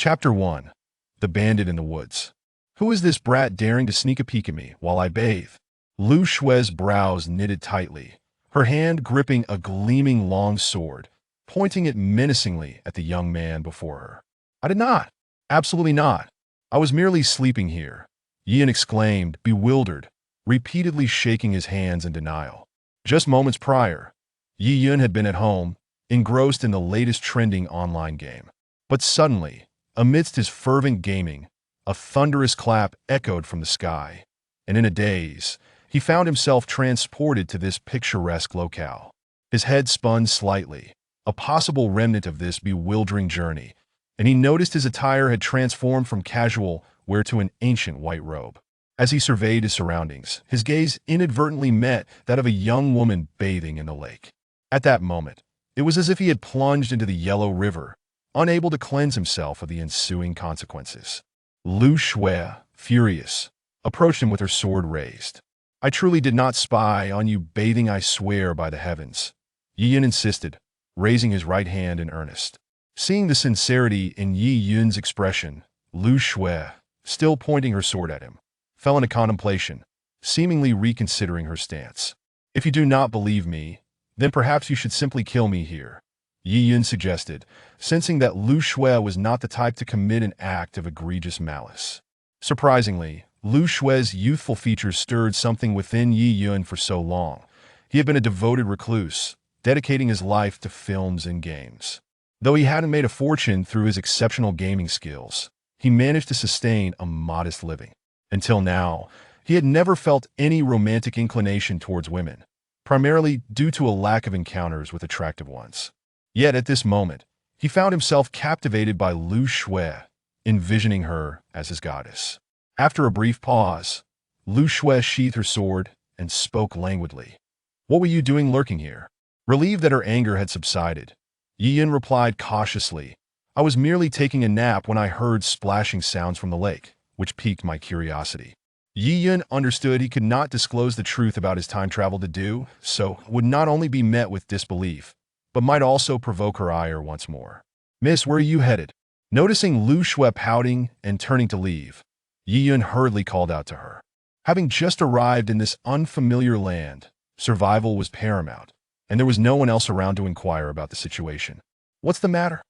Chapter 1. The Bandit in the Woods. Who is this brat daring to sneak a peek at me while I bathe? Lu Shue's brows knitted tightly, her hand gripping a gleaming long sword, pointing it menacingly at the young man before her. I did not. Absolutely not. I was merely sleeping here, Yin exclaimed, bewildered, repeatedly shaking his hands in denial. Just moments prior, Yi Yun had been at home, engrossed in the latest trending online game. But suddenly, amidst his fervent gaming, a thunderous clap echoed from the sky, and in a daze, he found himself transported to this picturesque locale. His head spun slightly, a possible remnant of this bewildering journey, and he noticed his attire had transformed from casual wear to an ancient white robe. As he surveyed his surroundings, his gaze inadvertently met that of a young woman bathing in the lake. At that moment, it was as if he had plunged into the yellow river, unable to cleanse himself of the ensuing consequences. Lu Shue, furious, approached him with her sword raised. I truly did not spy on you bathing, I swear by the heavens, Yi Yun insisted, raising his right hand in earnest. Seeing the sincerity in Yi Yun's expression, Lu Shue, still pointing her sword at him, fell into contemplation, seemingly reconsidering her stance. If you do not believe me, then perhaps you should simply kill me here, Yi Yun suggested, sensing that Lu Shue was not the type to commit an act of egregious malice. Surprisingly, Lu Shue's youthful features stirred something within Yi Yun. For so long, he had been a devoted recluse, dedicating his life to films and games. Though he hadn't made a fortune through his exceptional gaming skills, he managed to sustain a modest living. Until now, he had never felt any romantic inclination towards women, primarily due to a lack of encounters with attractive ones. Yet at this moment, he found himself captivated by Lu Shue, envisioning her as his goddess. After a brief pause, Lu Shue sheathed her sword and spoke languidly. What were you doing lurking here? Relieved that her anger had subsided, Yi Yun replied cautiously, I was merely taking a nap when I heard splashing sounds from the lake, which piqued my curiosity. Yi Yun understood he could not disclose the truth about his time travel to do, so would not only be met with disbelief, but might also provoke her ire once more. Miss, where are you headed? Noticing Lu Shue pouting and turning to leave, Yi Yun hurriedly called out to her. Having just arrived in this unfamiliar land, survival was paramount, and there was no one else around to inquire about the situation. What's the matter?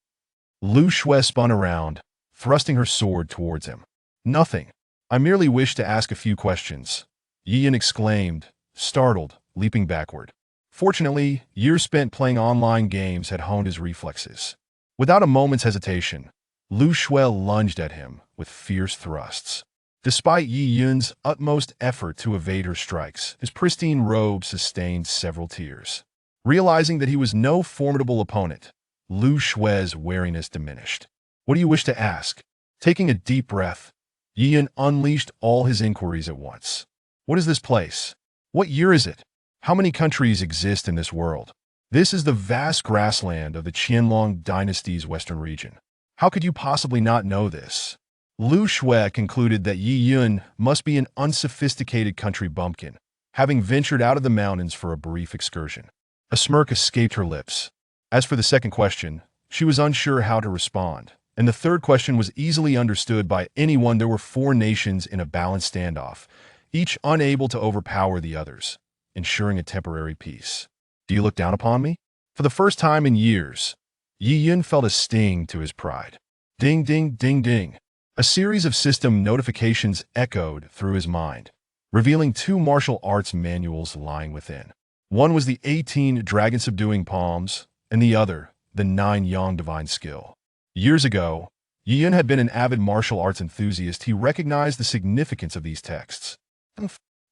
Lu Shue spun around, thrusting her sword towards him. Nothing. I merely wish to ask a few questions, Yi Yun exclaimed, startled, leaping backward. Fortunately, years spent playing online games had honed his reflexes. Without a moment's hesitation, Lu Shue lunged at him with fierce thrusts. Despite Yi Yun's utmost effort to evade her strikes, his pristine robe sustained several tears. Realizing that he was no formidable opponent, Lu Shue's wariness diminished. What do you wish to ask? Taking a deep breath, Yi Yun unleashed all his inquiries at once. What is this place? What year is it? How many countries exist in this world? This is the vast grassland of the Qianlong dynasty's western region. How could you possibly not know this? Lu Shue concluded that Yi Yun must be an unsophisticated country bumpkin, having ventured out of the mountains for a brief excursion. A smirk escaped her lips. As for the second question, she was unsure how to respond, and the third question was easily understood by anyone. There were 4 nations in a balanced standoff, each unable to overpower the others, ensuring a temporary peace. Do you look down upon me? For the first time in years, Yi Yun felt a sting to his pride. Ding, ding, ding, ding. A series of system notifications echoed through his mind, revealing 2 martial arts manuals lying within. One was the 18 Dragon Subduing Palms, and the other, the 9 Yang Divine Skill. Years ago, Yi Yun had been an avid martial arts enthusiast. He recognized the significance of these texts.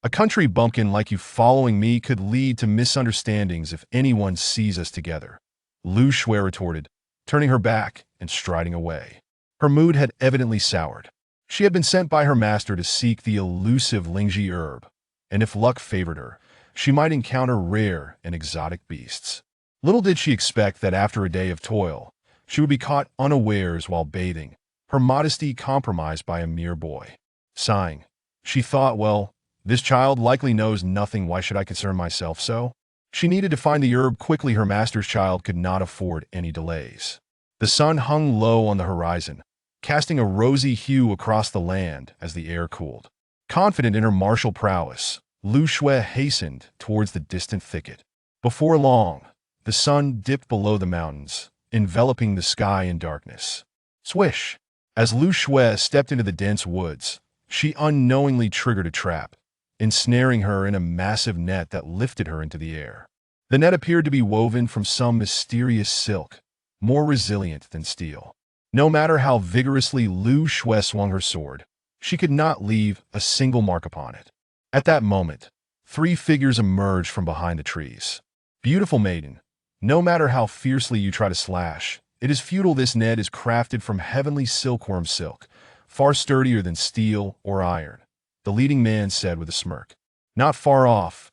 A country bumpkin like you following me could lead to misunderstandings if anyone sees us together, Lu Shue retorted, turning her back and striding away. Her mood had evidently soured. She had been sent by her master to seek the elusive Lingji herb, and if luck favored her, she might encounter rare and exotic beasts. Little did she expect that after a day of toil, she would be caught unawares while bathing, her modesty compromised by a mere boy. Sighing, she thought, well, this child likely knows nothing. Why should I concern myself so? She needed to find the herb quickly. Her master's child could not afford any delays. The sun hung low on the horizon, casting a rosy hue across the land as the air cooled. Confident in her martial prowess, Lu Shui hastened towards the distant thicket. Before long, the sun dipped below the mountains, enveloping the sky in darkness. Swish! As Lu Shui stepped into the dense woods, she unknowingly triggered a trap, ensnaring her in a massive net that lifted her into the air. The net appeared to be woven from some mysterious silk, more resilient than steel. No matter how vigorously Lu Shui swung her sword, she could not leave a single mark upon it. At that moment, 3 figures emerged from behind the trees. Beautiful maiden, no matter how fiercely you try to slash, it is futile. This net is crafted from heavenly silkworm silk, far sturdier than steel or iron, the leading man said with a smirk. Not far off,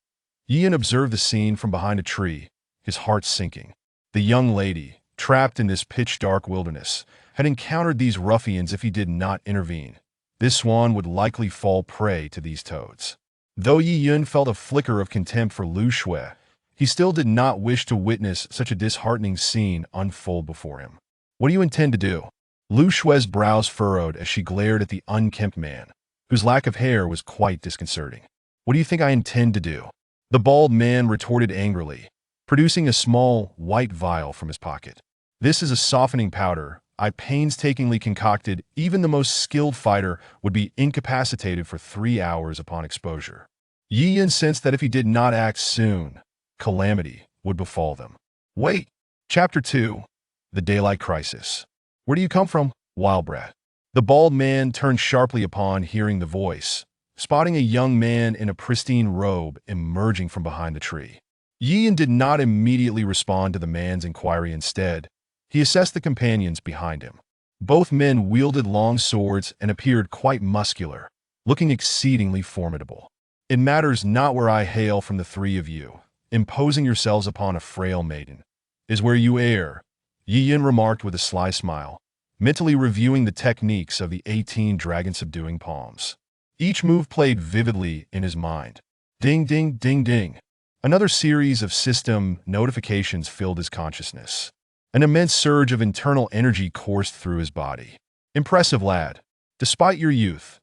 Yin observed the scene from behind a tree, his heart sinking. The young lady, trapped in this pitch-dark wilderness, had encountered these ruffians. If he did not intervene, this swan would likely fall prey to these toads. Though Yi Yun felt a flicker of contempt for Lu Shui, he still did not wish to witness such a disheartening scene unfold before him. What do you intend to do? Lu Shui's brows furrowed as she glared at the unkempt man, whose lack of hair was quite disconcerting. What do you think I intend to do? The bald man retorted angrily, producing a small, white vial from his pocket. This is a softening powder I painstakingly concocted. Even the most skilled fighter would be incapacitated for 3 hours upon exposure. Yi Yun sensed that if he did not act soon, calamity would befall them. Wait! Chapter 2. The Daylight Crisis. Where do you come from, wild brat? The bald man turned sharply upon hearing the voice, spotting a young man in a pristine robe emerging from behind the tree. Yi Yun did not immediately respond to the man's inquiry. Instead, he assessed the companions behind him. Both men wielded long swords and appeared quite muscular, looking exceedingly formidable. It matters not where I hail from. The 3 of you, imposing yourselves upon a frail maiden, is where you err, Yi Yun remarked with a sly smile, mentally reviewing the techniques of the 18 dragon subduing palms. Each move played vividly in his mind. Ding, ding, ding, ding. Another series of system notifications filled his consciousness. An immense surge of internal energy coursed through his body. Impressive, lad. Despite your youth,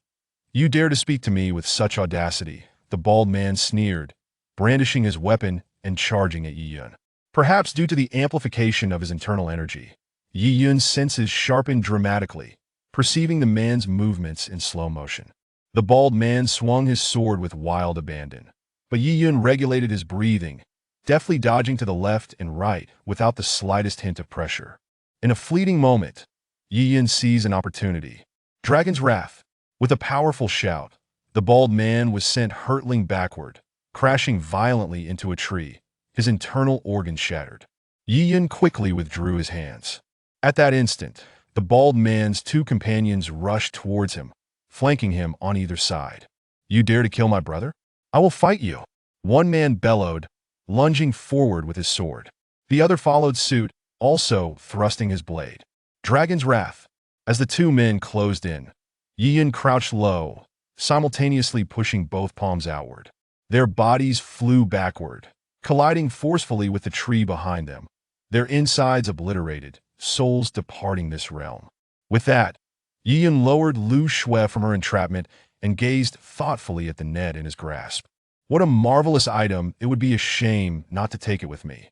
you dare to speak to me with such audacity, the bald man sneered, brandishing his weapon and charging at Yi Yun. Perhaps due to the amplification of his internal energy, Yi Yun's senses sharpened dramatically, perceiving the man's movements in slow motion. The bald man swung his sword with wild abandon, but Yi Yun regulated his breathing, deftly dodging to the left and right without the slightest hint of pressure. In a fleeting moment, Yi Yun seized an opportunity. Dragon's Wrath. With a powerful shout, the bald man was sent hurtling backward, crashing violently into a tree, his internal organs shattered. Yi Yun quickly withdrew his hands. At that instant, the bald man's 2 companions rushed towards him, flanking him on either side. You dare to kill my brother? I will fight you. One man bellowed, lunging forward with his sword. The other followed suit, also thrusting his blade. Dragon's Wrath. As the 2 men closed in, Yi Yun crouched low, simultaneously pushing both palms outward. Their bodies flew backward, colliding forcefully with the tree behind them, their insides obliterated, souls departing this realm. With that, Yi Yun lowered Lu Shui from her entrapment and gazed thoughtfully at the net in his grasp. What a marvelous item! It would be a shame not to take it with me.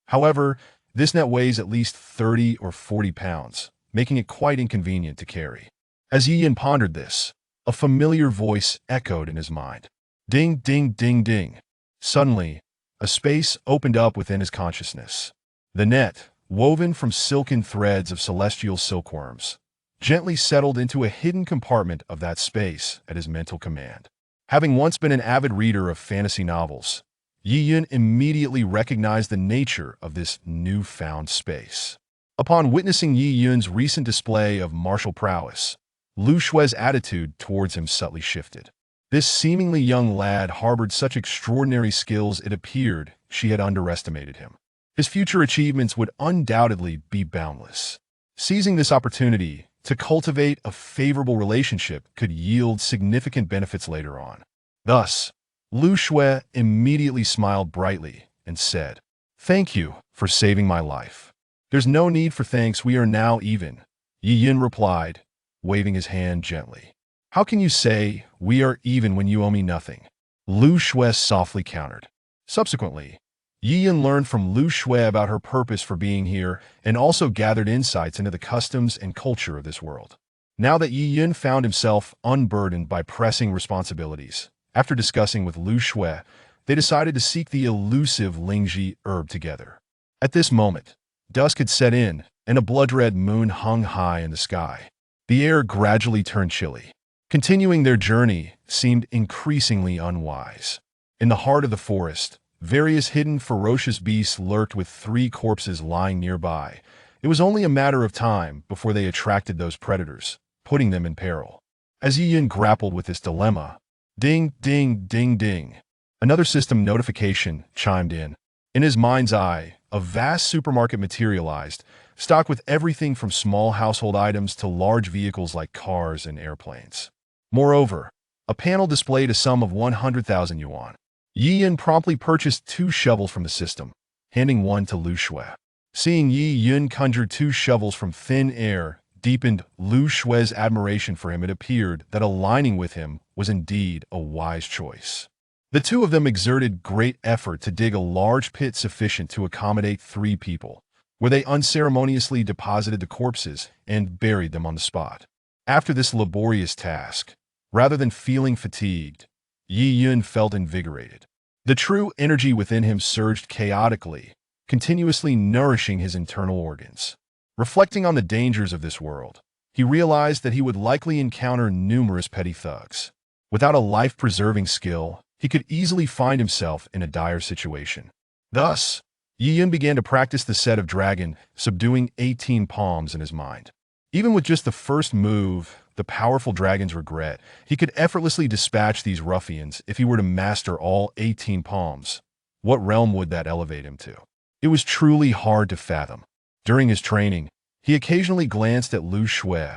However, this net weighs at least 30 or 40 pounds, making it quite inconvenient to carry. As Yi Yun pondered this, a familiar voice echoed in his mind. Ding, ding, ding, ding. Suddenly, a space opened up within his consciousness. The net, woven from silken threads of celestial silkworms, gently settled into a hidden compartment of that space at his mental command. Having once been an avid reader of fantasy novels, Yi Yun immediately recognized the nature of this newfound space. Upon witnessing Yi Yun's recent display of martial prowess, Lu Shui's attitude towards him subtly shifted. This seemingly young lad harbored such extraordinary skills it appeared she had underestimated him. His future achievements would undoubtedly be boundless. Seizing this opportunity to cultivate a favorable relationship could yield significant benefits later on. Thus, Lu Shui immediately smiled brightly and said, "Thank you for saving my life." "There's no need for thanks, we are now even," Yi Yun replied, waving his hand gently. How can you say, we are even when you owe me nothing? Lu Shui softly countered. Subsequently, Yi Yun learned from Lu Shui about her purpose for being here and also gathered insights into the customs and culture of this world. Now that Yi Yun found himself unburdened by pressing responsibilities, after discussing with Lu Shui, they decided to seek the elusive Lingji herb together. At this moment, dusk had set in, and a blood-red moon hung high in the sky. The air gradually turned chilly. Continuing their journey seemed increasingly unwise. In the heart of the forest, various hidden ferocious beasts lurked with 3 corpses lying nearby. It was only a matter of time before they attracted those predators, putting them in peril. As Yi Yun grappled with this dilemma, ding, ding, ding, ding, another system notification chimed in. In his mind's eye, a vast supermarket materialized, stocked with everything from small household items to large vehicles like cars and airplanes. Moreover, a panel displayed a sum of 100,000 yuan. Yi Yun promptly purchased 2 shovels from the system, handing one to Lu Shui. Seeing Yi Yun conjure 2 shovels from thin air deepened Lu Shui's admiration for him. It appeared that aligning with him was indeed a wise choice. The 2 of them exerted great effort to dig a large pit sufficient to accommodate 3 people, where they unceremoniously deposited the corpses and buried them on the spot. After this laborious task, rather than feeling fatigued, Yi Yun felt invigorated. The true energy within him surged chaotically, continuously nourishing his internal organs. Reflecting on the dangers of this world, he realized that he would likely encounter numerous petty thugs. Without a life-preserving skill, he could easily find himself in a dire situation. Thus, Yi Yun began to practice the set of dragon, subduing 18 palms in his mind. Even with just the first move, the powerful dragon's regret, he could effortlessly dispatch these ruffians if he were to master all 18 palms. What realm would that elevate him to? It was truly hard to fathom. During his training, he occasionally glanced at Lu Shui,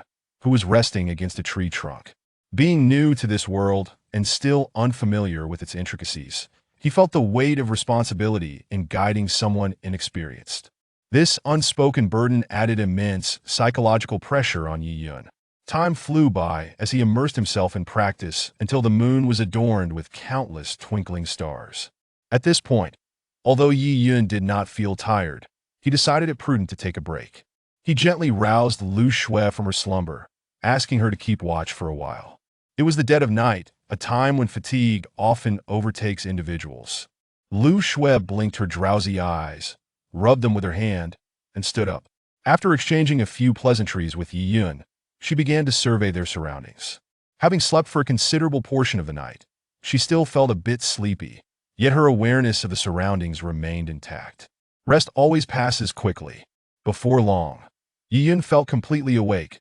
who was resting against a tree trunk. Being new to this world and still unfamiliar with its intricacies, he felt the weight of responsibility in guiding someone inexperienced. This unspoken burden added immense psychological pressure on Yi Yun. Time flew by as he immersed himself in practice until the moon was adorned with countless twinkling stars. At this point, although Yi Yun did not feel tired, he decided it prudent to take a break. He gently roused Lu Shui from her slumber, asking her to keep watch for a while. It was the dead of night, a time when fatigue often overtakes individuals. Lu Shui blinked her drowsy eyes, rubbed them with her hand, and stood up. After exchanging a few pleasantries with Yi Yun, she began to survey their surroundings. Having slept for a considerable portion of the night, she still felt a bit sleepy, yet her awareness of the surroundings remained intact. Rest always passes quickly. Before long, Yi Yun felt completely awake,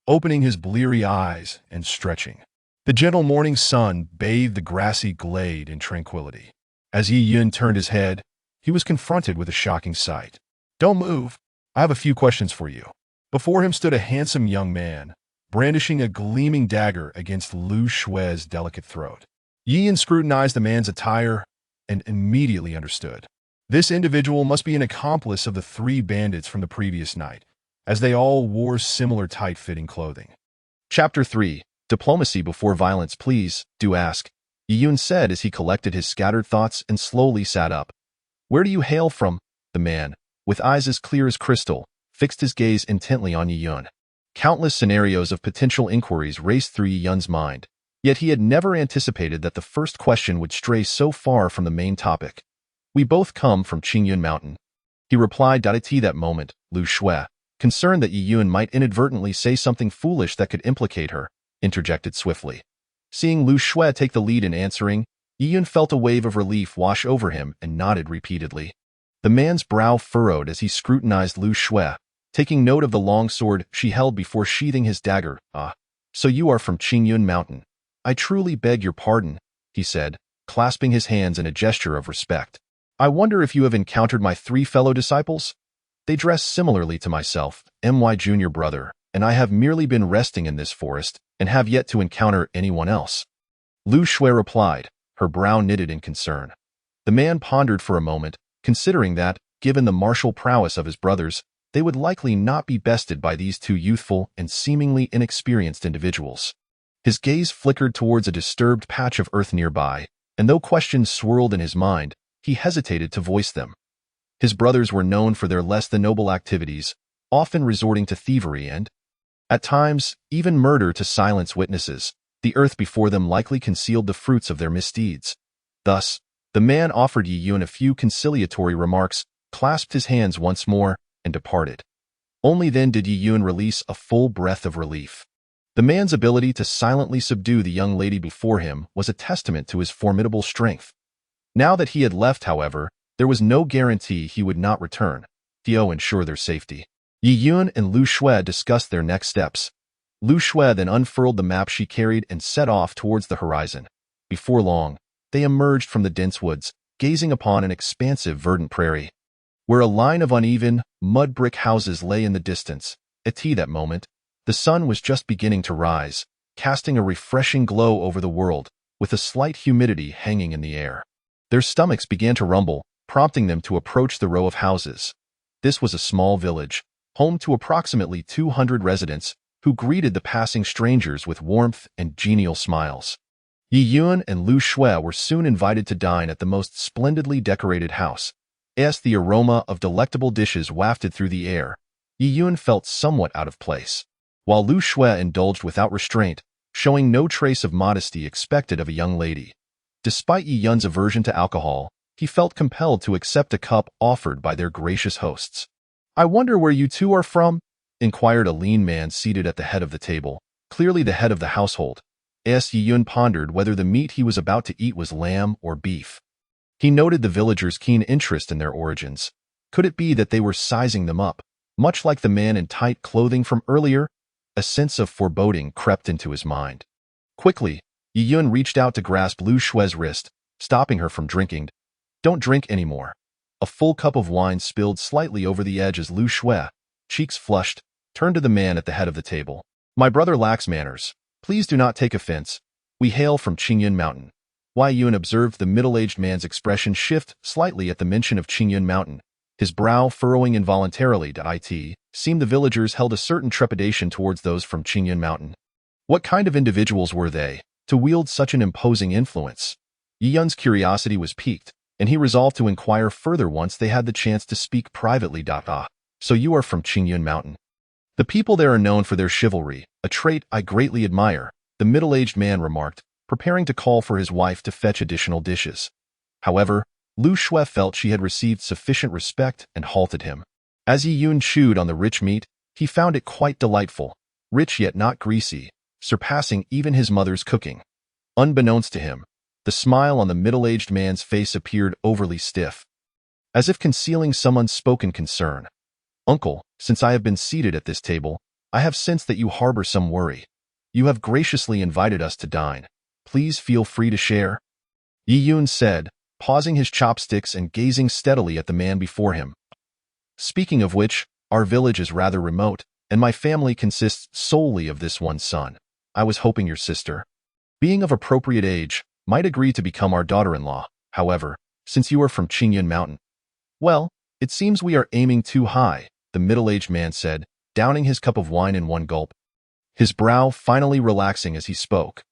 opening his bleary eyes and stretching. The gentle morning sun bathed the grassy glade in tranquility. As Yi Yun turned his head, he was confronted with a shocking sight. "Don't move. I have a few questions for you." Before him stood a handsome young man, brandishing a gleaming dagger against Lu Shui's delicate throat. Yi Yun scrutinized the man's attire and immediately understood. This individual must be an accomplice of the 3 bandits from the previous night, as they all wore similar tight-fitting clothing. Chapter 3. Diplomacy before violence. Please, do ask, Yi Yun said as he collected his scattered thoughts and slowly sat up. Where do you hail from? The man, with eyes as clear as crystal, fixed his gaze intently on Yi Yun. Countless scenarios of potential inquiries raced through Yi Yun's mind, yet he had never anticipated that the first question would stray so far from the main topic. We both come from Qingyun Mountain. He replied. At that moment, Lu Shui, concerned that Yi Yun might inadvertently say something foolish that could implicate her, interjected swiftly. Seeing Lu Shui take the lead in answering, Yi Yun felt a wave of relief wash over him and nodded repeatedly. The man's brow furrowed as he scrutinized Lu Shui, taking note of the long sword she held before sheathing his dagger. "Ah, so you are from Qingyun Mountain. I truly beg your pardon," he said, clasping his hands in a gesture of respect. "I wonder if you have encountered my 3 fellow disciples? They dress similarly to myself, my junior brother, and I have merely been resting in this forest and have yet to encounter anyone else." Lu Shui replied, her brow knitted in concern. The man pondered for a moment, considering that, given the martial prowess of his brothers, they would likely not be bested by these two youthful and seemingly inexperienced individuals. His gaze flickered towards a disturbed patch of earth nearby, and though questions swirled in his mind, he hesitated to voice them. His brothers were known for their less than noble activities, often resorting to thievery and, at times, even murder to silence witnesses. The earth before them likely concealed the fruits of their misdeeds. Thus, the man offered Yi Yun a few conciliatory remarks, clasped his hands once more, and departed. Only then did Yi Yun release a full breath of relief. The man's ability to silently subdue the young lady before him was a testament to his formidable strength. Now that he had left, however, there was no guarantee he would not return. To ensure their safety, Yi Yun and Lu Shui discussed their next steps. Lu Shui then unfurled the map she carried and set off towards the horizon. Before long, they emerged from the dense woods, gazing upon an expansive verdant prairie, where a line of uneven, mud-brick houses lay in the distance. At that moment, the sun was just beginning to rise, casting a refreshing glow over the world, with a slight humidity hanging in the air. Their stomachs began to rumble, prompting them to approach the row of houses. This was a small village, home to approximately 200 residents, who greeted the passing strangers with warmth and genial smiles. Yi Yun and Lu Shui were soon invited to dine at the most splendidly decorated house. As the aroma of delectable dishes wafted through the air, Yi Yun felt somewhat out of place, while Lu Shui indulged without restraint, showing no trace of modesty expected of a young lady. Despite Yi Yun's aversion to alcohol, he felt compelled to accept a cup offered by their gracious hosts. "I wonder where you two are from?" inquired a lean man seated at the head of the table, clearly the head of the household. Yi Yun pondered whether the meat he was about to eat was lamb or beef. He noted the villagers' keen interest in their origins. Could it be that they were sizing them up, much like the man in tight clothing from earlier? A sense of foreboding crept into his mind. Quickly, Yi Yun reached out to grasp Lu Shui's wrist, stopping her from drinking. "Don't drink anymore." A full cup of wine spilled slightly over the edge as Lu Shui, cheeks flushed, turned to the man at the head of the table. "My brother lacks manners. Please do not take offense. We hail from Qingyun Mountain." Yi Yun observed the middle-aged man's expression shift slightly at the mention of Qingyun Mountain, his brow furrowing involuntarily. Seemed the villagers held a certain trepidation towards those from Qingyun Mountain. What kind of individuals were they, to wield such an imposing influence? Yi Yun's curiosity was piqued, and he resolved to inquire further once they had the chance to speak privately. "So you are from Qingyun Mountain?" "The people there are known for their chivalry, a trait I greatly admire," the middle-aged man remarked, preparing to call for his wife to fetch additional dishes. However, Lu Shui felt she had received sufficient respect and halted him. As Yi Yun chewed on the rich meat, he found it quite delightful, rich yet not greasy, surpassing even his mother's cooking. Unbeknownst to him, the smile on the middle-aged man's face appeared overly stiff, as if concealing some unspoken concern. "Uncle, since I have been seated at this table, I have sensed that you harbor some worry. You have graciously invited us to dine. Please feel free to share," Yi Yun said, pausing his chopsticks and gazing steadily at the man before him. "Speaking of which, our village is rather remote, and my family consists solely of this one son. I was hoping your sister, being of appropriate age, might agree to become our daughter-in-law. However, since you are from Qingyun Mountain—" "Well, it seems we are aiming too high," the middle-aged man said, downing his cup of wine in one gulp, his brow finally relaxing as he spoke.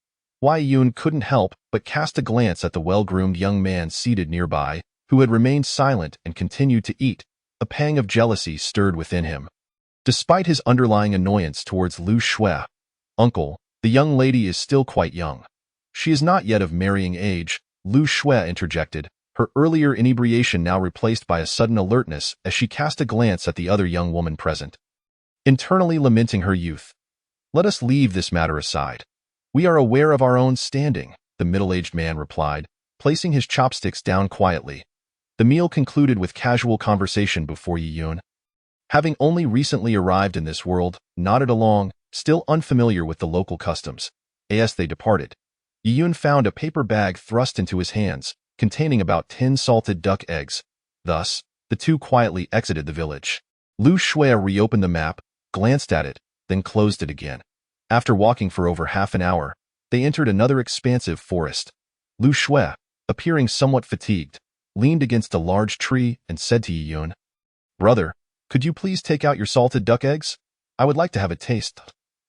Yi Yun couldn't help but cast a glance at the well-groomed young man seated nearby, who had remained silent and continued to eat. A pang of jealousy stirred within him. Despite his underlying annoyance towards Lu Shui, "Uncle, the young lady is still quite young. She is not yet of marrying age," Lu Shui interjected, her earlier inebriation now replaced by a sudden alertness as she cast a glance at the other young woman present, internally lamenting her youth. "Let us leave this matter aside. We are aware of our own standing," the middle-aged man replied, placing his chopsticks down quietly. The meal concluded with casual conversation before Yi Yun, having only recently arrived in this world, nodded along, still unfamiliar with the local customs. As they departed, Yi Yun found a paper bag thrust into his hands, containing about 10 salted duck eggs. Thus, the two quietly exited the village. Lu Shui reopened the map, glanced at it, then closed it again. After walking for over half an hour, they entered another expansive forest. Lu Shui, appearing somewhat fatigued, leaned against a large tree and said to Yi Yun, "Brother, Could you please take out your salted duck eggs? I would like to have a taste.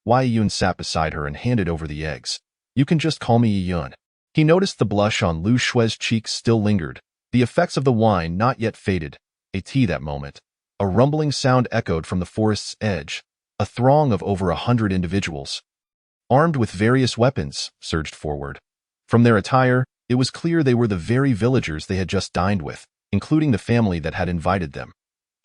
Wai Yun sat beside her and handed over the eggs. You can just call me Yun. He noticed the blush on Lu Shue's cheeks still lingered, the effects of the wine not yet faded. A tea that moment. A rumbling sound echoed from the forest's edge. A throng of over 100 individuals, armed with various weapons, surged forward. From their attire, it was clear they were the very villagers they had just dined with, including the family that had invited them.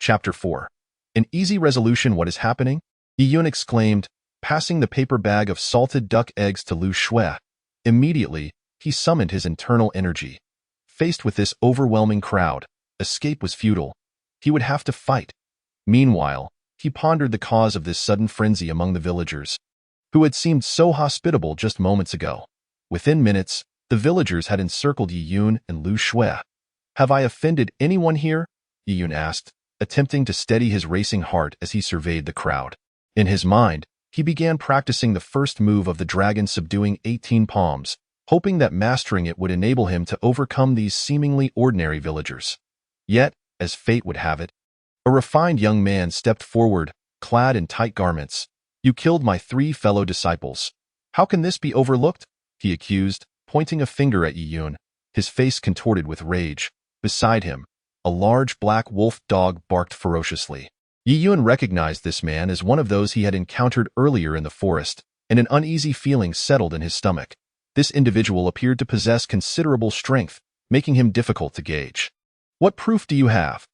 Chapter 4. An easy resolution. What is happening? Yun exclaimed, passing the paper bag of salted duck eggs to Lu Shue. Immediately, he summoned his internal energy. Faced with this overwhelming crowd, escape was futile. He would have to fight. Meanwhile, he pondered the cause of this sudden frenzy among the villagers, who had seemed so hospitable just moments ago. Within minutes, the villagers had encircled Yun and Lu Shue. Have I offended anyone here? Yun asked, attempting to steady his racing heart as he surveyed the crowd. In his mind, he began practicing the first move of the dragon subduing 18 palms, hoping that mastering it would enable him to overcome these seemingly ordinary villagers. Yet, as fate would have it, a refined young man stepped forward, clad in tight garments. You killed my 3 fellow disciples. How can this be overlooked? He accused, pointing a finger at Yun, his face contorted with rage. Beside him, a large black wolf dog barked ferociously. Yun recognized this man as one of those he had encountered earlier in the forest, and an uneasy feeling settled in his stomach. This individual appeared to possess considerable strength, making him difficult to gauge. What proof do you have?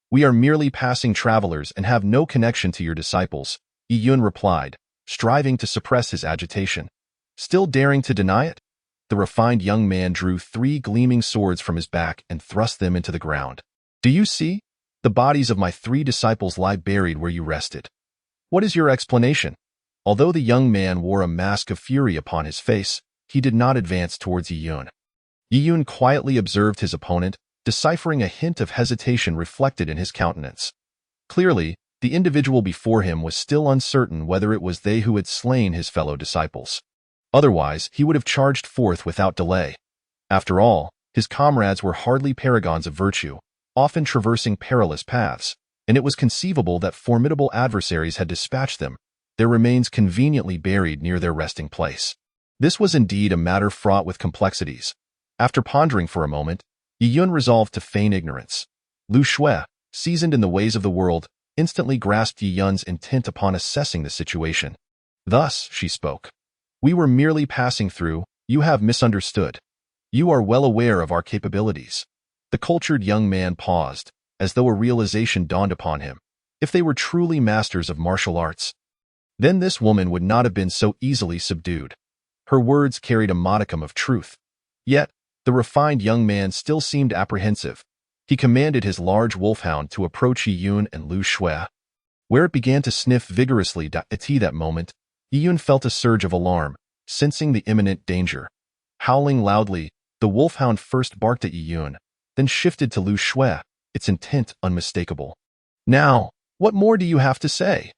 We are merely passing travelers and have no connection to your disciples, Yun replied, striving to suppress his agitation. Still daring to deny it? The refined young man drew 3 gleaming swords from his back and thrust them into the ground. Do you see? The bodies of my 3 disciples lie buried where you rested. What is your explanation? Although the young man wore a mask of fury upon his face, he did not advance towards Yun. Yun quietly observed his opponent, deciphering a hint of hesitation reflected in his countenance. Clearly, the individual before him was still uncertain whether it was they who had slain his fellow disciples. Otherwise, he would have charged forth without delay. After all, his comrades were hardly paragons of virtue, often traversing perilous paths, and it was conceivable that formidable adversaries had dispatched them, their remains conveniently buried near their resting place. This was indeed a matter fraught with complexities. After pondering for a moment, Yun resolved to feign ignorance. Lu Shue, seasoned in the ways of the world, instantly grasped Yun's intent upon assessing the situation. Thus, she spoke. We were merely passing through. You have misunderstood. You are well aware of our capabilities. The cultured young man paused, as though a realization dawned upon him. If they were truly masters of martial arts, then this woman would not have been so easily subdued. Her words carried a modicum of truth. Yet, the refined young man still seemed apprehensive. He commanded his large wolfhound to approach Yun and Lu Shue. Where it began to sniff vigorously at that moment, Yun felt a surge of alarm, sensing the imminent danger. Howling loudly, the wolfhound first barked at Yun, then shifted to Lu Shue, its intent unmistakable. Now, what more do you have to say?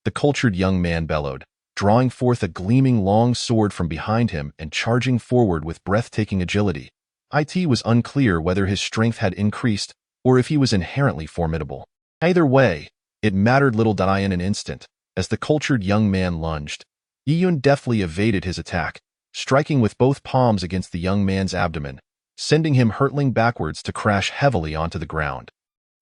The cultured young man bellowed, drawing forth a gleaming long sword from behind him and charging forward with breathtaking agility. It was unclear whether his strength had increased or if he was inherently formidable. Either way, it mattered little. In an instant, as the cultured young man lunged, Yun deftly evaded his attack, striking with both palms against the young man's abdomen, sending him hurtling backwards to crash heavily onto the ground.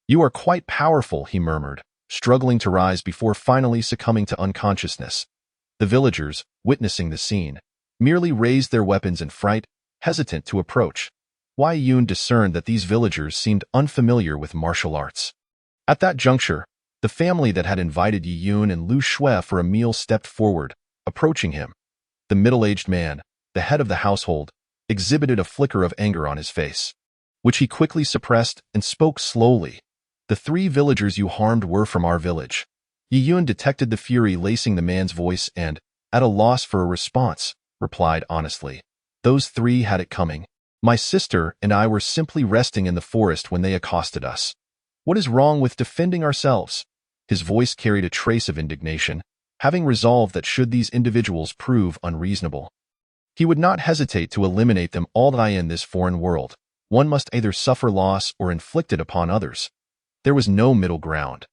You are quite powerful, he murmured, struggling to rise before finally succumbing to unconsciousness. The villagers, witnessing the scene, merely raised their weapons in fright, hesitant to approach. Yun discerned that these villagers seemed unfamiliar with martial arts. At that juncture, the family that had invited Yun and Lu Shue for a meal stepped forward, approaching him. The middle-aged man, the head of the household, exhibited a flicker of anger on his face, which he quickly suppressed and spoke slowly. The 3 villagers you harmed were from our village. Yun detected the fury lacing the man's voice and, at a loss for a response, replied honestly. Those 3 had it coming. My sister and I were simply resting in the forest when they accosted us. What is wrong with defending ourselves? His voice carried a trace of indignation, having resolved that should these individuals prove unreasonable, he would not hesitate to eliminate them all. In this foreign world, one must either suffer loss or inflict it upon others. There was no middle ground.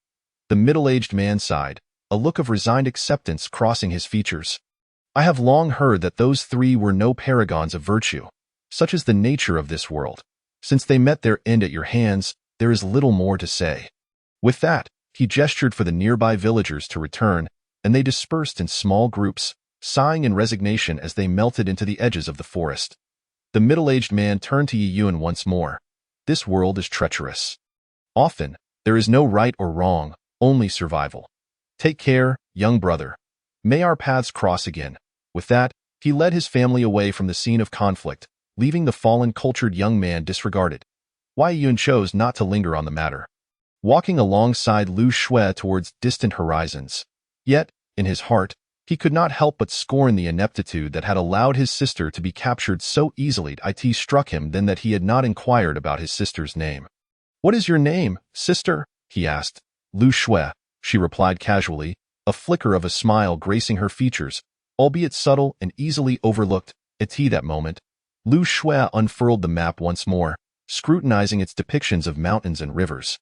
The middle-aged man sighed, a look of resigned acceptance crossing his features. I have long heard that those three were no paragons of virtue. Such is the nature of this world. Since they met their end at your hands, there is little more to say. With that, he gestured for the nearby villagers to return, and they dispersed in small groups, sighing in resignation as they melted into the edges of the forest. The middle-aged man turned to Yi Yun once more. This world is treacherous. Often, there is no right or wrong, only survival. Take care, young brother. May our paths cross again. With that, he led his family away from the scene of conflict, leaving the fallen cultured young man disregarded. Yi Yun chose not to linger on the matter, walking alongside Lu Shui towards distant horizons. Yet, in his heart, he could not help but scorn the ineptitude that had allowed his sister to be captured so easily. It struck him then that he had not inquired about his sister's name. "What is your name, sister?" he asked. "Lu Shui," she replied casually, a flicker of a smile gracing her features, albeit subtle and easily overlooked. At that moment, Lu Shui unfurled the map once more, scrutinizing its depictions of mountains and rivers.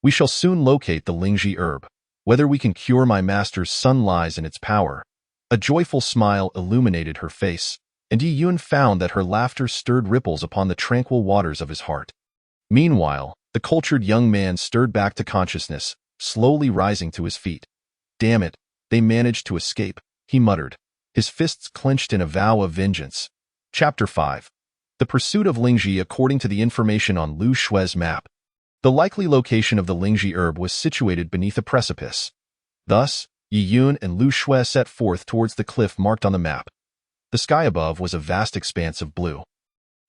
"We shall soon locate the Lingji herb. Whether we can cure my master's son lies in its power." A joyful smile illuminated her face, and Yi Yun found that her laughter stirred ripples upon the tranquil waters of his heart. Meanwhile, the cultured young man stirred back to consciousness, slowly rising to his feet. "Damn it, they managed to escape," he muttered, his fists clenched in a vow of vengeance. Chapter 5. The Pursuit of Lingji. According to the information on Lu Shui's map, the likely location of the Lingji herb was situated beneath a precipice. Thus, Yi Yun and Lu Shui set forth towards the cliff marked on the map. The sky above was a vast expanse of blue.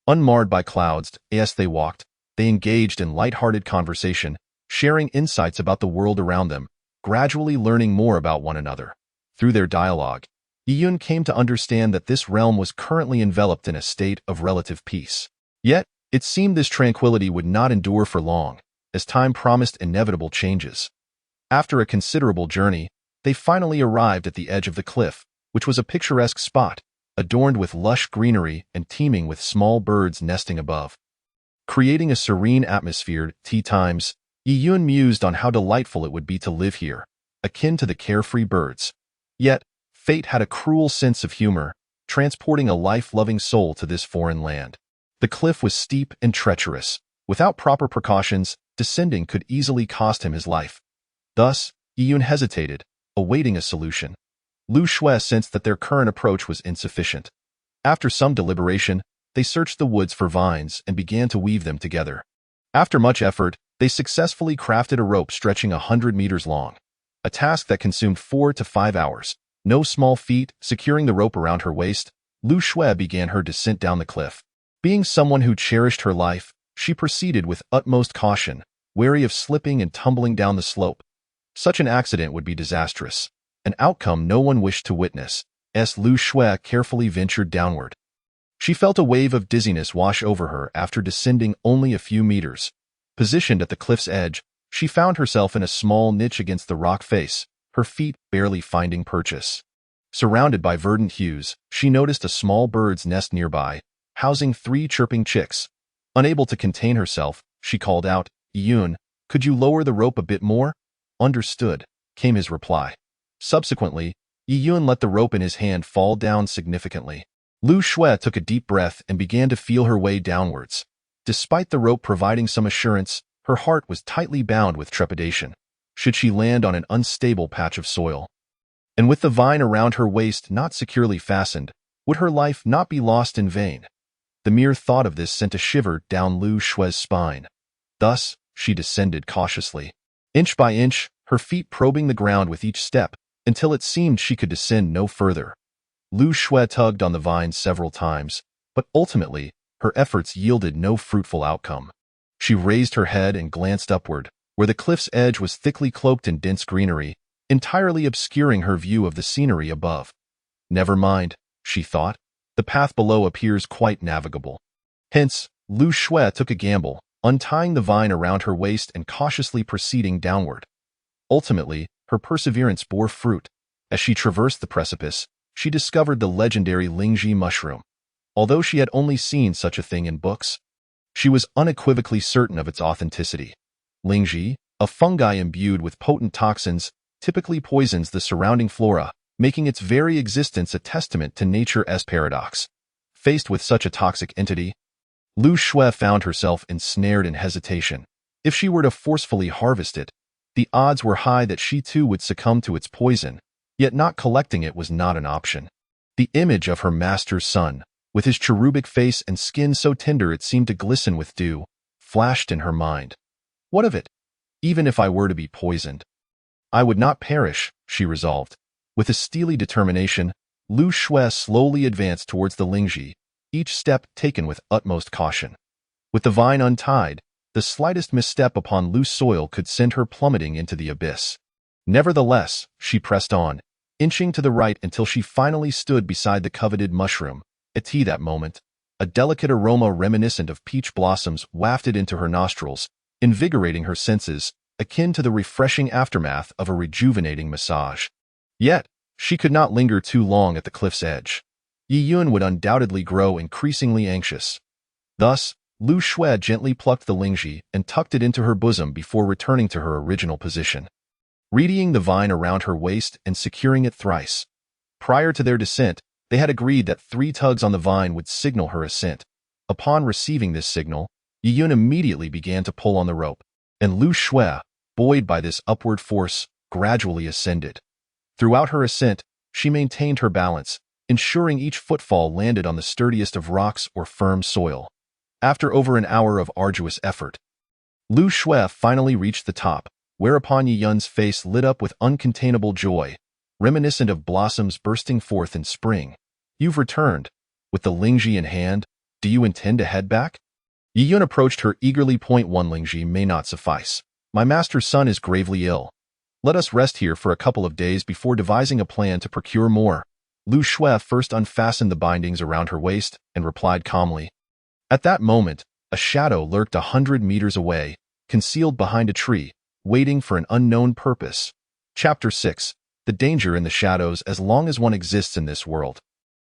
Unmarred by clouds, as they walked, they engaged in light-hearted conversation, sharing insights about the world around them, gradually learning more about one another. Through their dialogue, Yi Yun came to understand that this realm was currently enveloped in a state of relative peace. Yet, it seemed this tranquility would not endure for long, as time promised inevitable changes. After a considerable journey, they finally arrived at the edge of the cliff, which was a picturesque spot, adorned with lush greenery and teeming with small birds nesting above. Creating a serene atmosphere, times, Yi Yun mused on how delightful it would be to live here, akin to the carefree birds. Yet, fate had a cruel sense of humor, transporting a life-loving soul to this foreign land. The cliff was steep and treacherous. Without proper precautions, descending could easily cost him his life. Thus, Yi Yun hesitated, awaiting a solution. Lu Shui sensed that their current approach was insufficient. After some deliberation, they searched the woods for vines and began to weave them together. After much effort, they successfully crafted a rope stretching 100 meters long, a task that consumed 4 to 5 hours. No small feat. Securing the rope around her waist, Lu Shui began her descent down the cliff. Being someone who cherished her life, she proceeded with utmost caution, wary of slipping and tumbling down the slope. Such an accident would be disastrous, an outcome no one wished to witness, as Lu Shui carefully ventured downward. She felt a wave of dizziness wash over her after descending only a few meters. Positioned at the cliff's edge, she found herself in a small niche against the rock face, her feet barely finding purchase. Surrounded by verdant hues, she noticed a small bird's nest nearby, housing 3 chirping chicks. Unable to contain herself, she called out, "Yi Yun, could you lower the rope a bit more?" "Understood," came his reply. Subsequently, Yi Yun let the rope in his hand fall down significantly. Lu Shui took a deep breath and began to feel her way downwards. Despite the rope providing some assurance, her heart was tightly bound with trepidation. Should she land on an unstable patch of soil? And with the vine around her waist not securely fastened, would her life not be lost in vain? The mere thought of this sent a shiver down Lu Shui's spine. Thus, she descended cautiously. Inch by inch, her feet probing the ground with each step, until it seemed she could descend no further. Lu Shui tugged on the vine several times, but ultimately, her efforts yielded no fruitful outcome. She raised her head and glanced upward, where the cliff's edge was thickly cloaked in dense greenery, entirely obscuring her view of the scenery above. Never mind, she thought, the path below appears quite navigable. Hence, Lu Shui took a gamble, untying the vine around her waist and cautiously proceeding downward. Ultimately, her perseverance bore fruit. As she traversed the precipice, she discovered the legendary Lingji mushroom. Although she had only seen such a thing in books, she was unequivocally certain of its authenticity. Lingji, a fungi imbued with potent toxins, typically poisons the surrounding flora, making its very existence a testament to nature's paradox. Faced with such a toxic entity, Lu Shui found herself ensnared in hesitation. If she were to forcefully harvest it, the odds were high that she too would succumb to its poison, yet not collecting it was not an option. The image of her master's son, with his cherubic face and skin so tender it seemed to glisten with dew, flashed in her mind. What of it? Even if I were to be poisoned, I would not perish, she resolved. With a steely determination, Lu Shui slowly advanced towards the Lingji, each step taken with utmost caution. With the vine untied, the slightest misstep upon loose soil could send her plummeting into the abyss. Nevertheless, she pressed on, inching to the right until she finally stood beside the coveted mushroom. At that moment, a delicate aroma reminiscent of peach blossoms wafted into her nostrils, invigorating her senses, akin to the refreshing aftermath of a rejuvenating massage. Yet, she could not linger too long at the cliff's edge. Yi Yun would undoubtedly grow increasingly anxious. Thus, Lu Shui gently plucked the Lingji and tucked it into her bosom before returning to her original position, readying the vine around her waist and securing it thrice. Prior to their descent, they had agreed that 3 tugs on the vine would signal her ascent. Upon receiving this signal, Yi Yun immediately began to pull on the rope, and Lu Shui, buoyed by this upward force, gradually ascended. Throughout her ascent, she maintained her balance, ensuring each footfall landed on the sturdiest of rocks or firm soil. After over an hour of arduous effort, Lu Shui finally reached the top, whereupon Yi Yun's face lit up with uncontainable joy, reminiscent of blossoms bursting forth in spring. You've returned. With the Lingji in hand, do you intend to head back? Yi Yun approached her eagerly. One Lingji may not suffice. My master's son is gravely ill. Let us rest here for a couple of days before devising a plan to procure more. Lu Shui first unfastened the bindings around her waist and replied calmly. At that moment, a shadow lurked 100 meters away, concealed behind a tree, waiting for an unknown purpose. Chapter 6. The danger in the shadows. As long as one exists in this world,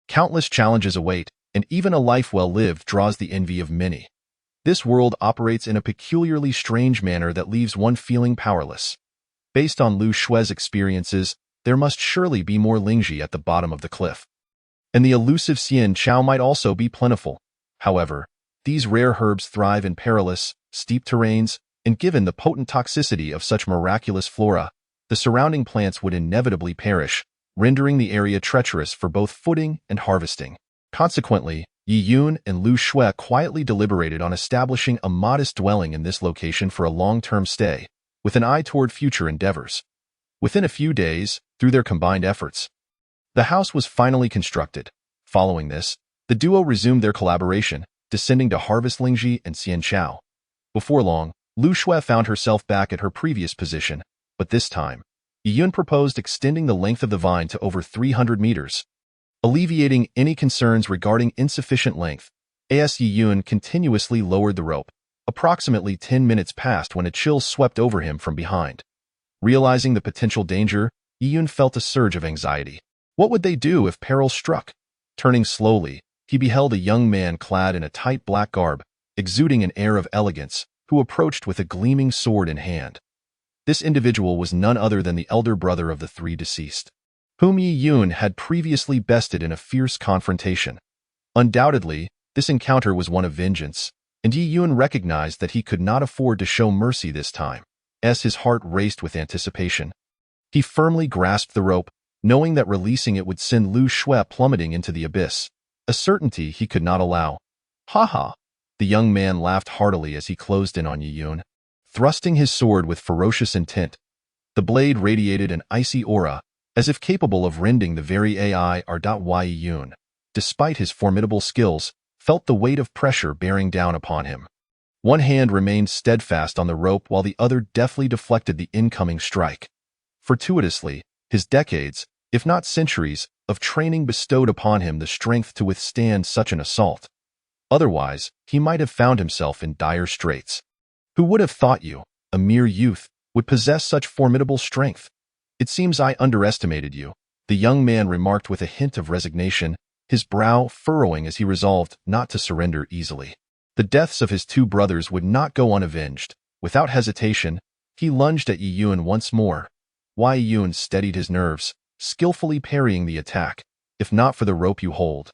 countless challenges await, and even a life well lived draws the envy of many. This world operates in a peculiarly strange manner that leaves one feeling powerless. Based on Lu Shui's experiences, there must surely be more Lingji at the bottom of the cliff. And the elusive Xian Chao might also be plentiful. However, these rare herbs thrive in perilous, steep terrains, and given the potent toxicity of such miraculous flora, the surrounding plants would inevitably perish, rendering the area treacherous for both footing and harvesting. Consequently, Yi Yun and Lu Shui quietly deliberated on establishing a modest dwelling in this location for a long-term stay, with an eye toward future endeavors. Within a few days, through their combined efforts, the house was finally constructed. Following this, the duo resumed their collaboration, descending to harvest Lingji and Xian Chao. Before long, Lu Shui found herself back at her previous position, but this time, Yi Yun proposed extending the length of the vine to over 300 meters. Alleviating any concerns regarding insufficient length, Yi Yun continuously lowered the rope. Approximately 10 minutes passed when a chill swept over him from behind. Realizing the potential danger, Yi Yun felt a surge of anxiety. What would they do if peril struck? Turning slowly, he beheld a young man clad in a tight black garb, exuding an air of elegance, who approached with a gleaming sword in hand. This individual was none other than the elder brother of the 3 deceased, whom Yi Yun had previously bested in a fierce confrontation. Undoubtedly, this encounter was one of vengeance, and Yi Yun recognized that he could not afford to show mercy this time. As his heart raced with anticipation, he firmly grasped the rope, knowing that releasing it would send Lu Shui plummeting into the abyss, a certainty he could not allow. Ha ha! The young man laughed heartily as he closed in on Yi Yun, thrusting his sword with ferocious intent. The blade radiated an icy aura, as if capable of rending the very Yi Yun, despite his formidable skills, felt the weight of pressure bearing down upon him. One hand remained steadfast on the rope while the other deftly deflected the incoming strike. Fortuitously, his decades, if not centuries, of training bestowed upon him the strength to withstand such an assault. Otherwise, he might have found himself in dire straits. Who would have thought you, a mere youth, would possess such formidable strength? It seems I underestimated you, the young man remarked with a hint of resignation, his brow furrowing as he resolved not to surrender easily. The deaths of his 2 brothers would not go unavenged. Without hesitation, He lunged at Yi Yun once more. Yi Yun steadied his nerves, skillfully parrying the attack. If not for the rope you hold,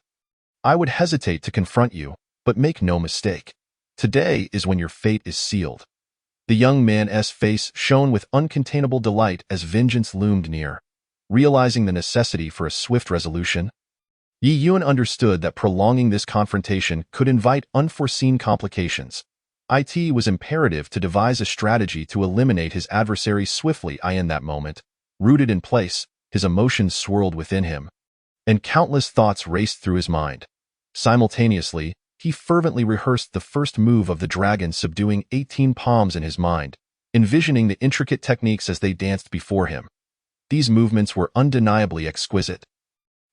I would hesitate to confront you, but make no mistake. Today is when your fate is sealed. The young man's face shone with uncontainable delight as vengeance loomed near. Realizing the necessity for a swift resolution, Yi Yun understood that prolonging this confrontation could invite unforeseen complications. It was imperative to devise a strategy to eliminate his adversary swiftly. In that moment, rooted in place, his emotions swirled within him, and countless thoughts raced through his mind. Simultaneously, he fervently rehearsed the first move of the dragon, subduing 18 palms in his mind, envisioning the intricate techniques as they danced before him. These movements were undeniably exquisite.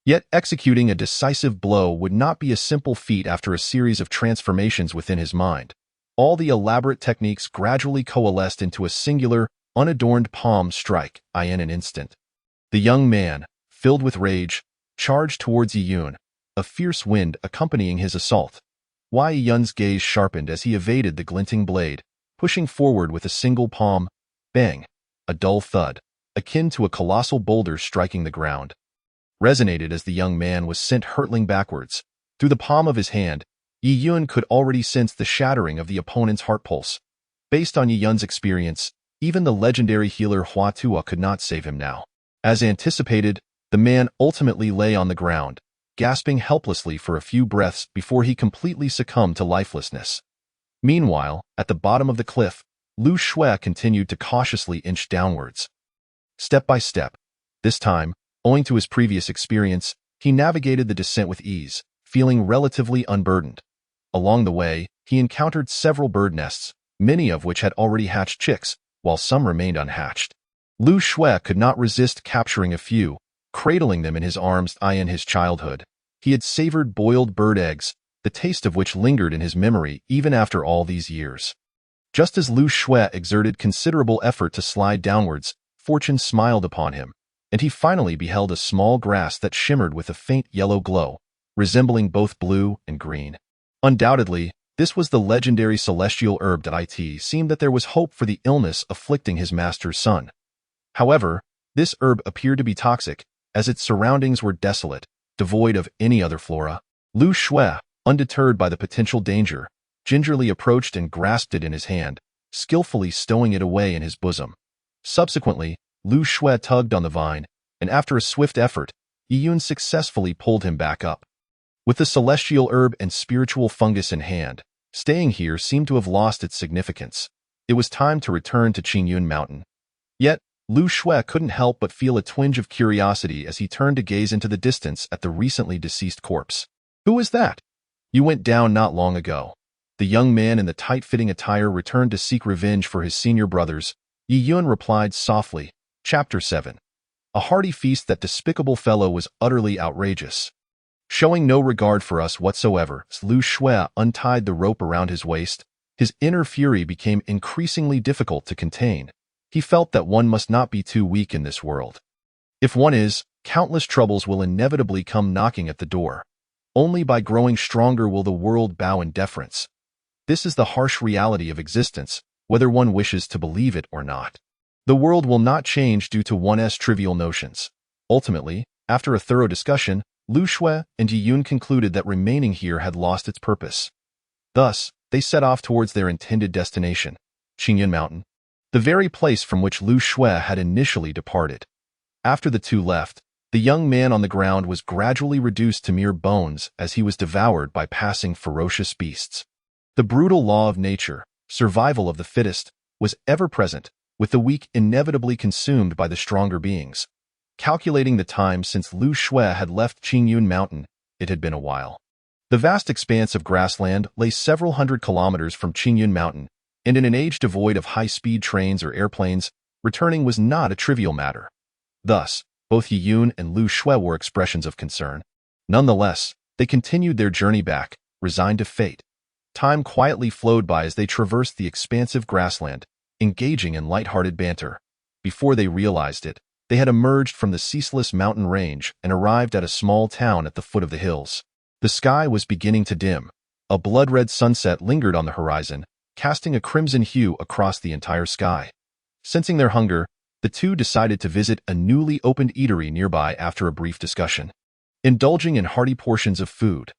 Yet executing a decisive blow would not be a simple feat after a series of transformations within his mind. All the elaborate techniques gradually coalesced into a singular, unadorned palm strike. In an instant, the young man, filled with rage, charged towards Yi Yun, a fierce wind accompanying his assault. Yi Yun's gaze sharpened as he evaded the glinting blade, pushing forward with a single palm. Bang! A dull thud, akin to a colossal boulder striking the ground, resonated as the young man was sent hurtling backwards. Through the palm of his hand, Yi Yun could already sense the shattering of the opponent's heart pulse. Based on Yi Yun's experience, even the legendary healer Hua Tua could not save him now. As anticipated, the man ultimately lay on the ground, gasping helplessly for a few breaths before he completely succumbed to lifelessness. Meanwhile, at the bottom of the cliff, Lu Shui continued to cautiously inch downwards. Step by step. This time, owing to his previous experience, he navigated the descent with ease, feeling relatively unburdened. Along the way, he encountered several bird nests, many of which had already hatched chicks, while some remained unhatched. Lu Shui could not resist capturing a few, cradling them in his arms. In his childhood, he had savored boiled bird eggs, the taste of which lingered in his memory even after all these years. Just as Lu Shui exerted considerable effort to slide downwards, fortune smiled upon him, and he finally beheld a small grass that shimmered with a faint yellow glow, resembling both blue and green. Undoubtedly, this was the legendary celestial herb. It seemed that there was hope for the illness afflicting his master's son. However, this herb appeared to be toxic, as its surroundings were desolate, devoid of any other flora. Lu Shui, undeterred by the potential danger, gingerly approached and grasped it in his hand, skillfully stowing it away in his bosom. Subsequently, Lu Shui tugged on the vine, and after a swift effort, Yi Yun successfully pulled him back up. With the celestial herb and spiritual fungus in hand, staying here seemed to have lost its significance. It was time to return to Qingyun Mountain. Yet, Lu Shui couldn't help but feel a twinge of curiosity as he turned to gaze into the distance at the recently deceased corpse. Who is that? You went down not long ago. The young man in the tight-fitting attire returned to seek revenge for his senior brothers. Yi Yun replied softly. Chapter 7. A hearty feast. That despicable fellow was utterly outrageous. Showing no regard for us whatsoever, Lu Shui untied the rope around his waist. His inner fury became increasingly difficult to contain. He felt that one must not be too weak in this world. If one is, countless troubles will inevitably come knocking at the door. Only by growing stronger will the world bow in deference. This is the harsh reality of existence, whether one wishes to believe it or not. The world will not change due to one's trivial notions. Ultimately, after a thorough discussion, Lu Shui and Yi Yun concluded that remaining here had lost its purpose. Thus, they set off towards their intended destination, Qingyun Mountain, the very place from which Lu Shui had initially departed. After the two left, the young man on the ground was gradually reduced to mere bones as he was devoured by passing ferocious beasts. The brutal law of nature, survival of the fittest, was ever present, with the weak inevitably consumed by the stronger beings. Calculating the time since Lu Shui had left Qingyun Mountain, it had been a while. The vast expanse of grassland lay several hundred kilometers from Qingyun Mountain, and in an age devoid of high-speed trains or airplanes, returning was not a trivial matter. Thus, both Yi Yun and Lu Shui were expressions of concern. Nonetheless, they continued their journey back, resigned to fate. Time quietly flowed by as they traversed the expansive grassland, engaging in light-hearted banter. Before they realized it, they had emerged from the ceaseless mountain range and arrived at a small town at the foot of the hills. The sky was beginning to dim. A blood-red sunset lingered on the horizon, casting a crimson hue across the entire sky. Sensing their hunger, the two decided to visit a newly opened eatery nearby after a brief discussion, indulging in hearty portions of food.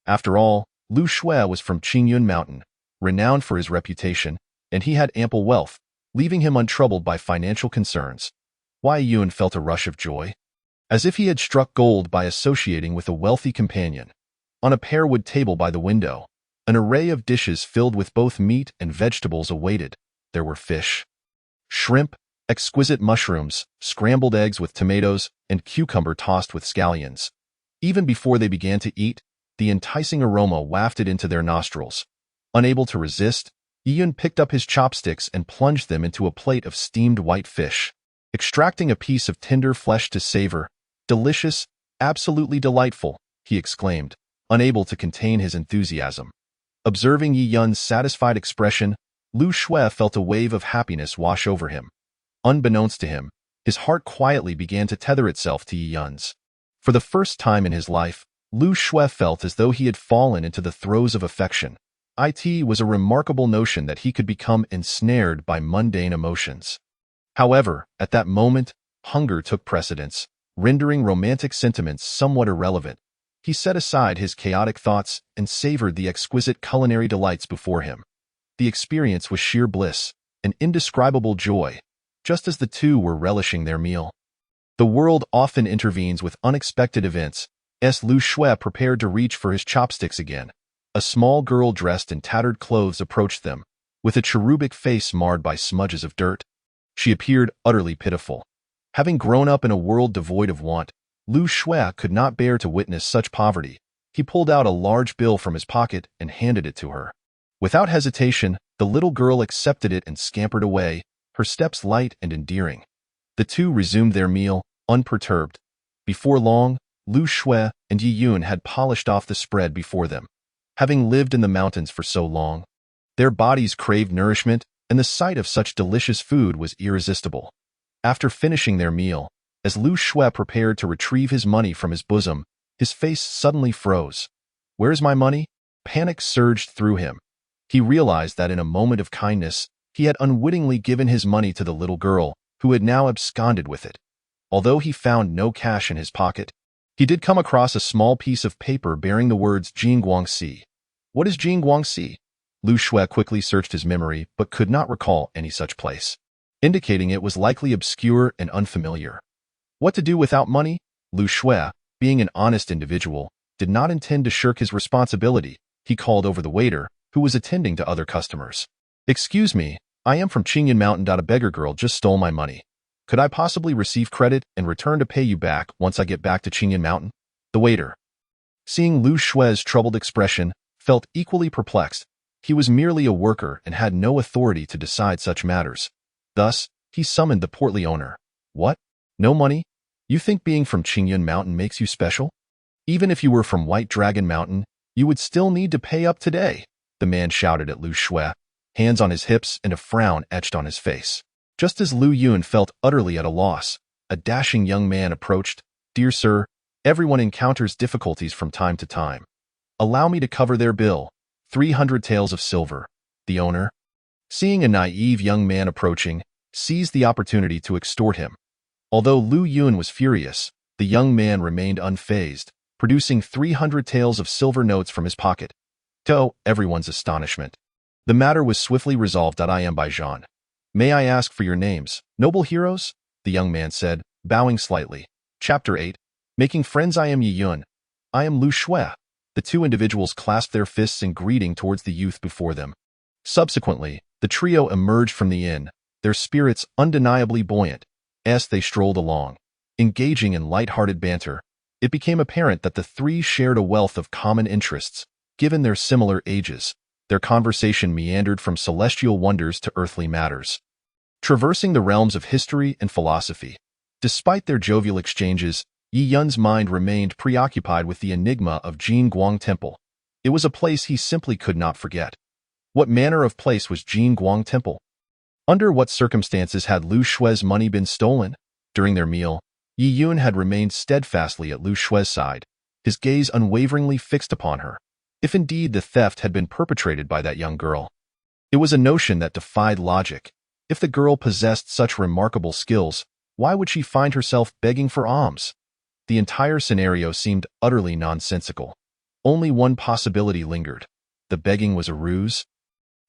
After all, Lu Shui was from Qingyun Mountain, renowned for his reputation, and he had ample wealth, leaving him untroubled by financial concerns. Wei Yun felt a rush of joy, as if he had struck gold by associating with a wealthy companion. On a pearwood table by the window, an array of dishes filled with both meat and vegetables awaited. There were fish, shrimp, exquisite mushrooms, scrambled eggs with tomatoes, and cucumber tossed with scallions. Even before they began to eat, the enticing aroma wafted into their nostrils. Unable to resist, Yun picked up his chopsticks and plunged them into a plate of steamed white fish, extracting a piece of tender flesh to savor. "Delicious, absolutely delightful," he exclaimed, unable to contain his enthusiasm. Observing Yi Yun's satisfied expression, Lu Shui felt a wave of happiness wash over him. Unbeknownst to him, his heart quietly began to tether itself to Yi Yun's. For the first time in his life, Lu Shui felt as though he had fallen into the throes of affection. It was a remarkable notion that he could become ensnared by mundane emotions. However, at that moment, hunger took precedence, rendering romantic sentiments somewhat irrelevant. He set aside his chaotic thoughts and savored the exquisite culinary delights before him. The experience was sheer bliss, an indescribable joy, just as the two were relishing their meal. The world often intervenes with unexpected events, as Lu Shui prepared to reach for his chopsticks again. A small girl dressed in tattered clothes approached them, with a cherubic face marred by smudges of dirt. She appeared utterly pitiful. Having grown up in a world devoid of want, Lu Shui could not bear to witness such poverty. He pulled out a large bill from his pocket and handed it to her. Without hesitation, the little girl accepted it and scampered away, her steps light and endearing. The two resumed their meal, unperturbed. Before long, Lu Shui and Yi Yun had polished off the spread before them. Having lived in the mountains for so long, their bodies craved nourishment, and the sight of such delicious food was irresistible. After finishing their meal, as Lu Shui prepared to retrieve his money from his bosom, his face suddenly froze. "Where's my money?" Panic surged through him. He realized that in a moment of kindness, he had unwittingly given his money to the little girl, who had now absconded with it. Although he found no cash in his pocket, he did come across a small piece of paper bearing the words Jingguangxi. What is Jingguangxi? Lu Shui quickly searched his memory, but could not recall any such place, indicating it was likely obscure and unfamiliar. What to do without money? Lu Shui, being an honest individual, did not intend to shirk his responsibility. He called over the waiter, who was attending to other customers. "Excuse me, I am from Qingyun Mountain. A beggar girl just stole my money. Could I possibly receive credit and return to pay you back once I get back to Qingyun Mountain?" The waiter, seeing Lu Shui's troubled expression, felt equally perplexed. He was merely a worker and had no authority to decide such matters. Thus, he summoned the portly owner. "What? No money? You think being from Qingyun Mountain makes you special? Even if you were from White Dragon Mountain, you would still need to pay up today," the man shouted at Lu Shui, hands on his hips and a frown etched on his face. Just as Lu Yun felt utterly at a loss, a dashing young man approached. "Dear sir, everyone encounters difficulties from time to time. Allow me to cover their bill. 300 taels of silver." The owner, seeing a naive young man approaching, seized the opportunity to extort him. Although Lu Yun was furious, the young man remained unfazed, producing 300 taels of silver notes from his pocket. To everyone's astonishment, the matter was swiftly resolved. "I am Baijan. May I ask for your names, noble heroes?" the young man said, bowing slightly. Chapter 8. Making Friends. "I am Yi Yun. I am Lu Shui." The two individuals clasped their fists in greeting towards the youth before them. Subsequently, the trio emerged from the inn, their spirits undeniably buoyant. As they strolled along, engaging in light-hearted banter, it became apparent that the three shared a wealth of common interests. Given their similar ages, their conversation meandered from celestial wonders to earthly matters, traversing the realms of history and philosophy. Despite their jovial exchanges, Yi Yun's mind remained preoccupied with the enigma of Jingguang Temple. It was a place he simply could not forget. What manner of place was Jingguang Temple? Under what circumstances had Lu Shui's money been stolen? During their meal, Yi Yun had remained steadfastly at Lu Shui's side, his gaze unwaveringly fixed upon her. If indeed the theft had been perpetrated by that young girl, it was a notion that defied logic. If the girl possessed such remarkable skills, why would she find herself begging for alms? The entire scenario seemed utterly nonsensical. Only one possibility lingered. The begging was a ruse,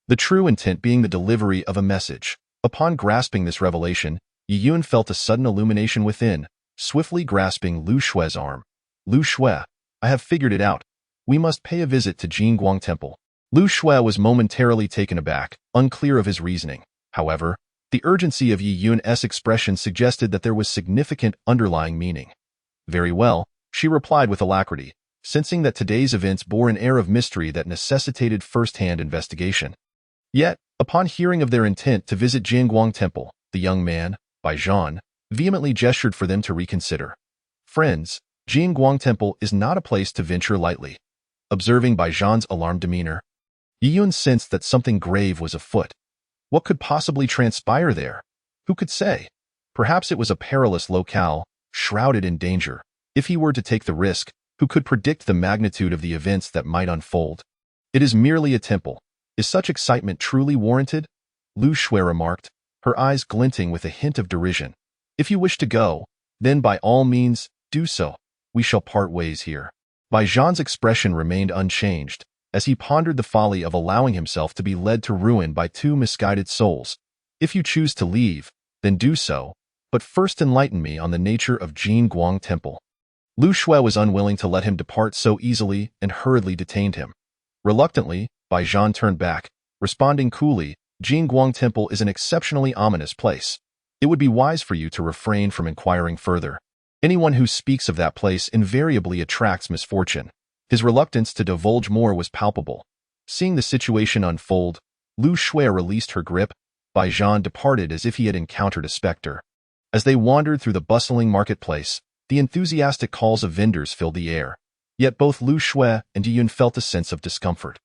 the true intent being the delivery of a message. Upon grasping this revelation, Yiyun felt a sudden illumination within, swiftly grasping Lu Shue's arm. Lu Shue, I have figured it out. We must pay a visit to Jingguang Temple. Lu Shue was momentarily taken aback, unclear of his reasoning. However, the urgency of Yiyun's expression suggested that there was significant underlying meaning. Very well, she replied with alacrity, sensing that today's events bore an air of mystery that necessitated first-hand investigation. Yet, upon hearing of their intent to visit Jingguang Temple, the young man, Bai Zhan, vehemently gestured for them to reconsider. Friends, Jingguang Temple is not a place to venture lightly. Observing Bai Zhan's alarmed demeanor, Yiyun sensed that something grave was afoot. What could possibly transpire there? Who could say? Perhaps it was a perilous locale, shrouded in danger. If he were to take the risk, who could predict the magnitude of the events that might unfold? It is merely a temple. Is such excitement truly warranted? Lu Shui remarked, her eyes glinting with a hint of derision. If you wish to go, then by all means, do so. We shall part ways here. Bai Zhan's expression remained unchanged, as he pondered the folly of allowing himself to be led to ruin by two misguided souls. If you choose to leave, then do so, but first enlighten me on the nature of Jingguang Temple. Lu Shui was unwilling to let him depart so easily and hurriedly detained him. Reluctantly, Bai Zhan turned back, responding coolly, Jingguang Temple is an exceptionally ominous place. It would be wise for you to refrain from inquiring further. Anyone who speaks of that place invariably attracts misfortune. His reluctance to divulge more was palpable. Seeing the situation unfold, Lu Shui released her grip. Bai Zhan departed as if he had encountered a specter. As they wandered through the bustling marketplace, the enthusiastic calls of vendors filled the air. Yet both Lu Shui and Yiyun felt a sense of discomfort.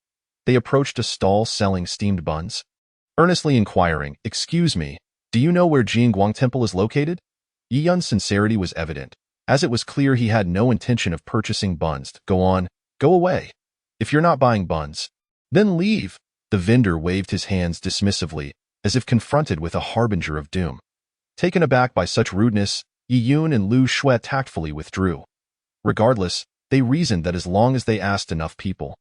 They approached a stall selling steamed buns. Earnestly inquiring, "Excuse me, do you know where Jingguang Temple is located?" Yiyun's sincerity was evident, as it was clear he had no intention of purchasing buns. Go on, go away. If you're not buying buns, then leave. The vendor waved his hands dismissively, as if confronted with a harbinger of doom. Taken aback by such rudeness, Yiyun and Lu Shui tactfully withdrew. Regardless, they reasoned that as long as they asked enough people,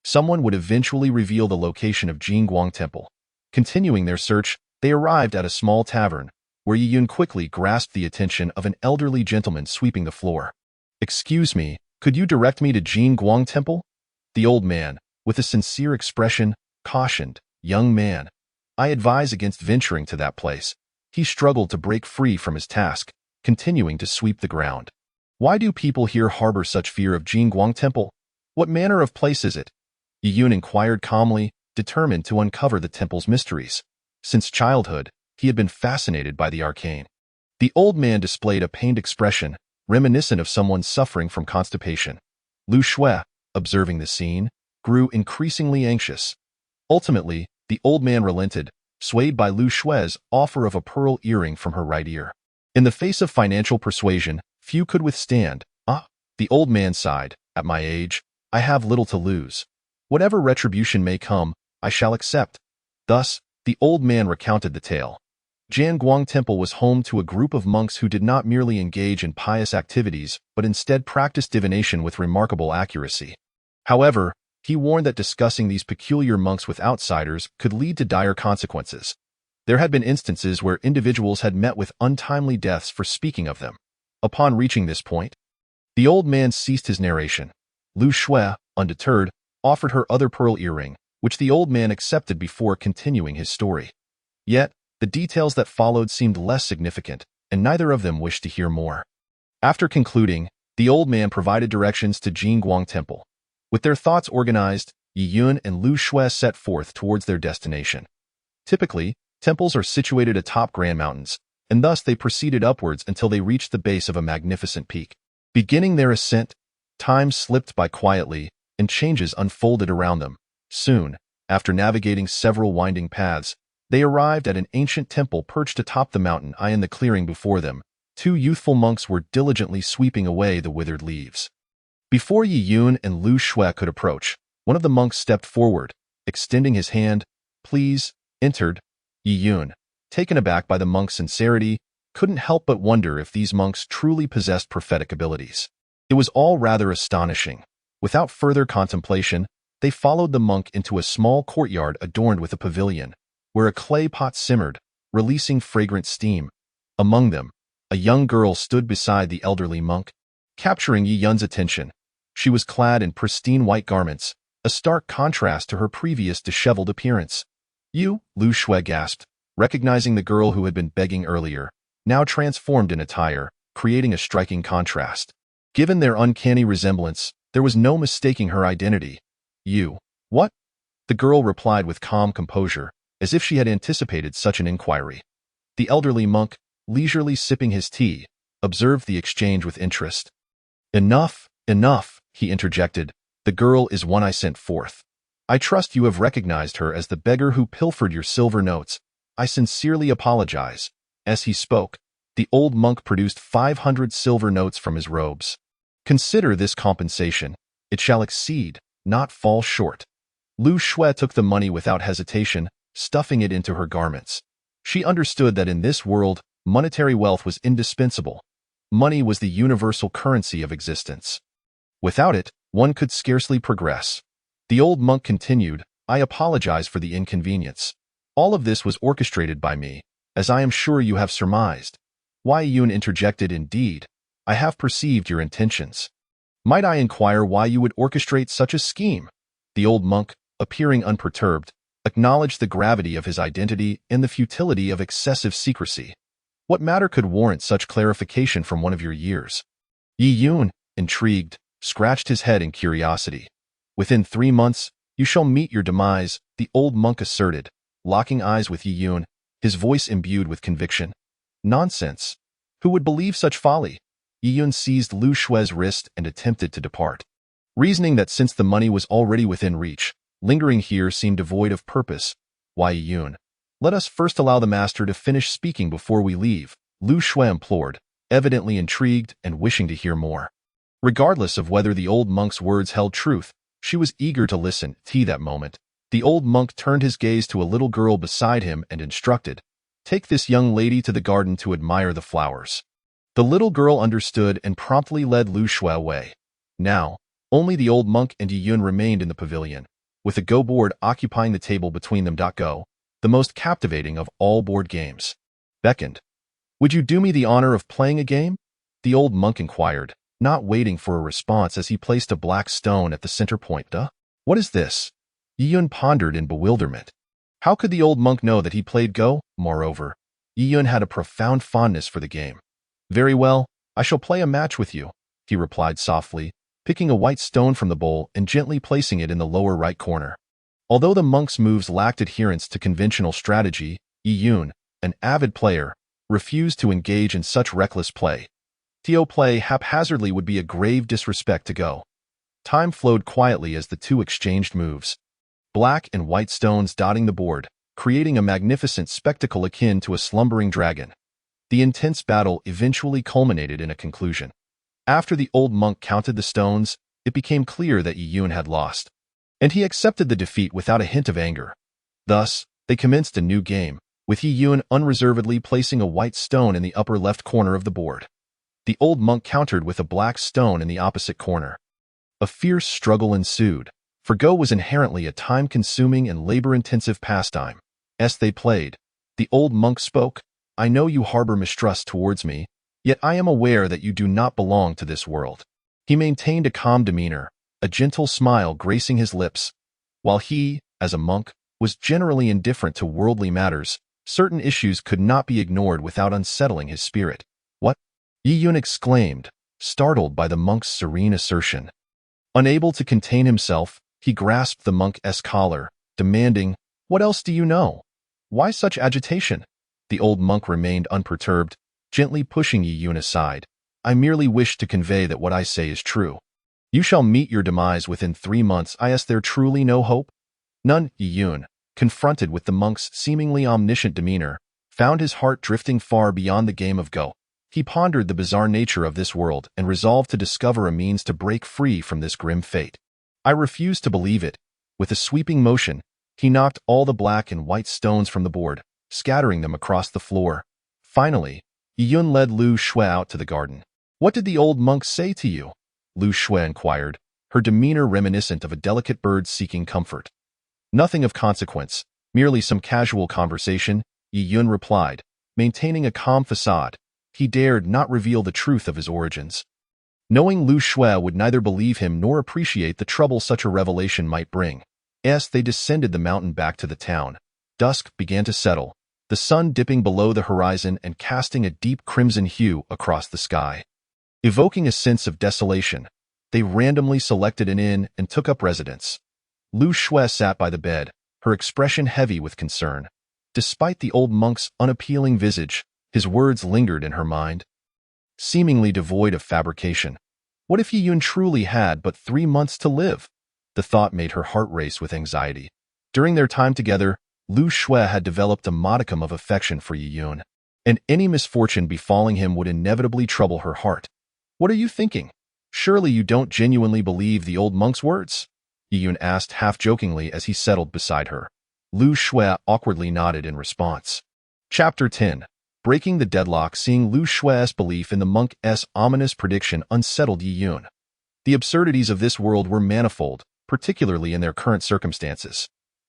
someone would eventually reveal the location of Jingguang Temple. Continuing their search, they arrived at a small tavern, where Yiyun quickly grasped the attention of an elderly gentleman sweeping the floor. "Excuse me, could you direct me to Jingguang Temple?" The old man, with a sincere expression, cautioned, "Young man, I advise against venturing to that place." He struggled to break free from his task, continuing to sweep the ground. "Why do people here harbor such fear of Jingguang Temple? What manner of place is it?" Yiyun inquired calmly, determined to uncover the temple's mysteries. Since childhood, he had been fascinated by the arcane. The old man displayed a pained expression, reminiscent of someone suffering from constipation. Lu Shui, observing the scene, grew increasingly anxious. Ultimately, the old man relented, swayed by Lu Shui's offer of a pearl earring from her right ear. In the face of financial persuasion, few could withstand. The old man sighed, "At my age, I have little to lose. Whatever retribution may come, I shall accept." Thus, the old man recounted the tale. Jingguang Temple was home to a group of monks who did not merely engage in pious activities, but instead practiced divination with remarkable accuracy. However, he warned that discussing these peculiar monks with outsiders could lead to dire consequences. There had been instances where individuals had met with untimely deaths for speaking of them. Upon reaching this point, the old man ceased his narration. Lu Shui, undeterred, offered her other pearl earring, which the old man accepted before continuing his story. Yet, the details that followed seemed less significant, and neither of them wished to hear more. After concluding, the old man provided directions to Jingguang Temple. With their thoughts organized, Yiyun and Lu Shui set forth towards their destination. Typically, temples are situated atop grand mountains, and thus they proceeded upwards until they reached the base of a magnificent peak. Beginning their ascent, time slipped by quietly, and changes unfolded around them. Soon, after navigating several winding paths, they arrived at an ancient temple perched atop the mountain. In the clearing before them, two youthful monks were diligently sweeping away the withered leaves. Before Yiyun and Lu Shui could approach, one of the monks stepped forward, extending his hand. "Please," entered. Yiyun, taken aback by the monk's sincerity, couldn't help but wonder if these monks truly possessed prophetic abilities. It was all rather astonishing. Without further contemplation, they followed the monk into a small courtyard adorned with a pavilion, where a clay pot simmered, releasing fragrant steam. Among them, a young girl stood beside the elderly monk, capturing Yi Yun's attention. She was clad in pristine white garments, a stark contrast to her previous disheveled appearance. "You," Lu Shui gasped, recognizing the girl who had been begging earlier, now transformed in attire, creating a striking contrast. Given their uncanny resemblance, there was no mistaking her identity. "You. What?" The girl replied with calm composure, as if she had anticipated such an inquiry. The elderly monk, leisurely sipping his tea, observed the exchange with interest. "Enough, enough," he interjected. "The girl is one I sent forth. I trust you have recognized her as the beggar who pilfered your silver notes. I sincerely apologize." As he spoke, the old monk produced 500 silver notes from his robes. "Consider this compensation. It shall exceed, not fall short." Lu Shui took the money without hesitation, stuffing it into her garments. She understood that in this world, monetary wealth was indispensable. Money was the universal currency of existence. Without it, one could scarcely progress. The old monk continued, "I apologize for the inconvenience. All of this was orchestrated by me, as I am sure you have surmised." Wei Yun interjected, "Indeed, I have perceived your intentions. Might I inquire why you would orchestrate such a scheme?" The old monk, appearing unperturbed, acknowledged the gravity of his identity and the futility of excessive secrecy. What matter could warrant such clarification from one of your years? Yi Yun, intrigued, scratched his head in curiosity. "Within 3 months, you shall meet your demise," the old monk asserted, locking eyes with Yi Yun, his voice imbued with conviction. "Nonsense. Who would believe such folly?" Yi Yun seized Lu Shui's wrist and attempted to depart. Reasoning that since the money was already within reach, lingering here seemed devoid of purpose. "Why, Yi Yun, let us first allow the master to finish speaking before we leave," Lu Shui implored, evidently intrigued and wishing to hear more. Regardless of whether the old monk's words held truth, she was eager to listen. That moment, the old monk turned his gaze to a little girl beside him and instructed, "Take this young lady to the garden to admire the flowers." The little girl understood and promptly led Lu Shui away. Now, only the old monk and Yi Yun remained in the pavilion, with a Go board occupying the table between them. Go, the most captivating of all board games, beckoned. "Would you do me the honor of playing a game?" the old monk inquired, not waiting for a response as he placed a black stone at the center point. "What is this?" Yi Yun pondered in bewilderment. How could the old monk know that he played Go? Moreover, Yi Yun had a profound fondness for the game. "Very well, I shall play a match with you," he replied softly, picking a white stone from the bowl and gently placing it in the lower right corner. Although the monk's moves lacked adherence to conventional strategy, Yi Yun, an avid player, refused to engage in such reckless play. To play haphazardly would be a grave disrespect to Go. Time flowed quietly as the two exchanged moves. Black and white stones dotting the board, creating a magnificent spectacle akin to a slumbering dragon. The intense battle eventually culminated in a conclusion. After the old monk counted the stones, it became clear that Yi Yun had lost, and he accepted the defeat without a hint of anger. Thus, they commenced a new game, with Yi Yun unreservedly placing a white stone in the upper left corner of the board. The old monk countered with a black stone in the opposite corner. A fierce struggle ensued, for Go was inherently a time-consuming and labor-intensive pastime. As they played, the old monk spoke, "I know you harbor mistrust towards me, yet I am aware that you do not belong to this world." He maintained a calm demeanor, a gentle smile gracing his lips. While he, as a monk, was generally indifferent to worldly matters, certain issues could not be ignored without unsettling his spirit. "What?" Yi Yun exclaimed, startled by the monk's serene assertion. Unable to contain himself, he grasped the monk's collar, demanding, "What else do you know? Why such agitation?" The old monk remained unperturbed, gently pushing Yi Yun aside. "I merely wish to convey that what I say is true. You shall meet your demise within 3 months. Is there truly no hope?" "None." Yi Yun, confronted with the monk's seemingly omniscient demeanor, found his heart drifting far beyond the game of Go. He pondered the bizarre nature of this world and resolved to discover a means to break free from this grim fate. "I refuse to believe it." With a sweeping motion, he knocked all the black and white stones from the board, scattering them across the floor. Finally, Yun led Lu Shui out to the garden. "What did the old monk say to you?" Lu Shui inquired, her demeanor reminiscent of a delicate bird seeking comfort. "Nothing of consequence, merely some casual conversation," Yun replied, maintaining a calm facade. He dared not reveal the truth of his origins. Knowing Lu Shui would neither believe him nor appreciate the trouble such a revelation might bring, they descended the mountain back to the town. Dusk began to settle, the sun dipping below the horizon and casting a deep crimson hue across the sky. Evoking a sense of desolation, they randomly selected an inn and took up residence. Lu Shui sat by the bed, her expression heavy with concern. Despite the old monk's unappealing visage, his words lingered in her mind. Seemingly devoid of fabrication. What if Yun truly had but 3 months to live? The thought made her heart race with anxiety. During their time together, Lu Shui had developed a modicum of affection for Yun, and any misfortune befalling him would inevitably trouble her heart. "What are you thinking? Surely you don't genuinely believe the old monk's words?" Yun asked half-jokingly as he settled beside her. Lu Shui awkwardly nodded in response. Chapter 10. Breaking the deadlock. Seeing Lu Shui's belief in the monk's ominous prediction unsettled Yun. The absurdities of this world were manifold, particularly in their current circumstances.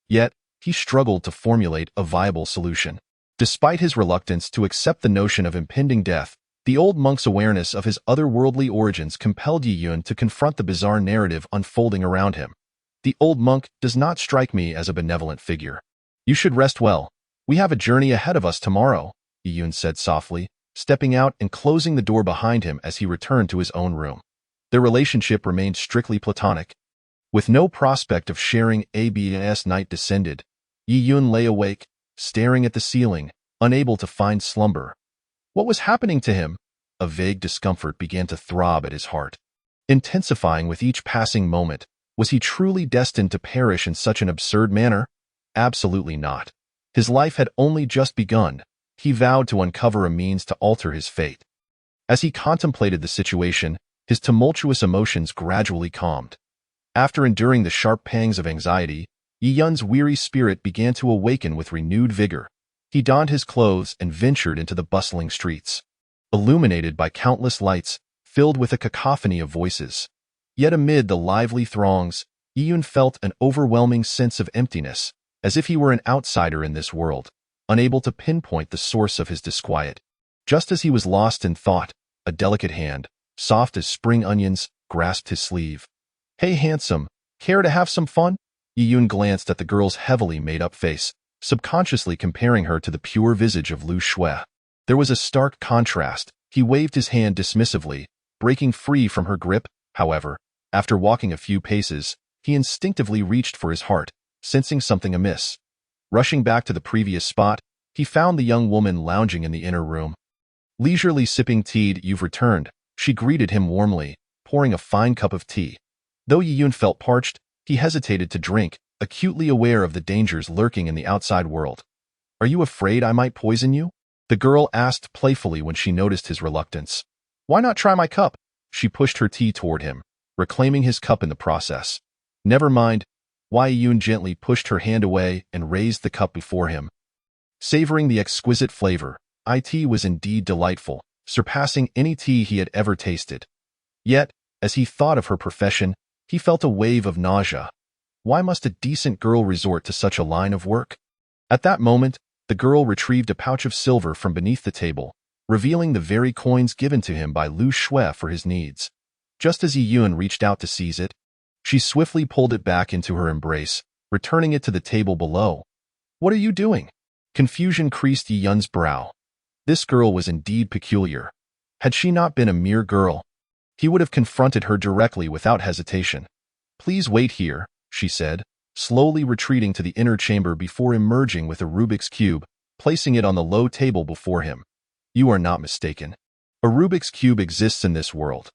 Yet, he struggled to formulate a viable solution. Despite his reluctance to accept the notion of impending death, the old monk's awareness of his otherworldly origins compelled Yun to confront the bizarre narrative unfolding around him. "The old monk does not strike me as a benevolent figure. You should rest well. We have a journey ahead of us tomorrow," Yun said softly, stepping out and closing the door behind him as he returned to his own room. Their relationship remained strictly platonic. With no prospect of sharing as night descended, Yun lay awake, staring at the ceiling, unable to find slumber. What was happening to him? A vague discomfort began to throb at his heart, intensifying with each passing moment. Was he truly destined to perish in such an absurd manner? Absolutely not. His life had only just begun. He vowed to uncover a means to alter his fate. As he contemplated the situation, his tumultuous emotions gradually calmed. After enduring the sharp pangs of anxiety, Yun's weary spirit began to awaken with renewed vigor. He donned his clothes and ventured into the bustling streets, illuminated by countless lights, filled with a cacophony of voices. Yet amid the lively throngs, Yun felt an overwhelming sense of emptiness, as if he were an outsider in this world, unable to pinpoint the source of his disquiet. Just as he was lost in thought, a delicate hand, soft as spring onions, grasped his sleeve. "Hey handsome, care to have some fun?" Yun glanced at the girl's heavily made-up face, subconsciously comparing her to the pure visage of Lu Shui. There was a stark contrast. He waved his hand dismissively, breaking free from her grip. However, after walking a few paces, he instinctively reached for his heart, sensing something amiss. Rushing back to the previous spot, he found the young woman lounging in the inner room. Leisurely sipping tea. "You've returned," she greeted him warmly, pouring a fine cup of tea. Though Yun felt parched, he hesitated to drink, acutely aware of the dangers lurking in the outside world. "Are you afraid I might poison you?" the girl asked playfully when she noticed his reluctance. "Why not try my cup?" She pushed her tea toward him, reclaiming his cup in the process. "Never mind." Yun gently pushed her hand away and raised the cup before him. Savoring the exquisite flavor, tea was indeed delightful, surpassing any tea he had ever tasted. Yet, as he thought of her profession, he felt a wave of nausea. Why must a decent girl resort to such a line of work? At that moment, the girl retrieved a pouch of silver from beneath the table, revealing the very coins given to him by Lu Shui for his needs. Just as Yun reached out to seize it, she swiftly pulled it back into her embrace, returning it to the table below. "What are you doing?" Confusion creased Yun's brow. This girl was indeed peculiar. Had she not been a mere girl, he would have confronted her directly without hesitation. "Please wait here," she said, slowly retreating to the inner chamber before emerging with a Rubik's Cube, placing it on the low table before him. "You are not mistaken. A Rubik's Cube exists in this world."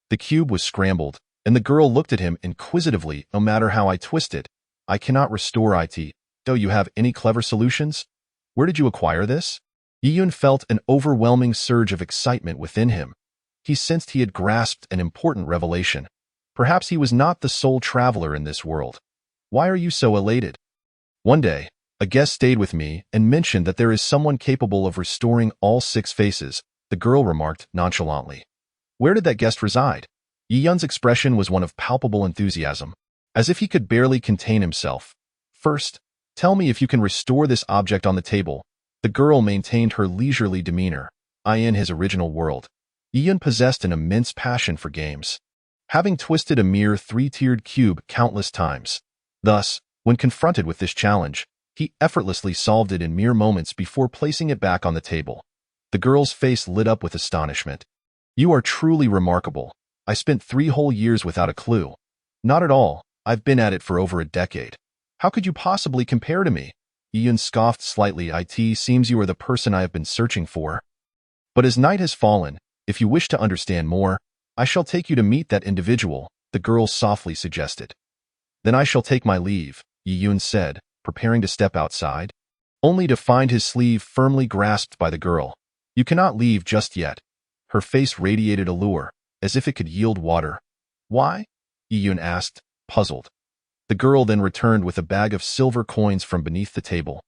The cube was scrambled, and the girl looked at him inquisitively. "No matter how I twist it, I cannot restore it. Do you have any clever solutions? Where did you acquire this?" Yun felt an overwhelming surge of excitement within him. He sensed he had grasped an important revelation. Perhaps he was not the sole traveler in this world. "Why are you so elated?" One day, A guest stayed with me and mentioned that there is someone capable of restoring all 6 faces, the girl remarked nonchalantly. Where did that guest reside? Yi Yun's expression was one of palpable enthusiasm, as if he could barely contain himself. First, tell me if you can restore this object on the table. The girl maintained her leisurely demeanor. In his original world, Yi Yun possessed an immense passion for games, having twisted a mere 3-tiered cube countless times. Thus, when confronted with this challenge, he effortlessly solved it in mere moments before placing it back on the table. The girl's face lit up with astonishment. You are truly remarkable. I spent 3 whole years without a clue. Not at all. I've been at it for over a decade. How could you possibly compare to me? Yi Yun scoffed slightly. It seems you are the person I have been searching for. But as night has fallen, if you wish to understand more, I shall take you to meet that individual, the girl softly suggested. Then I shall take my leave, Yi Yun said, preparing to step outside, only to find his sleeve firmly grasped by the girl. You cannot leave just yet. Her face radiated allure, as if it could yield water. Why? Yi Yun asked, puzzled. The girl then returned with a bag of silver coins from beneath the table,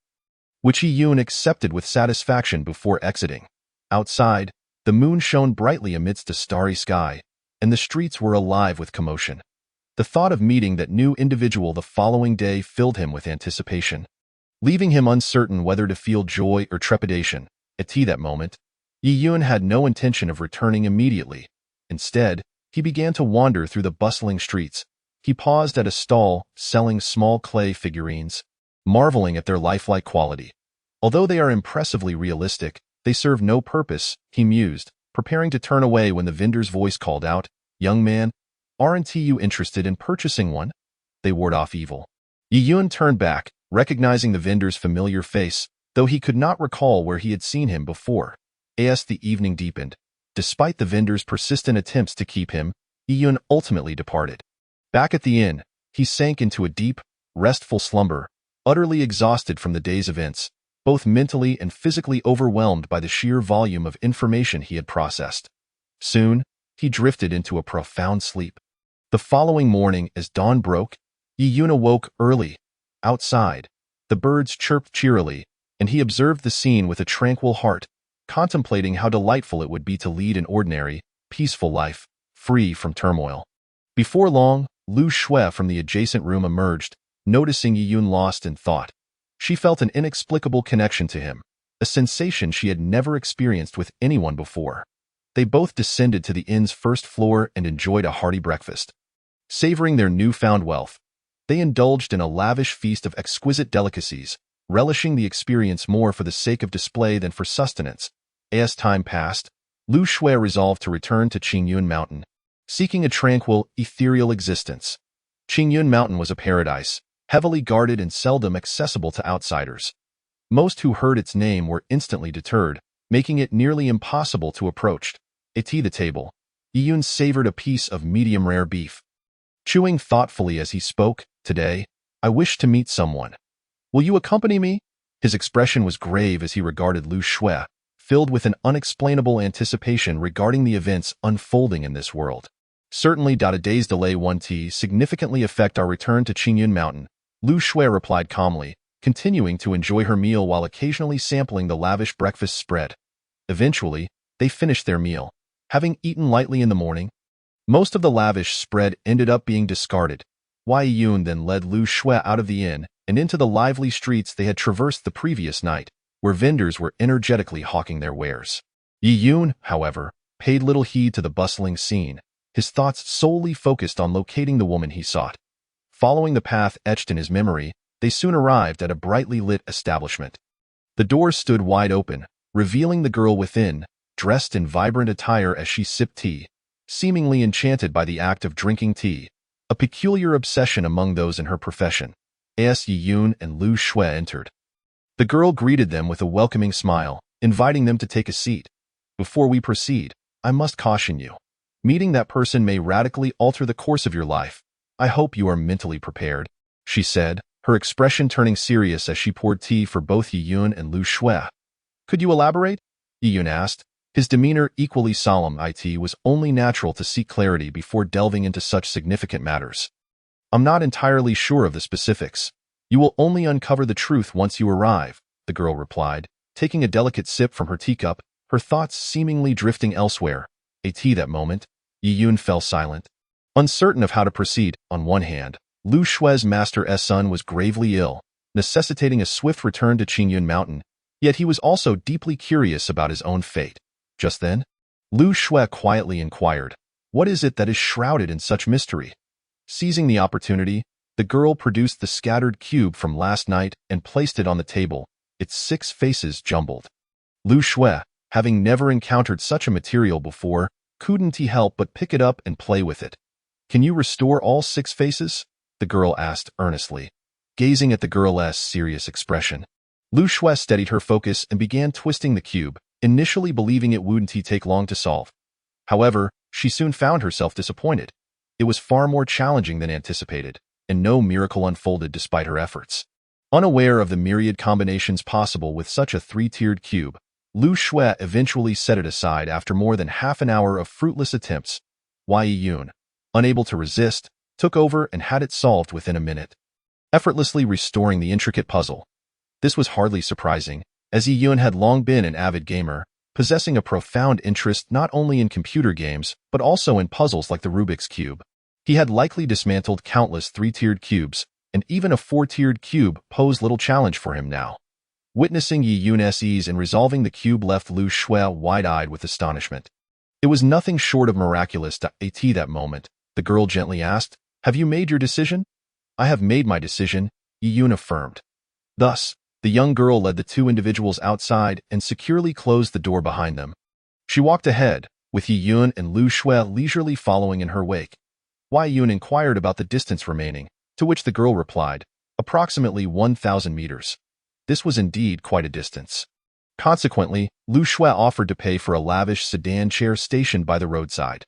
which Yi Yun accepted with satisfaction before exiting. Outside, the moon shone brightly amidst a starry sky, and the streets were alive with commotion. The thought of meeting that new individual the following day filled him with anticipation, leaving him uncertain whether to feel joy or trepidation. At that moment, Yi Yun had no intention of returning immediately. Instead, he began to wander through the bustling streets. He paused at a stall selling small clay figurines, marveling at their lifelike quality. Although they are impressively realistic, they serve no purpose, he mused, preparing to turn away when the vendor's voice called out, Young man, aren't you interested in purchasing one? They ward off evil. Yi Yun turned back, recognizing the vendor's familiar face, though he could not recall where he had seen him before. As the evening deepened, despite the vendor's persistent attempts to keep him, Yi Yun ultimately departed. Back at the inn, he sank into a deep, restful slumber, utterly exhausted from the day's events, both mentally and physically overwhelmed by the sheer volume of information he had processed. Soon, he drifted into a profound sleep. The following morning, as dawn broke, Yi Yun awoke early. Outside, the birds chirped cheerily, and he observed the scene with a tranquil heart, contemplating how delightful it would be to lead an ordinary, peaceful life, free from turmoil. Before long, Lu Shui from the adjacent room emerged, noticing Yi Yun lost in thought. She felt an inexplicable connection to him, a sensation she had never experienced with anyone before. They both descended to the inn's first floor and enjoyed a hearty breakfast. Savoring their newfound wealth, they indulged in a lavish feast of exquisite delicacies, relishing the experience more for the sake of display than for sustenance. As time passed, Lu Shui resolved to return to Qingyun Mountain, seeking a tranquil, ethereal existence. Qingyun Mountain was a paradise, heavily guarded and seldom accessible to outsiders. Most who heard its name were instantly deterred, making it nearly impossible to approach. At the table, Yi Yun savored a piece of medium-rare beef. Chewing thoughtfully as he spoke, Today, I wish to meet someone. Will you accompany me? His expression was grave as he regarded Lu Shui, filled with an unexplainable anticipation regarding the events unfolding in this world. Certainly, a day's delay won't significantly affect our return to Qingyun Mountain, Lu Shui replied calmly, continuing to enjoy her meal while occasionally sampling the lavish breakfast spread. Eventually, they finished their meal. Having eaten lightly in the morning, most of the lavish spread ended up being discarded. Yi Yun then led Lu Shui out of the inn and into the lively streets they had traversed the previous night, where vendors were energetically hawking their wares. Yi Yun, however, paid little heed to the bustling scene, his thoughts solely focused on locating the woman he sought. Following the path etched in his memory, they soon arrived at a brightly lit establishment. The doors stood wide open, revealing the girl within, dressed in vibrant attire as she sipped tea, seemingly enchanted by the act of drinking tea, a peculiar obsession among those in her profession. As Yi Yun and Lu Shui entered, the girl greeted them with a welcoming smile, inviting them to take a seat. Before we proceed, I must caution you. Meeting that person may radically alter the course of your life. I hope you are mentally prepared, she said, her expression turning serious as she poured tea for both Yi Yun and Lu Shui. Could you elaborate? Yi Yun asked, his demeanor equally solemn. It was only natural to seek clarity before delving into such significant matters. I'm not entirely sure of the specifics. You will only uncover the truth once you arrive, the girl replied, taking a delicate sip from her teacup, her thoughts seemingly drifting elsewhere. That moment, Yi Yun fell silent. Uncertain of how to proceed, on one hand, Lu Shue's master's son was gravely ill, necessitating a swift return to Qingyun Mountain, yet he was also deeply curious about his own fate. Just then, Lu Shue quietly inquired, "What is it that is shrouded in such mystery?" Seizing the opportunity, the girl produced the scattered cube from last night and placed it on the table, its 6 faces jumbled. Lu Shue, having never encountered such a material before, couldn't he help but pick it up and play with it. "Can you restore all 6 faces?" the girl asked earnestly, gazing at the girl's serious expression. Lu Shue steadied her focus and began twisting the cube, initially believing it wouldn't take long to solve. However, she soon found herself disappointed. It was far more challenging than anticipated, and no miracle unfolded despite her efforts. Unaware of the myriad combinations possible with such a 3-tiered cube, Lu Shue eventually set it aside after more than half an hour of fruitless attempts. Yi Yun, unable to resist, took over and had it solved within a minute, effortlessly restoring the intricate puzzle. This was hardly surprising, as Yi Yun had long been an avid gamer, possessing a profound interest not only in computer games but also in puzzles like the Rubik's Cube. He had likely dismantled countless 3-tiered cubes, and even a 4-tiered cube posed little challenge for him now. Witnessing Yi Yun's ease in resolving the cube left Lu Shue wide-eyed with astonishment. It was nothing short of miraculous to that moment, the girl gently asked, "Have you made your decision?" "I have made my decision," Yi Yun affirmed. Thus, the young girl led the 2 individuals outside and securely closed the door behind them. She walked ahead, with Yi Yun and Lu Shue leisurely following in her wake. Yi Yun inquired about the distance remaining, to which the girl replied, "Approximately 1,000 meters." This was indeed quite a distance. Consequently, Lu Shue offered to pay for a lavish sedan chair stationed by the roadside.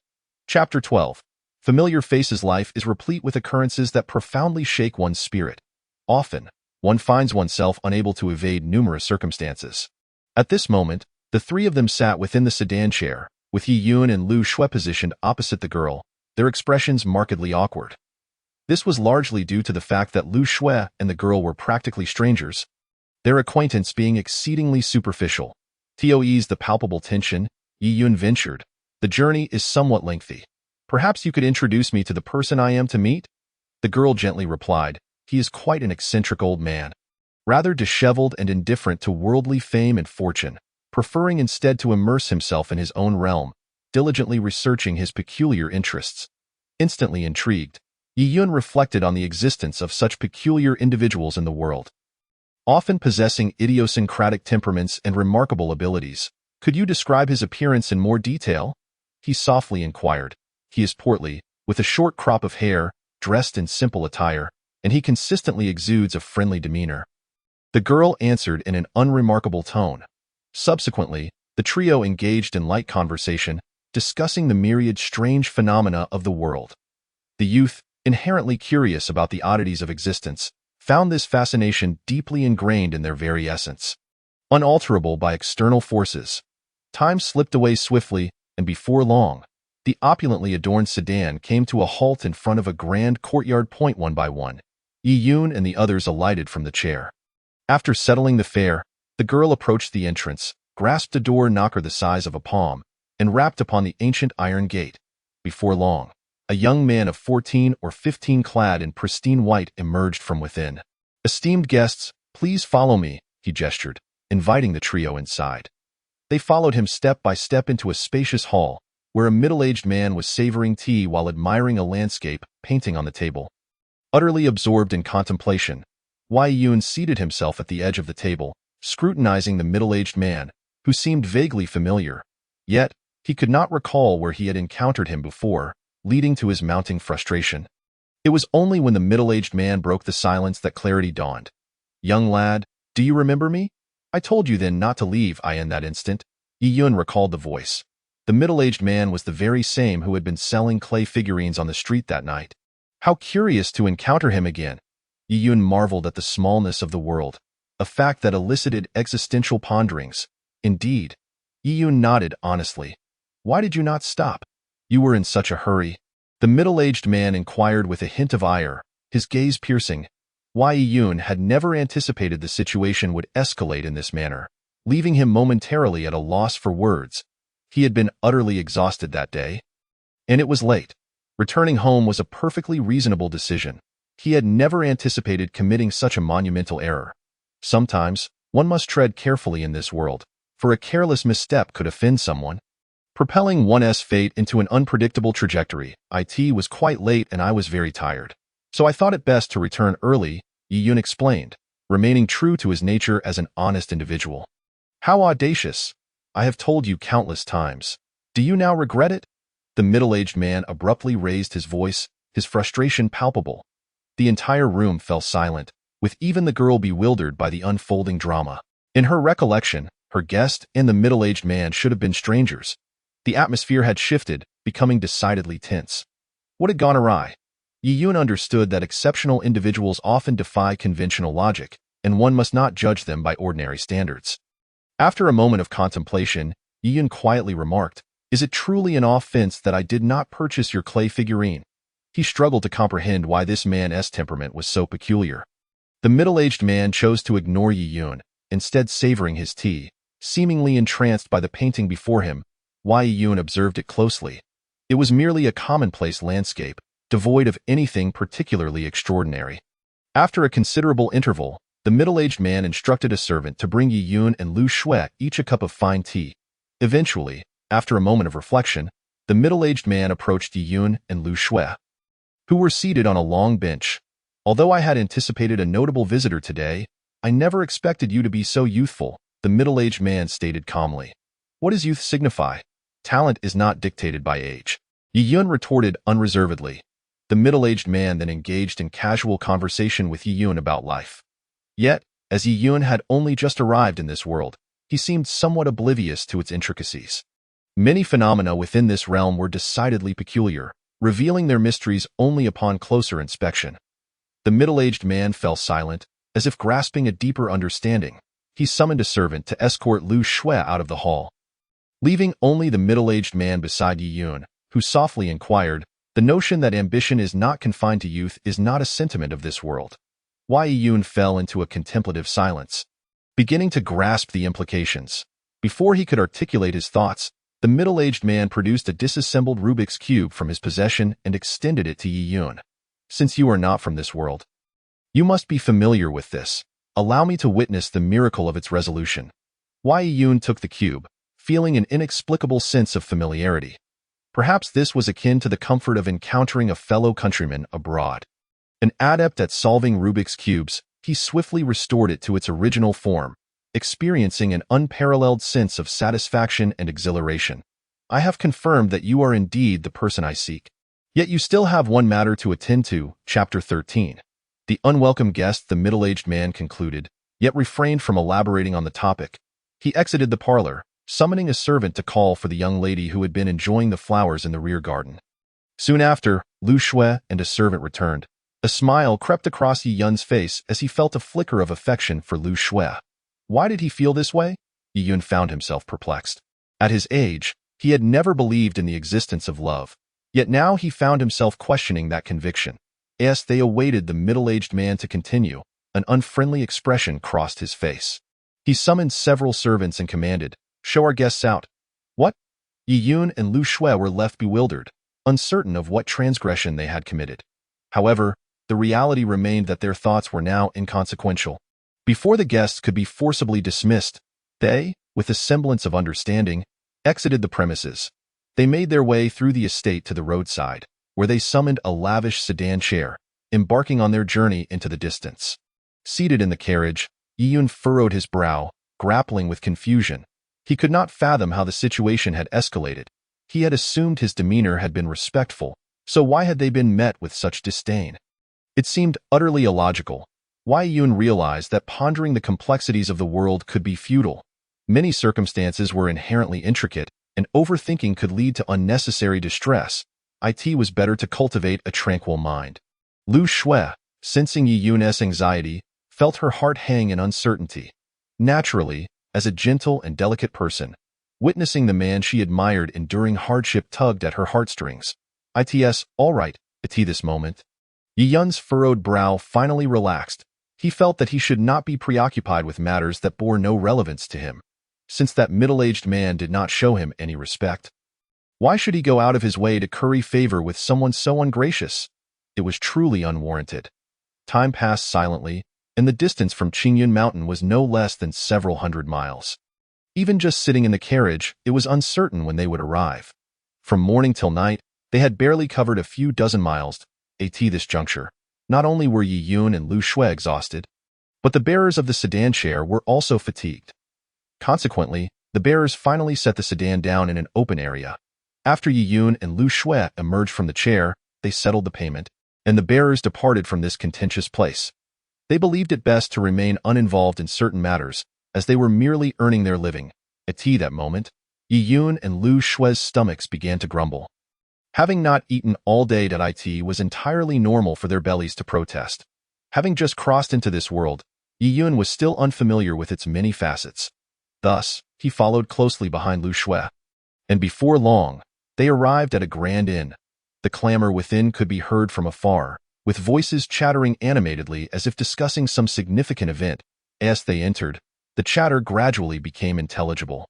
Chapter 12. Familiar Faces. Life is replete with occurrences that profoundly shake one's spirit. Often, one finds oneself unable to evade numerous circumstances. At this moment, the 3 of them sat within the sedan chair, with Yi Yun and Lu Shue positioned opposite the girl, their expressions markedly awkward. This was largely due to the fact that Lu Shue and the girl were practically strangers, their acquaintance being exceedingly superficial. To ease the palpable tension, Yi Yun ventured, "The journey is somewhat lengthy. Perhaps you could introduce me to the person I am to meet?" The girl gently replied, "He is quite an eccentric old man, rather disheveled and indifferent to worldly fame and fortune, preferring instead to immerse himself in his own realm, diligently researching his peculiar interests." Instantly intrigued, Yi Yun reflected on the existence of such peculiar individuals in the world, often possessing idiosyncratic temperaments and remarkable abilities. "Could you describe his appearance in more detail?" he softly inquired. "He is portly, with a short crop of hair, dressed in simple attire, and he consistently exudes a friendly demeanor." The girl answered in an unremarkable tone. Subsequently, the trio engaged in light conversation, discussing the myriad strange phenomena of the world. The youth, inherently curious about the oddities of existence, found this fascination deeply ingrained in their very essence. Unalterable by external forces, time slipped away swiftly, and before long, the opulently adorned sedan came to a halt in front of a grand courtyard. One by one, Yi Yun and the others alighted from the chair. After settling the fare, the girl approached the entrance, grasped a door knocker the size of a palm, and rapped upon the ancient iron gate. Before long, a young man of 14 or 15 clad in pristine white emerged from within. "Esteemed guests, please follow me," he gestured, inviting the trio inside. They followed him step by step into a spacious hall, where a middle-aged man was savoring tea while admiring a landscape painting on the table. Utterly absorbed in contemplation, Yi Yun seated himself at the edge of the table, scrutinizing the middle-aged man, who seemed vaguely familiar. Yet, he could not recall where he had encountered him before, leading to his mounting frustration. It was only when the middle-aged man broke the silence that clarity dawned. "Young lad, do you remember me? I told you then not to leave." In that instant, Yi Yun recalled the voice. The middle-aged man was the very same who had been selling clay figurines on the street that night. How curious to encounter him again! Yi Yun marveled at the smallness of the world, a fact that elicited existential ponderings. Indeed, Yi Yun nodded honestly. "Why did you not stop? You were in such a hurry." The middle-aged man inquired with a hint of ire, his gaze piercing. Yi Yun had never anticipated the situation would escalate in this manner, leaving him momentarily at a loss for words. He had been utterly exhausted that day, and it was late. Returning home was a perfectly reasonable decision. He had never anticipated committing such a monumental error. Sometimes, one must tread carefully in this world, for a careless misstep could offend someone, propelling one's fate into an unpredictable trajectory. It was quite late and I was very tired. So I thought it best to return early, Yi Yun explained, remaining true to his nature as an honest individual. How audacious! I have told you countless times. Do you now regret it? The middle-aged man abruptly raised his voice, his frustration palpable. The entire room fell silent, with even the girl bewildered by the unfolding drama. In her recollection, her guest and the middle-aged man should have been strangers. The atmosphere had shifted, becoming decidedly tense. What had gone awry? Yi Yun understood that exceptional individuals often defy conventional logic, and one must not judge them by ordinary standards. After a moment of contemplation, Yi Yun quietly remarked, "Is it truly an offense that I did not purchase your clay figurine?" He struggled to comprehend why this man's temperament was so peculiar. The middle-aged man chose to ignore Yi Yun, instead savoring his tea. Seemingly entranced by the painting before him, Yi Yun observed it closely. It was merely a commonplace landscape, devoid of anything particularly extraordinary. After a considerable interval, the middle-aged man instructed a servant to bring Yi Yun and Lu Shui each a cup of fine tea. Eventually, after a moment of reflection, the middle-aged man approached Yi Yun and Lu Shui, who were seated on a long bench. "Although I had anticipated a notable visitor today, I never expected you to be so youthful," the middle-aged man stated calmly. "What does youth signify? Talent is not dictated by age," Yi Yun retorted unreservedly. The middle-aged man then engaged in casual conversation with Yi Yun about life. Yet, as Yi Yun had only just arrived in this world, he seemed somewhat oblivious to its intricacies. Many phenomena within this realm were decidedly peculiar, revealing their mysteries only upon closer inspection. The middle-aged man fell silent, as if grasping a deeper understanding. He summoned a servant to escort Lu Shui out of the hall, leaving only the middle-aged man beside Yi Yun, who softly inquired, "The notion that ambition is not confined to youth is not a sentiment of this world." Yi Yun fell into a contemplative silence, beginning to grasp the implications. Before he could articulate his thoughts, the middle-aged man produced a disassembled Rubik's Cube from his possession and extended it to Yi Yun. "Since you are not from this world, you must be familiar with this. Allow me to witness the miracle of its resolution." Yi Yun took the cube, feeling an inexplicable sense of familiarity. Perhaps this was akin to the comfort of encountering a fellow countryman abroad. An adept at solving Rubik's Cubes, he swiftly restored it to its original form, experiencing an unparalleled sense of satisfaction and exhilaration. "I have confirmed that you are indeed the person I seek. Yet you still have one matter to attend to." Chapter 13. The unwelcome guest, the middle-aged man concluded, yet refrained from elaborating on the topic. He exited the parlor, summoning a servant to call for the young lady who had been enjoying the flowers in the rear garden. Soon after, Lu Shui and a servant returned. A smile crept across Yi Yun's face as he felt a flicker of affection for Lu Shui. Why did he feel this way? Yi Yun found himself perplexed. At his age, he had never believed in the existence of love, yet now he found himself questioning that conviction. As they awaited the middle-aged man to continue, an unfriendly expression crossed his face. He summoned several servants and commanded, "Show our guests out." What? Yi Yun and Lu Shui were left bewildered, uncertain of what transgression they had committed. However, the reality remained that their thoughts were now inconsequential. Before the guests could be forcibly dismissed, they, with a semblance of understanding, exited the premises. They made their way through the estate to the roadside, where they summoned a lavish sedan chair, embarking on their journey into the distance. Seated in the carriage, Yi Yun furrowed his brow, grappling with confusion. He could not fathom how the situation had escalated. He had assumed his demeanor had been respectful, so why had they been met with such disdain? It seemed utterly illogical. Yi Yun realized that pondering the complexities of the world could be futile. Many circumstances were inherently intricate, and overthinking could lead to unnecessary distress. It was better to cultivate a tranquil mind. Lu Shui, sensing Yi Yun's anxiety, felt her heart hang in uncertainty. Naturally, as a gentle and delicate person, witnessing the man she admired enduring hardship tugged at her heartstrings. "It's all right, at this moment." Yi Yun's furrowed brow finally relaxed. He felt that he should not be preoccupied with matters that bore no relevance to him, since that middle-aged man did not show him any respect. Why should he go out of his way to curry favor with someone so ungracious? It was truly unwarranted. Time passed silently, and the distance from Qingyun Mountain was no less than several hundred miles. Even just sitting in the carriage, it was uncertain when they would arrive. From morning till night, they had barely covered a few dozen miles. At this juncture, not only were Yi Yun and Lu Shui exhausted, but the bearers of the sedan chair were also fatigued. Consequently, the bearers finally set the sedan down in an open area. After Yi Yun and Lu Shui emerged from the chair, they settled the payment, and the bearers departed from this contentious place. They believed it best to remain uninvolved in certain matters, as they were merely earning their living. At that moment, Yi Yun and Lu Shui's stomachs began to grumble. Having not eaten all day, it was entirely normal for their bellies to protest. Having just crossed into this world, Yi Yun was still unfamiliar with its many facets. Thus, he followed closely behind Lu Shui. And before long, they arrived at a grand inn. The clamor within could be heard from afar, with voices chattering animatedly as if discussing some significant event. As they entered, the chatter gradually became intelligible,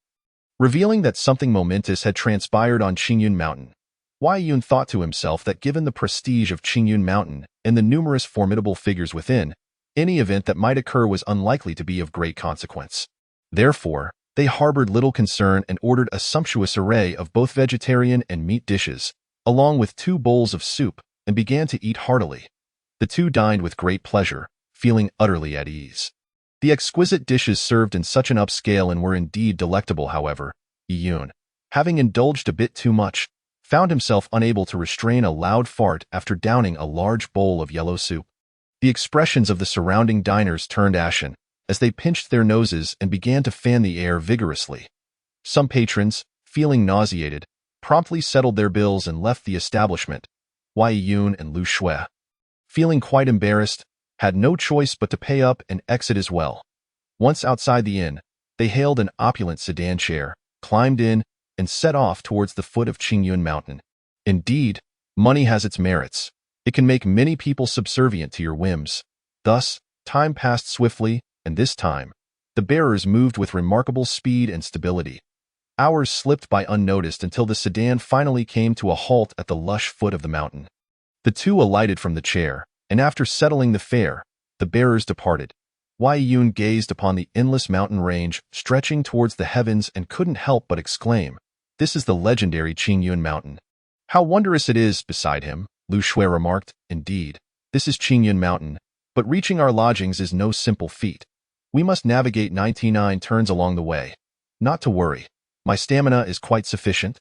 revealing that something momentous had transpired on Qingyun Mountain. Yi Yun thought to himself that given the prestige of Qingyun Mountain and the numerous formidable figures within, any event that might occur was unlikely to be of great consequence. Therefore, they harbored little concern and ordered a sumptuous array of both vegetarian and meat dishes, along with 2 bowls of soup, and began to eat heartily. The two dined with great pleasure, feeling utterly at ease. The exquisite dishes served in such an upscale and were indeed delectable. However, Yi Yun, having indulged a bit too much, found himself unable to restrain a loud fart after downing a large bowl of yellow soup. The expressions of the surrounding diners turned ashen, as they pinched their noses and began to fan the air vigorously. Some patrons, feeling nauseated, promptly settled their bills and left the establishment. Yi Yun and Lu Shui, feeling quite embarrassed, had no choice but to pay up and exit as well. Once outside the inn, they hailed an opulent sedan chair, climbed in, and set off towards the foot of Qingyun Mountain. Indeed, money has its merits. It can make many people subservient to your whims. Thus, time passed swiftly, and this time, the bearers moved with remarkable speed and stability. Hours slipped by unnoticed until the sedan finally came to a halt at the lush foot of the mountain. The two alighted from the chair, and after settling the fare, the bearers departed. Yi Yun gazed upon the endless mountain range stretching towards the heavens and couldn't help but exclaim, "This is the legendary Qingyun Mountain." "How wondrous it is beside him," Lu Shui remarked. "Indeed, this is Qingyun Mountain, but reaching our lodgings is no simple feat. We must navigate 99 turns along the way. Not to worry. My stamina is quite sufficient."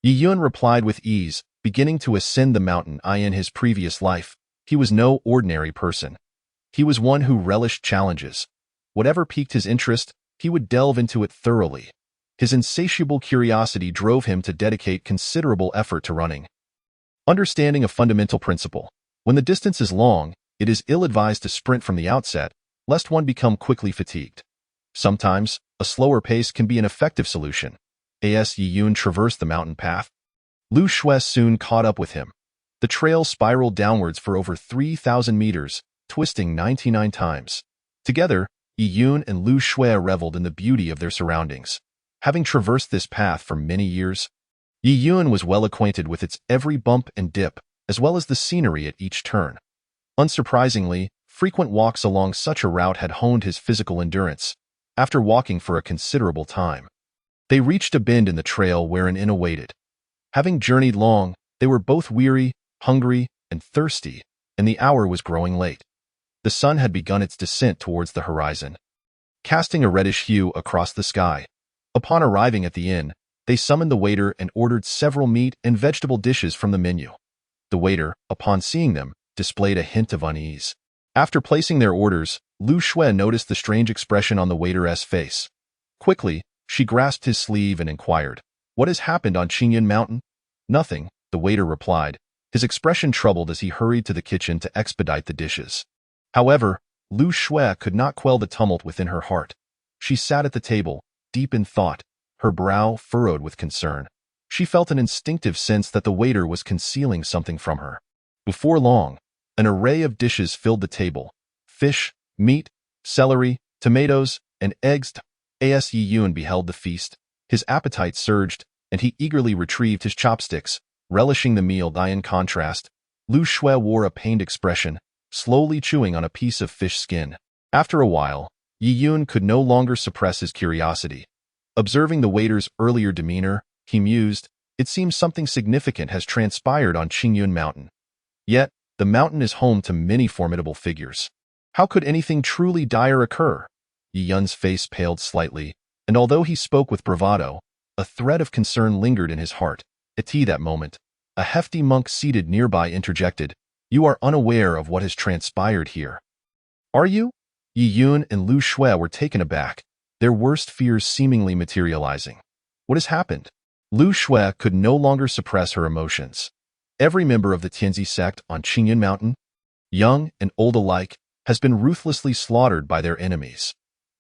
Yi Yun replied with ease, beginning to ascend the mountain. In his previous life, he was no ordinary person. He was one who relished challenges. Whatever piqued his interest, he would delve into it thoroughly. His insatiable curiosity drove him to dedicate considerable effort to running. Understanding a fundamental principle: when the distance is long, it is ill-advised to sprint from the outset, lest one become quickly fatigued. Sometimes, a slower pace can be an effective solution. As Yi Yun traversed the mountain path, Lu Shui soon caught up with him. The trail spiraled downwards for over 3,000 meters, twisting 99 times. Together, Yi Yun and Lu Shui reveled in the beauty of their surroundings. Having traversed this path for many years, Yi Yun was well acquainted with its every bump and dip, as well as the scenery at each turn. Unsurprisingly, frequent walks along such a route had honed his physical endurance. After walking for a considerable time, they reached a bend in the trail where an inn awaited. Having journeyed long, they were both weary, hungry, and thirsty, and the hour was growing late. The sun had begun its descent towards the horizon, casting a reddish hue across the sky. Upon arriving at the inn, they summoned the waiter and ordered several meat and vegetable dishes from the menu. The waiter, upon seeing them, displayed a hint of unease. After placing their orders, Lu Shui noticed the strange expression on the waiter's face. Quickly, she grasped his sleeve and inquired, "What has happened on Qingyun Mountain?" "Nothing," the waiter replied, his expression troubled as he hurried to the kitchen to expedite the dishes. However, Lu Shui could not quell the tumult within her heart. She sat at the table, deep in thought, her brow furrowed with concern. She felt an instinctive sense that the waiter was concealing something from her. Before long, An array of dishes filled the table: fish, meat, celery, tomatoes, and eggs. As Yi Yun beheld the feast, his appetite surged, and he eagerly retrieved his chopsticks, relishing the meal. In contrast, Lu Shui wore a pained expression, slowly chewing on a piece of fish skin. After a while, Yi Yun could no longer suppress his curiosity. Observing the waiter's earlier demeanor, he mused, "It seems something significant has transpired on Qingyun Mountain. Yet, the mountain is home to many formidable figures. How could anything truly dire occur?" Yi Yun's face paled slightly, and although he spoke with bravado, a thread of concern lingered in his heart. At that moment, a hefty monk seated nearby interjected, "You are unaware of what has transpired here, are you?" Yi Yun and Lu Shui were taken aback, their worst fears seemingly materializing. "What has happened?" Lu Shui could no longer suppress her emotions. Every member of the Tianzi sect on Qingyun Mountain, young and old alike, has been ruthlessly slaughtered by their enemies.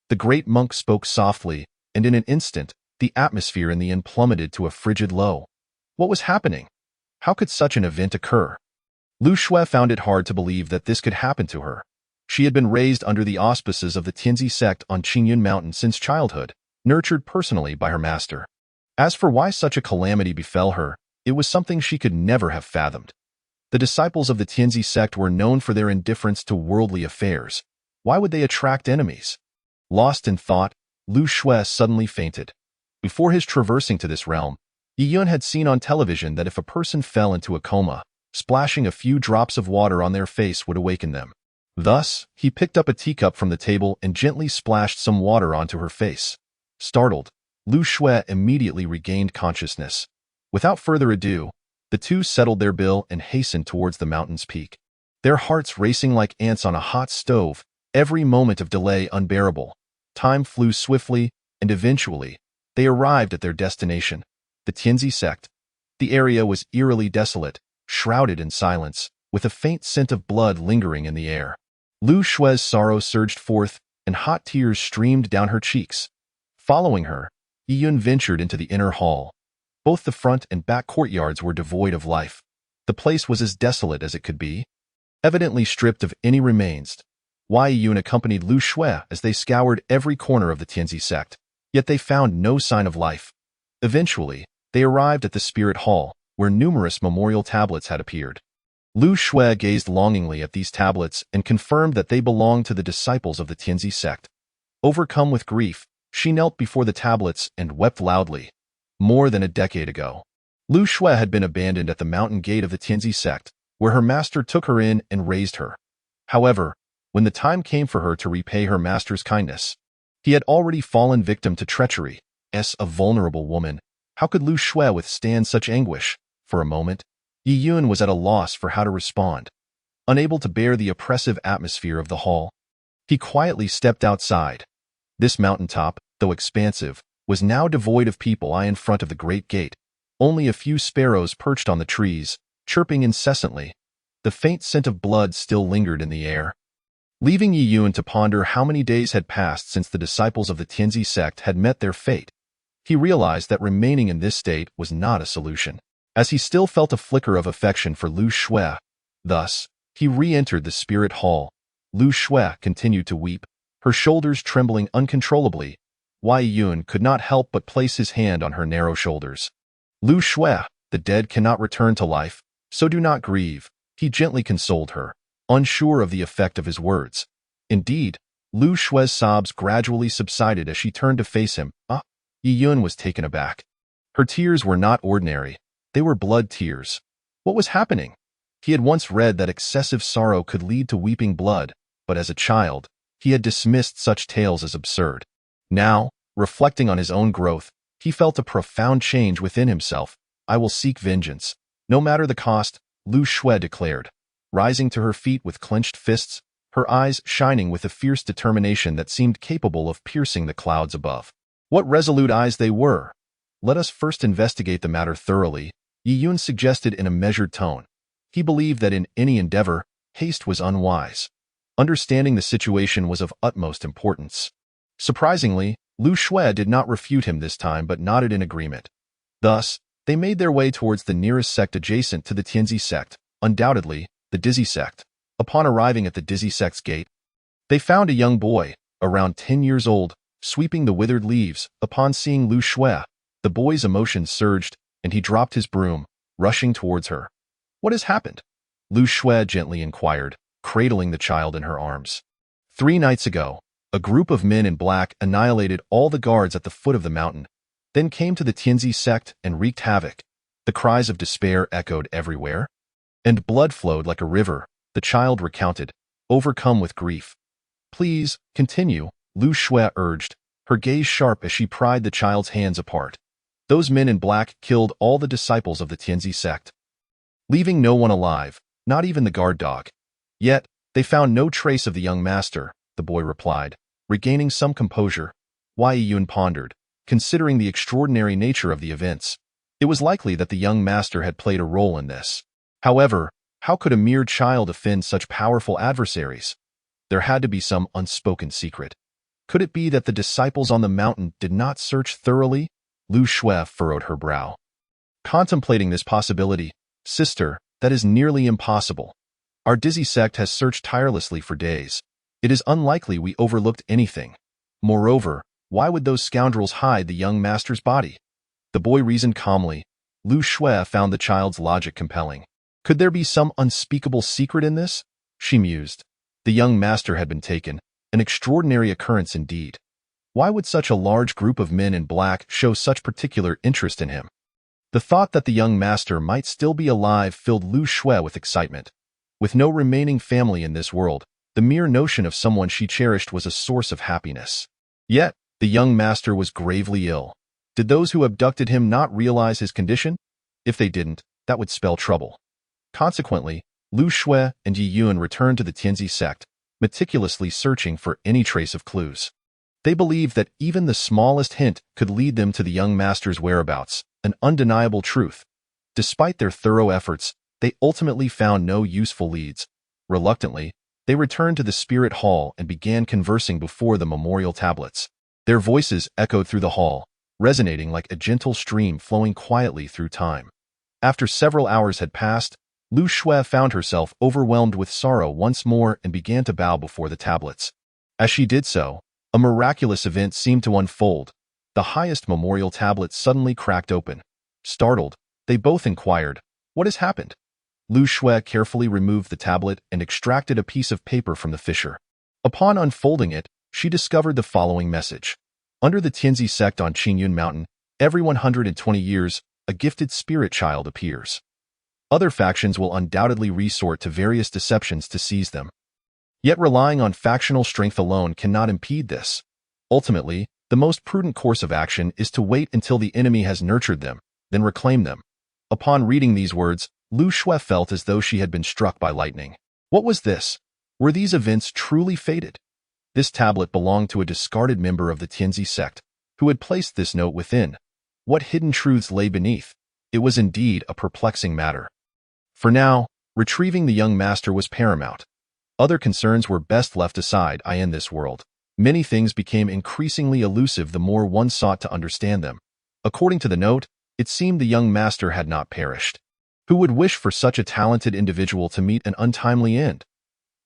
The great monk spoke softly, and in an instant, the atmosphere in the inn plummeted to a frigid low. What was happening? How could such an event occur? Lu Shui found it hard to believe that this could happen to her. She had been raised under the auspices of the Tianzi sect on Qingyun Mountain since childhood, nurtured personally by her master. As for why such a calamity befell her, it was something she could never have fathomed. The disciples of the Tianzi sect were known for their indifference to worldly affairs. Why would they attract enemies? Lost in thought, Lu Shui suddenly fainted. Before his traversing to this realm, Yi Yun had seen on television that if a person fell into a coma, splashing a few drops of water on their face would awaken them. Thus, he picked up a teacup from the table and gently splashed some water onto her face. Startled, Lu Shui immediately regained consciousness. Without further ado, the two settled their bill and hastened towards the mountain's peak. Their hearts racing like ants on a hot stove, every moment of delay unbearable. Time flew swiftly, and eventually, they arrived at their destination, the Tianzi sect. The area was eerily desolate, shrouded in silence, with a faint scent of blood lingering in the air. Lu Shui's sorrow surged forth, and hot tears streamed down her cheeks. Following her, Yi Yun ventured into the inner hall. Both the front and back courtyards were devoid of life. The place was as desolate as it could be, evidently stripped of any remains. Yi Yun accompanied Lu Shui as they scoured every corner of the Tianzi sect, yet they found no sign of life. Eventually, they arrived at the spirit hall, where numerous memorial tablets had appeared. Lu Shui gazed longingly at these tablets and confirmed that they belonged to the disciples of the Tianzi sect. Overcome with grief, she knelt before the tablets and wept loudly. More than a decade ago, Lu Shui had been abandoned at the mountain gate of the Tianzi sect, where her master took her in and raised her. However, when the time came for her to repay her master's kindness, he had already fallen victim to treachery. As a vulnerable woman, how could Lu Shui withstand such anguish? For a moment, Yi Yun was at a loss for how to respond. Unable to bear the oppressive atmosphere of the hall, he quietly stepped outside. This mountaintop, though expansive, was now devoid of people. In front of the great gate, only a few sparrows perched on the trees, chirping incessantly. The faint scent of blood still lingered in the air. Leaving Yi Yun to ponder how many days had passed since the disciples of the Tianzi sect had met their fate, he realized that remaining in this state was not a solution, as he still felt a flicker of affection for Lu Shui. Thus, he re-entered the spirit hall. Lu Shui continued to weep, her shoulders trembling uncontrollably. Yi Yun could not help but place his hand on her narrow shoulders. "Lu Shui, the dead cannot return to life, so do not grieve," he gently consoled her, unsure of the effect of his words. Indeed, Lu Shui's sobs gradually subsided as she turned to face him. Yi Yun was taken aback. Her tears were not ordinary, they were blood tears. What was happening? He had once read that excessive sorrow could lead to weeping blood, but as a child, he had dismissed such tales as absurd. Now, reflecting on his own growth, he felt a profound change within himself. "I will seek vengeance, no matter the cost," Lu Shui declared. Rising to her feet with clenched fists, her eyes shining with a fierce determination that seemed capable of piercing the clouds above. What resolute eyes they were! "Let us first investigate the matter thoroughly," Yi Yun suggested in a measured tone. He believed that in any endeavor, haste was unwise. Understanding the situation was of utmost importance. Surprisingly, Lu Shui did not refute him this time but nodded in agreement. Thus, they made their way towards the nearest sect adjacent to the Tianzi sect, undoubtedly, the Dizzy sect. Upon arriving at the dizzy sect's gate, they found a young boy, around 10 years old, sweeping the withered leaves. Upon seeing Lu Shui, the boy's emotions surged, and he dropped his broom, rushing towards her. "What has happened?" Lu Shui gently inquired, cradling the child in her arms. 3 nights ago, a group of men in black annihilated all the guards at the foot of the mountain, then came to the Tianzi sect and wreaked havoc. The cries of despair echoed everywhere, and blood flowed like a river, the child recounted, overcome with grief. "Please, continue," Lu Shui urged, her gaze sharp as she pried the child's hands apart. "Those men in black killed all the disciples of the Tianzi sect, leaving no one alive, not even the guard dog. Yet, they found no trace of the young master," the boy replied, regaining some composure. Wei Yun pondered, considering the extraordinary nature of the events. It was likely that the young master had played a role in this. However, how could a mere child offend such powerful adversaries? There had to be some unspoken secret. Could it be that the disciples on the mountain did not search thoroughly? Lu Shui furrowed her brow. Contemplating this possibility, "Sister, that is nearly impossible. Our dizzy sect has searched tirelessly for days. It is unlikely we overlooked anything. Moreover, why would those scoundrels hide the young master's body?" The boy reasoned calmly. Lu Shui found the child's logic compelling. Could there be some unspeakable secret in this? She mused. The young master had been taken, an extraordinary occurrence indeed. Why would such a large group of men in black show such particular interest in him? The thought that the young master might still be alive filled Lu Shui with excitement. With no remaining family in this world, the mere notion of someone she cherished was a source of happiness. Yet, the young master was gravely ill. Did those who abducted him not realize his condition? If they didn't, that would spell trouble. Consequently, Lu Shui and Yi Yun returned to the Tianzi sect, meticulously searching for any trace of clues. They believed that even the smallest hint could lead them to the young master's whereabouts, an undeniable truth. Despite their thorough efforts, they ultimately found no useful leads. Reluctantly, they returned to the spirit hall and began conversing before the memorial tablets. Their voices echoed through the hall, resonating like a gentle stream flowing quietly through time. After several hours had passed, Lu Shui found herself overwhelmed with sorrow once more and began to bow before the tablets. As she did so, a miraculous event seemed to unfold. The highest memorial tablet suddenly cracked open. Startled, they both inquired, "What has happened?" Lu Shui carefully removed the tablet and extracted a piece of paper from the fissure. Upon unfolding it, she discovered the following message. Under the Tianzi sect on Qingyun Mountain, every 120 years, a gifted spirit child appears. Other factions will undoubtedly resort to various deceptions to seize them. Yet relying on factional strength alone cannot impede this. Ultimately, the most prudent course of action is to wait until the enemy has nurtured them, then reclaim them. Upon reading these words, Lu Shui felt as though she had been struck by lightning. What was this? Were these events truly fated? This tablet belonged to a discarded member of the Tianzi sect, who had placed this note within. What hidden truths lay beneath? It was indeed a perplexing matter. For now, retrieving the young master was paramount. Other concerns were best left aside. In this world, many things became increasingly elusive the more one sought to understand them. According to the note, it seemed the young master had not perished. Who would wish for such a talented individual to meet an untimely end?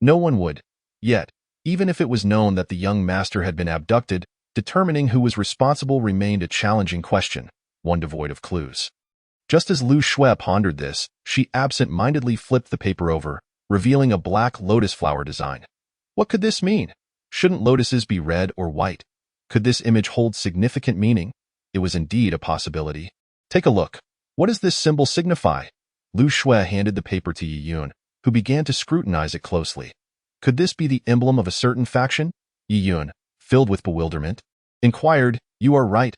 No one would. Yet, even if it was known that the young master had been abducted, determining who was responsible remained a challenging question, one devoid of clues. Just as Lu Shui pondered this, she absent-mindedly flipped the paper over, revealing a black lotus flower design. What could this mean? Shouldn't lotuses be red or white? Could this image hold significant meaning? It was indeed a possibility. Take a look. What does this symbol signify? Lu Shui handed the paper to Yi Yun, who began to scrutinize it closely. Could this be the emblem of a certain faction? Yi Yun, filled with bewilderment, inquired. You are right.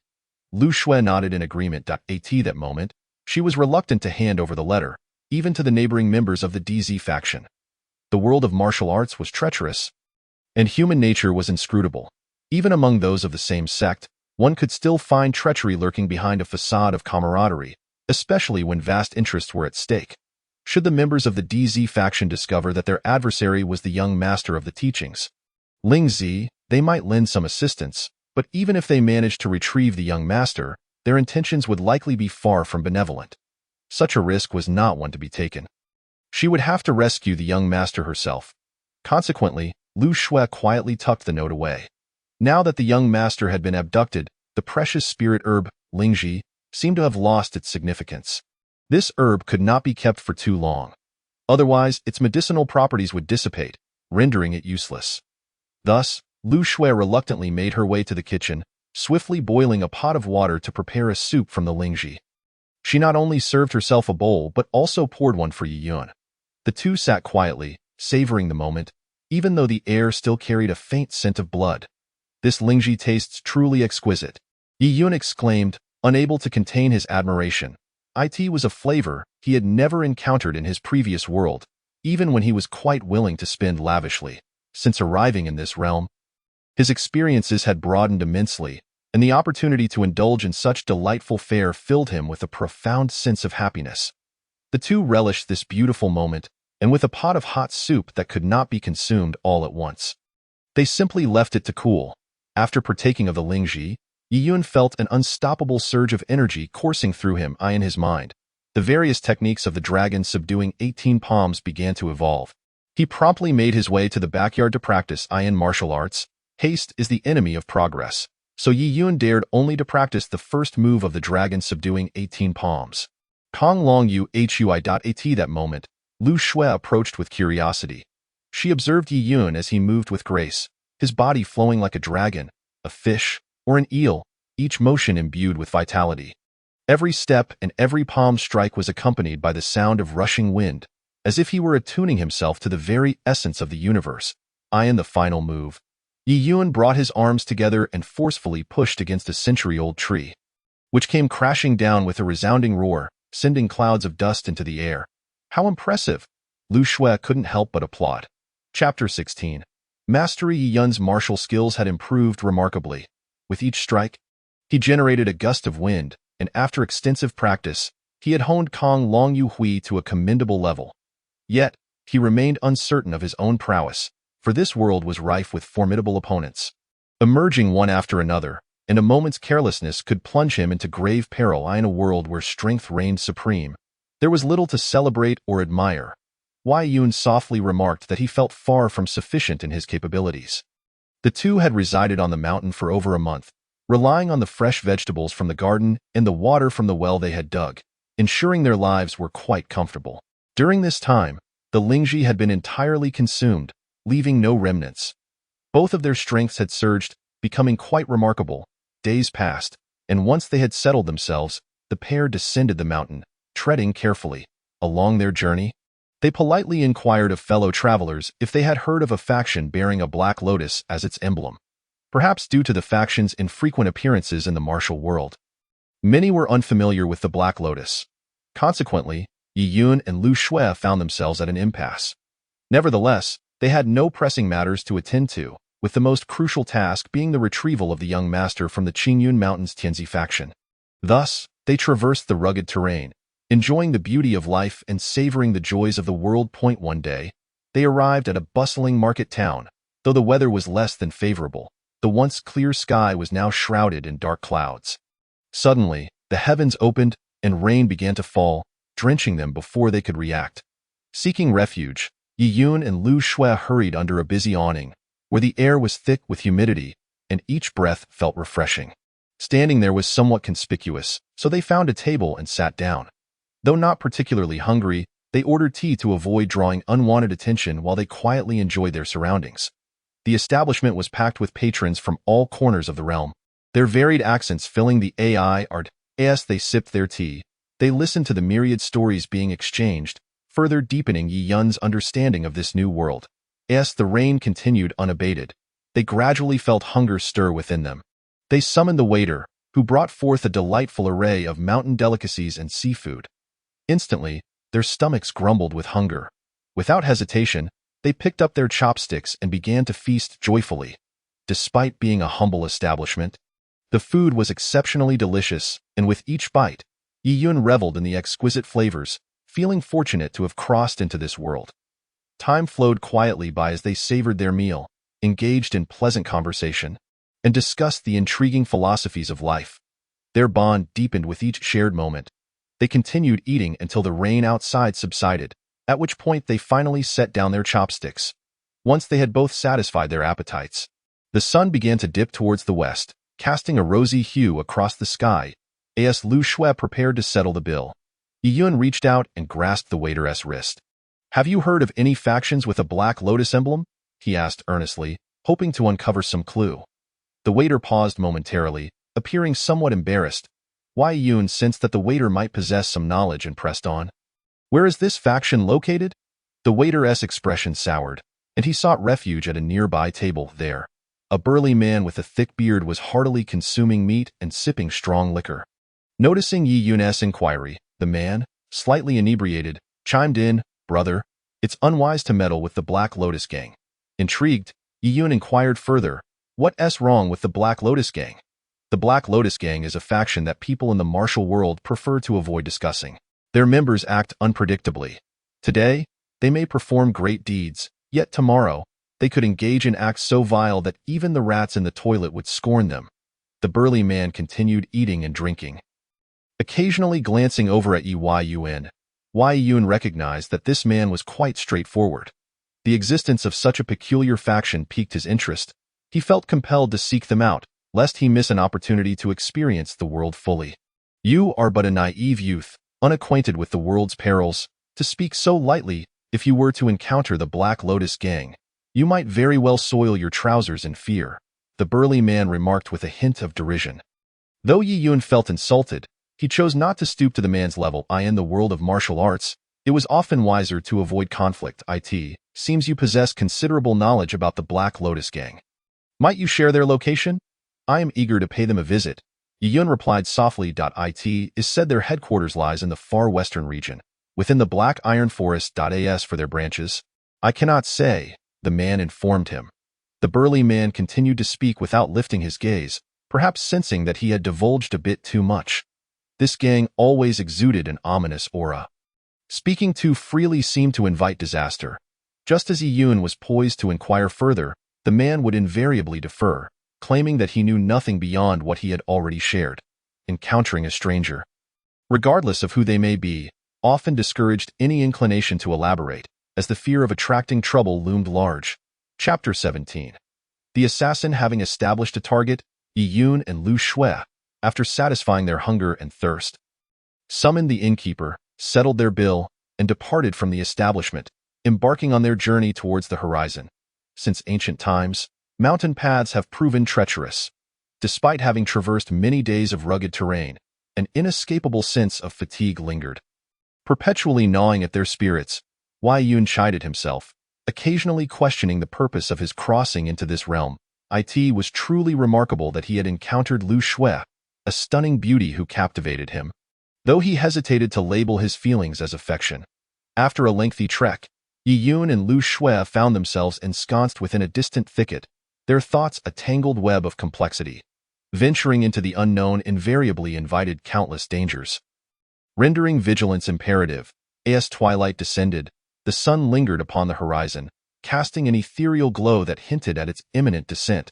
Lu Shui nodded in agreement. At that moment, she was reluctant to hand over the letter, even to the neighboring members of the DZ faction. The world of martial arts was treacherous, and human nature was inscrutable. Even among those of the same sect, one could still find treachery lurking behind a facade of camaraderie, especially when vast interests were at stake. Should the members of the DZ faction discover that their adversary was the young master of the teachings, Ling Zi, they might lend some assistance, but even if they managed to retrieve the young master, their intentions would likely be far from benevolent. Such a risk was not one to be taken. She would have to rescue the young master herself. Consequently, Lu Shui quietly tucked the note away. Now that the young master had been abducted, the precious spirit herb, Lingji, seemed to have lost its significance. This herb could not be kept for too long. Otherwise, its medicinal properties would dissipate, rendering it useless. Thus, Lu Shui reluctantly made her way to the kitchen, swiftly boiling a pot of water to prepare a soup from the Lingji. She not only served herself a bowl but also poured one for Yi Yun. The two sat quietly, savoring the moment, even though the air still carried a faint scent of blood. This Lingji tastes truly exquisite, Yi Yun exclaimed, unable to contain his admiration. It was a flavor he had never encountered in his previous world, even when he was quite willing to spend lavishly. Since arriving in this realm, his experiences had broadened immensely, and the opportunity to indulge in such delightful fare filled him with a profound sense of happiness. The two relished this beautiful moment, and with a pot of hot soup that could not be consumed all at once. They simply left it to cool. After partaking of the Lingji, Yi Yun felt an unstoppable surge of energy coursing through him in his mind. The various techniques of the dragon subduing 18 palms began to evolve. He promptly made his way to the backyard to practice in martial arts. Haste is the enemy of progress, so Yi Yun dared only to practice the first move of the dragon subduing 18 palms. Kong Long Yu Hui. At that moment, Lu Shui approached with curiosity. She observed Yi Yun as he moved with grace, his body flowing like a dragon, a fish, or an eel, each motion imbued with vitality. Every step and every palm strike was accompanied by the sound of rushing wind, as if he were attuning himself to the very essence of the universe. In the final move, Yi Yun brought his arms together and forcefully pushed against a century-old tree, which came crashing down with a resounding roar, sending clouds of dust into the air. How impressive! Lu Shui couldn't help but applaud. Chapter 16. Mastery. Yi Yun's martial skills had improved remarkably. With each strike, he generated a gust of wind, and after extensive practice, he had honed Kong Long Yu Hui to a commendable level. Yet, he remained uncertain of his own prowess, for this world was rife with formidable opponents, emerging one after another, and a moment's carelessness could plunge him into grave peril. In a world where strength reigned supreme, there was little to celebrate or admire. Yi Yun softly remarked that he felt far from sufficient in his capabilities. The two had resided on the mountain for over a month, relying on the fresh vegetables from the garden and the water from the well they had dug, ensuring their lives were quite comfortable. During this time, the Lingji had been entirely consumed, leaving no remnants. Both of their strengths had surged, becoming quite remarkable. Days passed, and once they had settled themselves, the pair descended the mountain, treading carefully. Along their journey, they politely inquired of fellow travelers if they had heard of a faction bearing a black lotus as its emblem, perhaps due to the faction's infrequent appearances in the martial world. Many were unfamiliar with the black lotus. Consequently, Yi Yun and Lu Shui found themselves at an impasse. Nevertheless, they had no pressing matters to attend to, with the most crucial task being the retrieval of the young master from the Qingyun Mountains Tianzi faction. Thus, they traversed the rugged terrain, enjoying the beauty of life and savoring the joys of the world. One day, they arrived at a bustling market town. Though the weather was less than favorable, the once clear sky was now shrouded in dark clouds. Suddenly, the heavens opened, and rain began to fall, drenching them before they could react. Seeking refuge, Yi Yun and Lu Shui hurried under a busy awning, where the air was thick with humidity, and each breath felt refreshing. Standing there was somewhat conspicuous, so they found a table and sat down. Though not particularly hungry, they ordered tea to avoid drawing unwanted attention while they quietly enjoyed their surroundings. The establishment was packed with patrons from all corners of the realm, their varied accents filling the art. As they sipped their tea, they listened to the myriad stories being exchanged, further deepening Yi Yun's understanding of this new world. As the rain continued unabated, they gradually felt hunger stir within them. They summoned the waiter, who brought forth a delightful array of mountain delicacies and seafood. Instantly, their stomachs grumbled with hunger. Without hesitation, they picked up their chopsticks and began to feast joyfully. Despite being a humble establishment, the food was exceptionally delicious, and with each bite, Yi Yun reveled in the exquisite flavors, feeling fortunate to have crossed into this world. Time flowed quietly by as they savored their meal, engaged in pleasant conversation, and discussed the intriguing philosophies of life. Their bond deepened with each shared moment. They continued eating until the rain outside subsided, at which point they finally set down their chopsticks. Once they had both satisfied their appetites, the sun began to dip towards the west, casting a rosy hue across the sky, as Lu Shui prepared to settle the bill. Yi Yun reached out and grasped the waiter's wrist. "Have you heard of any factions with a black lotus emblem?" he asked earnestly, hoping to uncover some clue. The waiter paused momentarily, appearing somewhat embarrassed. Yi Yun sensed that the waiter might possess some knowledge and pressed on. "Where is this faction located?" The waiter's expression soured, and he sought refuge at a nearby table. There, a burly man with a thick beard was heartily consuming meat and sipping strong liquor. Noticing Yi Yun's inquiry, the man, slightly inebriated, chimed in, "Brother, it's unwise to meddle with the Black Lotus Gang." Intrigued, Yi Yun inquired further, "What's wrong with the Black Lotus Gang?" The Black Lotus Gang is a faction that people in the martial world prefer to avoid discussing. Their members act unpredictably. Today, they may perform great deeds, yet tomorrow, they could engage in acts so vile that even the rats in the toilet would scorn them. The burly man continued eating and drinking. Occasionally glancing over at Yi Yun recognized that this man was quite straightforward. The existence of such a peculiar faction piqued his interest. He felt compelled to seek them out, lest he miss an opportunity to experience the world fully. "You are but a naive youth, unacquainted with the world's perils. To speak so lightly, if you were to encounter the Black Lotus Gang, you might very well soil your trousers in fear," the burly man remarked with a hint of derision. Though Yi Yun felt insulted, he chose not to stoop to the man's level. In the world of martial arts, it was often wiser to avoid conflict. "It seems you possess considerable knowledge about the Black Lotus Gang. Might you share their location? I am eager to pay them a visit." Yi Yun replied softly. "It is said their headquarters lies in the far western region, within the Black Iron Forest. As for their branches, I cannot say," the man informed him. The burly man continued to speak without lifting his gaze, perhaps sensing that he had divulged a bit too much. This gang always exuded an ominous aura. Speaking too freely seemed to invite disaster. Just as Yi Yun was poised to inquire further, the man would invariably defer, claiming that he knew nothing beyond what he had already shared. Encountering a stranger, regardless of who they may be, often discouraged any inclination to elaborate, as the fear of attracting trouble loomed large. Chapter 17. The assassin having established a target, Yi Yun and Lu Shui, after satisfying their hunger and thirst, summoned the innkeeper, settled their bill, and departed from the establishment, embarking on their journey towards the horizon. Since ancient times, mountain paths have proven treacherous. Despite having traversed many days of rugged terrain, an inescapable sense of fatigue lingered, perpetually gnawing at their spirits. Yi Yun chided himself, occasionally questioning the purpose of his crossing into this realm. It was truly remarkable that he had encountered Lu Shui, a stunning beauty who captivated him, though he hesitated to label his feelings as affection. After a lengthy trek, Yi Yun and Lu Shui found themselves ensconced within a distant thicket, their thoughts a tangled web of complexity. Venturing into the unknown invariably invited countless dangers, rendering vigilance imperative. As twilight descended, the sun lingered upon the horizon, casting an ethereal glow that hinted at its imminent descent.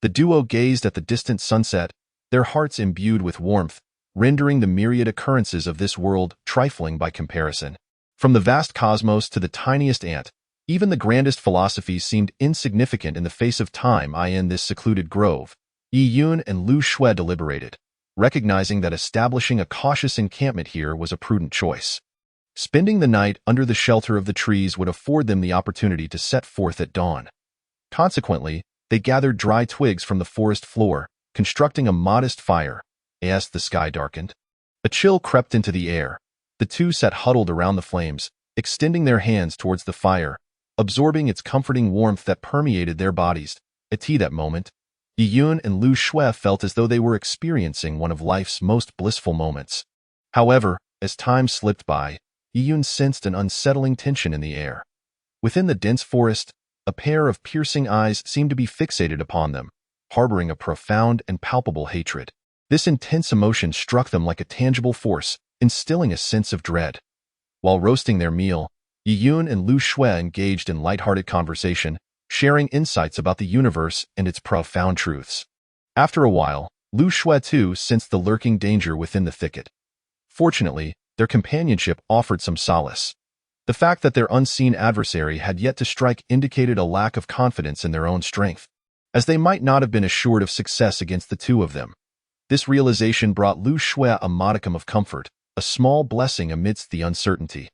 The duo gazed at the distant sunset, their hearts imbued with warmth, rendering the myriad occurrences of this world trifling by comparison. From the vast cosmos to the tiniest ant, even the grandest philosophies seemed insignificant in the face of time. In this secluded grove, Yi Yun and Lu Shui deliberated, recognizing that establishing a cautious encampment here was a prudent choice. Spending the night under the shelter of the trees would afford them the opportunity to set forth at dawn. Consequently, they gathered dry twigs from the forest floor, constructing a modest fire. As the sky darkened, a chill crept into the air. The two sat huddled around the flames, extending their hands towards the fire, absorbing its comforting warmth that permeated their bodies. At that moment, Yi Yun and Lu Shui felt as though they were experiencing one of life's most blissful moments. However, as time slipped by, Yi Yun sensed an unsettling tension in the air. Within the dense forest, a pair of piercing eyes seemed to be fixated upon them, harboring a profound and palpable hatred. This intense emotion struck them like a tangible force, instilling a sense of dread. While roasting their meal, Yi Yun and Lu Shui engaged in lighthearted conversation, sharing insights about the universe and its profound truths. After a while, Lu Shui too sensed the lurking danger within the thicket. Fortunately, their companionship offered some solace. The fact that their unseen adversary had yet to strike indicated a lack of confidence in their own strength, as they might not have been assured of success against the two of them. This realization brought Lu Shui a modicum of comfort, a small blessing amidst the uncertainty.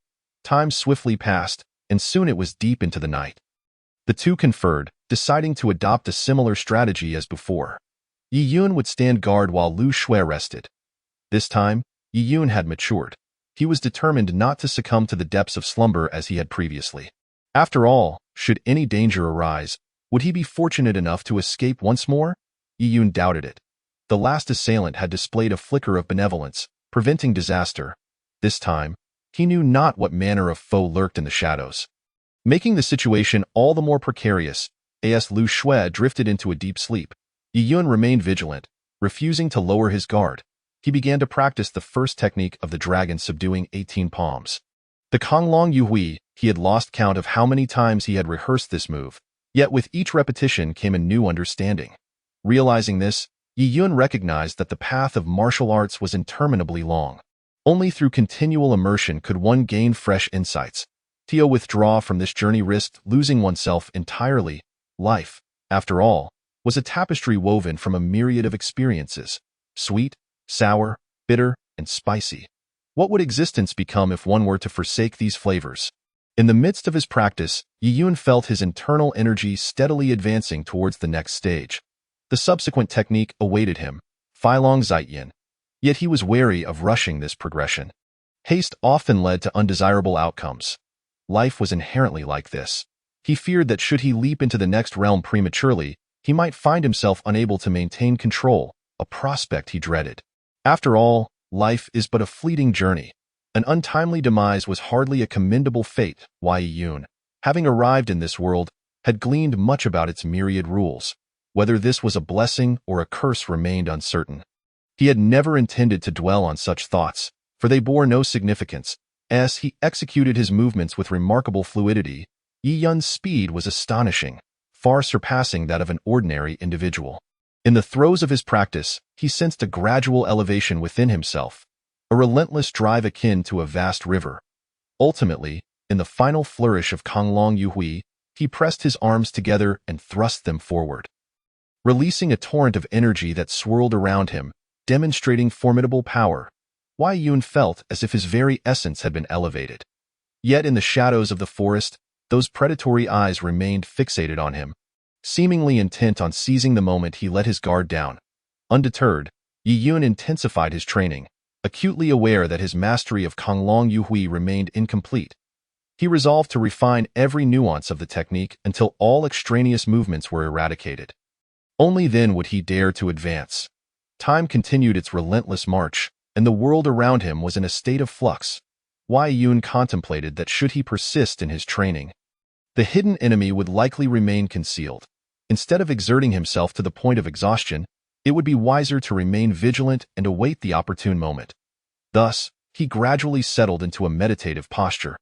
Time swiftly passed, and soon it was deep into the night. The two conferred, deciding to adopt a similar strategy as before. Yi Yun would stand guard while Lu Shui rested. This time, Yi Yun had matured. He was determined not to succumb to the depths of slumber as he had previously. After all, should any danger arise, would he be fortunate enough to escape once more? Yi Yun doubted it. The last assailant had displayed a flicker of benevolence, preventing disaster. This time, he knew not what manner of foe lurked in the shadows. Making the situation all the more precarious, as Lu Shui drifted into a deep sleep, Yi Yun remained vigilant, refusing to lower his guard. He began to practice the first technique of the dragon subduing 18 palms. The Konglong Yuhui, he had lost count of how many times he had rehearsed this move, yet with each repetition came a new understanding. Realizing this, Yi Yun recognized that the path of martial arts was interminably long. Only through continual immersion could one gain fresh insights. To withdraw from this journey risked losing oneself entirely. Life, after all, was a tapestry woven from a myriad of experiences, sweet, sour, bitter, and spicy. What would existence become if one were to forsake these flavors? In the midst of his practice, Yi Yun felt his internal energy steadily advancing towards the next stage. The subsequent technique awaited him, Filong Zaiyin. Yet he was wary of rushing this progression. Haste often led to undesirable outcomes. Life was inherently like this. He feared that should he leap into the next realm prematurely, he might find himself unable to maintain control, a prospect he dreaded. After all, life is but a fleeting journey. An untimely demise was hardly a commendable fate. Yi Yun, having arrived in this world, had gleaned much about its myriad rules. Whether this was a blessing or a curse remained uncertain. He had never intended to dwell on such thoughts, for they bore no significance. As he executed his movements with remarkable fluidity, Yi Yun's speed was astonishing, far surpassing that of an ordinary individual. In the throes of his practice, he sensed a gradual elevation within himself, a relentless drive akin to a vast river. Ultimately, in the final flourish of Konglong Yuhui, he pressed his arms together and thrust them forward, releasing a torrent of energy that swirled around him, demonstrating formidable power. Yi Yun felt as if his very essence had been elevated. Yet in the shadows of the forest, those predatory eyes remained fixated on him. Seemingly intent on seizing the moment he let his guard down. Undeterred, Yi Yun intensified his training, acutely aware that his mastery of Konglong Yuhui remained incomplete. He resolved to refine every nuance of the technique until all extraneous movements were eradicated. Only then would he dare to advance. Time continued its relentless march, and the world around him was in a state of flux. Yi Yun contemplated that should he persist in his training, the hidden enemy would likely remain concealed. Instead of exerting himself to the point of exhaustion, it would be wiser to remain vigilant and await the opportune moment. Thus, he gradually settled into a meditative posture.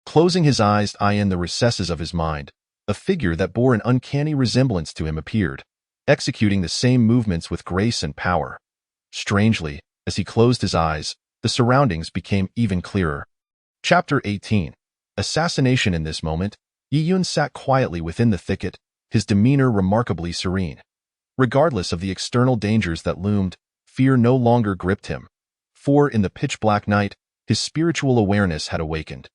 Closing his eyes in the recesses of his mind, a figure that bore an uncanny resemblance to him appeared, executing the same movements with grace and power. Strangely, as he closed his eyes, the surroundings became even clearer. Chapter 18. Assassination. In this moment, Yi Yun sat quietly within the thicket, his demeanor remarkably serene. Regardless of the external dangers that loomed, fear no longer gripped him. For in the pitch-black night, his spiritual awareness had awakened.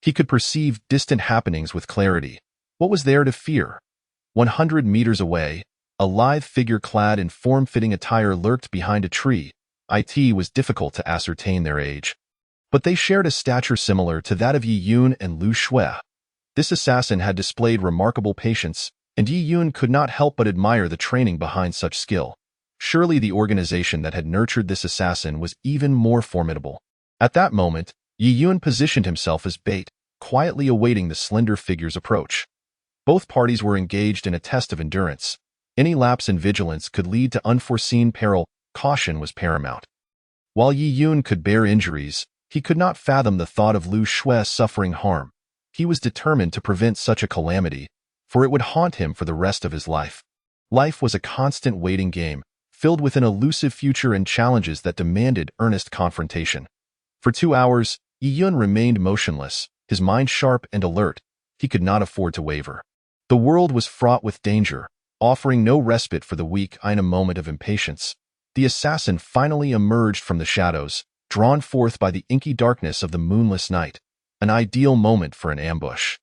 He could perceive distant happenings with clarity. What was there to fear? 100 meters away, a lithe figure clad in form-fitting attire lurked behind a tree. It was difficult to ascertain their age, but they shared a stature similar to that of Yi Yun and Lu Shui. This assassin had displayed remarkable patience, and Yi Yun could not help but admire the training behind such skill. Surely the organization that had nurtured this assassin was even more formidable. At that moment, Yi Yun positioned himself as bait, quietly awaiting the slender figure's approach. Both parties were engaged in a test of endurance. Any lapse in vigilance could lead to unforeseen peril. Caution was paramount. While Yi Yun could bear injuries, he could not fathom the thought of Lu Shui suffering harm. He was determined to prevent such a calamity, for it would haunt him for the rest of his life. Life was a constant waiting game, filled with an elusive future and challenges that demanded earnest confrontation. For 2 hours, Yi Yun remained motionless, his mind sharp and alert. He could not afford to waver. The world was fraught with danger, offering no respite for the weak. In a moment of impatience, the assassin finally emerged from the shadows, drawn forth by the inky darkness of the moonless night, an ideal moment for an ambush.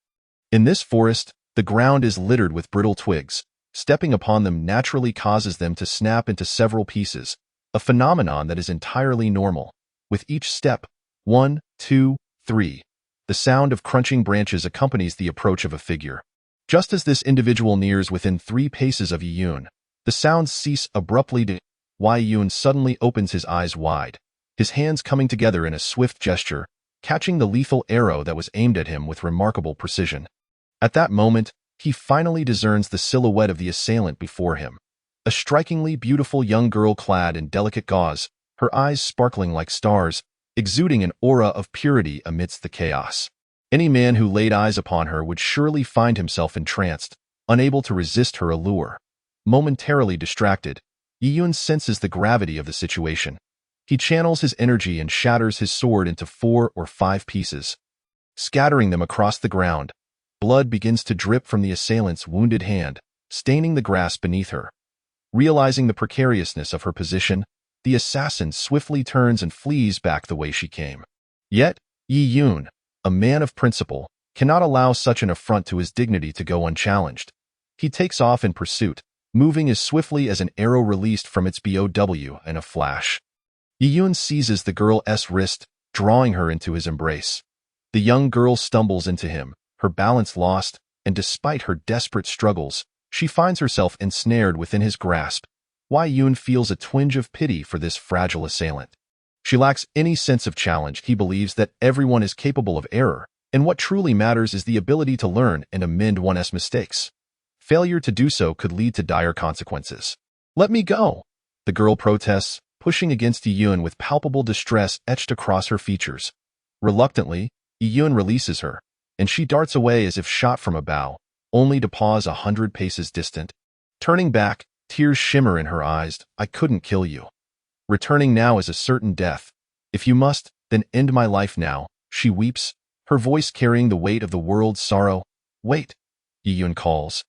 In this forest, the ground is littered with brittle twigs. Stepping upon them naturally causes them to snap into several pieces, a phenomenon that is entirely normal. With each step, 1, 2, 3, the sound of crunching branches accompanies the approach of a figure. Just as this individual nears within 3 paces of Yiyun, the sounds cease abruptly. Yiyun suddenly opens his eyes wide, his hands coming together in a swift gesture, catching the lethal arrow that was aimed at him with remarkable precision. At that moment, he finally discerns the silhouette of the assailant before him. A strikingly beautiful young girl clad in delicate gauze, her eyes sparkling like stars, exuding an aura of purity amidst the chaos. Any man who laid eyes upon her would surely find himself entranced, unable to resist her allure. Momentarily distracted, Yiyun senses the gravity of the situation. He channels his energy and shatters his sword into 4 or 5 pieces. Scattering them across the ground, blood begins to drip from the assailant's wounded hand, staining the grass beneath her. Realizing the precariousness of her position, the assassin swiftly turns and flees back the way she came. Yet, Yiyun, a man of principle, cannot allow such an affront to his dignity to go unchallenged. He takes off in pursuit, moving as swiftly as an arrow released from its bow in a flash. Yiyun seizes the girl's wrist, drawing her into his embrace. The young girl stumbles into him, her balance lost, and despite her desperate struggles, she finds herself ensnared within his grasp. Yiyun feels a twinge of pity for this fragile assailant. She lacks any sense of challenge. He believes that everyone is capable of error, and what truly matters is the ability to learn and amend one's mistakes. Failure to do so could lead to dire consequences. "Let me go," the girl protests, pushing against Yiyun with palpable distress etched across her features. Reluctantly, Yiyun releases her, and she darts away as if shot from a bow, only to pause 100 paces distant. Turning back, tears shimmer in her eyes. "I couldn't kill you. Returning now is a certain death. If you must, then end my life now," she weeps, her voice carrying the weight of the world's sorrow. "Wait," Yiyun calls,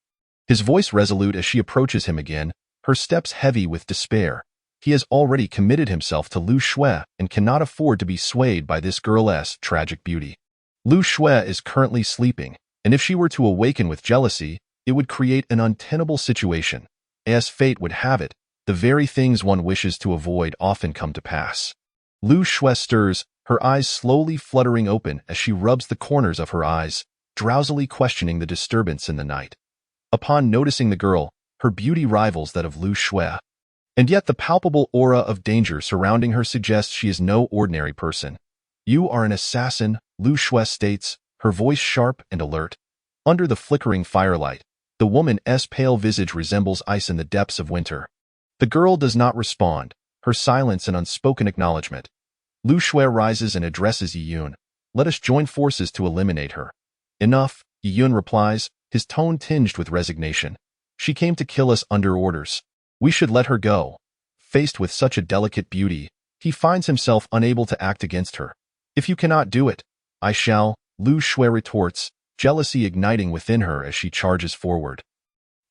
his voice resolute as she approaches him again, her steps heavy with despair. He has already committed himself to Lu Shui and cannot afford to be swayed by this girl's tragic beauty. Lu Shui is currently sleeping, and if she were to awaken with jealousy, it would create an untenable situation. As fate would have it, the very things one wishes to avoid often come to pass. Lu Shui stirs, her eyes slowly fluttering open as she rubs the corners of her eyes, drowsily questioning the disturbance in the night. Upon noticing the girl, her beauty rivals that of Lu Shui. And yet the palpable aura of danger surrounding her suggests she is no ordinary person. "You are an assassin," Lu Shui states, her voice sharp and alert. Under the flickering firelight, the woman's pale visage resembles ice in the depths of winter. The girl does not respond, her silence an unspoken acknowledgement. Lu Shui rises and addresses Yiyun. "Let us join forces to eliminate her." "Enough," Yiyun replies, his tone tinged with resignation. "She came to kill us under orders. We should let her go." Faced with such a delicate beauty, he finds himself unable to act against her. "If you cannot do it, I shall," Lu Shui retorts, jealousy igniting within her as she charges forward.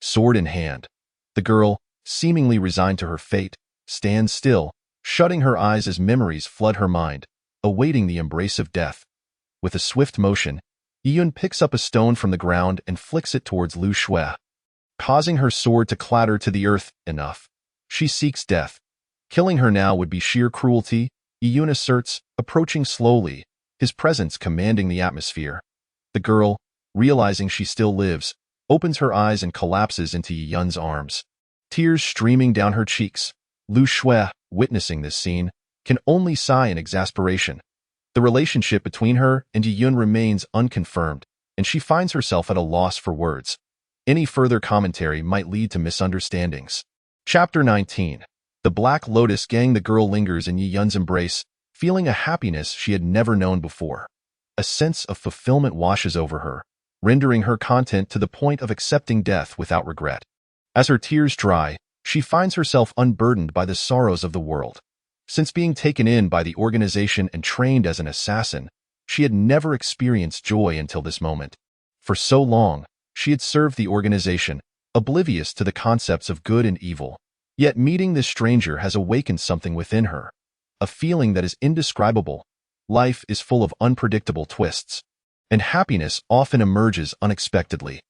Sword in hand, the girl, seemingly resigned to her fate, stands still, shutting her eyes as memories flood her mind, awaiting the embrace of death. With a swift motion, Yiyun picks up a stone from the ground and flicks it towards Lu Shui, causing her sword to clatter to the earth. "Enough. She seeks death. Killing her now would be sheer cruelty," Yiyun asserts, approaching slowly, his presence commanding the atmosphere. The girl, realizing she still lives, opens her eyes and collapses into Yiyun's arms. Tears streaming down her cheeks, Lu Shui, witnessing this scene, can only sigh in exasperation. The relationship between her and Yiyun remains unconfirmed, and she finds herself at a loss for words. Any further commentary might lead to misunderstandings. Chapter 19. The Black Lotus Gang. The girl lingers in Yiyun's embrace, feeling a happiness she had never known before. A sense of fulfillment washes over her, rendering her content to the point of accepting death without regret. As her tears dry, she finds herself unburdened by the sorrows of the world. Since being taken in by the organization and trained as an assassin, She had never experienced joy until this moment. For so long, she had served the organization, oblivious to the concepts of good and evil. Yet meeting this stranger has awakened something within her, a feeling that is indescribable. Life is full of unpredictable twists, and happiness often emerges unexpectedly.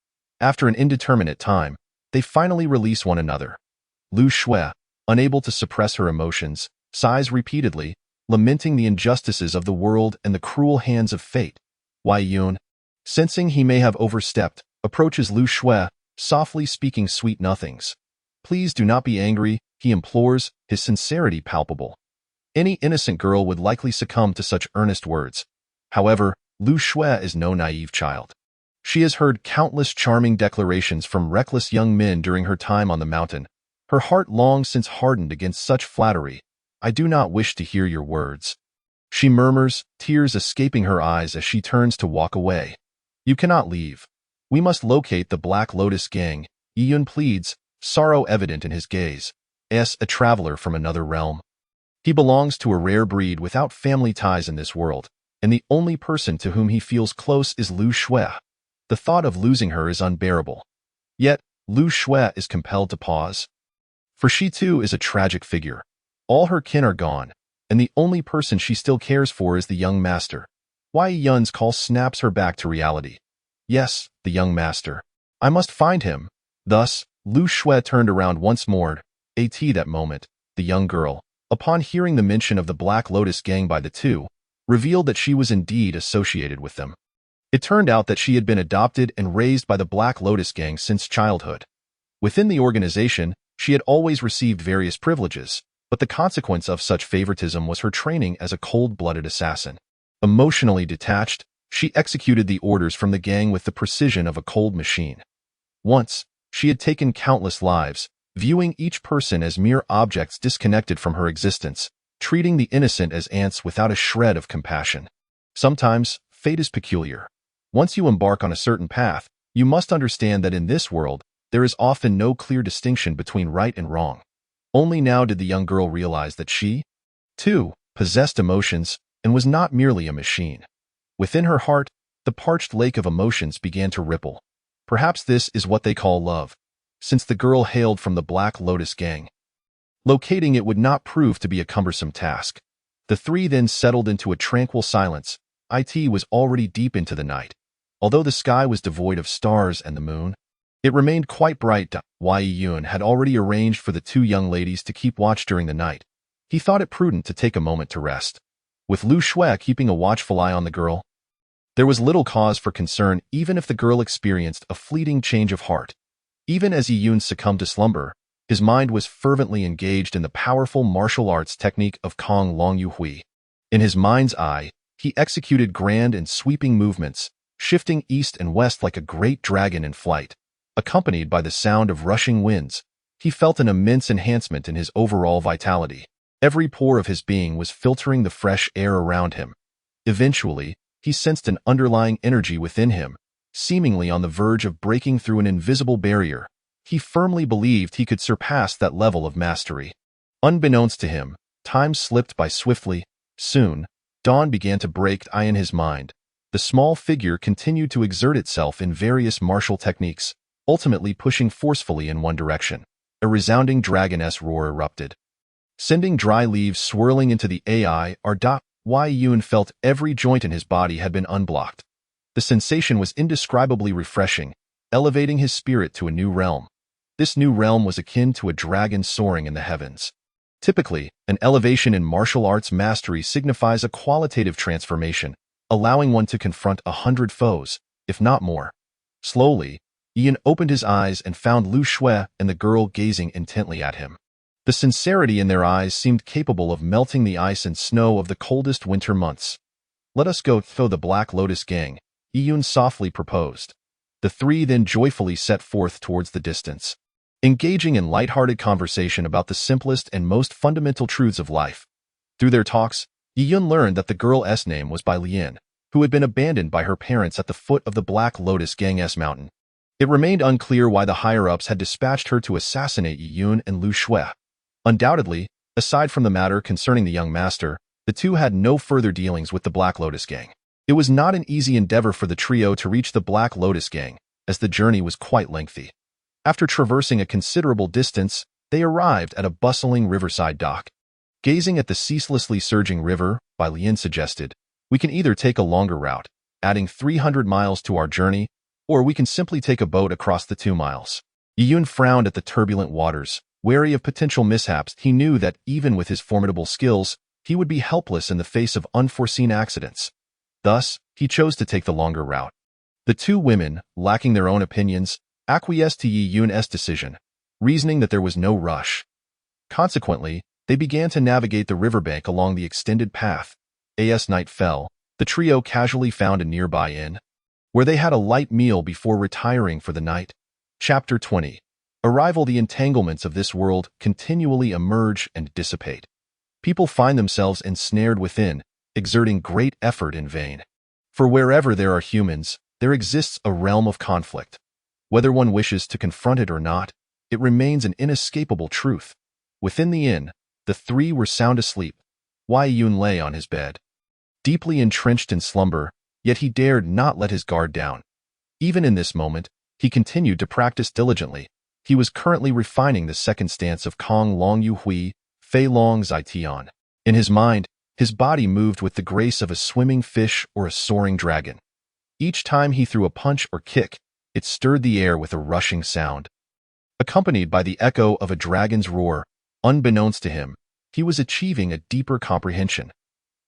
After an indeterminate time, they finally release one another. Lu Shui, unable to suppress her emotions, sighs repeatedly, lamenting the injustices of the world and the cruel hands of fate. Wei Yun, sensing he may have overstepped, approaches Lu Shui, softly speaking sweet nothings. Please do not be angry, he implores, his sincerity palpable. Any innocent girl would likely succumb to such earnest words. However, Lu Shui is no naive child. She has heard countless charming declarations from reckless young men during her time on the mountain. Her heart long since hardened against such flattery. I do not wish to hear your words, she murmurs, tears escaping her eyes as she turns to walk away. You cannot leave. We must locate the Black Lotus gang, Yun pleads, sorrow evident in his gaze. As a traveler from another realm. He belongs to a rare breed without family ties in this world, and the only person to whom he feels close is Lu Shui. The thought of losing her is unbearable. Yet, Lu Shui is compelled to pause. For she too is a tragic figure. All her kin are gone, and the only person she still cares for is the young master. Wei Yun's call snaps her back to reality. Yes, the young master. I must find him. Thus, Lu Shui turned around once more. That moment, the young girl, upon hearing the mention of the Black Lotus gang by the two, revealed that she was indeed associated with them. It turned out that she had been adopted and raised by the Black Lotus gang since childhood. Within the organization, she had always received various privileges, but the consequence of such favoritism was her training as a cold-blooded assassin. Emotionally detached, she executed the orders from the gang with the precision of a cold machine. Once, she had taken countless lives, viewing each person as mere objects disconnected from her existence, treating the innocent as ants without a shred of compassion. Sometimes, fate is peculiar. Once you embark on a certain path, you must understand that in this world, there is often no clear distinction between right and wrong. Only now did the young girl realize that she, too, possessed emotions and was not merely a machine. Within her heart, the parched lake of emotions began to ripple. Perhaps this is what they call love, since the girl hailed from the Black Lotus gang. Locating it would not prove to be a cumbersome task. The three then settled into a tranquil silence. It was already deep into the night. Although the sky was devoid of stars and the moon, it remained quite bright. Wei Yun had already arranged for the two young ladies to keep watch during the night. He thought it prudent to take a moment to rest. With Lu Shui keeping a watchful eye on the girl, there was little cause for concern even if the girl experienced a fleeting change of heart. Even as Yun succumbed to slumber, his mind was fervently engaged in the powerful martial arts technique of Kong Long Yu Hui. In his mind's eye, he executed grand and sweeping movements, shifting east and west like a great dragon in flight. Accompanied by the sound of rushing winds, he felt an immense enhancement in his overall vitality. Every pore of his being was filtering the fresh air around him. Eventually, he sensed an underlying energy within him, seemingly on the verge of breaking through an invisible barrier. He firmly believed he could surpass that level of mastery. Unbeknownst to him, time slipped by swiftly. Soon, dawn began to break in his mind. The small figure continued to exert itself in various martial techniques, ultimately pushing forcefully in one direction. A resounding dragoness roar erupted, sending dry leaves swirling into the air. Wei Yun felt every joint in his body had been unblocked. The sensation was indescribably refreshing, elevating his spirit to a new realm. This new realm was akin to a dragon soaring in the heavens. Typically, an elevation in martial arts mastery signifies a qualitative transformation, allowing one to confront 100 foes, if not more. Slowly, Ian opened his eyes and found Lu Shui and the girl gazing intently at him. The sincerity in their eyes seemed capable of melting the ice and snow of the coldest winter months. Let us go through the Black Lotus gang, Yun softly proposed. The three then joyfully set forth towards the distance, engaging in light-hearted conversation about the simplest and most fundamental truths of life. Through their talks, Yun learned that the girl's name was Bai Lian, who had been abandoned by her parents at the foot of the Black Lotus gang's mountain. It remained unclear why the higher-ups had dispatched her to assassinate Yun and Lu Shui. Undoubtedly, aside from the matter concerning the young master, the two had no further dealings with the Black Lotus gang. It was not an easy endeavor for the trio to reach the Black Lotus gang, as the journey was quite lengthy. After traversing a considerable distance, they arrived at a bustling riverside dock. Gazing at the ceaselessly surging river, Bai Lian suggested, "We can either take a longer route, adding 300 miles to our journey, or we can simply take a boat across the 2 miles." Yun frowned at the turbulent waters. Wary of potential mishaps, he knew that even with his formidable skills, he would be helpless in the face of unforeseen accidents. Thus, he chose to take the longer route. The two women, lacking their own opinions, acquiesced to Yi Yun's decision, reasoning that there was no rush. Consequently, they began to navigate the riverbank along the extended path. As night fell, the trio casually found a nearby inn, where they had a light meal before retiring for the night. Chapter 20. Arrival. The entanglements of this world continually emerge and dissipate. People find themselves ensnared within, exerting great effort in vain. For wherever there are humans, there exists a realm of conflict. Whether one wishes to confront it or not, it remains an inescapable truth. Within the inn, the three were sound asleep. Wei Yun lay on his bed, deeply entrenched in slumber, yet he dared not let his guard down. Even in this moment, he continued to practice diligently. He was currently refining the second stance of Kong Long Yu Hui, Fei Long Zai Tian. In his mind, his body moved with the grace of a swimming fish or a soaring dragon. Each time he threw a punch or kick, it stirred the air with a rushing sound, accompanied by the echo of a dragon's roar. Unbeknownst to him, he was achieving a deeper comprehension.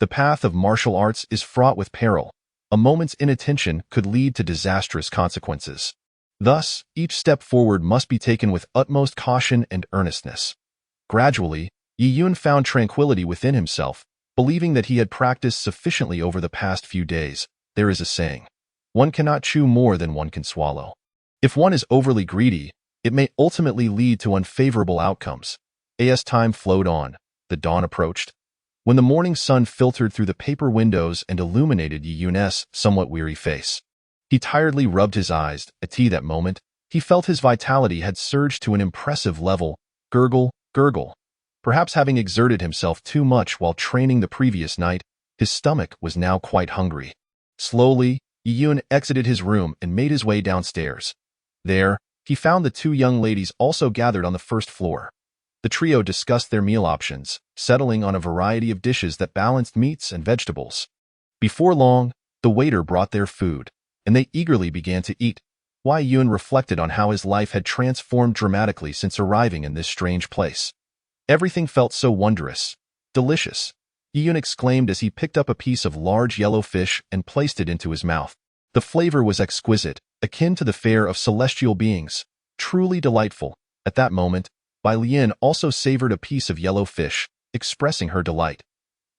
The path of martial arts is fraught with peril. A moment's inattention could lead to disastrous consequences. Thus, each step forward must be taken with utmost caution and earnestness. Gradually, Yi Yun found tranquility within himself, believing that he had practiced sufficiently over the past few days. There is a saying, one cannot chew more than one can swallow. If one is overly greedy, it may ultimately lead to unfavorable outcomes. As time flowed on, the dawn approached. When the morning sun filtered through the paper windows and illuminated Yi Yun's somewhat weary face, he tiredly rubbed his eyes. At that moment, he felt his vitality had surged to an impressive level. Gurgle, gurgle. Perhaps having exerted himself too much while training the previous night, his stomach was now quite hungry. Slowly, Yi Yun exited his room and made his way downstairs. There, he found the two young ladies also gathered on the first floor. The trio discussed their meal options, settling on a variety of dishes that balanced meats and vegetables. Before long, the waiter brought their food, and they eagerly began to eat. Wei Yun reflected on how his life had transformed dramatically since arriving in this strange place. Everything felt so wondrous, delicious. Yi Yun exclaimed as he picked up a piece of large yellow fish and placed it into his mouth. The flavor was exquisite, akin to the fare of celestial beings, truly delightful. At that moment, Bai Lian also savored a piece of yellow fish, expressing her delight.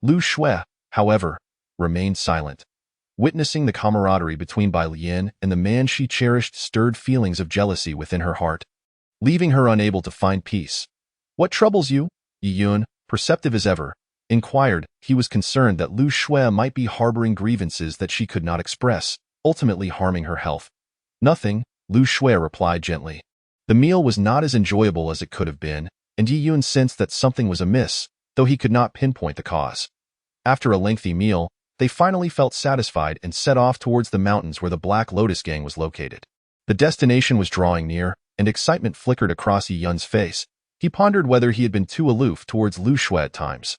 Lu Shui, however, remained silent. Witnessing the camaraderie between Bai Lian and the man she cherished stirred feelings of jealousy within her heart, leaving her unable to find peace. "What troubles you?" Yi Yun, perceptive as ever, inquired. He was concerned that Lu Shui might be harboring grievances that she could not express, ultimately harming her health. "Nothing," Lu Shui replied gently. The meal was not as enjoyable as it could have been, and Yi Yun sensed that something was amiss, though he could not pinpoint the cause. After a lengthy meal, they finally felt satisfied and set off towards the mountains where the Black Lotus gang was located. The destination was drawing near, and excitement flickered across Yi Yun's face. He pondered whether he had been too aloof towards Lu Shui at times.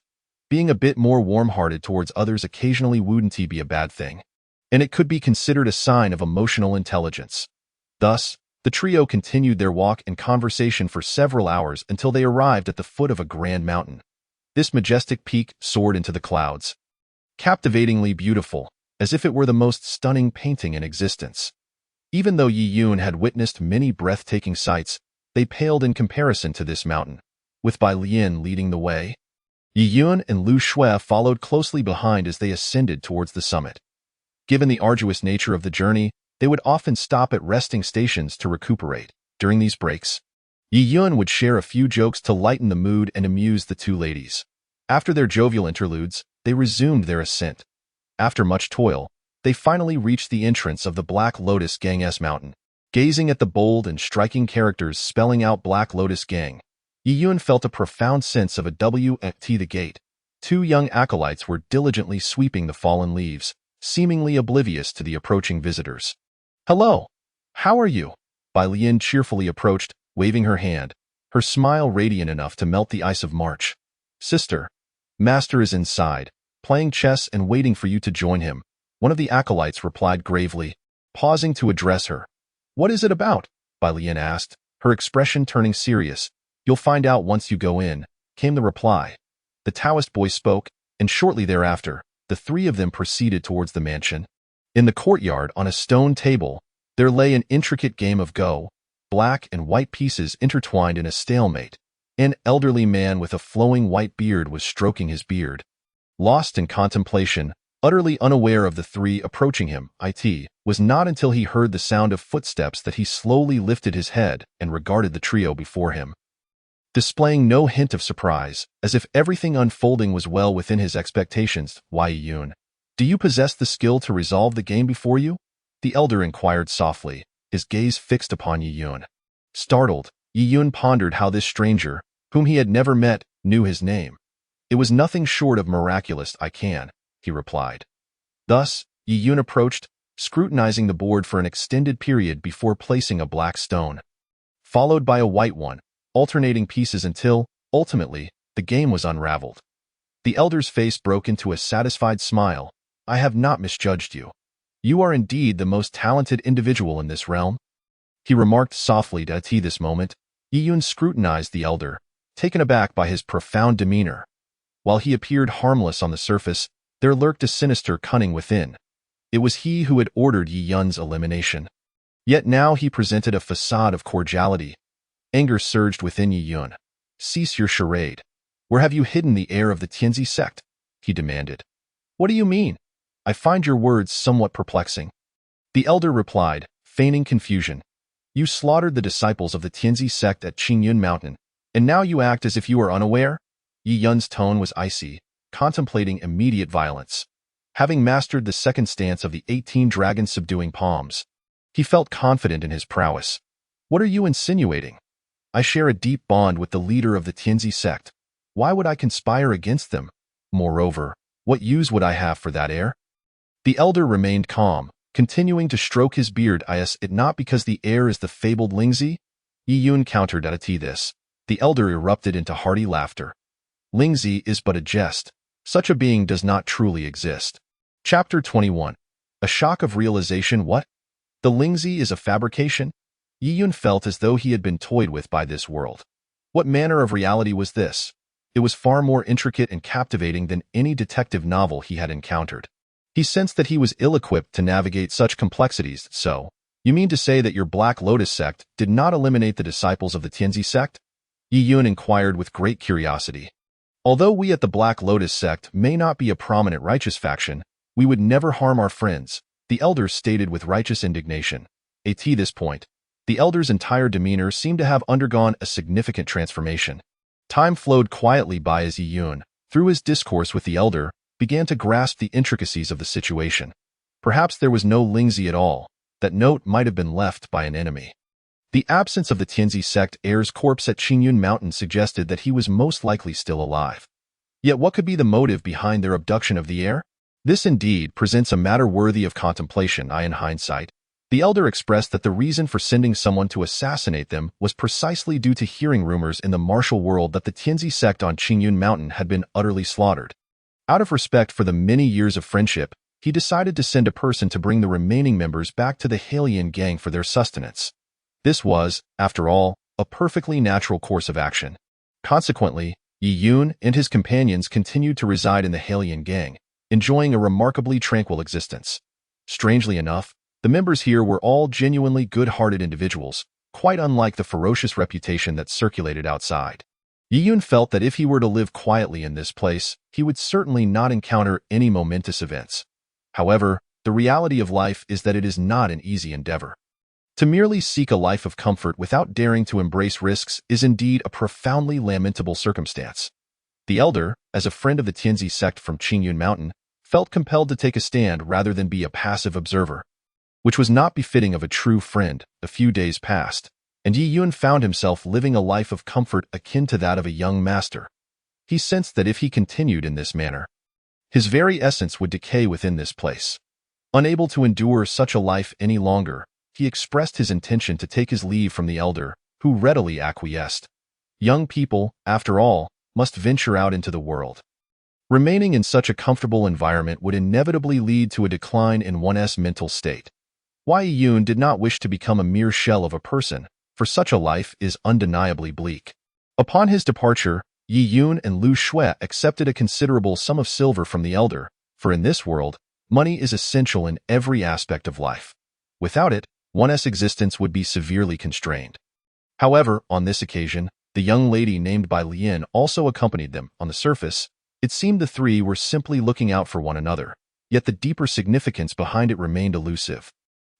Being a bit more warm-hearted towards others occasionally wouldn't be a bad thing, and it could be considered a sign of emotional intelligence. Thus, the trio continued their walk and conversation for several hours until they arrived at the foot of a grand mountain. This majestic peak soared into the clouds, captivatingly beautiful, as if it were the most stunning painting in existence. Even though Yi Yun had witnessed many breathtaking sights, they paled in comparison to this mountain, with Bai Lian leading the way. Yi Yun and Lu Shui followed closely behind as they ascended towards the summit. Given the arduous nature of the journey, they would often stop at resting stations to recuperate. During these breaks, Yi Yun would share a few jokes to lighten the mood and amuse the two ladies. After their jovial interludes, they resumed their ascent. After much toil, they finally reached the entrance of the Black Lotus Gang's mountain. Gazing at the bold and striking characters spelling out Black Lotus Gang, Yi Yun felt a profound sense of a W at the gate. Two young acolytes were diligently sweeping the fallen leaves, seemingly oblivious to the approaching visitors. "Hello. How are you?" Bai Lian cheerfully approached, waving her hand, her smile radiant enough to melt the ice of March. "Sister, Master is inside, playing chess and waiting for you to join him," one of the acolytes replied gravely, pausing to address her. "What is it about?" Bai Lian asked, her expression turning serious. "You'll find out once you go in," came the reply. The Taoist boy spoke, and shortly thereafter, the three of them proceeded towards the mansion. In the courtyard, on a stone table, there lay an intricate game of Go, black and white pieces intertwined in a stalemate. An elderly man with a flowing white beard was stroking his beard. Lost in contemplation, utterly unaware of the three approaching him, it was not until he heard the sound of footsteps that he slowly lifted his head and regarded the trio before him. Displaying no hint of surprise, as if everything unfolding was well within his expectations, "Why, Yun, do you possess the skill to resolve the game before you?" the elder inquired softly, his gaze fixed upon Yun. Startled, Yun pondered how this stranger, whom he had never met, knew his name. "It was nothing short of miraculous, I can," he replied. Thus, Yun approached, scrutinizing the board for an extended period before placing a black stone, followed by a white one, alternating pieces until, ultimately, the game was unraveled. The elder's face broke into a satisfied smile. "I have not misjudged you. You are indeed the most talented individual in this realm," he remarked softly to Ati. This moment, Yiyun scrutinized the elder, taken aback by his profound demeanor. While he appeared harmless on the surface, there lurked a sinister cunning within. It was he who had ordered Yiyun's elimination. Yet now he presented a facade of cordiality. Anger surged within Yiyun. "Cease your charade. Where have you hidden the heir of the Tianzi sect?" he demanded. "What do you mean? I find your words somewhat perplexing." The elder replied, feigning confusion. "You slaughtered the disciples of the Tianzi sect at Qingyun Mountain, and now you act as if you are unaware?" Yiyun's tone was icy, contemplating immediate violence. Having mastered the second stance of the 18 dragons subduing palms, he felt confident in his prowess. "What are you insinuating? I share a deep bond with the leader of the Tianzi sect. Why would I conspire against them? Moreover, what use would I have for that heir?" The elder remained calm, continuing to stroke his beard. "Is it not because the heir is the fabled Lingzi?" Yiyun countered at this. The elder erupted into hearty laughter. "Lingzi is but a jest. Such a being does not truly exist." Chapter 21. A shock of realization. What? The Lingzi is a fabrication? Yiyun felt as though he had been toyed with by this world. What manner of reality was this? It was far more intricate and captivating than any detective novel he had encountered. He sensed that he was ill-equipped to navigate such complexities. "So, you mean to say that your Black Lotus sect did not eliminate the disciples of the Tianzi sect?" Yiyun inquired with great curiosity. "Although we at the Black Lotus sect may not be a prominent righteous faction, we would never harm our friends," the elder stated with righteous indignation. At this point, the elder's entire demeanor seemed to have undergone a significant transformation. Time flowed quietly by as Yiyun, through his discourse with the elder, began to grasp the intricacies of the situation. Perhaps there was no Lingzi at all. That note might have been left by an enemy. The absence of the Tianzi sect heir's corpse at Qingyun Mountain suggested that he was most likely still alive. Yet what could be the motive behind their abduction of the heir? This indeed presents a matter worthy of contemplation. In hindsight, the elder expressed that the reason for sending someone to assassinate them was precisely due to hearing rumors in the martial world that the Tianzi sect on Qingyun Mountain had been utterly slaughtered. Out of respect for the many years of friendship, he decided to send a person to bring the remaining members back to the Halian gang for their sustenance. This was, after all, a perfectly natural course of action. Consequently, Yiyun and his companions continued to reside in the Halian gang, enjoying a remarkably tranquil existence. Strangely enough, the members here were all genuinely good-hearted individuals, quite unlike the ferocious reputation that circulated outside. Yiyun felt that if he were to live quietly in this place, he would certainly not encounter any momentous events. However, the reality of life is that it is not an easy endeavor. To merely seek a life of comfort without daring to embrace risks is indeed a profoundly lamentable circumstance. The elder, as a friend of the Tianzi sect from Qingyun Mountain, felt compelled to take a stand rather than be a passive observer, which was not befitting of a true friend. A few days passed, and Yiyun found himself living a life of comfort akin to that of a young master. He sensed that if he continued in this manner, his very essence would decay within this place. Unable to endure such a life any longer, he expressed his intention to take his leave from the elder, who readily acquiesced. Young people, after all, must venture out into the world. Remaining in such a comfortable environment would inevitably lead to a decline in one's mental state. Yi Yun did not wish to become a mere shell of a person, for such a life is undeniably bleak. Upon his departure, Yi Yun and Lu Shui accepted a considerable sum of silver from the elder, for in this world, money is essential in every aspect of life. Without it, one's existence would be severely constrained. However, on this occasion, the young lady named by Lien also accompanied them. On the surface, it seemed the three were simply looking out for one another, yet the deeper significance behind it remained elusive.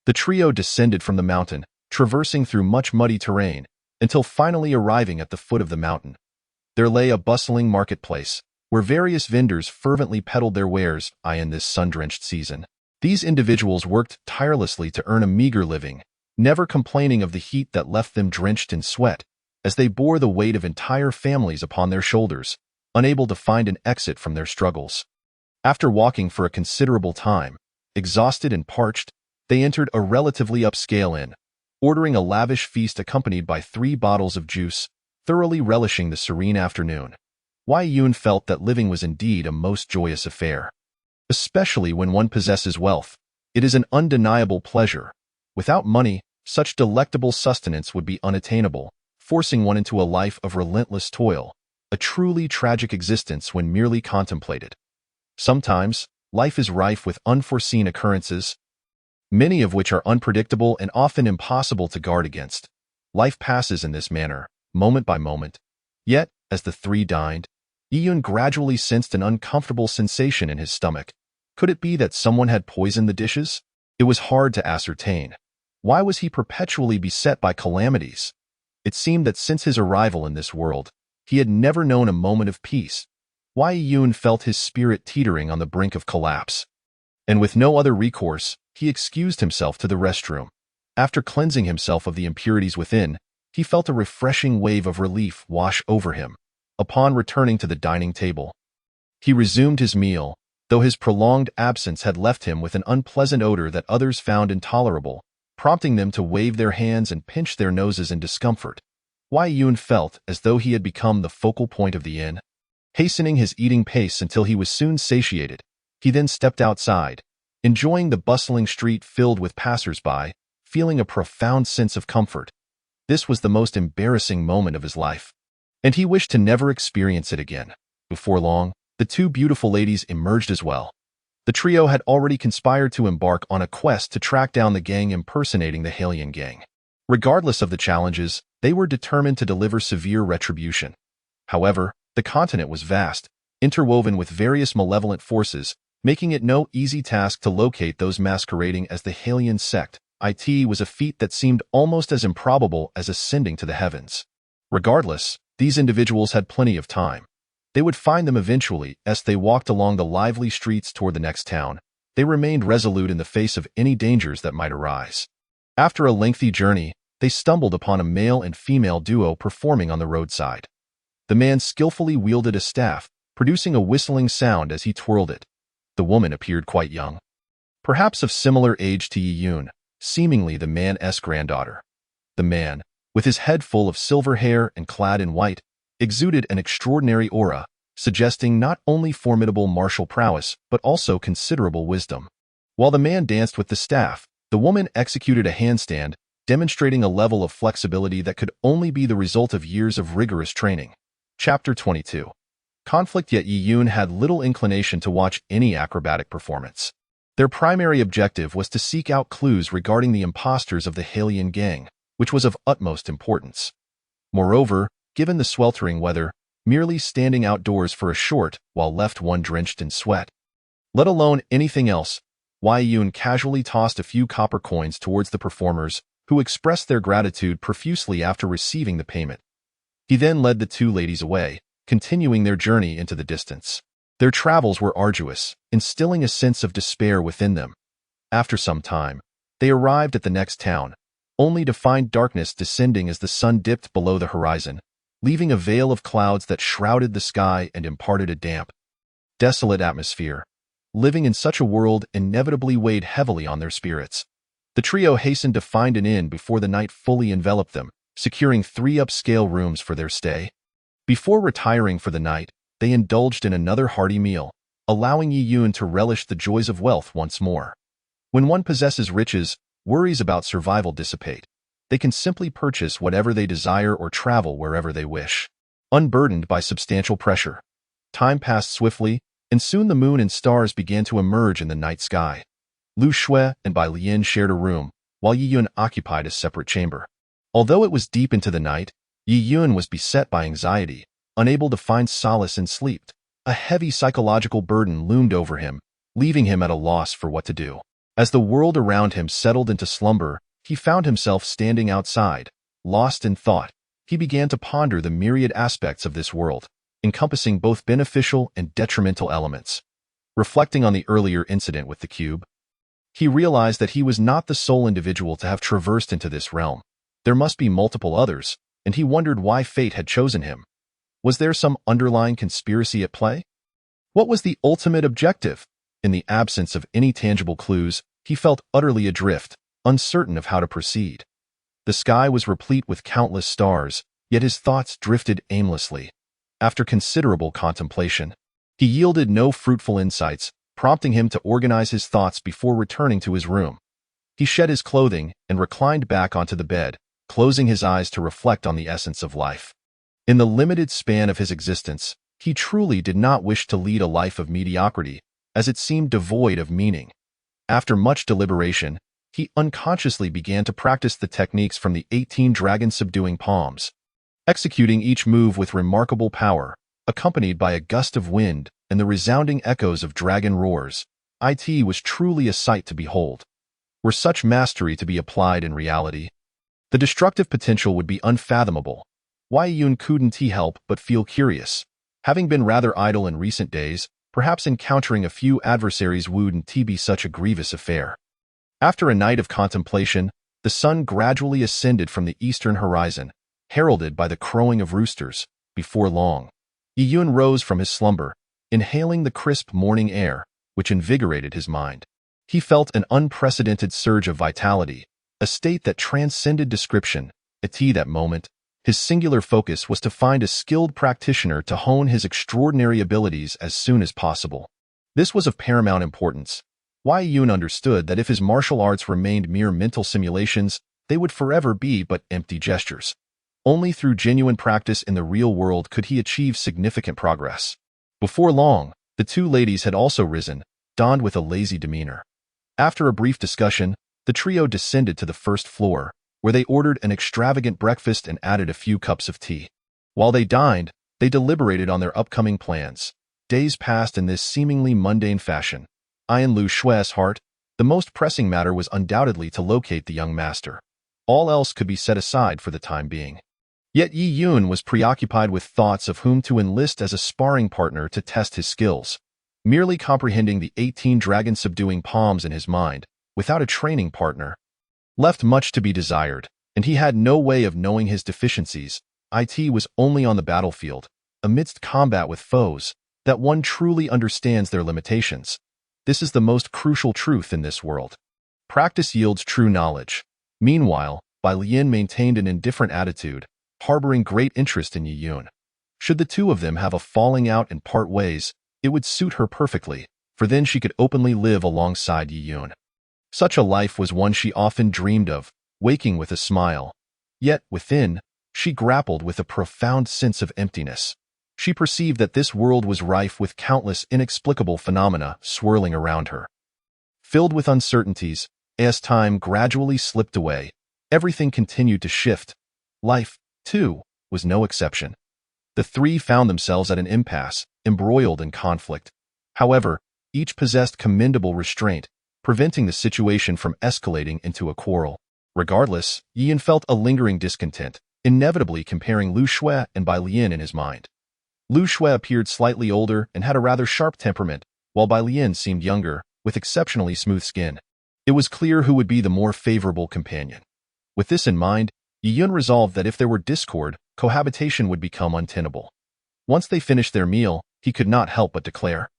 The trio descended from the mountain, traversing through much muddy terrain, until finally arriving at the foot of the mountain. There lay a bustling marketplace, where various vendors fervently peddled their wares in this sun-drenched season. These individuals worked tirelessly to earn a meager living, never complaining of the heat that left them drenched in sweat, as they bore the weight of entire families upon their shoulders, unable to find an exit from their struggles. After walking for a considerable time, exhausted and parched, they entered a relatively upscale inn, ordering a lavish feast accompanied by 3 bottles of juice, thoroughly relishing the serene afternoon. Yi Yun felt that living was indeed a most joyous affair. Especially when one possesses wealth, it is an undeniable pleasure. Without money, such delectable sustenance would be unattainable, forcing one into a life of relentless toil, a truly tragic existence when merely contemplated. Sometimes, life is rife with unforeseen occurrences, many of which are unpredictable and often impossible to guard against. Life passes in this manner, moment by moment. Yet, as the three dined, Yi Yun gradually sensed an uncomfortable sensation in his stomach. Could it be that someone had poisoned the dishes? It was hard to ascertain. Why was he perpetually beset by calamities? It seemed that since his arrival in this world, he had never known a moment of peace. Yi Yun felt his spirit teetering on the brink of collapse. And with no other recourse, he excused himself to the restroom. After cleansing himself of the impurities within, he felt a refreshing wave of relief wash over him. Upon returning to the dining table, he resumed his meal, though his prolonged absence had left him with an unpleasant odor that others found intolerable, prompting them to wave their hands and pinch their noses in discomfort. Yi Yun felt as though he had become the focal point of the inn. Hastening his eating pace until he was soon satiated, he then stepped outside, enjoying the bustling street filled with passers-by, feeling a profound sense of comfort. This was the most embarrassing moment of his life, and he wished to never experience it again. Before long, the 2 beautiful ladies emerged as well. The trio had already conspired to embark on a quest to track down the gang impersonating the Halian gang. Regardless of the challenges, they were determined to deliver severe retribution. However, the continent was vast, interwoven with various malevolent forces, making it no easy task to locate those masquerading as the Halian sect. It was a feat that seemed almost as improbable as ascending to the heavens. Regardless, these individuals had plenty of time. They would find them eventually as they walked along the lively streets toward the next town. They remained resolute in the face of any dangers that might arise. After a lengthy journey, they stumbled upon a male and female duo performing on the roadside. The man skillfully wielded a staff, producing a whistling sound as he twirled it. The woman appeared quite young, perhaps of similar age to Yi Yun, seemingly the man's granddaughter. The man, with his head full of silver hair and clad in white, exuded an extraordinary aura, suggesting not only formidable martial prowess but also considerable wisdom. While the man danced with the staff, the woman executed a handstand, demonstrating a level of flexibility that could only be the result of years of rigorous training. Chapter 22. Conflict. Yet Yi Yun had little inclination to watch any acrobatic performance. Their primary objective was to seek out clues regarding the imposters of the Halian gang, which was of utmost importance. Moreover, given the sweltering weather, merely standing outdoors for a short while left one drenched in sweat. Let alone anything else, Yi Yun casually tossed a few copper coins towards the performers, who expressed their gratitude profusely after receiving the payment. He then led the 2 ladies away, continuing their journey into the distance. Their travels were arduous, instilling a sense of despair within them. After some time, they arrived at the next town, only to find darkness descending as the sun dipped below the horizon, leaving a veil of clouds that shrouded the sky and imparted a damp, desolate atmosphere. living in such a world inevitably weighed heavily on their spirits. The trio hastened to find an inn before the night fully enveloped them, securing 3 upscale rooms for their stay. Before retiring for the night, they indulged in another hearty meal, allowing Yi-Yun to relish the joys of wealth once more. When one possesses riches, worries about survival dissipate. They can simply purchase whatever they desire or travel wherever they wish, unburdened by substantial pressure. Time passed swiftly, and soon the moon and stars began to emerge in the night sky. Lu Shui and Bai Lian shared a room, while Yi-Yun occupied a separate chamber. Although it was deep into the night, Yi-Yun was beset by anxiety, unable to find solace in sleep. A heavy psychological burden loomed over him, leaving him at a loss for what to do. As the world around him settled into slumber, he found himself standing outside, lost in thought. He began to ponder the myriad aspects of this world, encompassing both beneficial and detrimental elements. Reflecting on the earlier incident with the cube, he realized that he was not the sole individual to have traversed into this realm. There must be multiple others, and he wondered why fate had chosen him. Was there some underlying conspiracy at play? What was the ultimate objective? In the absence of any tangible clues, he felt utterly adrift, uncertain of how to proceed. The sky was replete with countless stars, yet his thoughts drifted aimlessly. After considerable contemplation, he yielded no fruitful insights, prompting him to organize his thoughts before returning to his room. He shed his clothing and reclined back onto the bed, closing his eyes to reflect on the essence of life. In the limited span of his existence, he truly did not wish to lead a life of mediocrity, as it seemed devoid of meaning. After much deliberation, he unconsciously began to practice the techniques from the 18 Dragon Subduing Palms, executing each move with remarkable power, accompanied by a gust of wind and the resounding echoes of dragon roars. It was truly a sight to behold. Were such mastery to be applied in reality, the destructive potential would be unfathomable. Yi-Yun couldn't help but feel curious. Having been rather idle in recent days, perhaps encountering a few adversaries wouldn't be such a grievous affair. After a night of contemplation, the sun gradually ascended from the eastern horizon, heralded by the crowing of roosters. Before long, Yi-Yun rose from his slumber, inhaling the crisp morning air, which invigorated his mind. He felt an unprecedented surge of vitality, a state that transcended description. At that moment, his singular focus was to find a skilled practitioner to hone his extraordinary abilities as soon as possible. This was of paramount importance. Yi-Yun understood that if his martial arts remained mere mental simulations, they would forever be but empty gestures. Only through genuine practice in the real world could he achieve significant progress. Before long, the 2 ladies had also risen, donned with a lazy demeanor. After a brief discussion, the trio descended to the first floor, where they ordered an extravagant breakfast and added a few cups of tea. While they dined, they deliberated on their upcoming plans. Days passed in this seemingly mundane fashion. In Lu Shui's heart, the most pressing matter was undoubtedly to locate the young master. All else could be set aside for the time being. Yet Yi-Yun was preoccupied with thoughts of whom to enlist as a sparring partner to test his skills. Merely comprehending the 18 Dragon Subduing Palms in his mind, without a training partner, left much to be desired, and he had no way of knowing his deficiencies. It was only on the battlefield, amidst combat with foes, that one truly understands their limitations. This is the most crucial truth in this world. Practice yields true knowledge. Meanwhile, Bai Lian maintained an indifferent attitude, harboring great interest in Yi-Yun. Should the 2 of them have a falling out and part ways, it would suit her perfectly, for then she could openly live alongside Yi-Yun. Such a life was one she often dreamed of, waking with a smile. Yet, within, she grappled with a profound sense of emptiness. She perceived that this world was rife with countless inexplicable phenomena swirling around her. Filled with uncertainties, as time gradually slipped away, everything continued to shift. Life, too, was no exception. The 3 found themselves at an impasse, embroiled in conflict. However, each possessed commendable restraint, preventing the situation from escalating into a quarrel. Regardless, Yi-Yun felt a lingering discontent, inevitably comparing Lu Shui and Bai Lian in his mind. Lu Shui appeared slightly older and had a rather sharp temperament, while Bai Lian seemed younger, with exceptionally smooth skin. It was clear who would be the more favorable companion. With this in mind, Yi-Yun resolved that if there were discord, cohabitation would become untenable. Once they finished their meal, he could not help but declare,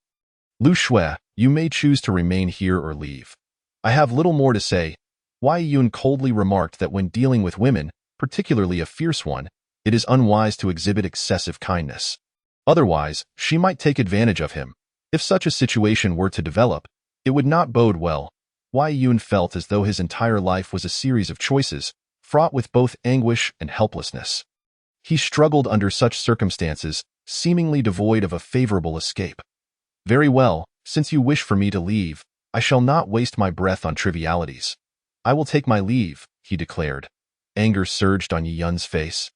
Lu Shui, you may choose to remain here or leave. I have little more to say. Wei Yun coldly remarked that when dealing with women, particularly a fierce one, it is unwise to exhibit excessive kindness. Otherwise, she might take advantage of him. If such a situation were to develop, it would not bode well. Wei Yun felt as though his entire life was a series of choices, fraught with both anguish and helplessness. He struggled under such circumstances, seemingly devoid of a favorable escape. Very well, since you wish for me to leave, I shall not waste my breath on trivialities. I will take my leave, he declared. Anger surged on Yi Yun's face.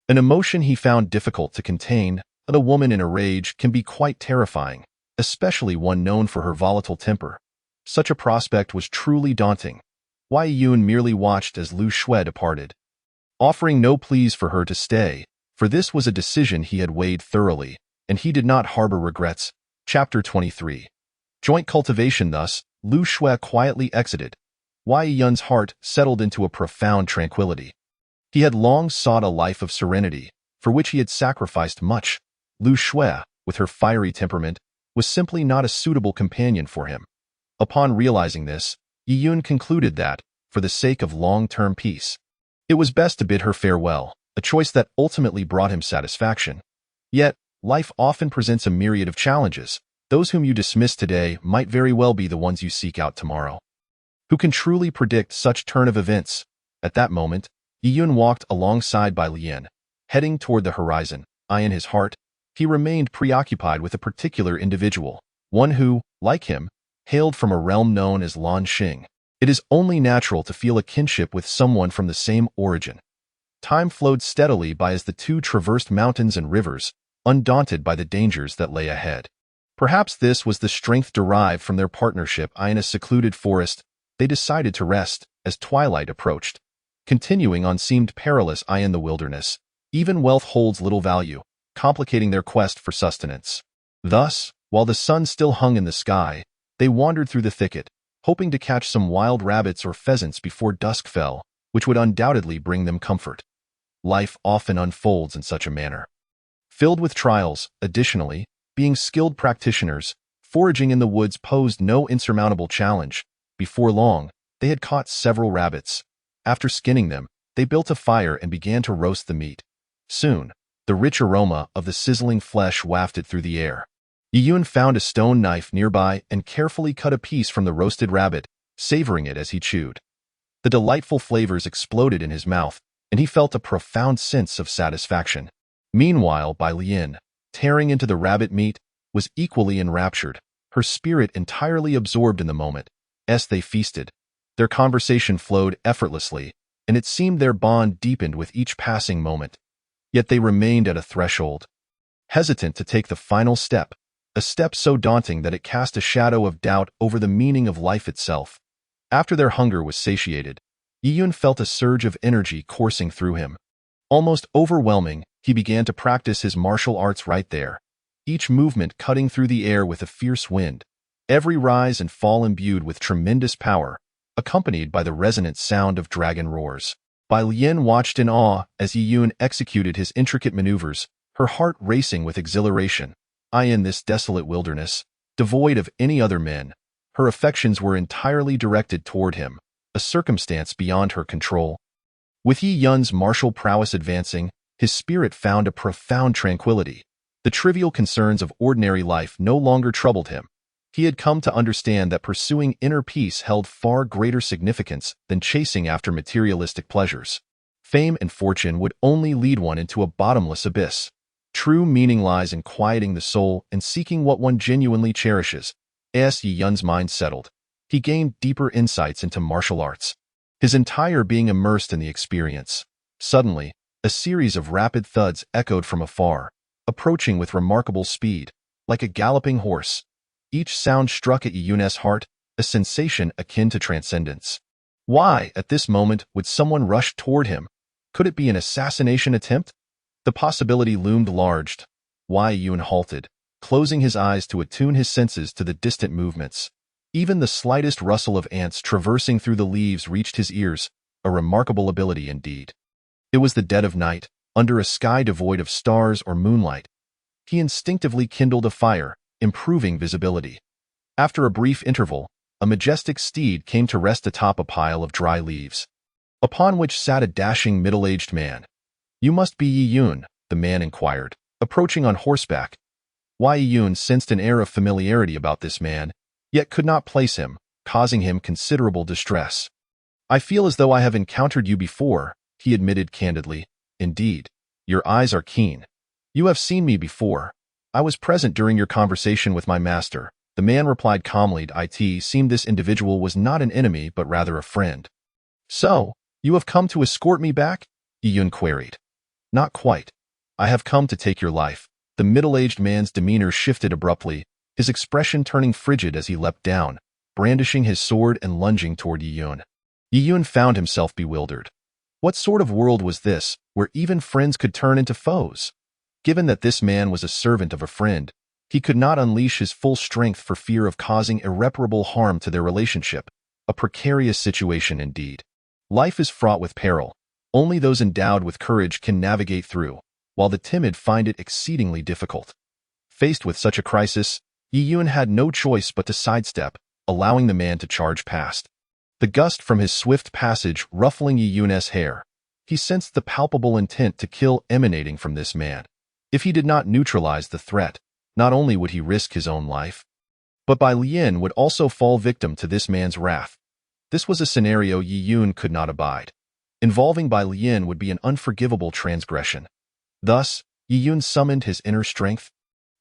An emotion he found difficult to contain, but a woman in a rage can be quite terrifying, especially one known for her volatile temper. Such a prospect was truly daunting. Wei Yun merely watched as Lu Shui departed, offering no pleas for her to stay, for this was a decision he had weighed thoroughly, and he did not harbor regrets. Chapter 23. Joint cultivation. Thus, Lu Shui quietly exited. Wei Yun's heart settled into a profound tranquility. He had long sought a life of serenity, for which he had sacrificed much. Lu Shui, with her fiery temperament, was simply not a suitable companion for him. Upon realizing this, Yi Yun concluded that, for the sake of long-term peace, it was best to bid her farewell, a choice that ultimately brought him satisfaction. Yet, life often presents a myriad of challenges. Those whom you dismiss today might very well be the ones you seek out tomorrow. Who can truly predict such turn of events? At that moment, Yi Yun walked alongside Bai Lian, heading toward the horizon. In his heart, he remained preoccupied with a particular individual, one who, like him, hailed from a realm known as Lan Xing. It is only natural to feel a kinship with someone from the same origin. Time flowed steadily by as the two traversed mountains and rivers, undaunted by the dangers that lay ahead. Perhaps this was the strength derived from their partnership. In a secluded forest, they decided to rest as twilight approached. Continuing on seemed perilous. In the wilderness, even wealth holds little value, complicating their quest for sustenance. Thus, while the sun still hung in the sky, they wandered through the thicket, hoping to catch some wild rabbits or pheasants before dusk fell, which would undoubtedly bring them comfort. Life often unfolds in such a manner. Filled with trials, additionally, being skilled practitioners, foraging in the woods posed no insurmountable challenge. Before long, they had caught several rabbits. After skinning them, they built a fire and began to roast the meat. Soon, the rich aroma of the sizzling flesh wafted through the air. Yi Yun found a stone knife nearby and carefully cut a piece from the roasted rabbit, savoring it as he chewed. The delightful flavors exploded in his mouth, and he felt a profound sense of satisfaction. Meanwhile, Bai Lian, tearing into the rabbit meat, was equally enraptured, her spirit entirely absorbed in the moment. As they feasted, their conversation flowed effortlessly, and it seemed their bond deepened with each passing moment. Yet they remained at a threshold, hesitant to take the final step, a step so daunting that it cast a shadow of doubt over the meaning of life itself. After their hunger was satiated, Yi Yun felt a surge of energy coursing through him. Almost overwhelming, he began to practice his martial arts right there, each movement cutting through the air with a fierce wind, every rise and fall imbued with tremendous power, accompanied by the resonant sound of dragon roars. Bai Lian watched in awe as Yi Yun executed his intricate maneuvers, her heart racing with exhilaration. In this desolate wilderness, devoid of any other men, her affections were entirely directed toward him, a circumstance beyond her control. With Yi Yun's martial prowess advancing, his spirit found a profound tranquility. The trivial concerns of ordinary life no longer troubled him. He had come to understand that pursuing inner peace held far greater significance than chasing after materialistic pleasures. Fame and fortune would only lead one into a bottomless abyss. True meaning lies in quieting the soul and seeking what one genuinely cherishes. As Yi Yun's mind settled, he gained deeper insights into martial arts, his entire being immersed in the experience. Suddenly, a series of rapid thuds echoed from afar, approaching with remarkable speed, like a galloping horse. Each sound struck at Yi Yun's heart, a sensation akin to transcendence. Why, at this moment, would someone rush toward him? Could it be an assassination attempt? The possibility loomed large. Wei Yun halted, closing his eyes to attune his senses to the distant movements. Even the slightest rustle of ants traversing through the leaves reached his ears, a remarkable ability indeed. It was the dead of night, under a sky devoid of stars or moonlight. He instinctively kindled a fire, improving visibility. After a brief interval, a majestic steed came to rest atop a pile of dry leaves, upon which sat a dashing middle-aged man. "You must be Yi Yun," the man inquired, approaching on horseback. Yi Yun sensed an air of familiarity about this man, yet could not place him, causing him considerable distress. "I feel as though I have encountered you before," he admitted candidly. "Indeed, your eyes are keen. You have seen me before. I was present during your conversation with my master," the man replied calmly. It seemed this individual was not an enemy but rather a friend. "So, you have come to escort me back?" Yi Yun queried. "Not quite. I have come to take your life." The middle-aged man's demeanor shifted abruptly, his expression turning frigid as he leapt down, brandishing his sword and lunging toward Yi Yun. Yi Yun found himself bewildered. What sort of world was this, where even friends could turn into foes? Given that this man was a servant of a friend, he could not unleash his full strength for fear of causing irreparable harm to their relationship. A precarious situation indeed. Life is fraught with peril. Only those endowed with courage can navigate through, while the timid find it exceedingly difficult. Faced with such a crisis, Yi Yun had no choice but to sidestep, allowing the man to charge past. The gust from his swift passage ruffling Yi Yun's hair, he sensed the palpable intent to kill emanating from this man. If he did not neutralize the threat, not only would he risk his own life, but Bai Lian would also fall victim to this man's wrath. This was a scenario Yi Yun could not abide. Involving Bai Lian would be an unforgivable transgression. Thus, Yi Yun summoned his inner strength.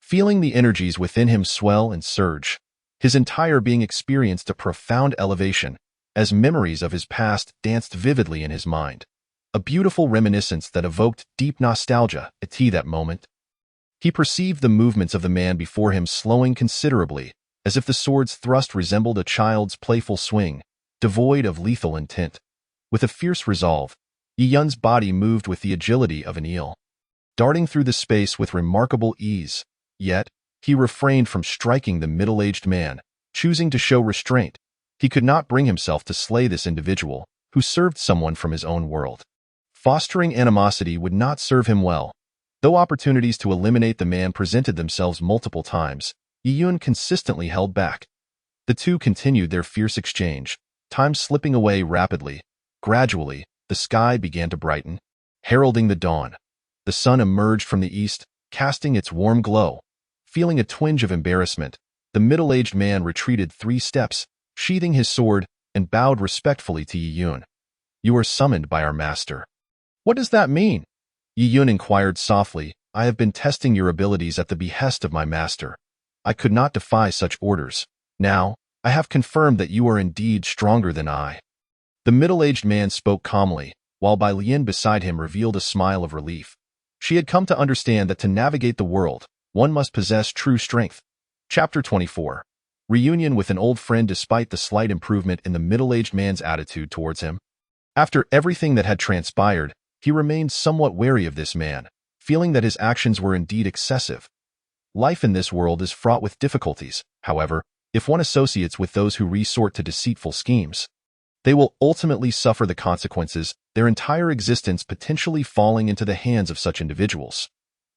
Feeling the energies within him swell and surge, his entire being experienced a profound elevation, as memories of his past danced vividly in his mind. A beautiful reminiscence that evoked deep nostalgia at that moment. He perceived the movements of the man before him slowing considerably, as if the sword's thrust resembled a child's playful swing, devoid of lethal intent. With a fierce resolve, Yi Yun's body moved with the agility of an eel, darting through the space with remarkable ease. Yet, he refrained from striking the middle-aged man, choosing to show restraint. He could not bring himself to slay this individual, who served someone from his own world. Fostering animosity would not serve him well. Though opportunities to eliminate the man presented themselves multiple times, Yi Yun consistently held back. The two continued their fierce exchange, time slipping away rapidly. Gradually, the sky began to brighten, heralding the dawn. The sun emerged from the east, casting its warm glow. Feeling a twinge of embarrassment, the middle-aged man retreated 3 steps, sheathing his sword, and bowed respectfully to Yi Yun. "You are summoned by our master." "What does that mean?" Yi Yun inquired softly. "I have been testing your abilities at the behest of my master. I could not defy such orders. Now, I have confirmed that you are indeed stronger than I." The middle-aged man spoke calmly, while Bai Lian beside him revealed a smile of relief. She had come to understand that to navigate the world, one must possess true strength. Chapter 24. Reunion with an old friend despite the slight improvement in the middle-aged man's attitude towards him. After everything that had transpired, he remained somewhat wary of this man, feeling that his actions were indeed excessive. Life in this world is fraught with difficulties, however, if one associates with those who resort to deceitful schemes. They will ultimately suffer the consequences, their entire existence potentially falling into the hands of such individuals.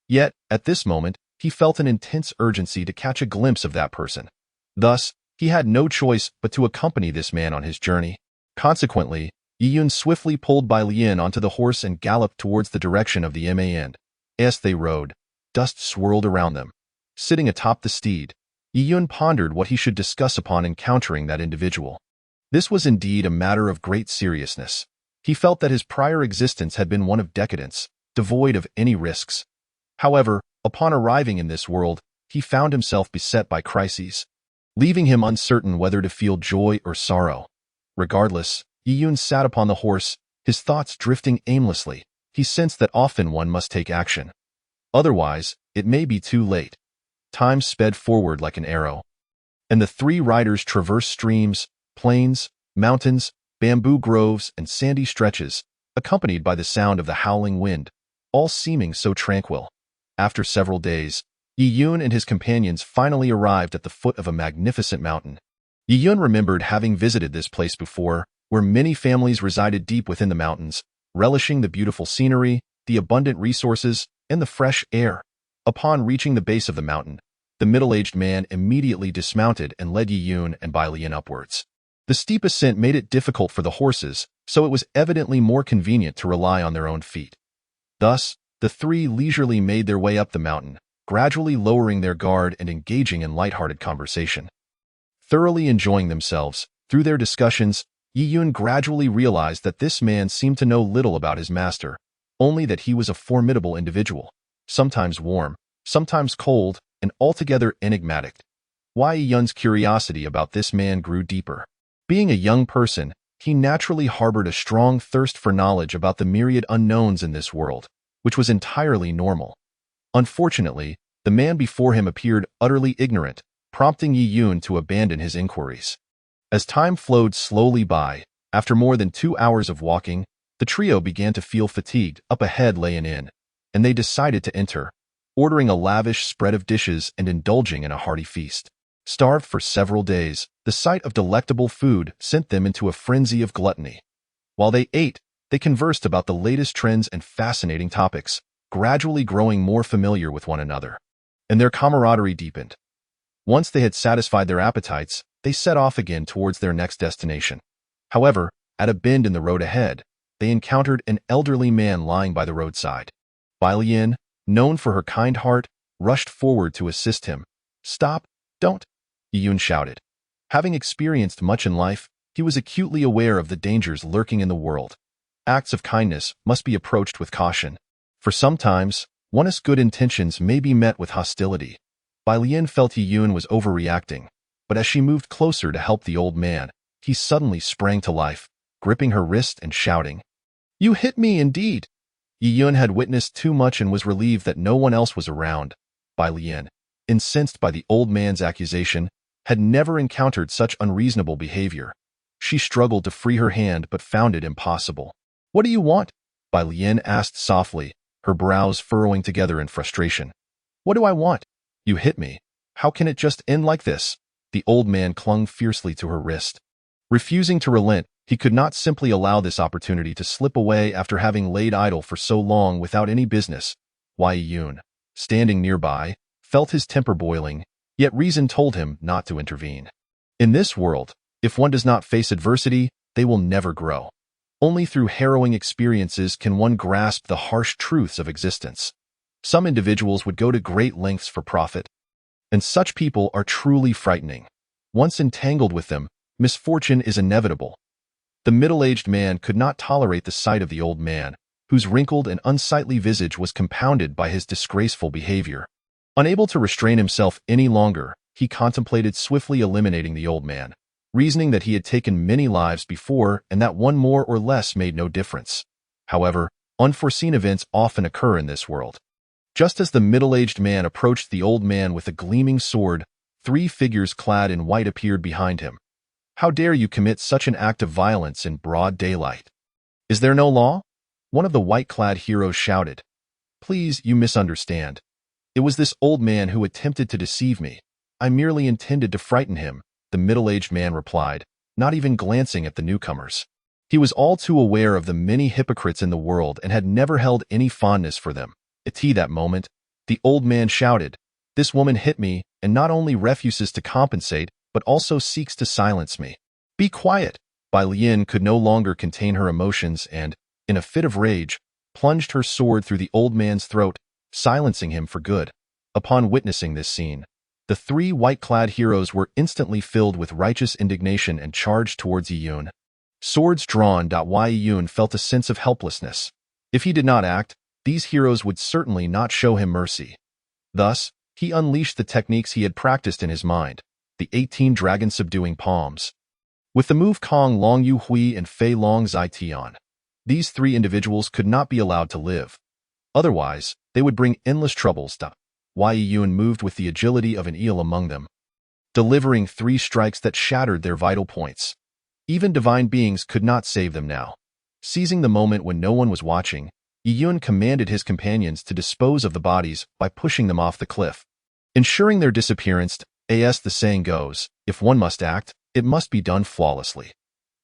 Yet, at this moment, he felt an intense urgency to catch a glimpse of that person. Thus, he had no choice but to accompany this man on his journey. Consequently, Yi Yun swiftly pulled Bai Lian onto the horse and galloped towards the direction of the man. As they rode, dust swirled around them. Sitting atop the steed, Yi Yun pondered what he should discuss upon encountering that individual. This was indeed a matter of great seriousness. He felt that his prior existence had been one of decadence, devoid of any risks. However, upon arriving in this world, he found himself beset by crises, leaving him uncertain whether to feel joy or sorrow. Regardless, Yi Yun sat upon the horse, his thoughts drifting aimlessly. He sensed that often one must take action. Otherwise, it may be too late. Time sped forward like an arrow, and the 3 riders traversed streams, plains, mountains, bamboo groves, and sandy stretches, accompanied by the sound of the howling wind, all seeming so tranquil. After several days, Yi Yun and his companions finally arrived at the foot of a magnificent mountain. Yi Yun remembered having visited this place before, where many families resided deep within the mountains, relishing the beautiful scenery, the abundant resources, and the fresh air. Upon reaching the base of the mountain, The middle-aged man immediately dismounted and led Yi Yun and Bai Lian upwards. The steep ascent made it difficult for the horses, so it was evidently more convenient to rely on their own feet. Thus, the three leisurely made their way up the mountain, gradually lowering their guard and engaging in light-hearted conversation. Thoroughly enjoying themselves, through their discussions, Yi Yun gradually realized that this man seemed to know little about his master, only that he was a formidable individual, sometimes warm, sometimes cold, and altogether enigmatic. Yi Yun's curiosity about this man grew deeper. Being a young person, he naturally harbored a strong thirst for knowledge about the myriad unknowns in this world, which was entirely normal. Unfortunately, the man before him appeared utterly ignorant, prompting Yi Yun to abandon his inquiries. As time flowed slowly by, after more than 2 hours of walking, the trio began to feel fatigued. Up ahead lay an inn, and they decided to enter, ordering a lavish spread of dishes and indulging in a hearty feast. Starved for several days, the sight of delectable food sent them into a frenzy of gluttony. While they ate, they conversed about the latest trends and fascinating topics, gradually growing more familiar with one another. And their camaraderie deepened. Once they had satisfied their appetites, they set off again towards their next destination. However, at a bend in the road ahead, they encountered an elderly man lying by the roadside. Bai Lian, known for her kind heart, rushed forward to assist him. "Stop, don't!" Yi Yun shouted. Having experienced much in life, he was acutely aware of the dangers lurking in the world. Acts of kindness must be approached with caution, for sometimes one's good intentions may be met with hostility. Bai Lian felt Yi Yun was overreacting, but as she moved closer to help the old man, he suddenly sprang to life, gripping her wrist and shouting, "You hit me indeed!" Yi Yun had witnessed too much and was relieved that no one else was around. Bai Lian, incensed by the old man's accusation, had never encountered such unreasonable behavior. She struggled to free her hand but found it impossible. "What do you want?" Bai Lian asked softly, her brows furrowing together in frustration. "What do I want? You hit me. How can it just end like this?" The old man clung fiercely to her wrist. Refusing to relent, he could not simply allow this opportunity to slip away after having laid idle for so long without any business. Yi Yun, standing nearby, felt his temper boiling, yet reason told him not to intervene. In this world, if one does not face adversity, they will never grow. Only through harrowing experiences can one grasp the harsh truths of existence. Some individuals would go to great lengths for profit, and such people are truly frightening. Once entangled with them, misfortune is inevitable. The middle-aged man could not tolerate the sight of the old man, whose wrinkled and unsightly visage was compounded by his disgraceful behavior. Unable to restrain himself any longer, he contemplated swiftly eliminating the old man, reasoning that he had taken many lives before and that one more or less made no difference. However, unforeseen events often occur in this world. Just as the middle-aged man approached the old man with a gleaming sword, 3 figures clad in white appeared behind him. "How dare you commit such an act of violence in broad daylight? Is there no law?" One of the white-clad heroes shouted. "Please, you misunderstand. It was this old man who attempted to deceive me. I merely intended to frighten him," the middle-aged man replied, not even glancing at the newcomers. He was all too aware of the many hypocrites in the world and had never held any fondness for them. At that moment, the old man shouted, "This woman hit me and not only refuses to compensate, but also seeks to silence me." "Be quiet!" Bai Lian could no longer contain her emotions and, in a fit of rage, plunged her sword through the old man's throat, silencing him for good. Upon witnessing this scene, the 3 white-clad heroes were instantly filled with righteous indignation and charged towards Yi Yun. Swords drawn. Yi Yun felt a sense of helplessness. If he did not act, these heroes would certainly not show him mercy. Thus, he unleashed the techniques he had practiced in his mind, the 18 dragon subduing palms. With the move Kong Long Yu Hui and Fei Long Zai Tian, these 3 individuals could not be allowed to live. Otherwise, they would bring endless troubles. Yi Yun moved with the agility of an eel among them, delivering 3 strikes that shattered their vital points. Even divine beings could not save them now. Seizing the moment when no one was watching, Yi Yun commanded his companions to dispose of the bodies by pushing them off the cliff. Ensuring their disappearance, as the saying goes, if one must act, it must be done flawlessly.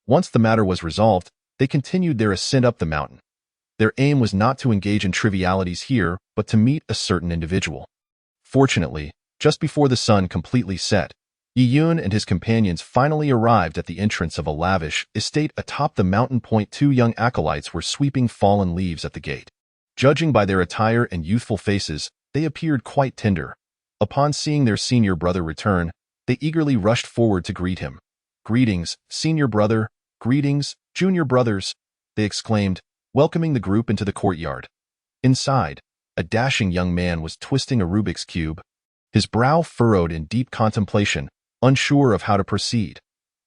Once the matter was resolved, they continued their ascent up the mountain. Their aim was not to engage in trivialities here, but to meet a certain individual. Fortunately, Just before the sun completely set, Yi-Yun and his companions finally arrived at the entrance of a lavish estate atop the mountain point. Two young acolytes were sweeping fallen leaves at the gate. Judging by their attire and youthful faces, they appeared quite tender. Upon seeing their senior brother return, they eagerly rushed forward to greet him. "Greetings, senior brother. Greetings, junior brothers," they exclaimed, welcoming the group into the courtyard. Inside, a dashing young man was twisting a Rubik's Cube, his brow furrowed in deep contemplation, unsure of how to proceed.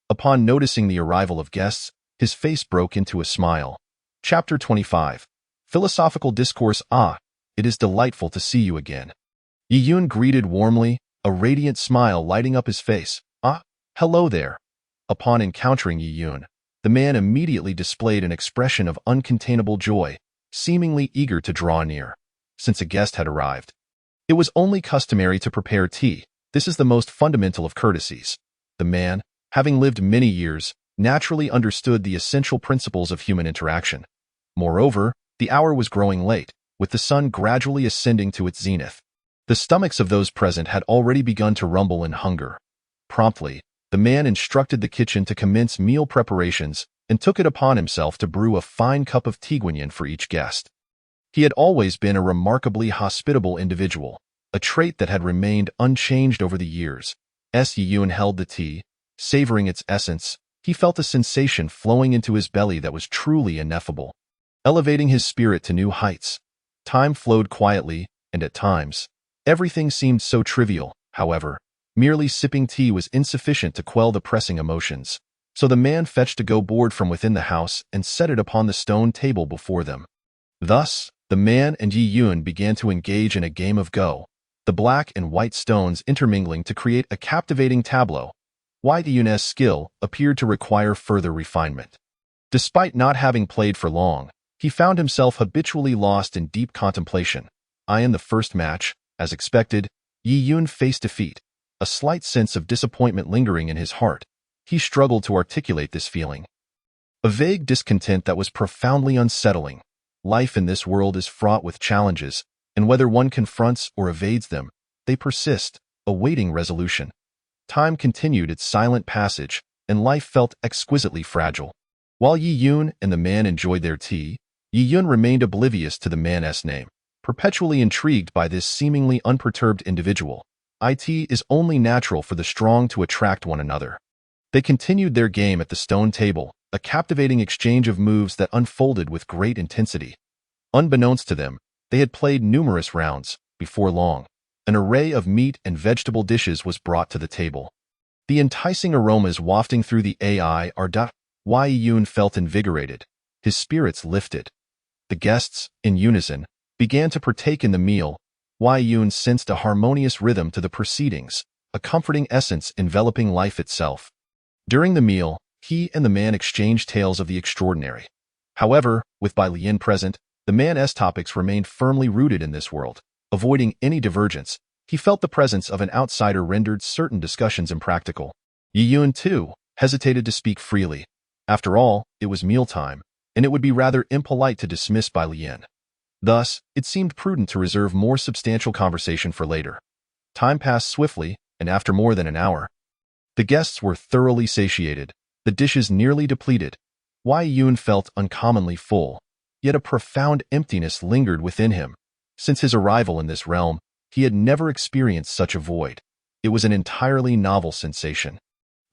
Upon noticing the arrival of guests, his face broke into a smile. Chapter 25. Philosophical Discourse. "Ah, it is delightful to see you again." Yi-Yun greeted warmly, a radiant smile lighting up his face. "Ah, hello there." Upon encountering Yi-Yun, the man immediately displayed an expression of uncontainable joy, seemingly eager to draw near. Since a guest had arrived, it was only customary to prepare tea. This is the most fundamental of courtesies. The man, having lived many years, naturally understood the essential principles of human interaction. Moreover, the hour was growing late, with the sun gradually ascending to its zenith. The stomachs of those present had already begun to rumble in hunger. Promptly, the man instructed the kitchen to commence meal preparations and took it upon himself to brew a fine cup of tea for each guest. He had always been a remarkably hospitable individual, a trait that had remained unchanged over the years. As Yi-Yun held the tea, savoring its essence, he felt a sensation flowing into his belly that was truly ineffable, elevating his spirit to new heights. Time flowed quietly, and at times, everything seemed so trivial. However, merely sipping tea was insufficient to quell the pressing emotions, so the man fetched a go-board from within the house and set it upon the stone table before them. Thus, the man and Yi-Yun began to engage in a game of Go, the black and white stones intermingling to create a captivating tableau. Yi-Yun's skill appeared to require further refinement. Despite not having played for long, he found himself habitually lost in deep contemplation. In the first match, as expected, Yi-Yun faced defeat, a slight sense of disappointment lingering in his heart. He struggled to articulate this feeling, a vague discontent that was profoundly unsettling. Life in this world is fraught with challenges, and whether one confronts or evades them, they persist, awaiting resolution. Time continued its silent passage, and life felt exquisitely fragile. While Yi-Yun and the man enjoyed their tea, Yi-Yun remained oblivious to the man's name, perpetually intrigued by this seemingly unperturbed individual. It is only natural for the strong to attract one another. They continued their game at the stone table, a captivating exchange of moves that unfolded with great intensity. Unbeknownst to them, they had played numerous rounds. Before long, an array of meat and vegetable dishes was brought to the table. The enticing aromas wafting through the air. Yi-Yun felt invigorated, his spirits lifted. The guests, in unison, began to partake in the meal. Yi-Yun sensed a harmonious rhythm to the proceedings, a comforting essence enveloping life itself. During the meal, he and the man exchanged tales of the extraordinary. However, with Bai Lian present, the man's topics remained firmly rooted in this world. Avoiding any divergence, he felt the presence of an outsider rendered certain discussions impractical. Yi-Yun, too, hesitated to speak freely. After all, it was mealtime, and it would be rather impolite to dismiss Bai Lian. Thus, it seemed prudent to reserve more substantial conversation for later. Time passed swiftly, and after more than an hour, the guests were thoroughly satiated, the dishes nearly depleted. Yi-Yun felt uncommonly full, yet a profound emptiness lingered within him. Since his arrival in this realm, he had never experienced such a void. It was an entirely novel sensation.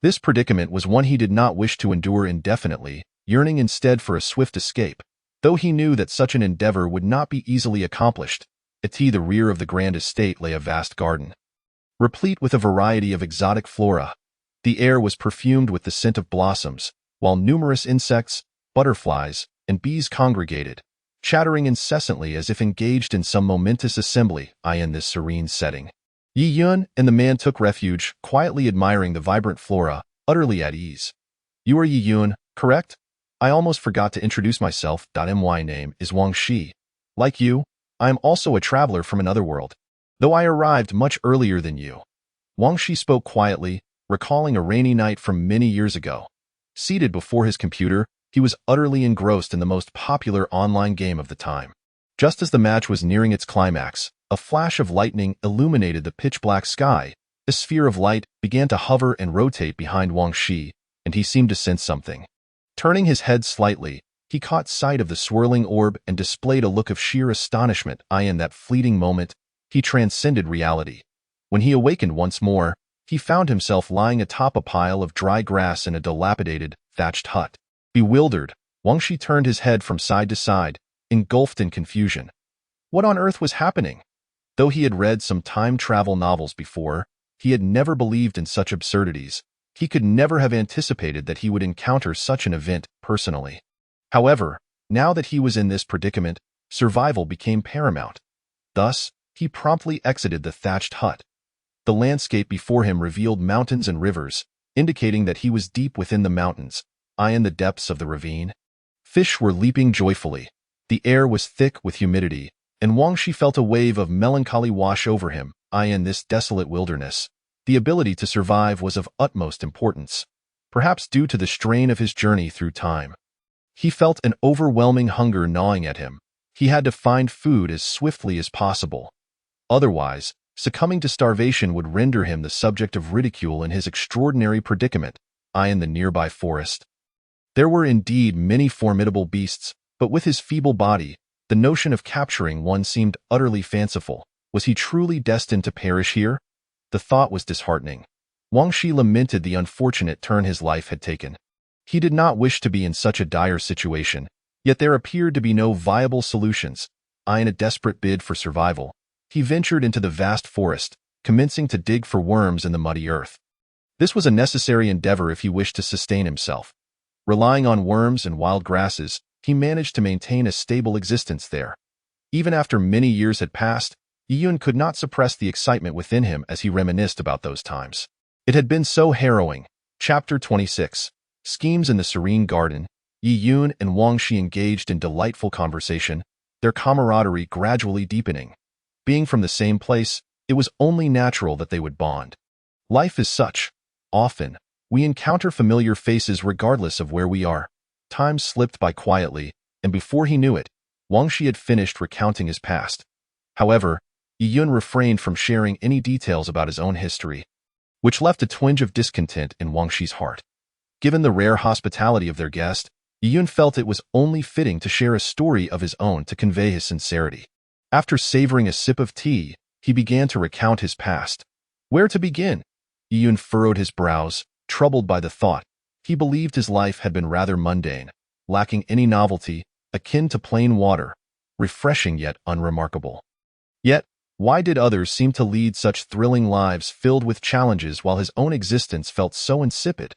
This predicament was one he did not wish to endure indefinitely, yearning instead for a swift escape. Though he knew that such an endeavor would not be easily accomplished, at the rear of the grand estate lay a vast garden, replete with a variety of exotic flora. The air was perfumed with the scent of blossoms, while numerous insects, butterflies, and bees congregated, chattering incessantly as if engaged in some momentous assembly. In this serene setting, Yi-Yun and the man took refuge, quietly admiring the vibrant flora, utterly at ease. "You are Yi-Yun, correct? I almost forgot to introduce myself. My name is Wang Shi. Like you, I am also a traveler from another world, though I arrived much earlier than you." Wang Shi spoke quietly, recalling a rainy night from many years ago. Seated before his computer, he was utterly engrossed in the most popular online game of the time. Just as the match was nearing its climax, a flash of lightning illuminated the pitch-black sky. A sphere of light began to hover and rotate behind Wang Shi, and he seemed to sense something. Turning his head slightly, he caught sight of the swirling orb and displayed a look of sheer astonishment. In that fleeting moment, he transcended reality. When he awakened once more, he found himself lying atop a pile of dry grass in a dilapidated, thatched hut. Bewildered, Wang Shi turned his head from side to side, engulfed in confusion. What on earth was happening? Though he had read some time travel novels before, he had never believed in such absurdities. He could never have anticipated that he would encounter such an event personally. However, now that he was in this predicament, survival became paramount. Thus, he promptly exited the thatched hut. The landscape before him revealed mountains and rivers, indicating that he was deep within the mountains, in the depths of the ravine. Fish were leaping joyfully. The air was thick with humidity, and Wang Shi felt a wave of melancholy wash over him. In this desolate wilderness, the ability to survive was of utmost importance, perhaps due to the strain of his journey through time. He felt an overwhelming hunger gnawing at him. He had to find food as swiftly as possible. Otherwise, succumbing to starvation would render him the subject of ridicule in his extraordinary predicament. In the nearby forest, there were indeed many formidable beasts, but with his feeble body, the notion of capturing one seemed utterly fanciful. Was he truly destined to perish here? The thought was disheartening. Wang Shi lamented the unfortunate turn his life had taken. He did not wish to be in such a dire situation, yet there appeared to be no viable solutions. In a desperate bid for survival, he ventured into the vast forest, commencing to dig for worms in the muddy earth. This was a necessary endeavor if he wished to sustain himself. Relying on worms and wild grasses, he managed to maintain a stable existence there. Even after many years had passed, Yiyun could not suppress the excitement within him as he reminisced about those times. It had been so harrowing. Chapter 26. Schemes in the Serene Garden. Yiyun and Wang Shi engaged in delightful conversation, their camaraderie gradually deepening. Being from the same place, it was only natural that they would bond. Life is such. Often, we encounter familiar faces regardless of where we are. Time slipped by quietly, and before he knew it, Wang Shi had finished recounting his past. However, Yiyun refrained from sharing any details about his own history, which left a twinge of discontent in Wang Shi's heart. Given the rare hospitality of their guest, Yiyun felt it was only fitting to share a story of his own to convey his sincerity. After savoring a sip of tea, he began to recount his past. Where to begin? Yiyun furrowed his brows, troubled by the thought. He believed his life had been rather mundane, lacking any novelty, akin to plain water, refreshing yet unremarkable. Yet, why did others seem to lead such thrilling lives filled with challenges while his own existence felt so insipid?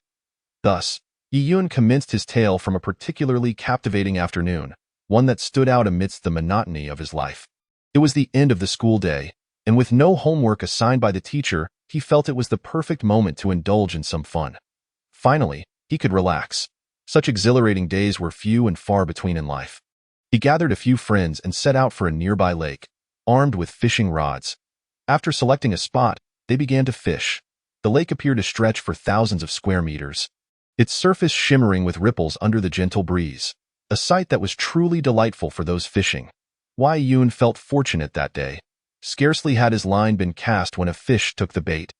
Thus, Yiyun commenced his tale from a particularly captivating afternoon, one that stood out amidst the monotony of his life. It was the end of the school day, and with no homework assigned by the teacher, he felt it was the perfect moment to indulge in some fun. Finally, he could relax. Such exhilarating days were few and far between in life. He gathered a few friends and set out for a nearby lake, armed with fishing rods. After selecting a spot, they began to fish. The lake appeared to stretch for thousands of square meters, its surface shimmering with ripples under the gentle breeze, a sight that was truly delightful for those fishing. Yiyun felt fortunate that day. Scarcely had his line been cast when a fish took the bait.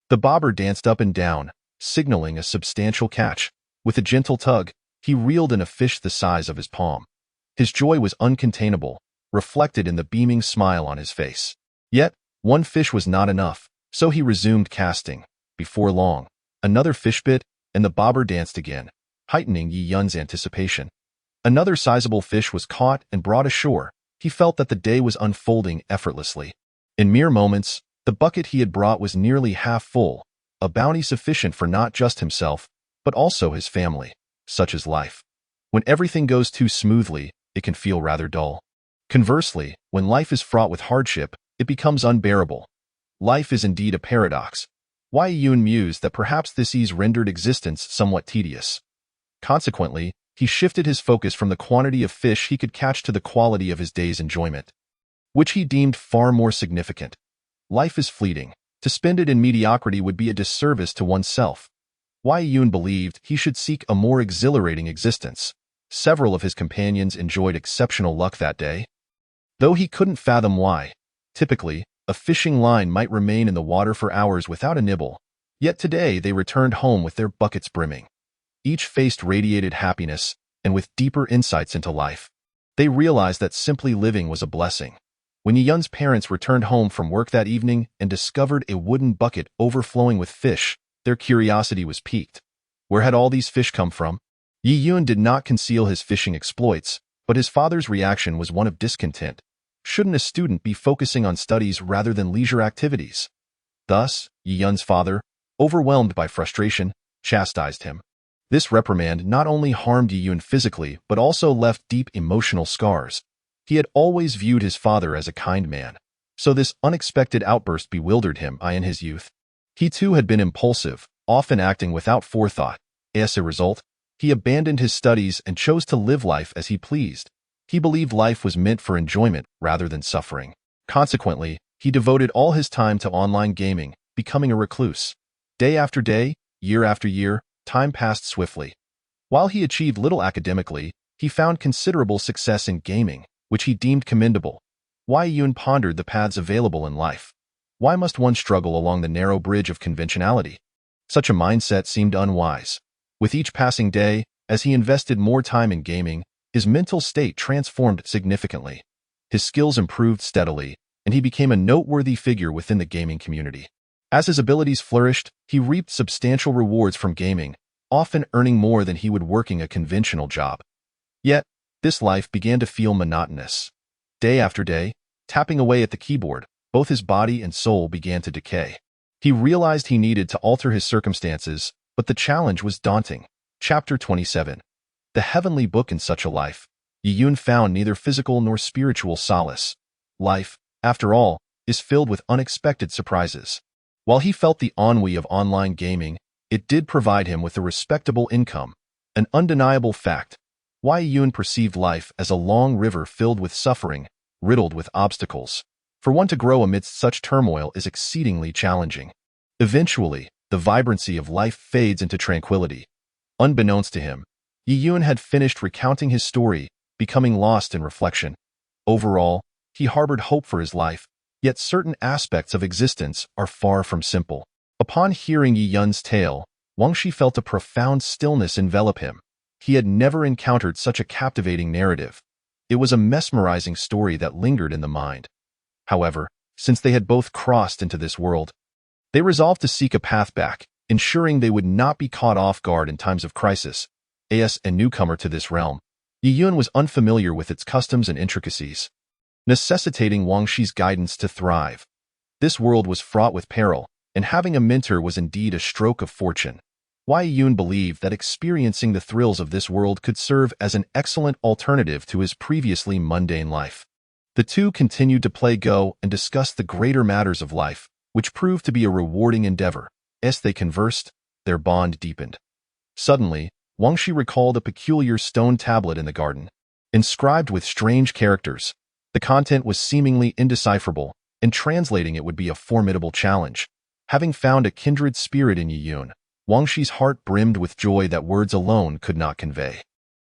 The bobber danced up and down, signaling a substantial catch. With a gentle tug, he reeled in a fish the size of his palm. His joy was uncontainable, reflected in the beaming smile on his face. Yet, one fish was not enough, so he resumed casting. Before long, another fish bit, and the bobber danced again, heightening Yiyun's anticipation. Another sizable fish was caught and brought ashore. He felt that the day was unfolding effortlessly. In mere moments, the bucket he had brought was nearly half full, a bounty sufficient for not just himself, but also his family. Such is life. When everything goes too smoothly, it can feel rather dull. Conversely, when life is fraught with hardship, it becomes unbearable. Life is indeed a paradox. Yiyun mused that perhaps this ease rendered existence somewhat tedious. Consequently, he shifted his focus from the quantity of fish he could catch to the quality of his day's enjoyment, which he deemed far more significant. Life is fleeting. To spend it in mediocrity would be a disservice to oneself. Yiyun believed he should seek a more exhilarating existence. Several of his companions enjoyed exceptional luck that day. Though he couldn't fathom why. Typically, a fishing line might remain in the water for hours without a nibble, yet today they returned home with their buckets brimming. Each face radiated happiness, and with deeper insights into life. They realized that simply living was a blessing. When Yun's parents returned home from work that evening and discovered a wooden bucket overflowing with fish, their curiosity was piqued. Where had all these fish come from? Yun did not conceal his fishing exploits, but his father's reaction was one of discontent. Shouldn't a student be focusing on studies rather than leisure activities? Thus, Yun's father, overwhelmed by frustration, chastised him. This reprimand not only harmed Yun physically but also left deep emotional scars. He had always viewed his father as a kind man, so this unexpected outburst bewildered him in his youth. He too had been impulsive, often acting without forethought. As a result, he abandoned his studies and chose to live life as he pleased. He believed life was meant for enjoyment rather than suffering. Consequently, he devoted all his time to online gaming, becoming a recluse. Day after day, year after year, time passed swiftly. While he achieved little academically, he found considerable success in gaming, which he deemed commendable. Yun pondered the paths available in life. Why must one struggle along the narrow bridge of conventionality? Such a mindset seemed unwise. With each passing day, as he invested more time in gaming, his mental state transformed significantly. His skills improved steadily, and he became a noteworthy figure within the gaming community. As his abilities flourished, he reaped substantial rewards from gaming, often earning more than he would working a conventional job. Yet, this life began to feel monotonous. Day after day, tapping away at the keyboard, both his body and soul began to decay. He realized he needed to alter his circumstances, but the challenge was daunting. Chapter 27. The heavenly book. In such a life, Yun found neither physical nor spiritual solace. Life, after all, is filled with unexpected surprises. While he felt the ennui of online gaming, it did provide him with a respectable income, an undeniable fact. Yun perceived life as a long river filled with suffering, riddled with obstacles. For one to grow amidst such turmoil is exceedingly challenging. Eventually, the vibrancy of life fades into tranquility. Unbeknownst to him, Yun had finished recounting his story, becoming lost in reflection. Overall, he harbored hope for his life, yet certain aspects of existence are far from simple. Upon hearing Yun's tale, Wangshi felt a profound stillness envelop him. He had never encountered such a captivating narrative. It was a mesmerizing story that lingered in the mind. However, since they had both crossed into this world, they resolved to seek a path back, ensuring they would not be caught off guard in times of crisis. As a newcomer to this realm, Yun was unfamiliar with its customs and intricacies, necessitating Wangshi's guidance to thrive. This world was fraught with peril, and having a mentor was indeed a stroke of fortune. Yun believed that experiencing the thrills of this world could serve as an excellent alternative to his previously mundane life. The two continued to play Go and discuss the greater matters of life, which proved to be a rewarding endeavor. As they conversed, their bond deepened. Suddenly, Wangshi recalled a peculiar stone tablet in the garden, inscribed with strange characters. The content was seemingly indecipherable, and translating it would be a formidable challenge. Having found a kindred spirit in Yun, Wangshi's heart brimmed with joy that words alone could not convey.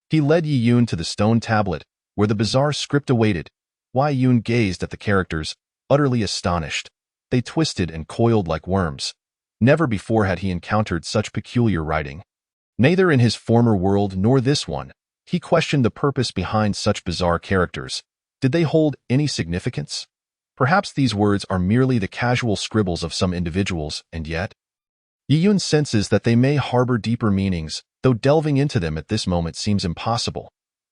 He led Yun to the stone tablet, where the bizarre script awaited. Yun gazed at the characters, utterly astonished. They twisted and coiled like worms. Never before had he encountered such peculiar writing. Neither in his former world nor this one, he questioned the purpose behind such bizarre characters. Did they hold any significance? Perhaps these words are merely the casual scribbles of some individuals, and yet Yun senses that they may harbor deeper meanings, though delving into them at this moment seems impossible.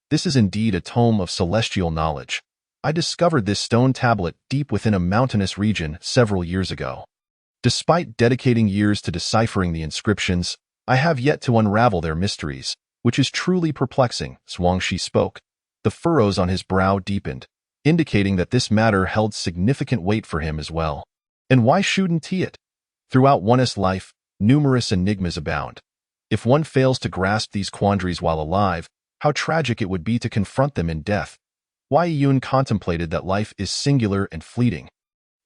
This is indeed a tome of celestial knowledge. I discovered this stone tablet deep within a mountainous region several years ago. Despite dedicating years to deciphering the inscriptions, I have yet to unravel their mysteries, which is truly perplexing. Wangshi spoke. The furrows on his brow deepened, indicating that this matter held significant weight for him as well. And why shouldn't he it? Throughout one's life, numerous enigmas abound. If one fails to grasp these quandaries while alive, how tragic it would be to confront them in death. Yun contemplated that life is singular and fleeting.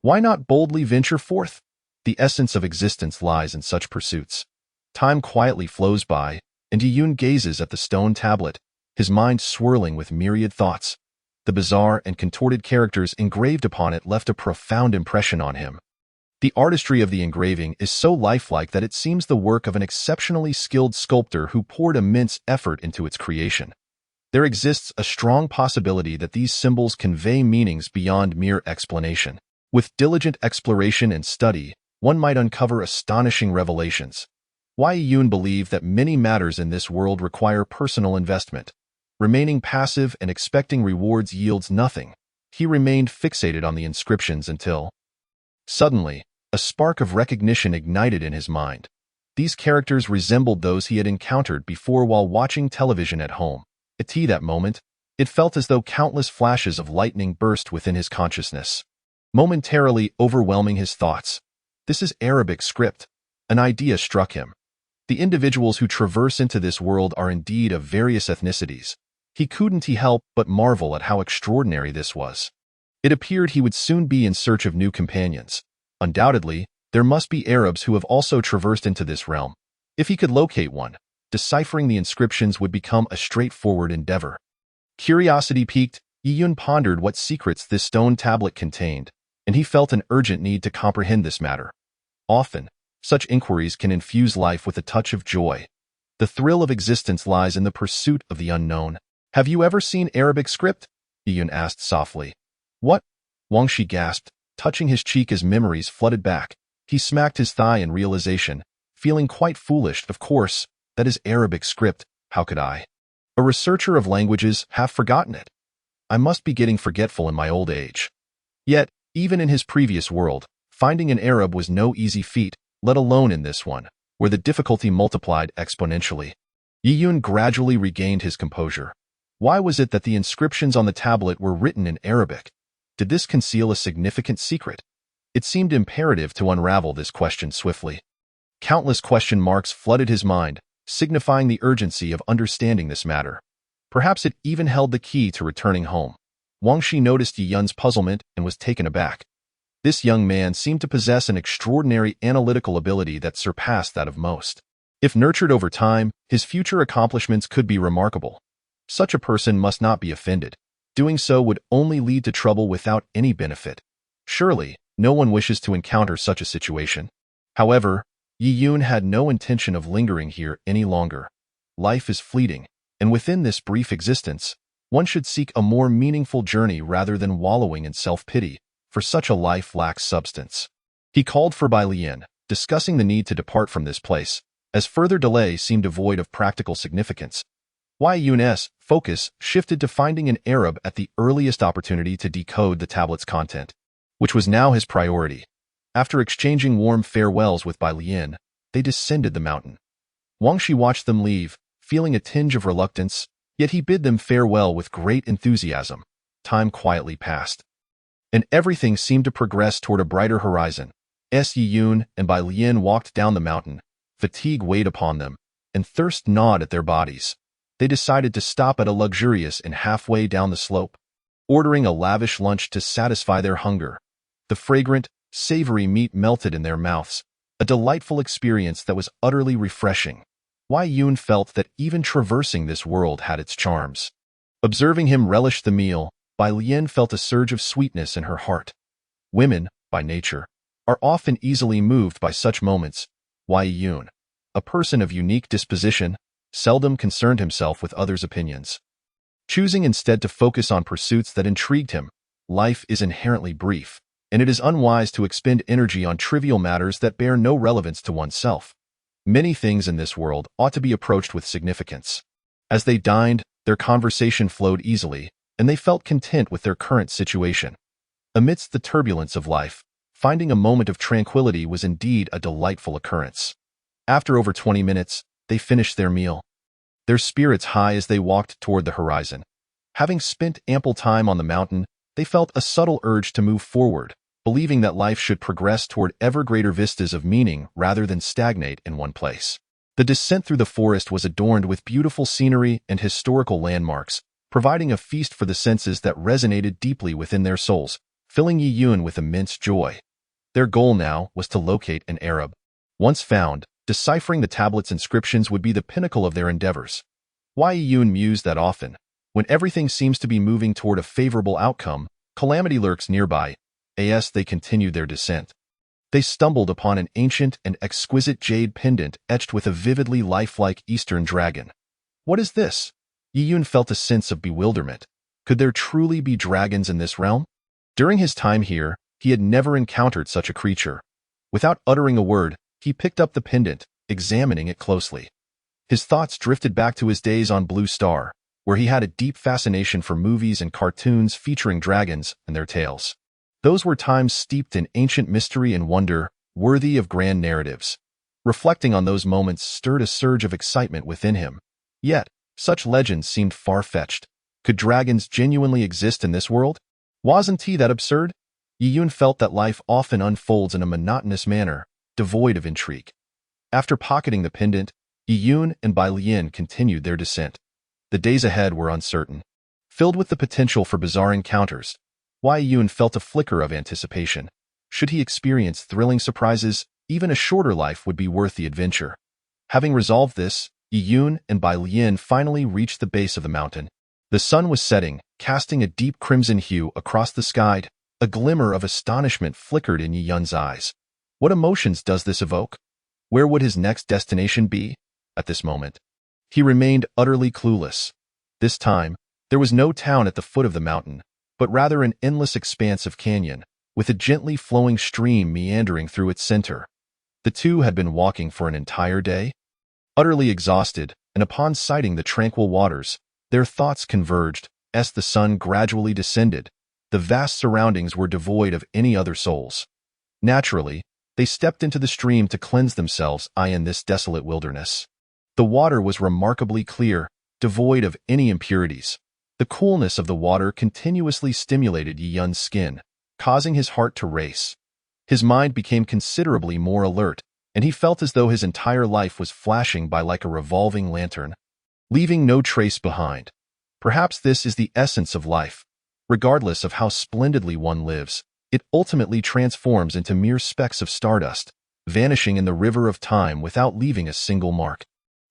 Why not boldly venture forth? The essence of existence lies in such pursuits. Time quietly flows by, and Yun gazes at the stone tablet, his mind swirling with myriad thoughts. The bizarre and contorted characters engraved upon it left a profound impression on him. The artistry of the engraving is so lifelike that it seems the work of an exceptionally skilled sculptor who poured immense effort into its creation. There exists a strong possibility that these symbols convey meanings beyond mere explanation. With diligent exploration and study, one might uncover astonishing revelations. Yun believed that many matters in this world require personal investment. Remaining passive and expecting rewards yields nothing. He remained fixated on the inscriptions until, suddenly, a spark of recognition ignited in his mind. These characters resembled those he had encountered before while watching television at home. At that moment, it felt as though countless flashes of lightning burst within his consciousness, momentarily overwhelming his thoughts. This is Arabic script. An idea struck him. The individuals who traverse into this world are indeed of various ethnicities. He couldn't help but marvel at how extraordinary this was. It appeared he would soon be in search of new companions. Undoubtedly, there must be Arabs who have also traversed into this realm. If he could locate one, deciphering the inscriptions would become a straightforward endeavor. Curiosity piqued, Yun pondered what secrets this stone tablet contained, and he felt an urgent need to comprehend this matter. Often, such inquiries can infuse life with a touch of joy. The thrill of existence lies in the pursuit of the unknown. Have you ever seen Arabic script? Yun asked softly. What? Wang Shi gasped, touching his cheek as memories flooded back. He smacked his thigh in realization, feeling quite foolish. Of course, that is Arabic script. How could I? A researcher of languages, have forgotten it. I must be getting forgetful in my old age. Yet, even in his previous world, finding an Arab was no easy feat, let alone in this one, where the difficulty multiplied exponentially. Yun gradually regained his composure. Why was it that the inscriptions on the tablet were written in Arabic? Did this conceal a significant secret? It seemed imperative to unravel this question swiftly. Countless question marks flooded his mind, signifying the urgency of understanding this matter. Perhaps it even held the key to returning home. Wang Shi noticed Yun's puzzlement and was taken aback. This young man seemed to possess an extraordinary analytical ability that surpassed that of most. If nurtured over time, his future accomplishments could be remarkable. Such a person must not be offended. Doing so would only lead to trouble without any benefit. Surely, no one wishes to encounter such a situation. However, Yun had no intention of lingering here any longer. Life is fleeting, and within this brief existence, one should seek a more meaningful journey rather than wallowing in self-pity, for such a life lacks substance. He called for Bai Lian, discussing the need to depart from this place, as further delay seemed devoid of practical significance. Yun's focus shifted to finding an Arab at the earliest opportunity to decode the tablet's content, which was now his priority. After exchanging warm farewells with Bai Lian, they descended the mountain. Wang Shi watched them leave, feeling a tinge of reluctance, yet he bid them farewell with great enthusiasm. Time quietly passed, and everything seemed to progress toward a brighter horizon. Yun and Bai Lian walked down the mountain. Fatigue weighed upon them, and thirst gnawed at their bodies. They decided to stop at a luxurious inn halfway down the slope, ordering a lavish lunch to satisfy their hunger. The fragrant, savory meat melted in their mouths, a delightful experience that was utterly refreshing. Yun felt that even traversing this world had its charms. Observing him relish the meal, Bai Lian felt a surge of sweetness in her heart. Women, by nature, are often easily moved by such moments. Yun, a person of unique disposition, seldom concerned himself with others' opinions. Choosing instead to focus on pursuits that intrigued him, life is inherently brief, and it is unwise to expend energy on trivial matters that bear no relevance to oneself. Many things in this world ought to be approached with significance. As they dined, their conversation flowed easily, and they felt content with their current situation. Amidst the turbulence of life, finding a moment of tranquility was indeed a delightful occurrence. After over 20 minutes, they finished their meal, their spirits high as they walked toward the horizon. Having spent ample time on the mountain, they felt a subtle urge to move forward, believing that life should progress toward ever greater vistas of meaning rather than stagnate in one place. The descent through the forest was adorned with beautiful scenery and historical landmarks, providing a feast for the senses that resonated deeply within their souls, filling Yun with immense joy. Their goal now was to locate an Arab. Once found, deciphering the tablet's inscriptions would be the pinnacle of their endeavors. Yun mused that often, When everything seems to be moving toward a favorable outcome, calamity lurks nearby. As they continued their descent, they stumbled upon an ancient and exquisite jade pendant etched with a vividly lifelike Eastern dragon. What is this? Yiyun felt a sense of bewilderment. Could there truly be dragons in this realm? During his time here, he had never encountered such a creature. Without uttering a word, he picked up the pendant, examining it closely. His thoughts drifted back to his days on Blue Star, where he had a deep fascination for movies and cartoons featuring dragons and their tales. Those were times steeped in ancient mystery and wonder, worthy of grand narratives. Reflecting on those moments stirred a surge of excitement within him. Yet, such legends seemed far-fetched. Could dragons genuinely exist in this world? Wasn't he that absurd? Yiyun felt that life often unfolds in a monotonous manner, devoid of intrigue. After pocketing the pendant, Yiyun and Bai Lian continued their descent. The days ahead were uncertain, filled with the potential for bizarre encounters. Yiyun felt a flicker of anticipation. Should he experience thrilling surprises, even a shorter life would be worth the adventure. Having resolved this, Yiyun and Bai Lian finally reached the base of the mountain. The sun was setting, casting a deep crimson hue across the sky. A glimmer of astonishment flickered in Yiyun's eyes. What emotions does this evoke? Where would his next destination be? At this moment, he remained utterly clueless. This time, there was no town at the foot of the mountain, but rather an endless expanse of canyon, with a gently flowing stream meandering through its center. The two had been walking for an entire day. Utterly exhausted, and upon sighting the tranquil waters, their thoughts converged. As the sun gradually descended, the vast surroundings were devoid of any other souls. Naturally, they stepped into the stream to cleanse themselves in this desolate wilderness. The water was remarkably clear, devoid of any impurities. The coolness of the water continuously stimulated Yiyun's skin, causing his heart to race. His mind became considerably more alert, and he felt as though his entire life was flashing by like a revolving lantern, leaving no trace behind. Perhaps this is the essence of life. Regardless of how splendidly one lives, it ultimately transforms into mere specks of stardust, vanishing in the river of time without leaving a single mark.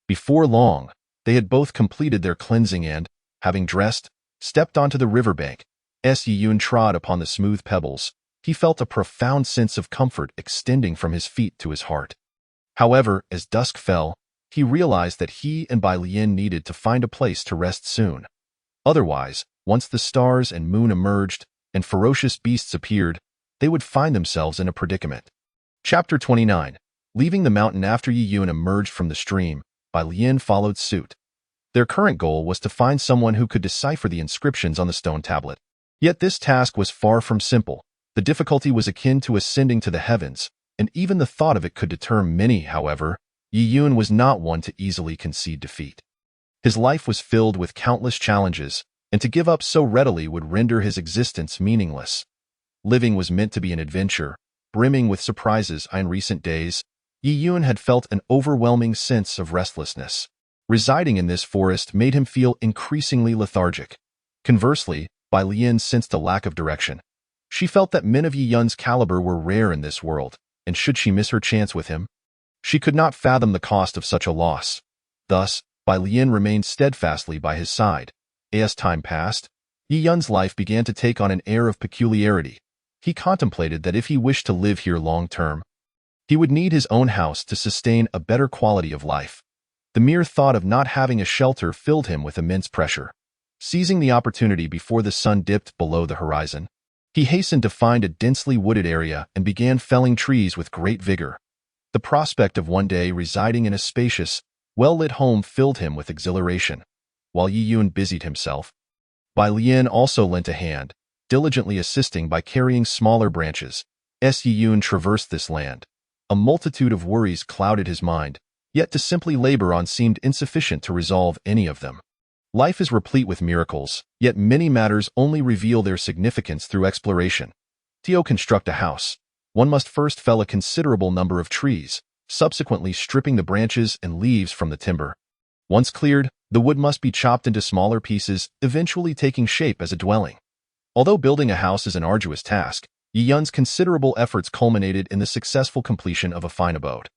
Before long, they had both completed their cleansing and, having dressed, stepped onto the riverbank. As Yiyun trod upon the smooth pebbles, he felt a profound sense of comfort extending from his feet to his heart. However, as dusk fell, he realized that he and Bai Lian needed to find a place to rest soon. Otherwise, once the stars and moon emerged and ferocious beasts appeared, they would find themselves in a predicament. Chapter 29. Leaving the mountain after Yiyun emerged from the stream, Bai Lian followed suit. Their current goal was to find someone who could decipher the inscriptions on the stone tablet. Yet this task was far from simple. The difficulty was akin to ascending to the heavens, and even the thought of it could deter many. However, Yiyun was not one to easily concede defeat. His life was filled with countless challenges, and to give up so readily would render his existence meaningless. Living was meant to be an adventure, brimming with surprises. In recent days, Yiyun had felt an overwhelming sense of restlessness. Residing in this forest made him feel increasingly lethargic. Conversely, Bai Lian sensed a lack of direction. She felt that men of Yiyun's caliber were rare in this world, and should she miss her chance with him? She could not fathom the cost of such a loss. Thus, Bai Lian remained steadfastly by his side. As time passed, Yiyun's life began to take on an air of peculiarity. He contemplated that if he wished to live here long-term, he would need his own house to sustain a better quality of life. The mere thought of not having a shelter filled him with immense pressure. Seizing the opportunity before the sun dipped below the horizon, he hastened to find a densely wooded area and began felling trees with great vigor. The prospect of one day residing in a spacious, well-lit home filled him with exhilaration. While Yiyun busied himself, Bai Lian also lent a hand, diligently assisting by carrying smaller branches. As Yiyun traversed this land, a multitude of worries clouded his mind, yet to simply labor on seemed insufficient to resolve any of them. Life is replete with miracles, yet many matters only reveal their significance through exploration. To construct a house, one must first fell a considerable number of trees, subsequently stripping the branches and leaves from the timber. Once cleared, the wood must be chopped into smaller pieces, eventually taking shape as a dwelling. Although building a house is an arduous task, Yiyun's considerable efforts culminated in the successful completion of a fine abode.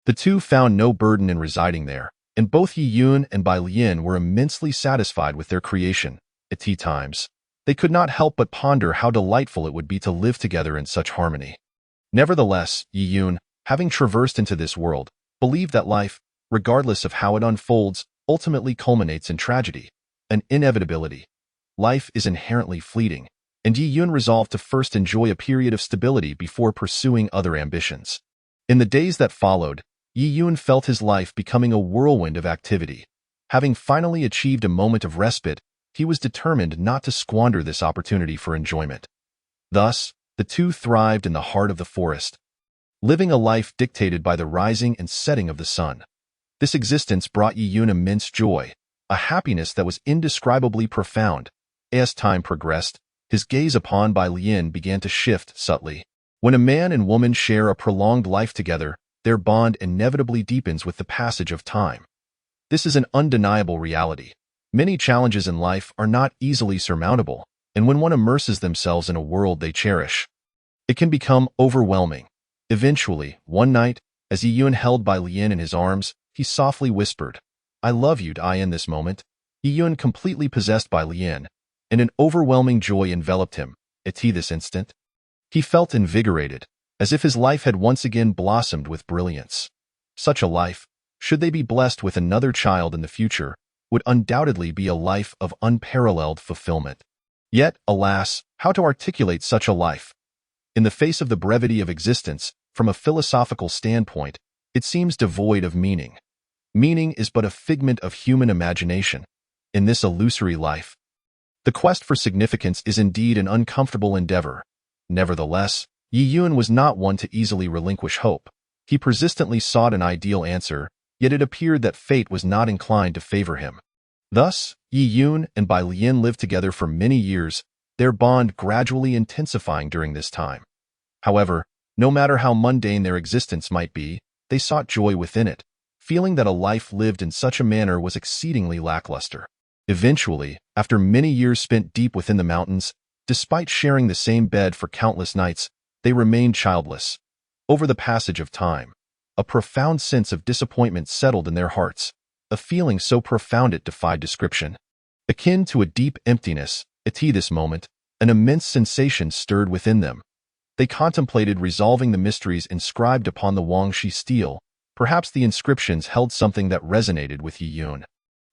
The two found no burden in residing there, and both Yi Yun and Bai Lian were immensely satisfied with their creation. At tea times, they could not help but ponder how delightful it would be to live together in such harmony. Nevertheless, Yi Yun, having traversed into this world, believed that life, regardless of how it unfolds, ultimately culminates in tragedy, an inevitability. Life is inherently fleeting, and Yi Yun resolved to first enjoy a period of stability before pursuing other ambitions. In the days that followed, Yi Yun felt his life becoming a whirlwind of activity. Having finally achieved a moment of respite, he was determined not to squander this opportunity for enjoyment. Thus, the two thrived in the heart of the forest, living a life dictated by the rising and setting of the sun. This existence brought Yi Yun immense joy, a happiness that was indescribably profound. As time progressed, his gaze upon Bai Lian began to shift subtly. When a man and woman share a prolonged life together, their bond inevitably deepens with the passage of time. This is an undeniable reality. Many challenges in life are not easily surmountable, and when one immerses themselves in a world they cherish, it can become overwhelming. Eventually, one night, as Yi Yun held Bai Lian in his arms, he softly whispered, "I love you." In this moment, Yi Yun completely possessed Bai Lian, and an overwhelming joy enveloped him. At this instant, he felt invigorated, as if his life had once again blossomed with brilliance. Such a life, should they be blessed with another child in the future, would undoubtedly be a life of unparalleled fulfillment. Yet, alas, how to articulate such a life? In the face of the brevity of existence, from a philosophical standpoint, it seems devoid of meaning. Meaning is but a figment of human imagination. In this illusory life, the quest for significance is indeed an uncomfortable endeavor. Nevertheless, Yi Yun was not one to easily relinquish hope. He persistently sought an ideal answer, yet it appeared that fate was not inclined to favor him. Thus, Yi Yun and Bai Lian lived together for many years, their bond gradually intensifying during this time. However, no matter how mundane their existence might be, they sought joy within it, feeling that a life lived in such a manner was exceedingly lackluster. Eventually, after many years spent deep within the mountains, despite sharing the same bed for countless nights, they remained childless. Over the passage of time, a profound sense of disappointment settled in their hearts, a feeling so profound it defied description. Akin to a deep emptiness, at this moment, an immense sensation stirred within them. They contemplated resolving the mysteries inscribed upon the Wangxi stele. Perhaps the inscriptions held something that resonated with Yi Yun.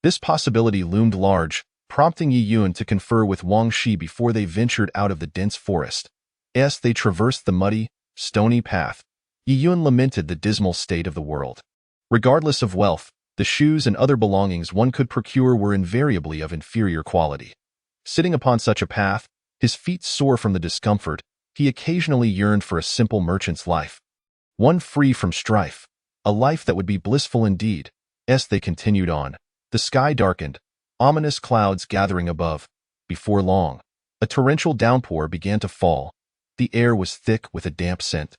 This possibility loomed large, prompting Yi Yun to confer with Wangxi before they ventured out of the dense forest. As they traversed the muddy, stony path, Yi Yun lamented the dismal state of the world. Regardless of wealth, the shoes and other belongings one could procure were invariably of inferior quality. Sitting upon such a path, his feet sore from the discomfort, he occasionally yearned for a simple merchant's life. One free from strife, a life that would be blissful indeed. As they continued on, the sky darkened, ominous clouds gathering above. Before long, a torrential downpour began to fall. The air was thick with a damp scent,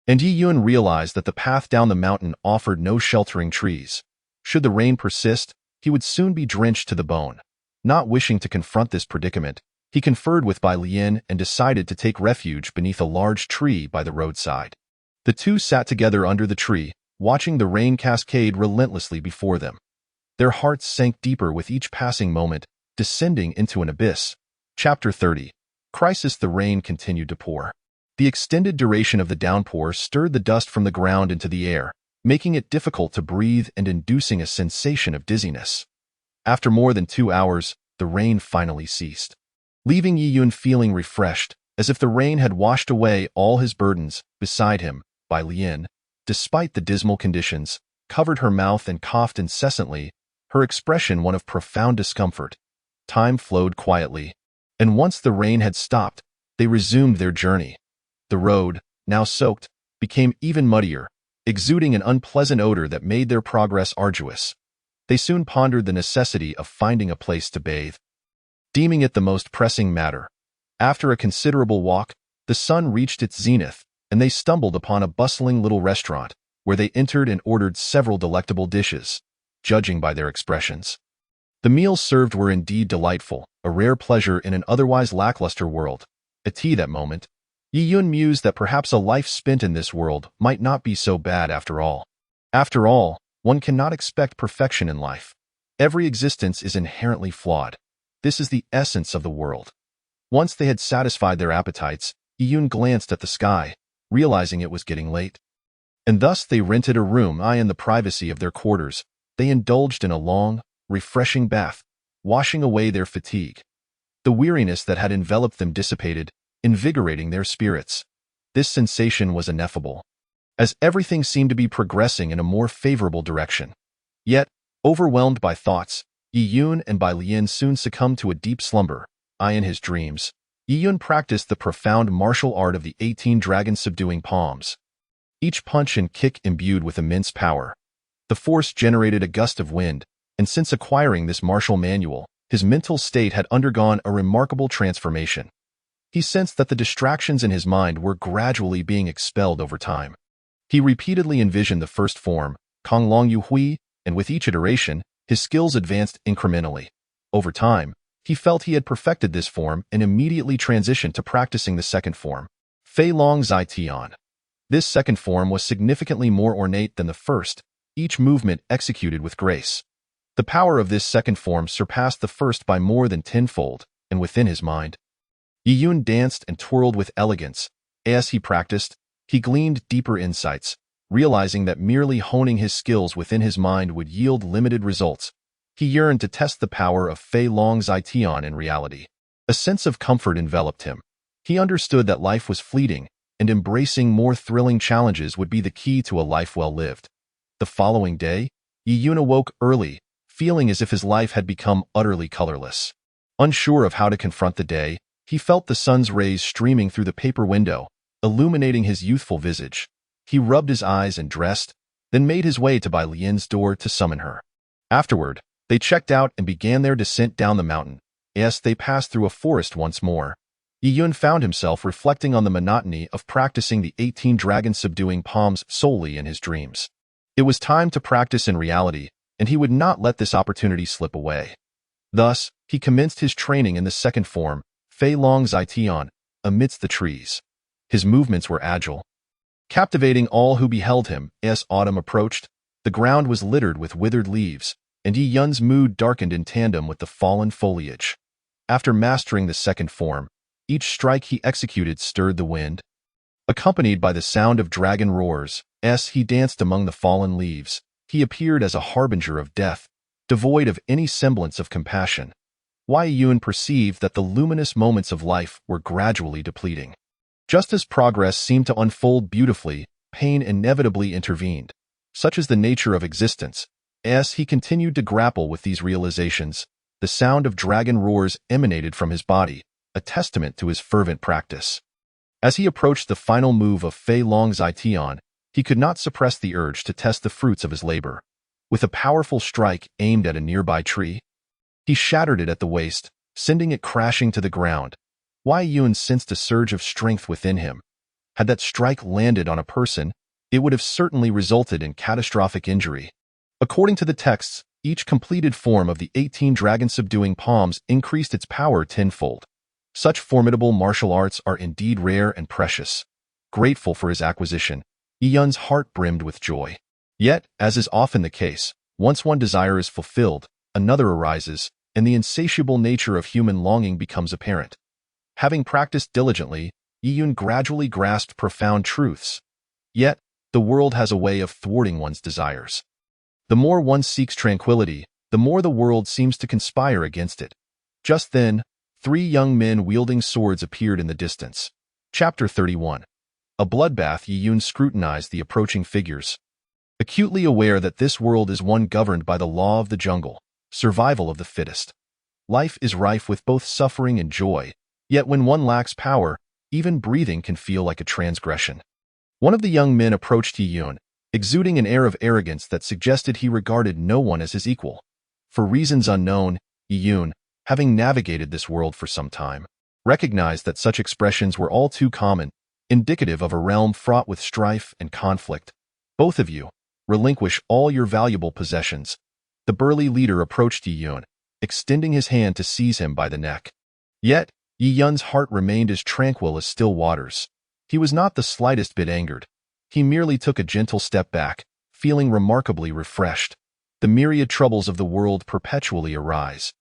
and Yi Yun realized that the path down the mountain offered no sheltering trees. Should the rain persist, he would soon be drenched to the bone. Not wishing to confront this predicament, he conferred with Bai Lian and decided to take refuge beneath a large tree by the roadside. The two sat together under the tree, watching the rain cascade relentlessly before them. Their hearts sank deeper with each passing moment, descending into an abyss. Chapter 30. Crisis. The rain continued to pour. The extended duration of the downpour stirred the dust from the ground into the air, making it difficult to breathe and inducing a sensation of dizziness. After more than 2 hours, the rain finally ceased, leaving Yi Yun feeling refreshed, as if the rain had washed away all his burdens. Beside him, Bai Lian, despite the dismal conditions, covered her mouth and coughed incessantly, her expression one of profound discomfort. Time flowed quietly, and once the rain had stopped, they resumed their journey. The road, now soaked, became even muddier, exuding an unpleasant odor that made their progress arduous. They soon pondered the necessity of finding a place to bathe, deeming it the most pressing matter. After a considerable walk, the sun reached its zenith, and they stumbled upon a bustling little restaurant, where they entered and ordered several delectable dishes. Judging by their expressions, the meals served were indeed delightful, a rare pleasure in an otherwise lackluster world. At that moment, Yi Yun mused that perhaps a life spent in this world might not be so bad after all. After all, One cannot expect perfection in life. Every existence is inherently flawed. This is the essence of the world. Once they had satisfied their appetites, Iyun glanced at the sky, realizing it was getting late. And thus they rented a room in the privacy of their quarters. They indulged in a long, refreshing bath, washing away their fatigue. The weariness that had enveloped them dissipated, invigorating their spirits. This sensation was ineffable, as everything seemed to be progressing in a more favorable direction. Yet, overwhelmed by thoughts, Iyun and Bai Lian soon succumbed to a deep slumber. In his dreams, Iyun practiced the profound martial art of the 18 dragons subduing palms. Each punch and kick imbued with immense power. The force generated a gust of wind, and since acquiring this martial manual, his mental state had undergone a remarkable transformation. He sensed that the distractions in his mind were gradually being expelled over time. He repeatedly envisioned the first form, Kong Long Yu Hui, and with each iteration, his skills advanced incrementally. Over time, he felt he had perfected this form and immediately transitioned to practicing the second form, Fei Long Zai Tian. This second form was significantly more ornate than the first, each movement executed with grace. The power of this second form surpassed the first by more than tenfold, and within his mind, Iyun danced and twirled with elegance. As he practiced, he gleaned deeper insights, realizing that merely honing his skills within his mind would yield limited results. He yearned to test the power of Fei Long Zai Tian in reality. A sense of comfort enveloped him. He understood that life was fleeting, and embracing more thrilling challenges would be the key to a life well lived. The following day, Iyun awoke early, feeling as if his life had become utterly colorless. Unsure of how to confront the day, he felt the sun's rays streaming through the paper window, illuminating his youthful visage. He rubbed his eyes and dressed, then made his way to Bai Lian's door to summon her. Afterward, they checked out and began their descent down the mountain. As they passed through a forest once more, Iyun found himself reflecting on the monotony of practicing the 18 dragons subduing palms solely in his dreams. It was time to practice in reality, and he would not let this opportunity slip away. Thus, he commenced his training in the second form, Fei Long Zai Tian, amidst the trees. His movements were agile, captivating all who beheld him. As autumn approached, the ground was littered with withered leaves, and Iyun's mood darkened in tandem with the fallen foliage. After mastering the second form, each strike he executed stirred the wind. Accompanied by the sound of dragon roars, as he danced among the fallen leaves, he appeared as a harbinger of death, devoid of any semblance of compassion. Iyun perceived that the luminous moments of life were gradually depleting. Just as progress seemed to unfold beautifully, pain inevitably intervened. Such is the nature of existence. As he continued to grapple with these realizations, the sound of dragon roars emanated from his body, a testament to his fervent practice. As he approached the final move of Fei Long Zai Tian, he could not suppress the urge to test the fruits of his labor. With a powerful strike aimed at a nearby tree, he shattered it at the waist, sending it crashing to the ground. Iyun sensed a surge of strength within him. Had that strike landed on a person, it would have certainly resulted in catastrophic injury. According to the texts, each completed form of the 18 dragon subduing palms increased its power tenfold. Such formidable martial arts are indeed rare and precious. Grateful for his acquisition, Iyun's heart brimmed with joy. Yet, as is often the case, once one desire is fulfilled, another arises, and the insatiable nature of human longing becomes apparent. Having practiced diligently, Iyun gradually grasped profound truths. Yet, the world has a way of thwarting one's desires. The more one seeks tranquility, the more the world seems to conspire against it. Just then, 3 young men wielding swords appeared in the distance. Chapter 31. A bloodbath. Iyun scrutinized the approaching figures, acutely aware that this world is one governed by the law of the jungle, survival of the fittest. Life is rife with both suffering and joy, yet when one lacks power, even breathing can feel like a transgression. One of the young men approached Iyun, exuding an air of arrogance that suggested he regarded no one as his equal. For reasons unknown, Iyun, having navigated this world for some time, recognized that such expressions were all too common, indicative of a realm fraught with strife and conflict. Both of you, relinquish all your valuable possessions. The burly leader approached Iyun, extending his hand to seize him by the neck. Yet, Iyun's heart remained as tranquil as still waters. He was not the slightest bit angered. He merely took a gentle step back, feeling remarkably refreshed. The myriad troubles of the world perpetually arise,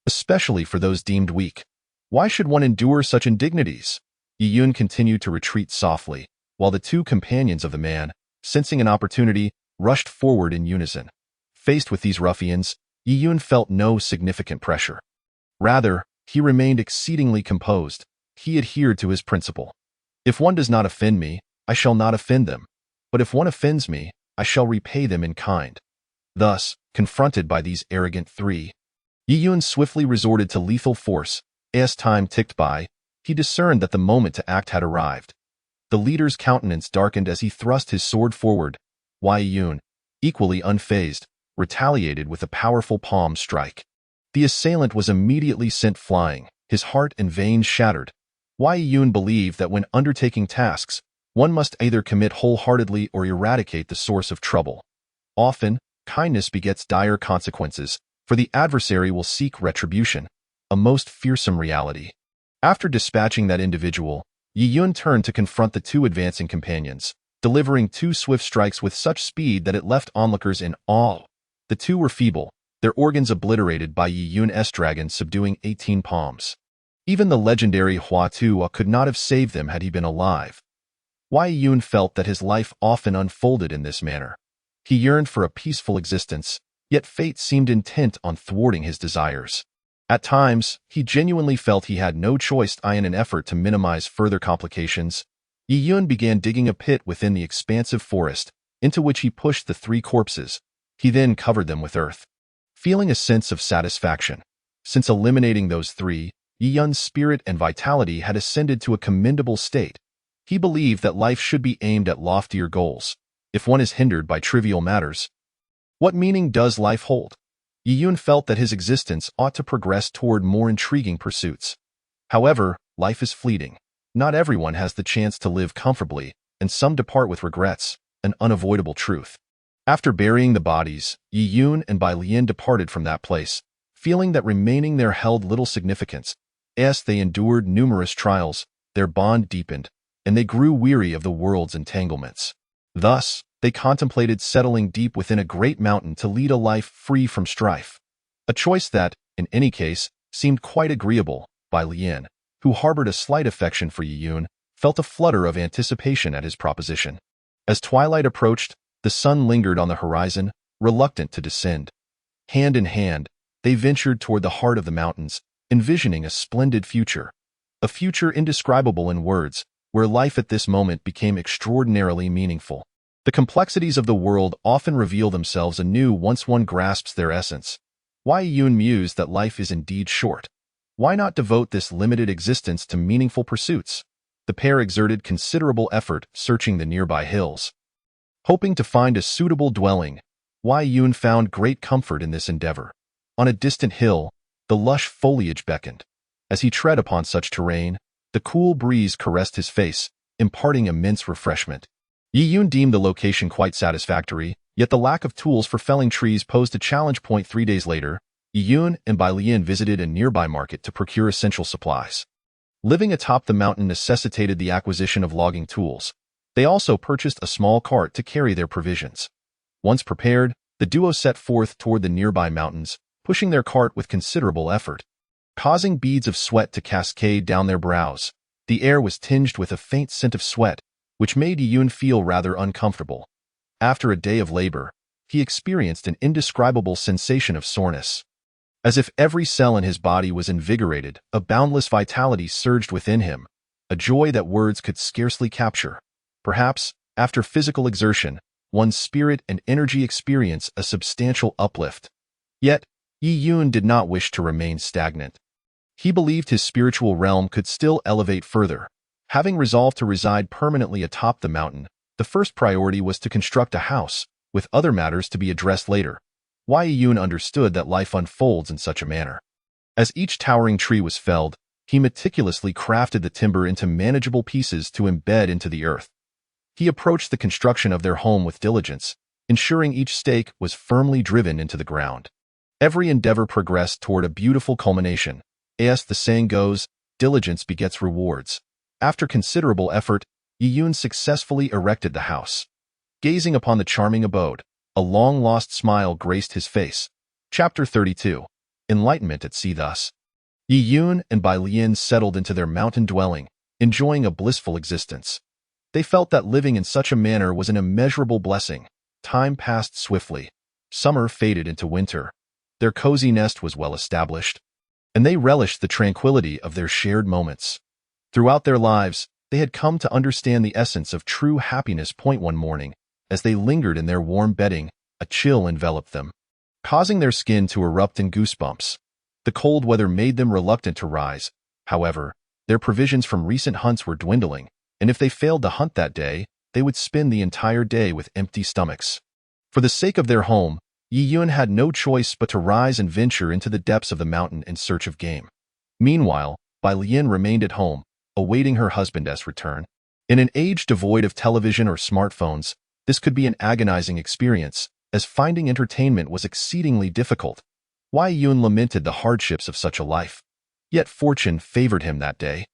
especially for those deemed weak. Why should one endure such indignities? Yi-Yun continued to retreat softly, while the two companions of the man, sensing an opportunity, rushed forward in unison. Faced with these ruffians, Yi-Yun felt no significant pressure. Rather, he remained exceedingly composed. He adhered to his principle. If one does not offend me, I shall not offend them. But if one offends me, I shall repay them in kind. Thus, confronted by these arrogant three, Yi-Yun swiftly resorted to lethal force. As time ticked by, he discerned that the moment to act had arrived. The leader's countenance darkened as he thrust his sword forward. Yi-Yun, equally unfazed, retaliated with a powerful palm strike. The assailant was immediately sent flying, his heart and veins shattered. Yi-Yun believed that when undertaking tasks, one must either commit wholeheartedly or eradicate the source of trouble. Often, kindness begets dire consequences, for the adversary will seek retribution, a most fearsome reality. After dispatching that individual, Yi-Yun turned to confront the two advancing companions, delivering two swift strikes with such speed that it left onlookers in awe. The two were feeble, their organs obliterated by Yi-Yun's dragon subduing 18 palms. Even the legendary Hua Tuo could not have saved them had he been alive. Yi-Yun felt that his life often unfolded in this manner. He yearned for a peaceful existence, yet fate seemed intent on thwarting his desires. At times, he genuinely felt he had no choice. In an effort to minimize further complications, Yi-Yun began digging a pit within the expansive forest, into which he pushed the three corpses. He then covered them with earth, feeling a sense of satisfaction. Since eliminating those three, Yi-Yun's spirit and vitality had ascended to a commendable state. He believed that life should be aimed at loftier goals. If one is hindered by trivial matters, what meaning does life hold? Yi-Yun felt that his existence ought to progress toward more intriguing pursuits. However, life is fleeting. Not everyone has the chance to live comfortably, and some depart with regrets, an unavoidable truth. After burying the bodies, Yi-Yun and Bai Lian departed from that place, feeling that remaining there held little significance. As they endured numerous trials, their bond deepened, and they grew weary of the world's entanglements. Thus, they contemplated settling deep within a great mountain to lead a life free from strife. A choice that, in any case, seemed quite agreeable. Bai Lian, who harbored a slight affection for Yi-Yun, felt a flutter of anticipation at his proposition. As twilight approached, the sun lingered on the horizon, reluctant to descend. Hand in hand, they ventured toward the heart of the mountains, envisioning a splendid future. A future indescribable in words, where life at this moment became extraordinarily meaningful. The complexities of the world often reveal themselves anew once one grasps their essence. Yi-Yun mused that life is indeed short. Why not devote this limited existence to meaningful pursuits? The pair exerted considerable effort searching the nearby hills. Hoping to find a suitable dwelling, Yi-Yun found great comfort in this endeavor. On a distant hill, the lush foliage beckoned. As he tread upon such terrain, the cool breeze caressed his face, imparting immense refreshment. Yi-Yun deemed the location quite satisfactory, yet the lack of tools for felling trees posed a challenge. 3 days later, Yi-Yun and Bai Lian visited a nearby market to procure essential supplies. Living atop the mountain necessitated the acquisition of logging tools. They also purchased a small cart to carry their provisions. Once prepared, the duo set forth toward the nearby mountains, pushing their cart with considerable effort, causing beads of sweat to cascade down their brows. The air was tinged with a faint scent of sweat, which made Yi-Yun feel rather uncomfortable. After a day of labor, he experienced an indescribable sensation of soreness. As if every cell in his body was invigorated, a boundless vitality surged within him, a joy that words could scarcely capture. Perhaps, after physical exertion, one's spirit and energy experience a substantial uplift. Yet, Yi-Yun did not wish to remain stagnant. He believed his spiritual realm could still elevate further. Having resolved to reside permanently atop the mountain, the first priority was to construct a house, with other matters to be addressed later. Yi-Yun understood that life unfolds in such a manner. As each towering tree was felled, he meticulously crafted the timber into manageable pieces to embed into the earth. He approached the construction of their home with diligence, ensuring each stake was firmly driven into the ground. Every endeavor progressed toward a beautiful culmination. As the saying goes, diligence begets rewards. After considerable effort, Yi-Yun successfully erected the house. gazing upon the charming abode. A long-lost smile graced his face. Chapter 32. Enlightenment at Sea. Thus, Yi Yun and Bai Lian settled into their mountain dwelling, enjoying a blissful existence. They felt that living in such a manner was an immeasurable blessing. Time passed swiftly. Summer faded into winter. Their cozy nest was well established, and they relished the tranquility of their shared moments. Throughout their lives, they had come to understand the essence of true happiness. One morning, as they lingered in their warm bedding, a chill enveloped them, causing their skin to erupt in goosebumps. The cold weather made them reluctant to rise. However, their provisions from recent hunts were dwindling, and if they failed to hunt that day, they would spend the entire day with empty stomachs. For the sake of their home, Yi Yun had no choice but to rise and venture into the depths of the mountain in search of game. Meanwhile, Bai Lian remained at home, awaiting her husband's return. In an age devoid of television or smartphones, this could be an agonizing experience, as finding entertainment was exceedingly difficult. Yi Yun lamented the hardships of such a life. Yet fortune favored him that day.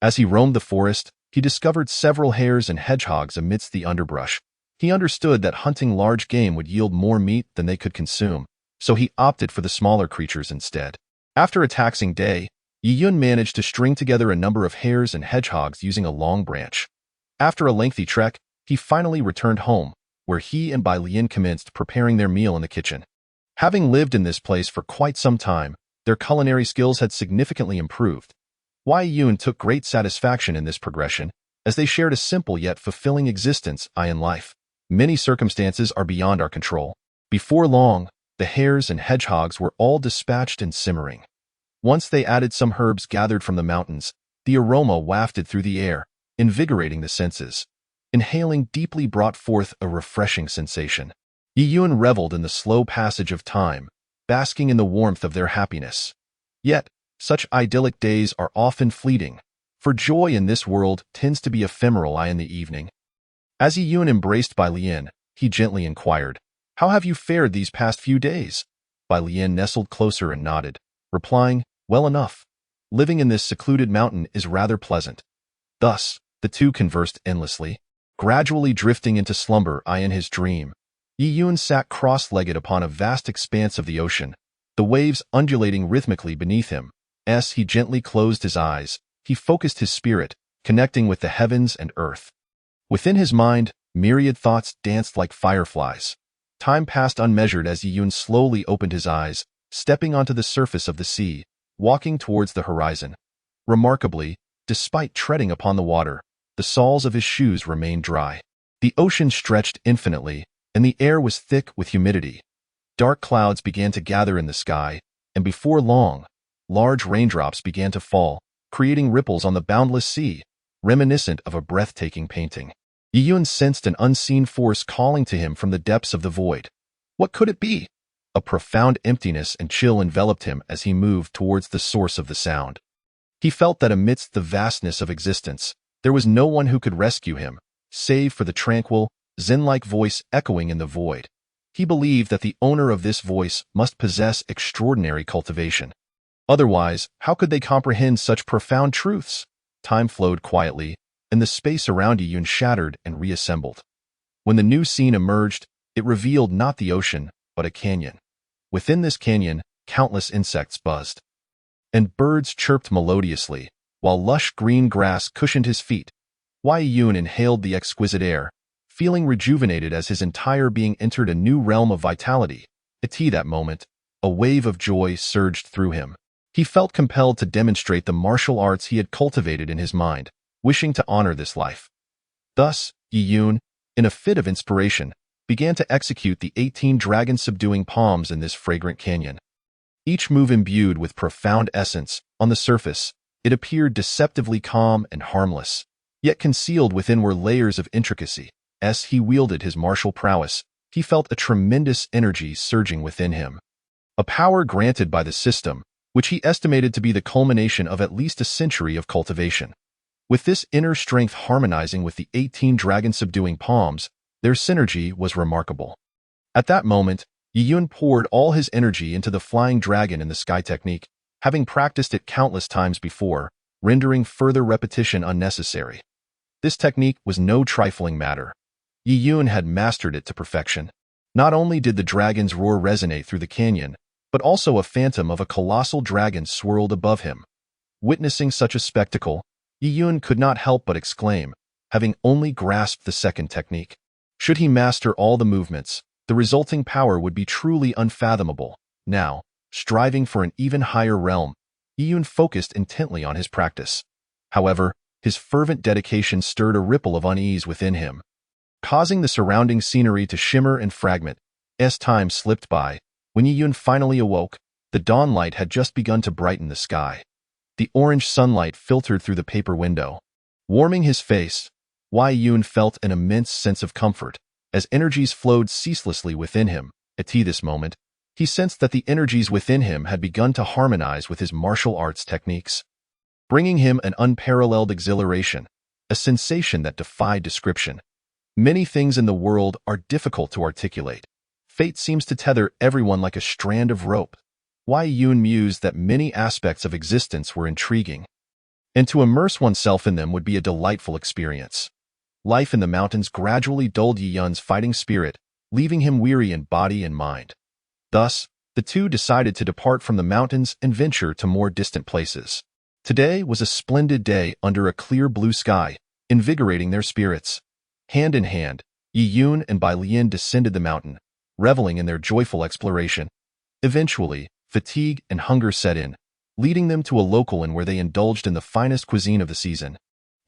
As he roamed the forest, he discovered several hares and hedgehogs amidst the underbrush. He understood that hunting large game would yield more meat than they could consume, so he opted for the smaller creatures instead. After a taxing day, Yi Yun managed to string together a number of hares and hedgehogs using a long branch. After a lengthy trek, he finally returned home, where he and Bai Lian commenced preparing their meal in the kitchen. Having lived in this place for quite some time, their culinary skills had significantly improved. Yi Yun took great satisfaction in this progression, as they shared a simple yet fulfilling existence in life. Many circumstances are beyond our control. Before long, the hares and hedgehogs were all dispatched and simmering. Once they added some herbs gathered from the mountains, the aroma wafted through the air, invigorating the senses. Inhaling deeply brought forth a refreshing sensation. Yi Yun reveled in the slow passage of time, basking in the warmth of their happiness. Yet, such idyllic days are often fleeting, for joy in this world tends to be ephemeral. In the evening, as Yi Yun embraced Bai Lian, he gently inquired, "How have you fared these past few days?" Bai Lian nestled closer and nodded, replying, "Well enough. Living in this secluded mountain is rather pleasant." Thus, the two conversed endlessly, gradually drifting into slumber. In his dream, Yi Yun sat cross-legged upon a vast expanse of the ocean, the waves undulating rhythmically beneath him. As he gently closed his eyes, he focused his spirit, connecting with the heavens and earth. Within his mind, myriad thoughts danced like fireflies. Time passed unmeasured as Yi Yun slowly opened his eyes, stepping onto the surface of the sea, walking towards the horizon. Remarkably, despite treading upon the water, the soles of his shoes remained dry. The ocean stretched infinitely, and the air was thick with humidity. Dark clouds began to gather in the sky, and before long, large raindrops began to fall, creating ripples on the boundless sea, reminiscent of a breathtaking painting. Yi Yun sensed an unseen force calling to him from the depths of the void. What could it be? A profound emptiness and chill enveloped him as he moved towards the source of the sound. He felt that amidst the vastness of existence, there was no one who could rescue him, save for the tranquil, zen-like voice echoing in the void. He believed that the owner of this voice must possess extraordinary cultivation. Otherwise, how could they comprehend such profound truths? Time flowed quietly, and the space around Yi Yun shattered and reassembled. When the new scene emerged, it revealed not the ocean, but a canyon. Within this canyon, countless insects buzzed, and birds chirped melodiously, while lush green grass cushioned his feet. Yi Yun inhaled the exquisite air, feeling rejuvenated as his entire being entered a new realm of vitality. At that moment, a wave of joy surged through him. He felt compelled to demonstrate the martial arts he had cultivated in his mind, wishing to honor this life. Thus, Yi Yun, in a fit of inspiration, began to execute the 18 dragon subduing palms in this fragrant canyon. Each move imbued with profound essence. On the surface, it appeared deceptively calm and harmless, yet concealed within were layers of intricacy. As he wielded his martial prowess, he felt a tremendous energy surging within him. A power granted by the system, which he estimated to be the culmination of at least a century of cultivation. With this inner strength harmonizing with the 18 dragon subduing palms, their synergy was remarkable. At that moment, Yi Yun poured all his energy into the flying dragon in the sky technique, having practiced it countless times before, rendering further repetition unnecessary. This technique was no trifling matter. Yi Yun had mastered it to perfection. Not only did the dragon's roar resonate through the canyon, but also a phantom of a colossal dragon swirled above him. Witnessing such a spectacle, Yi Yun could not help but exclaim, having only grasped the second technique. Should he master all the movements, the resulting power would be truly unfathomable. Now, striving for an even higher realm, Yi Yun focused intently on his practice. However, his fervent dedication stirred a ripple of unease within him, causing the surrounding scenery to shimmer and fragment. As time slipped by, when Yi Yun finally awoke, the dawn light had just begun to brighten the sky. The orange sunlight filtered through the paper window, warming his face. Yi Yun felt an immense sense of comfort, as energies flowed ceaselessly within him. At this moment, he sensed that the energies within him had begun to harmonize with his martial arts techniques, bringing him an unparalleled exhilaration, a sensation that defied description. Many things in the world are difficult to articulate. Fate seems to tether everyone like a strand of rope. Yi Yun mused that many aspects of existence were intriguing, and to immerse oneself in them would be a delightful experience. Life in the mountains gradually dulled Yi Yun's fighting spirit, leaving him weary in body and mind. Thus, the two decided to depart from the mountains and venture to more distant places. Today was a splendid day under a clear blue sky, invigorating their spirits. Hand in hand, Yi Yun and Bai Lian descended the mountain, reveling in their joyful exploration. Eventually, fatigue and hunger set in, leading them to a local inn where they indulged in the finest cuisine of the season.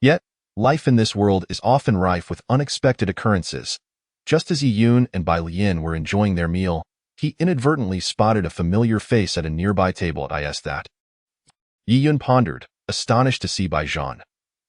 Yet, life in this world is often rife with unexpected occurrences. Just as Yi Yun and Bai Lian were enjoying their meal, he inadvertently spotted a familiar face at a nearby table. Yi Yun pondered, astonished to see Bai Zhan.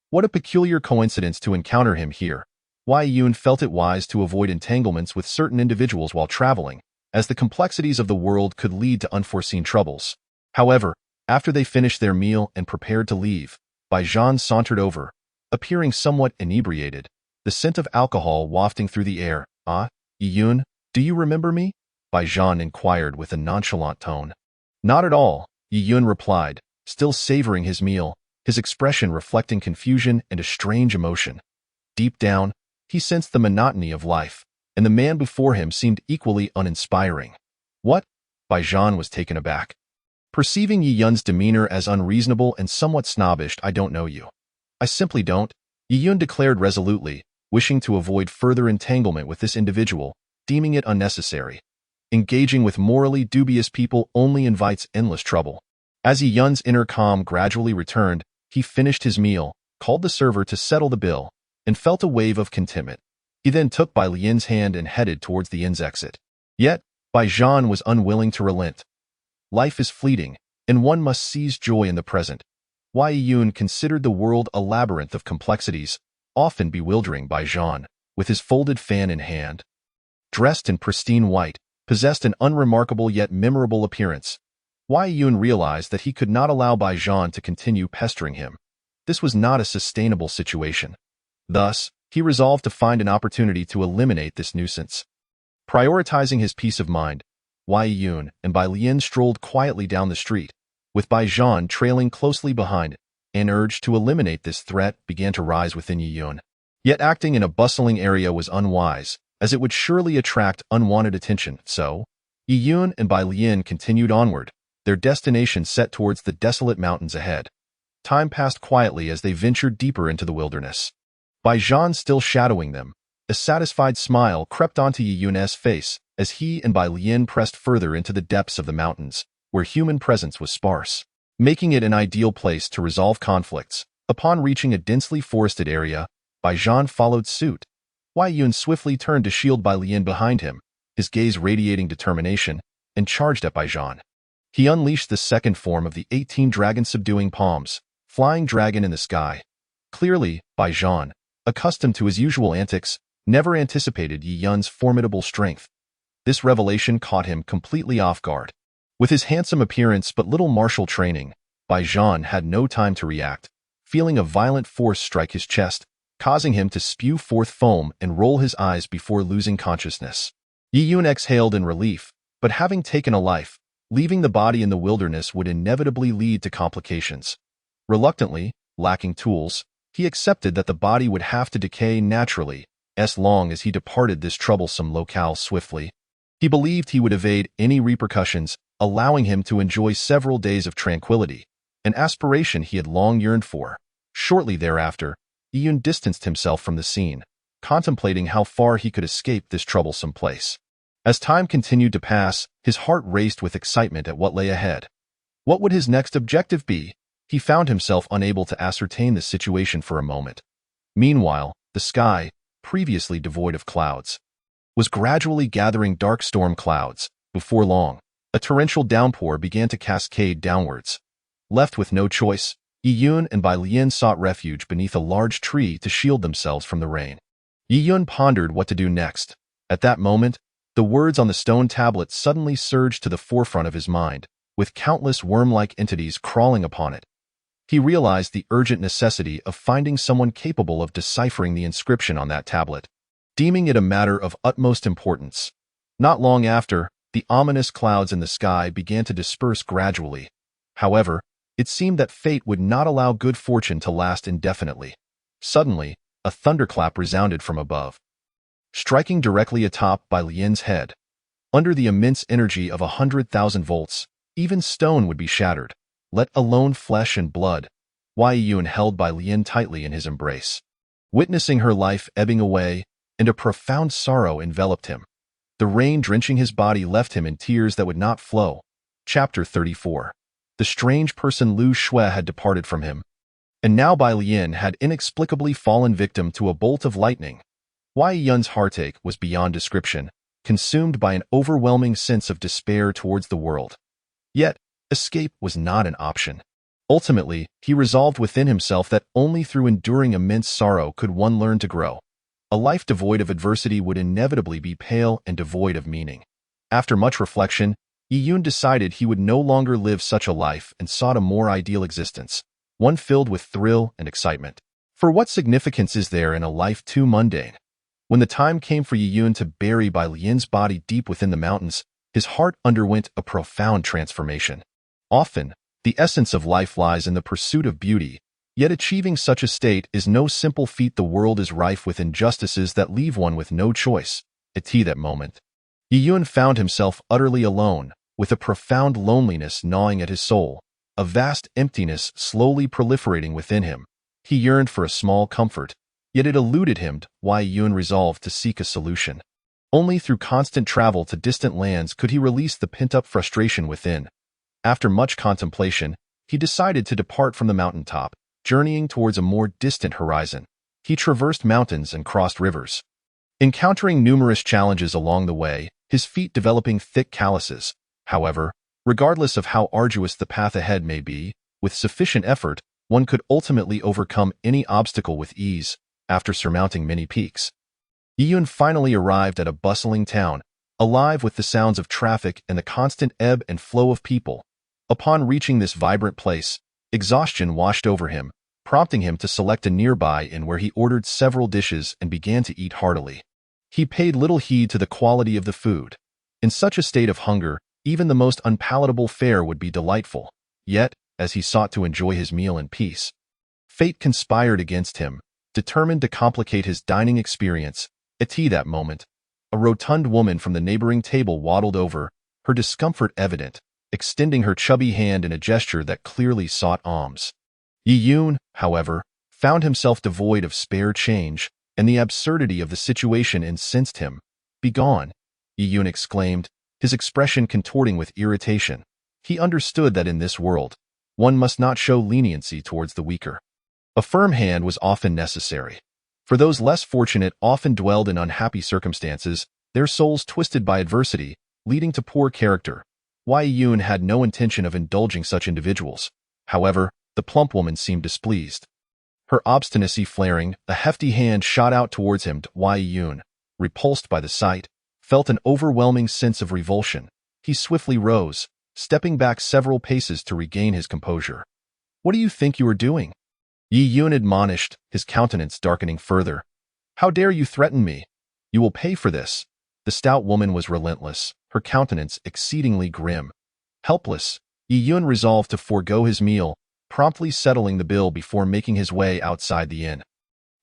What a peculiar coincidence to encounter him here. Yi Yun felt it wise to avoid entanglements with certain individuals while traveling, as the complexities of the world could lead to unforeseen troubles. However, after they finished their meal and prepared to leave, Bai Zhan sauntered over, appearing somewhat inebriated, the scent of alcohol wafting through the air. Yi Yun, do you remember me? Bai Zhan inquired with a nonchalant tone. Not at all, Yi Yun replied, still savoring his meal, his expression reflecting confusion and a strange emotion. Deep down, he sensed the monotony of life, and the man before him seemed equally uninspiring. What? Bai Zhan was taken aback. Perceiving Yi Yun's demeanor as unreasonable and somewhat snobbish, I don't know you. I simply don't, Yi Yun declared resolutely, wishing to avoid further entanglement with this individual, deeming it unnecessary. Engaging with morally dubious people only invites endless trouble. As Yi Yun's inner calm gradually returned, he finished his meal, called the server to settle the bill, and felt a wave of contentment. He then took Bai Lian's hand and headed towards the inn's exit. Yet, Bai Zhan was unwilling to relent. Life is fleeting, and one must seize joy in the present. Yi Yun considered the world a labyrinth of complexities, often bewildering. Bai Zhan, with his folded fan in hand, dressed in pristine white, possessed an unremarkable yet memorable appearance. Yi Yun realized that he could not allow Bai Zhan to continue pestering him. This was not a sustainable situation. Thus, he resolved to find an opportunity to eliminate this nuisance. Prioritizing his peace of mind, Yi Yun and Bai Lian strolled quietly down the street, with Bai Zhan trailing closely behind. An urge to eliminate this threat began to rise within Yi Yun. Yet acting in a bustling area was unwise, as it would surely attract unwanted attention. So, Yi Yun and Bai Lian continued onward, their destination set towards the desolate mountains ahead. Time passed quietly as they ventured deeper into the wilderness. Bai Zhan still shadowing them, a satisfied smile crept onto Yi Yun's face as he and Bai Lian pressed further into the depths of the mountains, where human presence was sparse, making it an ideal place to resolve conflicts. Upon reaching a densely forested area, Bai Zhan followed suit. Yi Yun swiftly turned to shield Bai Lian behind him, his gaze radiating determination, and charged at Bai Zhan. He unleashed the second form of the 18 dragon Subduing Palms, flying dragon in the sky. Clearly, Bai Zhan, accustomed to his usual antics, never anticipated Yi Yun's formidable strength. This revelation caught him completely off guard. With his handsome appearance but little martial training, Bai Zhan had no time to react, feeling a violent force strike his chest, causing him to spew forth foam and roll his eyes before losing consciousness. Yi Yun exhaled in relief, but having taken a life, leaving the body in the wilderness would inevitably lead to complications. Reluctantly, lacking tools, he accepted that the body would have to decay naturally, as long as he departed this troublesome locale swiftly. He believed he would evade any repercussions, allowing him to enjoy several days of tranquility, an aspiration he had long yearned for. Shortly thereafter, Iyun distanced himself from the scene, contemplating how far he could escape this troublesome place. As time continued to pass, his heart raced with excitement at what lay ahead. What would his next objective be? He found himself unable to ascertain the situation for a moment. Meanwhile, the sky, previously devoid of clouds, was gradually gathering dark storm clouds. Before long, a torrential downpour began to cascade downwards. Left with no choice, Yiyun and Bai Lian sought refuge beneath a large tree to shield themselves from the rain. Yiyun pondered what to do next. At that moment, the words on the stone tablet suddenly surged to the forefront of his mind, with countless worm-like entities crawling upon it. He realized the urgent necessity of finding someone capable of deciphering the inscription on that tablet, deeming it a matter of utmost importance. Not long after, the ominous clouds in the sky began to disperse gradually. However, it seemed that fate would not allow good fortune to last indefinitely. Suddenly, a thunderclap resounded from above, striking directly atop Bai Lian's head. Under the immense energy of 100,000 volts, even stone would be shattered, let alone flesh and blood. Wei Yun held Bai Lian tightly in his embrace, witnessing her life ebbing away, and a profound sorrow enveloped him. The rain drenching his body left him in tears that would not flow. Chapter 34. The strange person Lu Shui had departed from him, and now Bai Lian had inexplicably fallen victim to a bolt of lightning. Wei Yun's heartache was beyond description, consumed by an overwhelming sense of despair towards the world. Yet, escape was not an option. Ultimately, he resolved within himself that only through enduring immense sorrow could one learn to grow. A life devoid of adversity would inevitably be pale and devoid of meaning. After much reflection, Yiyun decided he would no longer live such a life and sought a more ideal existence, one filled with thrill and excitement. For what significance is there in a life too mundane? When the time came for Yiyun to bury Bai Lian's body deep within the mountains, his heart underwent a profound transformation. Often, the essence of life lies in the pursuit of beauty, yet achieving such a state is no simple feat. The world is rife with injustices that leave one with no choice. At that moment, Yiyun found himself utterly alone, with a profound loneliness gnawing at his soul, a vast emptiness slowly proliferating within him. He yearned for a small comfort, yet it eluded him. Wei Yun resolved to seek a solution. Only through constant travel to distant lands could he release the pent-up frustration within. After much contemplation, he decided to depart from the mountaintop, journeying towards a more distant horizon. He traversed mountains and crossed rivers, encountering numerous challenges along the way, his feet developing thick calluses. However, regardless of how arduous the path ahead may be, with sufficient effort, one could ultimately overcome any obstacle with ease. After surmounting many peaks, Yiyun finally arrived at a bustling town, alive with the sounds of traffic and the constant ebb and flow of people. Upon reaching this vibrant place, exhaustion washed over him, prompting him to select a nearby inn where he ordered several dishes and began to eat heartily. He paid little heed to the quality of the food. In such a state of hunger, even the most unpalatable fare would be delightful. Yet, as he sought to enjoy his meal in peace, fate conspired against him, determined to complicate his dining experience. At that moment, a rotund woman from the neighboring table waddled over, her discomfort evident, extending her chubby hand in a gesture that clearly sought alms. Yiyun, however, found himself devoid of spare change, and the absurdity of the situation incensed him. "Begone!" Yiyun exclaimed, his expression contorting with irritation. He understood that in this world, one must not show leniency towards the weaker. A firm hand was often necessary. For those less fortunate often dwelled in unhappy circumstances, their souls twisted by adversity, leading to poor character. Wei Yun had no intention of indulging such individuals. However, the plump woman seemed displeased. Her obstinacy flaring, a hefty hand shot out towards him. Wei Yun, repulsed by the sight, felt an overwhelming sense of revulsion. He swiftly rose, stepping back several paces to regain his composure. "What do you think you are doing?" Yiyun admonished, his countenance darkening further. "How dare you threaten me? You will pay for this." The stout woman was relentless, her countenance exceedingly grim. Helpless, Yiyun resolved to forego his meal, promptly settling the bill before making his way outside the inn.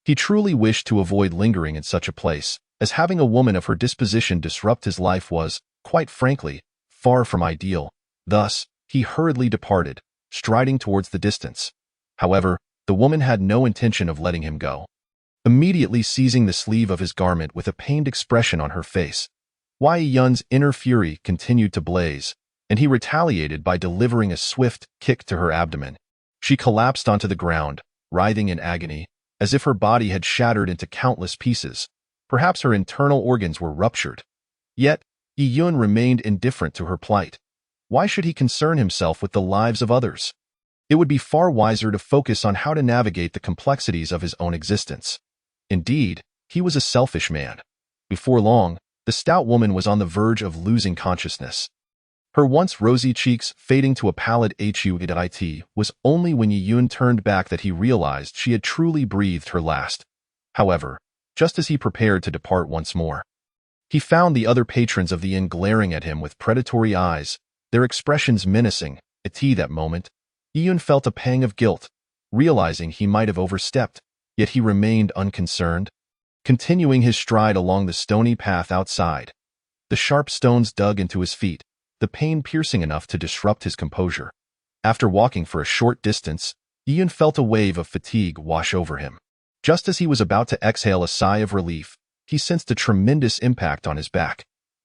He truly wished to avoid lingering in such a place, as having a woman of her disposition disrupt his life was, quite frankly, far from ideal. Thus, he hurriedly departed, striding towards the distance. However, the woman had no intention of letting him go. Immediately seizing the sleeve of his garment with a pained expression on her face, Wei Yun's inner fury continued to blaze, and he retaliated by delivering a swift kick to her abdomen. She collapsed onto the ground, writhing in agony, as if her body had shattered into countless pieces. Perhaps her internal organs were ruptured. Yet, Yi Yun remained indifferent to her plight. Why should he concern himself with the lives of others? It would be far wiser to focus on how to navigate the complexities of his own existence. Indeed, he was a selfish man. Before long, the stout woman was on the verge of losing consciousness. Her once rosy cheeks fading to a pallid hue was only when Yi Yun turned back that he realized she had truly breathed her last. However, just as he prepared to depart once more, he found the other patrons of the inn glaring at him with predatory eyes, their expressions menacing. At that moment, Yi Yun felt a pang of guilt, realizing he might have overstepped, yet he remained unconcerned, continuing his stride along the stony path outside. The sharp stones dug into his feet, the pain piercing enough to disrupt his composure. After walking for a short distance, Yi Yun felt a wave of fatigue wash over him. Just as he was about to exhale a sigh of relief, he sensed a tremendous impact on his back.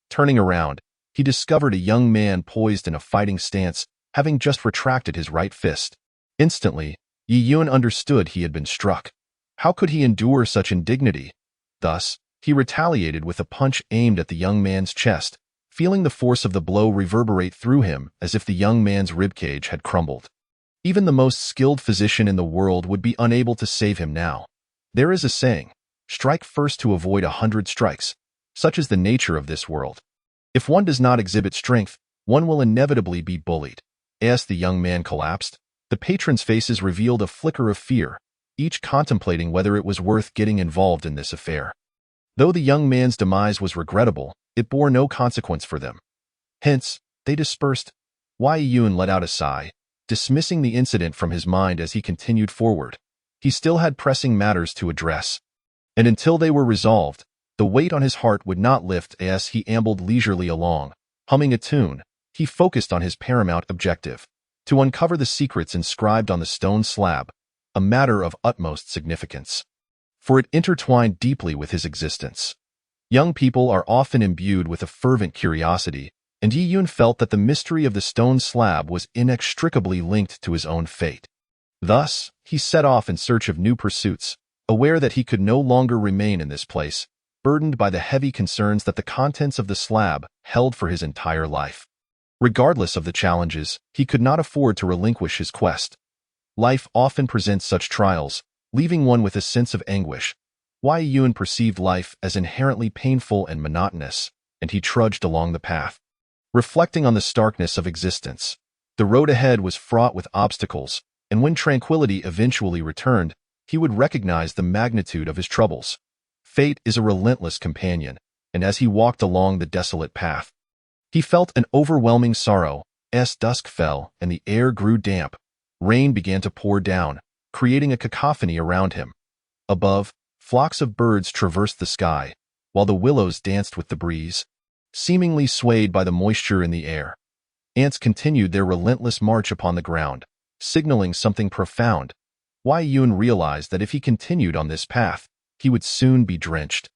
Turning around, he discovered a young man poised in a fighting stance, having just retracted his right fist. Instantly, Yi Yun understood he had been struck. How could he endure such indignity? Thus, he retaliated with a punch aimed at the young man's chest, feeling the force of the blow reverberate through him as if the young man's ribcage had crumbled. Even the most skilled physician in the world would be unable to save him now. There is a saying, strike first to avoid 100 strikes. Such is the nature of this world. If one does not exhibit strength, one will inevitably be bullied. As the young man collapsed, the patrons' faces revealed a flicker of fear, each contemplating whether it was worth getting involved in this affair. Though the young man's demise was regrettable, it bore no consequence for them. Hence, they dispersed. Wei Yun let out a sigh, dismissing the incident from his mind as he continued forward. He still had pressing matters to address, and until they were resolved, the weight on his heart would not lift. As he ambled leisurely along, humming a tune, he focused on his paramount objective, to uncover the secrets inscribed on the stone slab, a matter of utmost significance, for it intertwined deeply with his existence. Young people are often imbued with a fervent curiosity, and Yi Yun felt that the mystery of the stone slab was inextricably linked to his own fate. Thus, he set off in search of new pursuits, aware that he could no longer remain in this place, burdened by the heavy concerns that the contents of the slab held for his entire life. Regardless of the challenges, he could not afford to relinquish his quest. Life often presents such trials, leaving one with a sense of anguish. Wei Yun perceived life as inherently painful and monotonous, and he trudged along the path, reflecting on the starkness of existence. The road ahead was fraught with obstacles, and when tranquility eventually returned, he would recognize the magnitude of his troubles. Fate is a relentless companion, and as he walked along the desolate path, he felt an overwhelming sorrow. As dusk fell and the air grew damp, rain began to pour down, creating a cacophony around him. Above, flocks of birds traversed the sky, while the willows danced with the breeze, seemingly swayed by the moisture in the air. Ants continued their relentless march upon the ground, signaling something profound. Wei Yun realized that if he continued on this path, he would soon be drenched.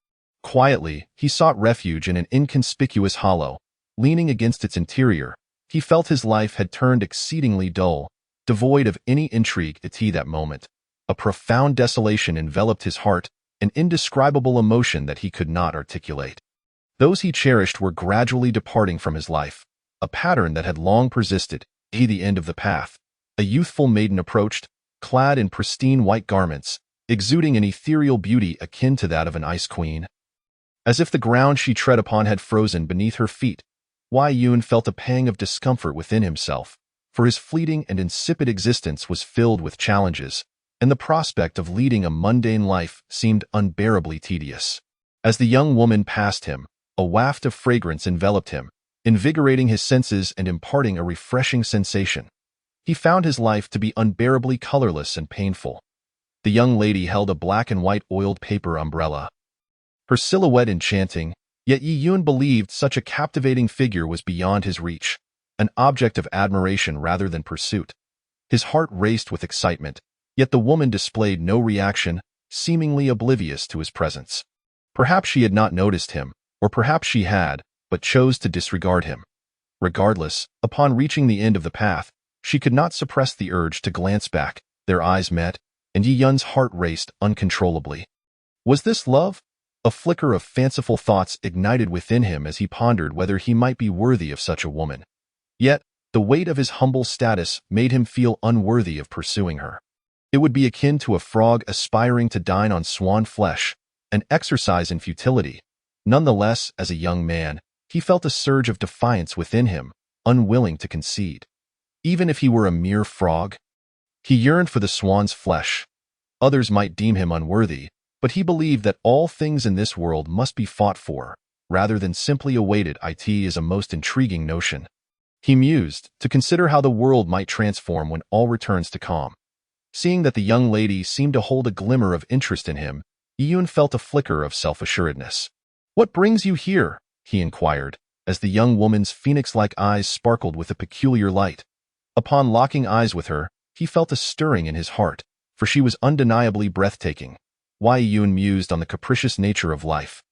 Quietly, he sought refuge in an inconspicuous hollow. Leaning against its interior, he felt his life had turned exceedingly dull, devoid of any intrigue. At that moment, a profound desolation enveloped his heart, an indescribable emotion that he could not articulate. Those he cherished were gradually departing from his life, a pattern that had long persisted. At the end of the path, a youthful maiden approached, clad in pristine white garments, exuding an ethereal beauty akin to that of an ice queen. As if the ground she tread upon had frozen beneath her feet, Wei Yun felt a pang of discomfort within himself, for his fleeting and insipid existence was filled with challenges, and the prospect of leading a mundane life seemed unbearably tedious. As the young woman passed him, a waft of fragrance enveloped him, invigorating his senses and imparting a refreshing sensation. He found his life to be unbearably colorless and painful. The young lady held a black and white oiled paper umbrella. Her silhouette enchanting, yet Yi Yun believed such a captivating figure was beyond his reach, an object of admiration rather than pursuit. His heart raced with excitement, yet the woman displayed no reaction, seemingly oblivious to his presence. Perhaps she had not noticed him, or perhaps she had, but chose to disregard him. Regardless, upon reaching the end of the path, she could not suppress the urge to glance back. Their eyes met, and Yi Yun's heart raced uncontrollably. Was this love? A flicker of fanciful thoughts ignited within him as he pondered whether he might be worthy of such a woman. Yet, the weight of his humble status made him feel unworthy of pursuing her. It would be akin to a frog aspiring to dine on swan flesh, an exercise in futility. Nonetheless, as a young man, he felt a surge of defiance within him, unwilling to concede. Even if he were a mere frog, he yearned for the swan's flesh. Others might deem him unworthy, but he believed that all things in this world must be fought for, rather than simply awaited. It is a most intriguing notion. He mused, to consider how the world might transform when all returns to calm. Seeing that the young lady seemed to hold a glimmer of interest in him, Yi Yun felt a flicker of self-assuredness. "What brings you here?" he inquired, as the young woman's phoenix-like eyes sparkled with a peculiar light. Upon locking eyes with her, he felt a stirring in his heart, for she was undeniably breathtaking. Yi Yun mused on the capricious nature of life.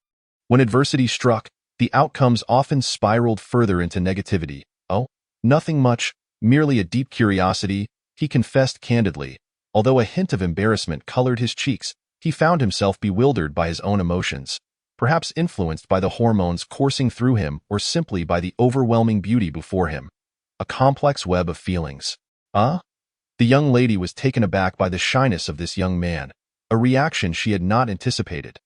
When adversity struck, the outcomes often spiraled further into negativity. "Oh, nothing much, merely a deep curiosity," he confessed candidly. Although a hint of embarrassment colored his cheeks, he found himself bewildered by his own emotions, perhaps influenced by the hormones coursing through him or simply by the overwhelming beauty before him. A complex web of feelings. The young lady was taken aback by the shyness of this young man, a reaction she had not anticipated.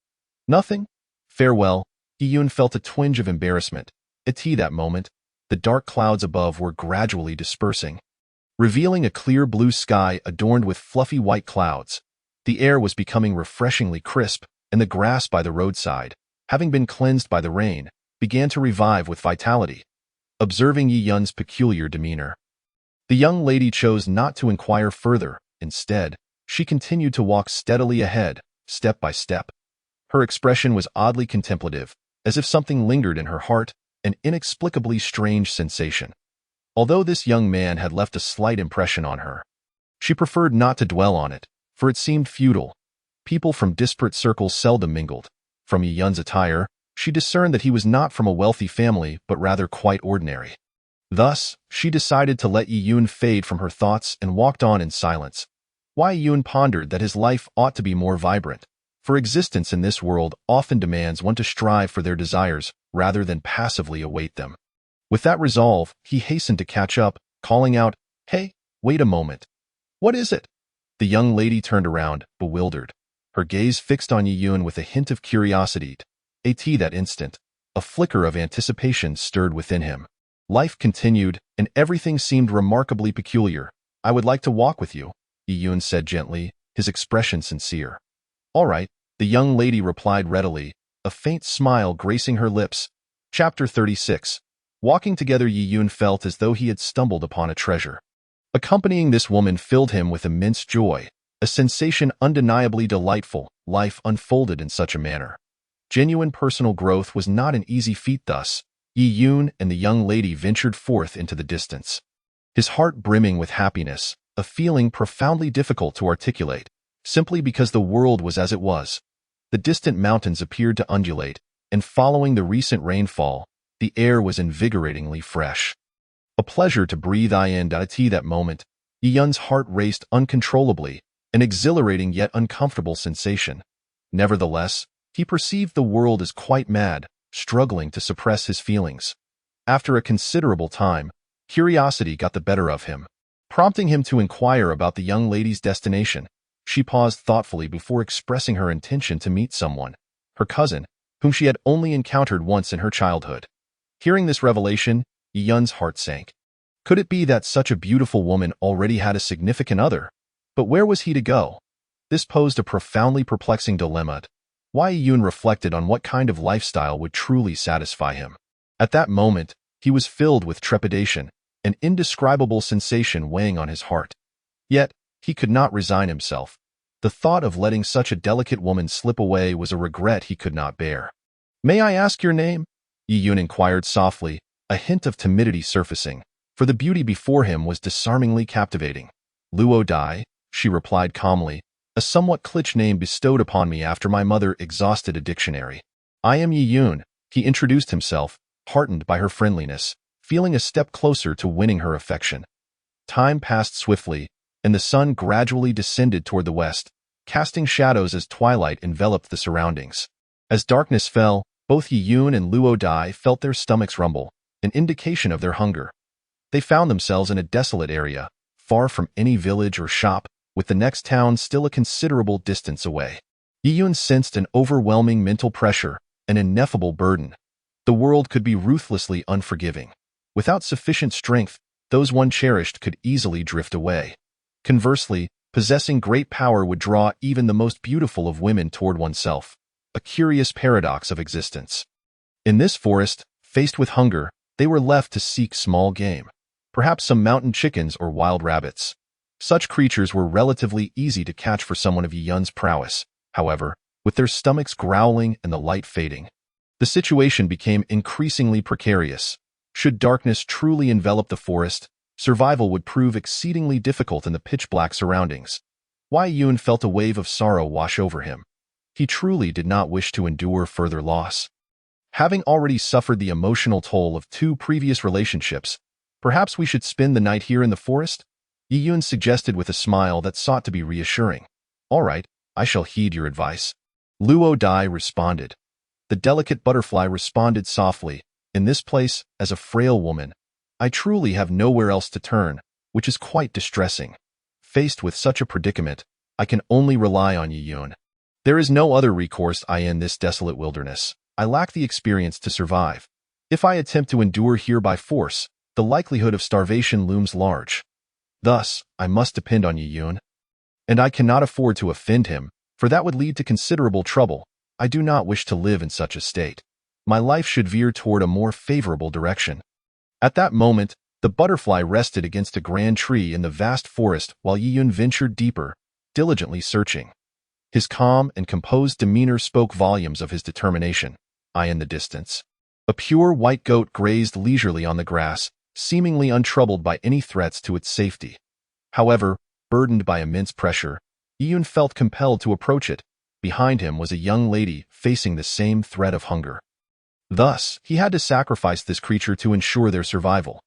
"Nothing? Farewell." Yi Yun felt a twinge of embarrassment. At that moment, the dark clouds above were gradually dispersing, revealing a clear blue sky adorned with fluffy white clouds. The air was becoming refreshingly crisp, and the grass by the roadside, having been cleansed by the rain, began to revive with vitality. Observing Yi Yun's peculiar demeanor, the young lady chose not to inquire further. Instead, she continued to walk steadily ahead, step by step. Her expression was oddly contemplative, as if something lingered in her heart, an inexplicably strange sensation. Although this young man had left a slight impression on her, she preferred not to dwell on it, for it seemed futile. People from disparate circles seldom mingled. From Yi Yun's attire, she discerned that he was not from a wealthy family but rather quite ordinary. Thus, she decided to let Yi Yun fade from her thoughts and walked on in silence. Yi Yun pondered that his life ought to be more vibrant, for existence in this world often demands one to strive for their desires rather than passively await them. With that resolve, he hastened to catch up, calling out, "Hey, wait a moment. What is it?" The young lady turned around, bewildered, her gaze fixed on Yi Yun with a hint of curiosity. That instant, a flicker of anticipation stirred within him. Life continued, and everything seemed remarkably peculiar. "I would like to walk with you," Yi Yun said gently, his expression sincere. "All right," the young lady replied readily, a faint smile gracing her lips. Chapter 36. Walking together, Yi Yun felt as though he had stumbled upon a treasure. Accompanying this woman filled him with immense joy, a sensation undeniably delightful. Life unfolded in such a manner. Genuine personal growth was not an easy feat. Thus, Yi Yun and the young lady ventured forth into the distance, his heart brimming with happiness, a feeling profoundly difficult to articulate, simply because the world was as it was. The distant mountains appeared to undulate, and following the recent rainfall, the air was invigoratingly fresh. A pleasure to breathe in. That moment, Yi Yun's heart raced uncontrollably, an exhilarating yet uncomfortable sensation. Nevertheless, he perceived the world as quite mad, struggling to suppress his feelings. After a considerable time, curiosity got the better of him, prompting him to inquire about the young lady's destination. She paused thoughtfully before expressing her intention to meet someone, her cousin, whom she had only encountered once in her childhood. Hearing this revelation, Yi Yun's heart sank. Could it be that such a beautiful woman already had a significant other? But where was he to go? This posed a profoundly perplexing dilemma. Yi Yun reflected on what kind of lifestyle would truly satisfy him. At that moment, he was filled with trepidation, an indescribable sensation weighing on his heart. Yet, he could not resign himself. The thought of letting such a delicate woman slip away was a regret he could not bear. "May I ask your name?" Yi-Yun inquired softly, a hint of timidity surfacing, for the beauty before him was disarmingly captivating. "Luo Dai," she replied calmly, "a somewhat cliché name bestowed upon me after my mother exhausted a dictionary." "I am Yi-Yun," he introduced himself, heartened by her friendliness, feeling a step closer to winning her affection. Time passed swiftly, and the sun gradually descended toward the west, casting shadows as twilight enveloped the surroundings. As darkness fell, both Yi-Yun and Luo Dai felt their stomachs rumble, an indication of their hunger. They found themselves in a desolate area, far from any village or shop, with the next town still a considerable distance away. Yi-Yun sensed an overwhelming mental pressure, an ineffable burden. The world could be ruthlessly unforgiving. Without sufficient strength, those one cherished could easily drift away. Conversely, possessing great power would draw even the most beautiful of women toward oneself, a curious paradox of existence. In this forest, faced with hunger, they were left to seek small game, perhaps some mountain chickens or wild rabbits. Such creatures were relatively easy to catch for someone of Yi-Yun's prowess, however, with their stomachs growling and the light fading. The situation became increasingly precarious. Should darkness truly envelop the forest, survival would prove exceedingly difficult in the pitch-black surroundings. Yi-Yun felt a wave of sorrow wash over him. He truly did not wish to endure further loss. Having already suffered the emotional toll of 2 previous relationships, perhaps we should spend the night here in the forest? Yi-Yun suggested with a smile that sought to be reassuring. "All right, I shall heed your advice." Luo Dai responded. The delicate butterfly responded softly, "In this place, as a frail woman, I truly have nowhere else to turn, which is quite distressing. Faced with such a predicament, I can only rely on Yi-Yun. There is no other recourse in this desolate wilderness. I lack the experience to survive. If I attempt to endure here by force, the likelihood of starvation looms large. Thus, I must depend on Yi-Yun. And I cannot afford to offend him, for that would lead to considerable trouble. I do not wish to live in such a state. My life should veer toward a more favorable direction." At that moment, the butterfly rested against a grand tree in the vast forest while Yi-Yun ventured deeper, diligently searching. His calm and composed demeanor spoke volumes of his determination. In the distance, a pure white goat grazed leisurely on the grass, seemingly untroubled by any threats to its safety. However, burdened by immense pressure, Yi-Yun felt compelled to approach it. Behind him was a young lady facing the same threat of hunger. Thus, he had to sacrifice this creature to ensure their survival.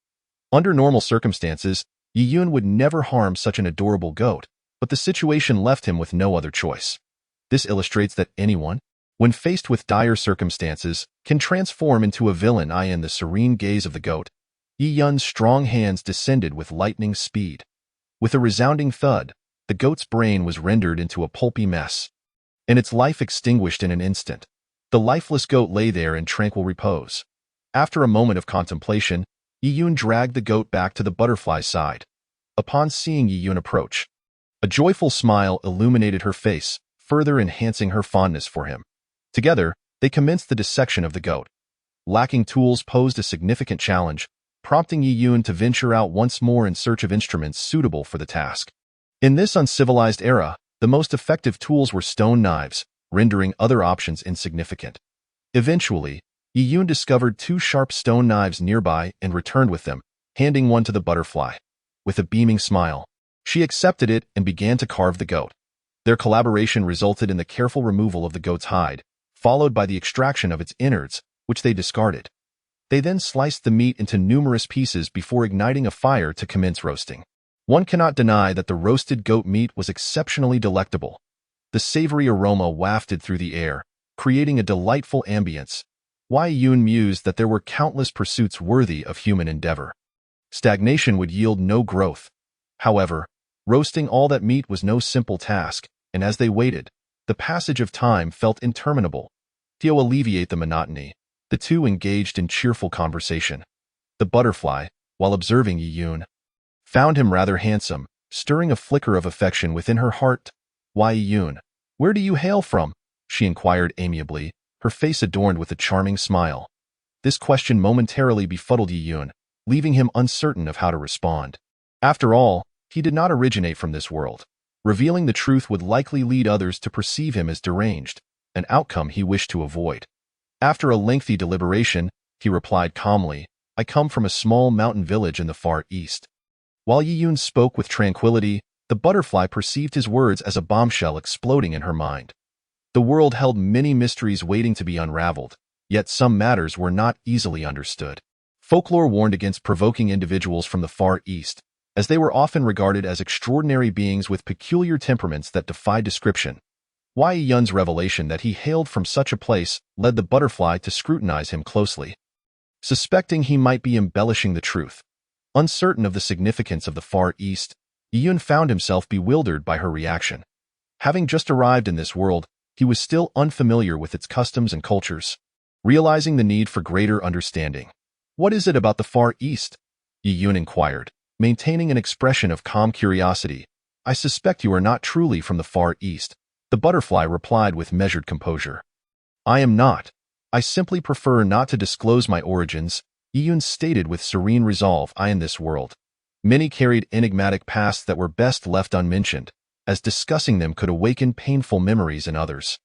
Under normal circumstances, Yi-Yun would never harm such an adorable goat, but the situation left him with no other choice. This illustrates that anyone, when faced with dire circumstances, can transform into a villain. In the serene gaze of the goat, Yi-Yun's strong hands descended with lightning speed. With a resounding thud, the goat's brain was rendered into a pulpy mess, and its life extinguished in an instant. The lifeless goat lay there in tranquil repose. After a moment of contemplation, Yi-Yun dragged the goat back to the butterfly's side. Upon seeing Yi-Yun approach, a joyful smile illuminated her face, further enhancing her fondness for him. Together, they commenced the dissection of the goat. Lacking tools posed a significant challenge, prompting Yi-Yun to venture out once more in search of instruments suitable for the task. In this uncivilized era, the most effective tools were stone knives, rendering other options insignificant. Eventually, Yi-Yun discovered 2 sharp stone knives nearby and returned with them, handing one to the butterfly. With a beaming smile, she accepted it and began to carve the goat. Their collaboration resulted in the careful removal of the goat's hide, followed by the extraction of its innards, which they discarded. They then sliced the meat into numerous pieces before igniting a fire to commence roasting. One cannot deny that the roasted goat meat was exceptionally delectable. The savory aroma wafted through the air, creating a delightful ambience. Yi-Yun mused that there were countless pursuits worthy of human endeavor. Stagnation would yield no growth. However, roasting all that meat was no simple task, and as they waited, the passage of time felt interminable. To alleviate the monotony, the two engaged in cheerful conversation. The butterfly, while observing Yi-Yun, found him rather handsome, stirring a flicker of affection within her heart. "Why, Yi-Yun, where do you hail from?" she inquired amiably, her face adorned with a charming smile. This question momentarily befuddled Yi-Yun, leaving him uncertain of how to respond. After all, he did not originate from this world. Revealing the truth would likely lead others to perceive him as deranged, an outcome he wished to avoid. After a lengthy deliberation, he replied calmly, "I come from a small mountain village in the far east." While Yi Yun spoke with tranquility, the butterfly perceived his words as a bombshell exploding in her mind. The world held many mysteries waiting to be unraveled, yet some matters were not easily understood. Folklore warned against provoking individuals from the Far East, as they were often regarded as extraordinary beings with peculiar temperaments that defied description. Yi Yun's revelation that he hailed from such a place led the butterfly to scrutinize him closely. Suspecting he might be embellishing the truth, uncertain of the significance of the Far East, Yi Yun found himself bewildered by her reaction. Having just arrived in this world, he was still unfamiliar with its customs and cultures. Realizing the need for greater understanding. "What is it about the Far East?" Yi Yun inquired, maintaining an expression of calm curiosity. "I suspect you are not truly from the Far East," the butterfly replied with measured composure. "I am not. I simply prefer not to disclose my origins," Yi Yun stated with serene resolve. "I in this world. Many carried enigmatic pasts that were best left unmentioned, as discussing them could awaken painful memories in others."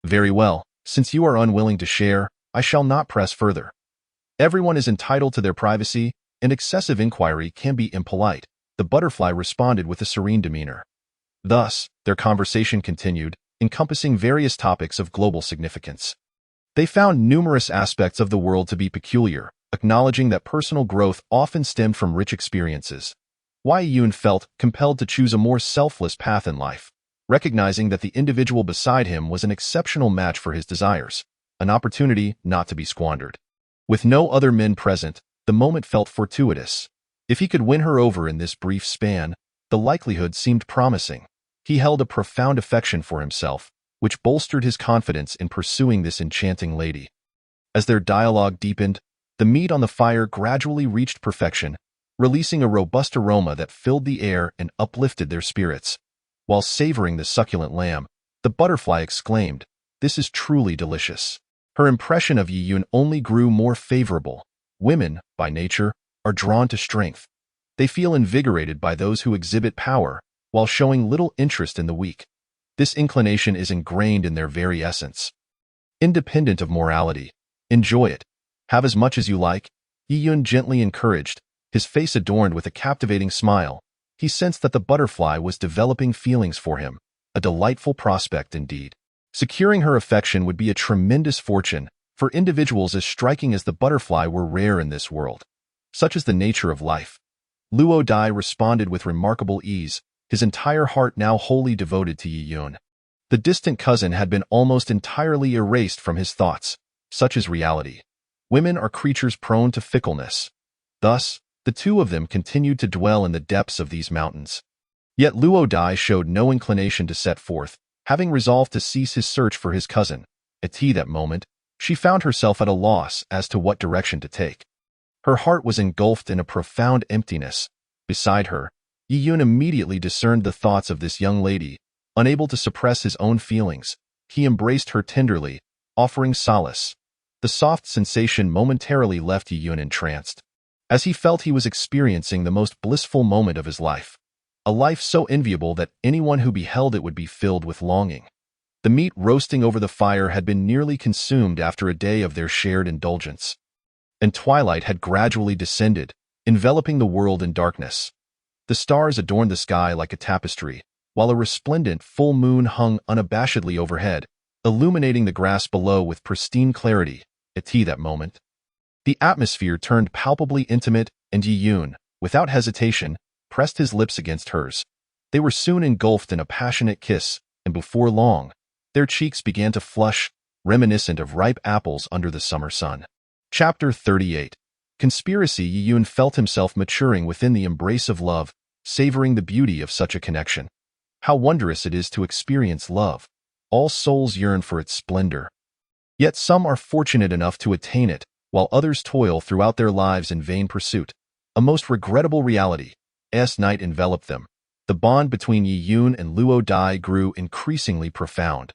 "Very well, since you are unwilling to share, I shall not press further. Everyone is entitled to their privacy, and excessive inquiry can be impolite," the butterfly responded with a serene demeanor. Thus, their conversation continued, encompassing various topics of global significance. They found numerous aspects of the world to be peculiar, acknowledging that personal growth often stemmed from rich experiences. Yi Yun felt compelled to choose a more selfless path in life, recognizing that the individual beside him was an exceptional match for his desires, an opportunity not to be squandered. With no other men present, the moment felt fortuitous. If he could win her over in this brief span, the likelihood seemed promising. He held a profound affection for himself, which bolstered his confidence in pursuing this enchanting lady. As their dialogue deepened, the meat on the fire gradually reached perfection, releasing a robust aroma that filled the air and uplifted their spirits. While savoring the succulent lamb, the butterfly exclaimed, "This is truly delicious." Her impression of Yi Yun only grew more favorable. Women, by nature, are drawn to strength. They feel invigorated by those who exhibit power, while showing little interest in the weak. This inclination is ingrained in their very essence. Independent of morality, enjoy it. Have as much as you like, Yi Yun gently encouraged, his face adorned with a captivating smile. He sensed that the butterfly was developing feelings for him, a delightful prospect indeed. Securing her affection would be a tremendous fortune, for individuals as striking as the butterfly were rare in this world. Such is the nature of life. Luo Dai responded with remarkable ease, his entire heart now wholly devoted to Yi Yun. The distant cousin had been almost entirely erased from his thoughts. Such is reality. Women are creatures prone to fickleness. Thus, the two of them continued to dwell in the depths of these mountains. Yet Luo Dai showed no inclination to set forth, having resolved to cease his search for his cousin. At that moment, she found herself at a loss as to what direction to take. Her heart was engulfed in a profound emptiness. Beside her, Yi Yun immediately discerned the thoughts of this young lady. Unable to suppress his own feelings, he embraced her tenderly, offering solace. The soft sensation momentarily left Yi Yun entranced, as he felt he was experiencing the most blissful moment of his life. A life so enviable that anyone who beheld it would be filled with longing. The meat roasting over the fire had been nearly consumed after a day of their shared indulgence, and twilight had gradually descended, enveloping the world in darkness. The stars adorned the sky like a tapestry, while a resplendent full moon hung unabashedly overhead, illuminating the grass below with pristine clarity. At that moment, the atmosphere turned palpably intimate, and Yi Yun, without hesitation, pressed his lips against hers. They were soon engulfed in a passionate kiss, and before long, their cheeks began to flush, reminiscent of ripe apples under the summer sun. Chapter 38. Conspiracy. Yi Yun felt himself maturing within the embrace of love, savoring the beauty of such a connection. How wondrous it is to experience love. All souls yearn for its splendor. Yet some are fortunate enough to attain it, while others toil throughout their lives in vain pursuit. A most regrettable reality. As night enveloped them, the bond between Yi Yun and Luo Dai grew increasingly profound.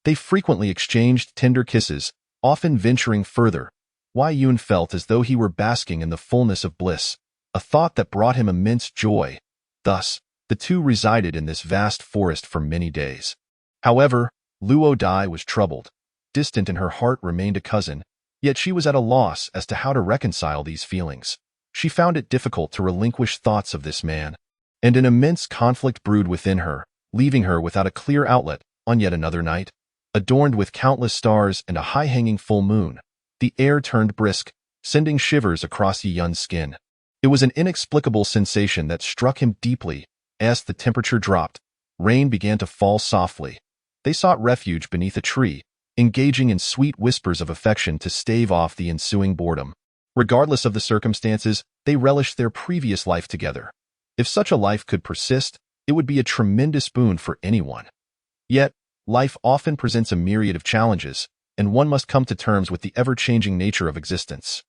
They frequently exchanged tender kisses, often venturing further. Yi Yun felt as though he were basking in the fullness of bliss, a thought that brought him immense joy. Thus, The two resided in this vast forest for many days. However, Luo Dai was troubled. Distant in her heart remained a cousin, yet she was at a loss as to how to reconcile these feelings. She found it difficult to relinquish thoughts of this man, and an immense conflict brewed within her, leaving her without a clear outlet. On yet another night, adorned with countless stars and a high-hanging full moon, the air turned brisk, sending shivers across Yi Yun's skin. It was an inexplicable sensation that struck him deeply. As the temperature dropped, rain began to fall softly. They sought refuge beneath a tree, engaging in sweet whispers of affection to stave off the ensuing boredom. Regardless of the circumstances, they relished their previous life together. If such a life could persist, it would be a tremendous boon for anyone. Yet, life often presents a myriad of challenges, and one must come to terms with the ever-changing nature of existence.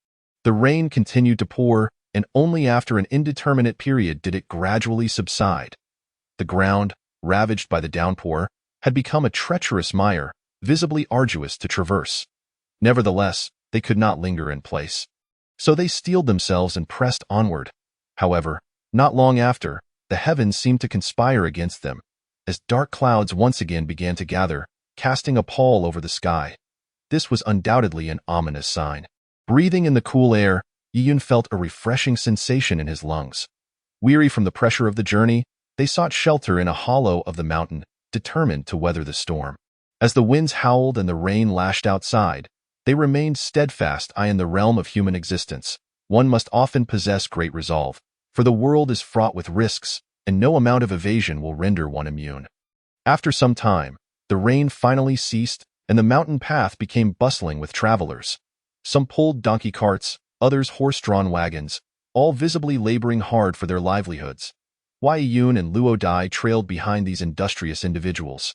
The rain continued to pour, and only after an indeterminate period did it gradually subside. The ground, ravaged by the downpour, had become a treacherous mire, visibly arduous to traverse. Nevertheless, they could not linger in place. So they steeled themselves and pressed onward. However, not long after, the heavens seemed to conspire against them, as dark clouds once again began to gather, casting a pall over the sky. This was undoubtedly an ominous sign. Breathing in the cool air, Yi Yun felt a refreshing sensation in his lungs. Weary from the pressure of the journey, they sought shelter in a hollow of the mountain, determined to weather the storm. As the winds howled and the rain lashed outside, they remained steadfast. In the realm of human existence, one must often possess great resolve, for the world is fraught with risks, and no amount of evasion will render one immune. After some time, the rain finally ceased, and the mountain path became bustling with travelers. Some pulled donkey carts, others horse-drawn wagons, all visibly laboring hard for their livelihoods. Yi Yun and Luo Dai trailed behind these industrious individuals.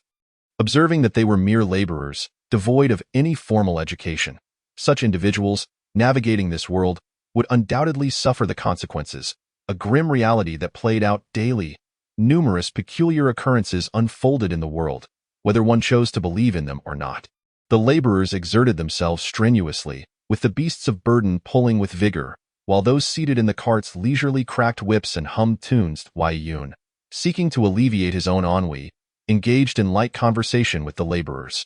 Observing that they were mere laborers, devoid of any formal education, such individuals, navigating this world, would undoubtedly suffer the consequences, a grim reality that played out daily. Numerous peculiar occurrences unfolded in the world, whether one chose to believe in them or not. The laborers exerted themselves strenuously, with the beasts of burden pulling with vigor, while those seated in the carts leisurely cracked whips and hummed tunes. Yi Yun, seeking to alleviate his own ennui, engaged in light conversation with the laborers.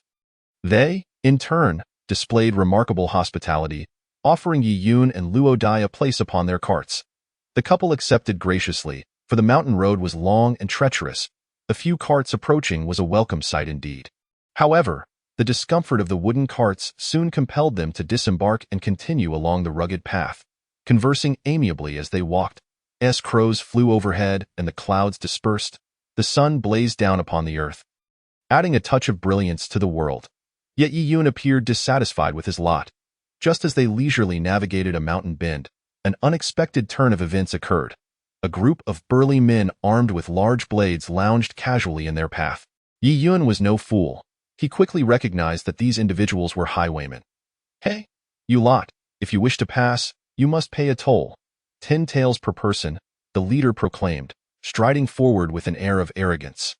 They, in turn, displayed remarkable hospitality, offering Yi Yun and Luo Dai a place upon their carts. The couple accepted graciously, for the mountain road was long and treacherous. A few carts approaching was a welcome sight indeed. However, the discomfort of the wooden carts soon compelled them to disembark and continue along the rugged path, conversing amiably as they walked. As crows flew overhead and the clouds dispersed, the sun blazed down upon the earth, adding a touch of brilliance to the world. Yet Yi Yun appeared dissatisfied with his lot. Just as they leisurely navigated a mountain bend, an unexpected turn of events occurred. A group of burly men armed with large blades lounged casually in their path. Yi Yun was no fool. He quickly recognized that these individuals were highwaymen. "Hey, you lot, if you wish to pass, you must pay a toll. 10 taels per person," the leader proclaimed, striding forward with an air of arrogance.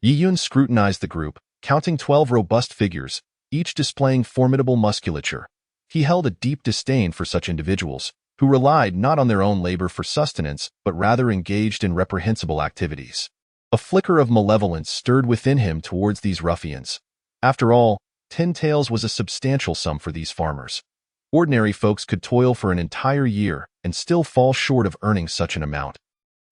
Yi Yun scrutinized the group, counting 12 robust figures, each displaying formidable musculature. He held a deep disdain for such individuals, who relied not on their own labor for sustenance, but rather engaged in reprehensible activities. A flicker of malevolence stirred within him towards these ruffians. After all, 10 taels was a substantial sum for these farmers. Ordinary folks could toil for an entire year and still fall short of earning such an amount.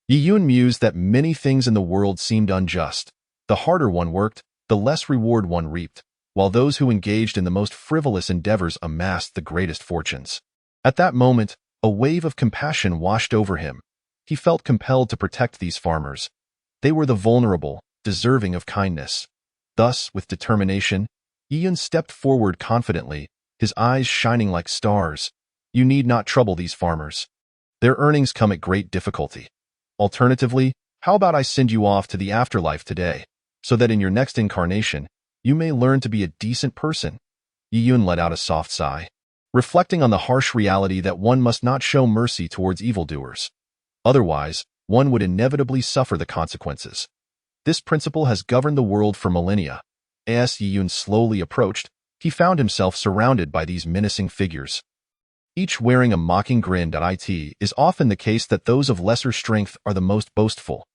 Yi Yun mused that many things in the world seemed unjust. The harder one worked, the less reward one reaped, while those who engaged in the most frivolous endeavors amassed the greatest fortunes. At that moment, a wave of compassion washed over him. He felt compelled to protect these farmers. They were the vulnerable, deserving of kindness. Thus, with determination, Yi Yun stepped forward confidently, his eyes shining like stars. "You need not trouble these farmers. Their earnings come at great difficulty. Alternatively, how about I send you off to the afterlife today, so that in your next incarnation, you may learn to be a decent person?" Yi Yun let out a soft sigh, reflecting on the harsh reality that one must not show mercy towards evildoers. Otherwise, one would inevitably suffer the consequences. This principle has governed the world for millennia. As Yi Yun slowly approached, he found himself surrounded by these menacing figures, each wearing a mocking grin. It is often the case that those of lesser strength are the most boastful.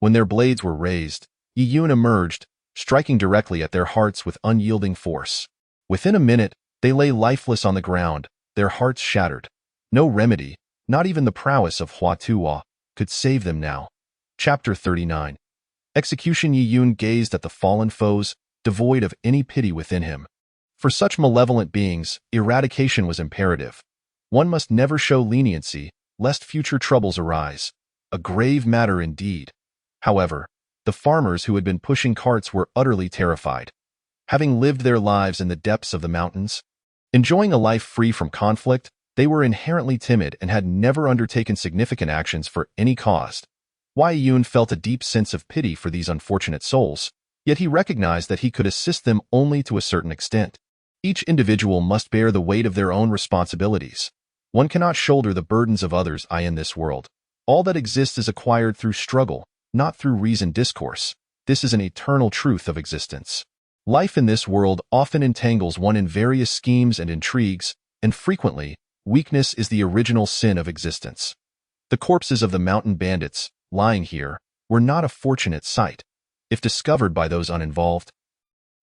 When their blades were raised, Yi Yun emerged, striking directly at their hearts with unyielding force. Within a minute, they lay lifeless on the ground, their hearts shattered. No remedy, not even the prowess of Hua Tuo, could save them now. Chapter 39. Execution. Yi Yun gazed at the fallen foes, devoid of any pity within him. For such malevolent beings, eradication was imperative. One must never show leniency, lest future troubles arise. A grave matter indeed. However, the farmers who had been pushing carts were utterly terrified. Having lived their lives in the depths of the mountains, enjoying a life free from conflict, they were inherently timid and had never undertaken significant actions for any cause. Yi Yun felt a deep sense of pity for these unfortunate souls, yet he recognized that he could assist them only to a certain extent. Each individual must bear the weight of their own responsibilities. One cannot shoulder the burdens of others in this world. All that exists is acquired through struggle, not through reasoned discourse. This is an eternal truth of existence. Life in this world often entangles one in various schemes and intrigues, and frequently, weakness is the original sin of existence. The corpses of the mountain bandits, lying here, were not a fortunate sight. If discovered by those uninvolved,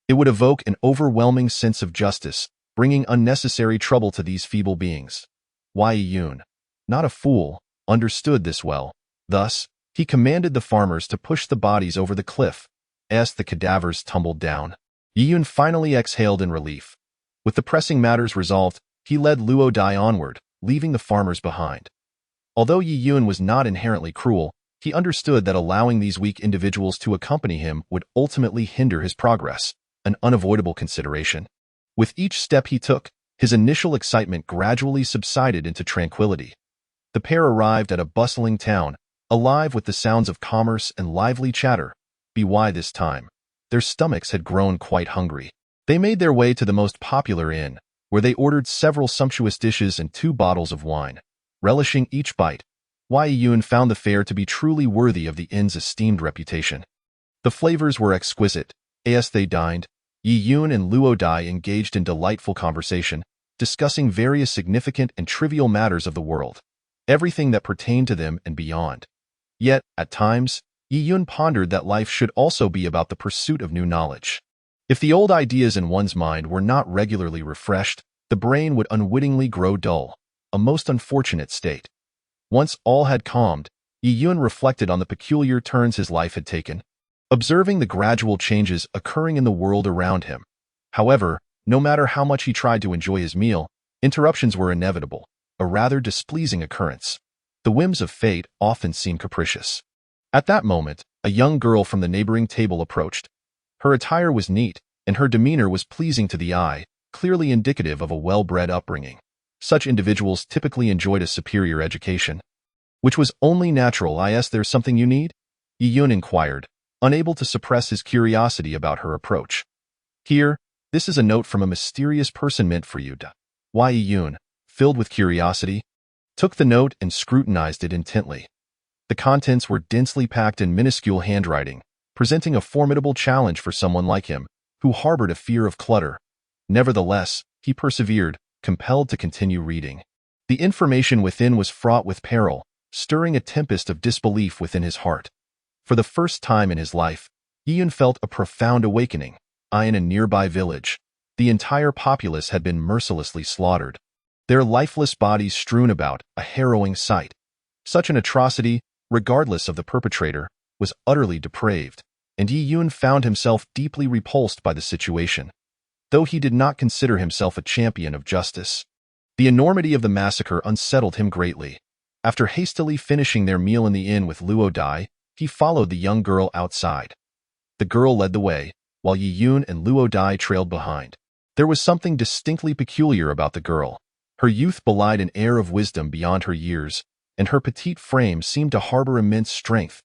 it would evoke an overwhelming sense of justice, bringing unnecessary trouble to these feeble beings. Yi Yun, not a fool, understood this well. Thus, he commanded the farmers to push the bodies over the cliff, as the cadavers tumbled down. Yi Yun finally exhaled in relief. With the pressing matters resolved, he led Luo Dai onward, leaving the farmers behind. Although Yi Yun was not inherently cruel, he understood that allowing these weak individuals to accompany him would ultimately hinder his progress, an unavoidable consideration. With each step he took, his initial excitement gradually subsided into tranquility. The pair arrived at a bustling town, alive with the sounds of commerce and lively chatter. By this time, their stomachs had grown quite hungry. They made their way to the most popular inn, where they ordered several sumptuous dishes and 2 bottles of wine. Relishing each bite, Yi Yun found the fare to be truly worthy of the inn's esteemed reputation. The flavors were exquisite. As they dined, Yi Yun and Luo Dai engaged in delightful conversation, discussing various significant and trivial matters of the world, everything that pertained to them and beyond. Yet, at times, Yi Yun pondered that life should also be about the pursuit of new knowledge. If the old ideas in one's mind were not regularly refreshed, the brain would unwittingly grow dull, a most unfortunate state. Once all had calmed, Yi Yun reflected on the peculiar turns his life had taken, observing the gradual changes occurring in the world around him. However, no matter how much he tried to enjoy his meal, interruptions were inevitable, a rather displeasing occurrence. The whims of fate often seem capricious. At that moment, a young girl from the neighboring table approached. Her attire was neat, and her demeanor was pleasing to the eye, clearly indicative of a well-bred upbringing. Such individuals typically enjoyed a superior education, which was only natural. There's something you need? Yi Yun inquired, unable to suppress his curiosity about her approach. Here, this is a note from a mysterious person meant for you. Yi Yun, filled with curiosity, took the note and scrutinized it intently. The contents were densely packed in minuscule handwriting, presenting a formidable challenge for someone like him, who harbored a fear of clutter. Nevertheless, he persevered, compelled to continue reading. The information within was fraught with peril, stirring a tempest of disbelief within his heart. For the first time in his life, Yi Yun felt a profound awakening. In a nearby village, the entire populace had been mercilessly slaughtered, their lifeless bodies strewn about, a harrowing sight. Such an atrocity, regardless of the perpetrator, was utterly depraved, and Yi Yun found himself deeply repulsed by the situation. Though he did not consider himself a champion of justice, the enormity of the massacre unsettled him greatly. After hastily finishing their meal in the inn with Luo Dai, he followed the young girl outside. The girl led the way, while Yi Yun and Luo Dai trailed behind. There was something distinctly peculiar about the girl. Her youth belied an air of wisdom beyond her years, and her petite frame seemed to harbor immense strength.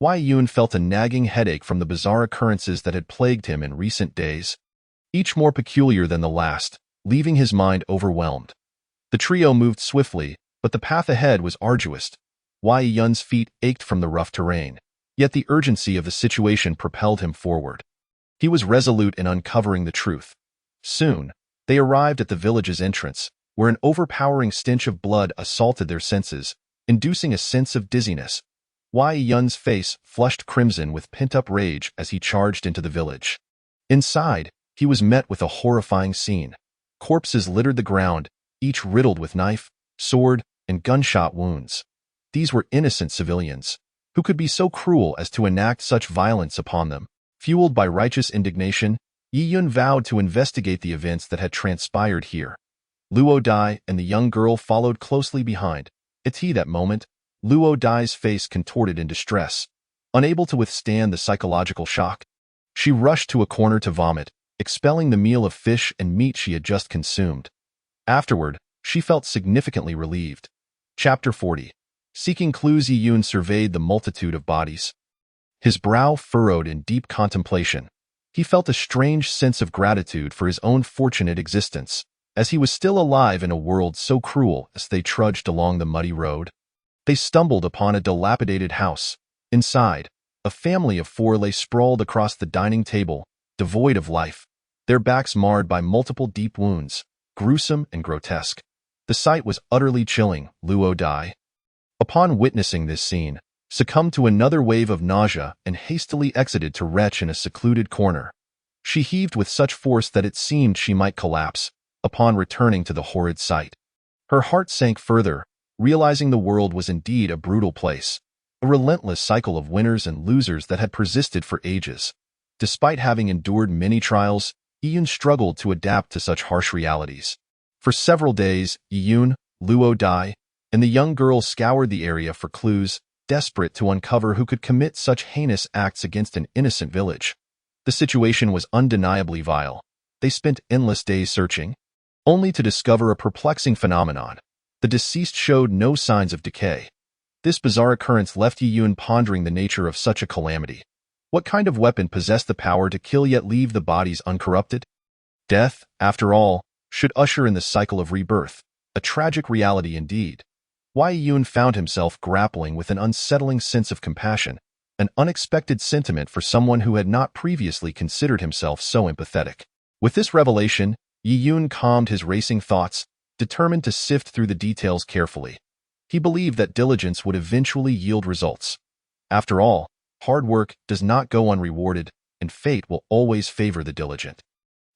Yi Yun felt a nagging headache from the bizarre occurrences that had plagued him in recent days, each more peculiar than the last, leaving his mind overwhelmed. The trio moved swiftly, but the path ahead was arduous. Yi Yun's feet ached from the rough terrain, yet the urgency of the situation propelled him forward. He was resolute in uncovering the truth. Soon, they arrived at the village's entrance, where an overpowering stench of blood assaulted their senses, inducing a sense of dizziness. Wei Yun's face flushed crimson with pent-up rage as he charged into the village. Inside, he was met with a horrifying scene. Corpses littered the ground, each riddled with knife, sword, and gunshot wounds. These were innocent civilians. Who could be so cruel as to enact such violence upon them? Fueled by righteous indignation, Yi Yun vowed to investigate the events that had transpired here. Luo Dai and the young girl followed closely behind. At that moment, Luo Dai's face contorted in distress. Unable to withstand the psychological shock, she rushed to a corner to vomit, expelling the meal of fish and meat she had just consumed. Afterward, she felt significantly relieved. Chapter 40. Seeking clues, Yi Yun surveyed the multitude of bodies. His brow furrowed in deep contemplation. He felt a strange sense of gratitude for his own fortunate existence, as he was still alive in a world so cruel. As they trudged along the muddy road, they stumbled upon a dilapidated house. Inside, a family of four lay sprawled across the dining table, devoid of life, their backs marred by multiple deep wounds, gruesome and grotesque. The sight was utterly chilling. Luo Dai, upon witnessing this scene, succumbed to another wave of nausea and hastily exited to retch in a secluded corner. She heaved with such force that it seemed she might collapse upon returning to the horrid sight. Her heart sank further, realizing the world was indeed a brutal place, a relentless cycle of winners and losers that had persisted for ages. Despite having endured many trials, Yi Yun struggled to adapt to such harsh realities. For several days, Yi Yun, Luo Dai, and the young girl scoured the area for clues, desperate to uncover who could commit such heinous acts against an innocent village. The situation was undeniably vile. They spent endless days searching, only to discover a perplexing phenomenon. The deceased showed no signs of decay. This bizarre occurrence left Yi Yun pondering the nature of such a calamity. What kind of weapon possessed the power to kill yet leave the bodies uncorrupted? Death, after all, should usher in the cycle of rebirth, a tragic reality indeed. Wei Yun found himself grappling with an unsettling sense of compassion, an unexpected sentiment for someone who had not previously considered himself so empathetic. With this revelation, Yi Yun calmed his racing thoughts, determined to sift through the details carefully. He believed that diligence would eventually yield results. After all, hard work does not go unrewarded, and fate will always favor the diligent.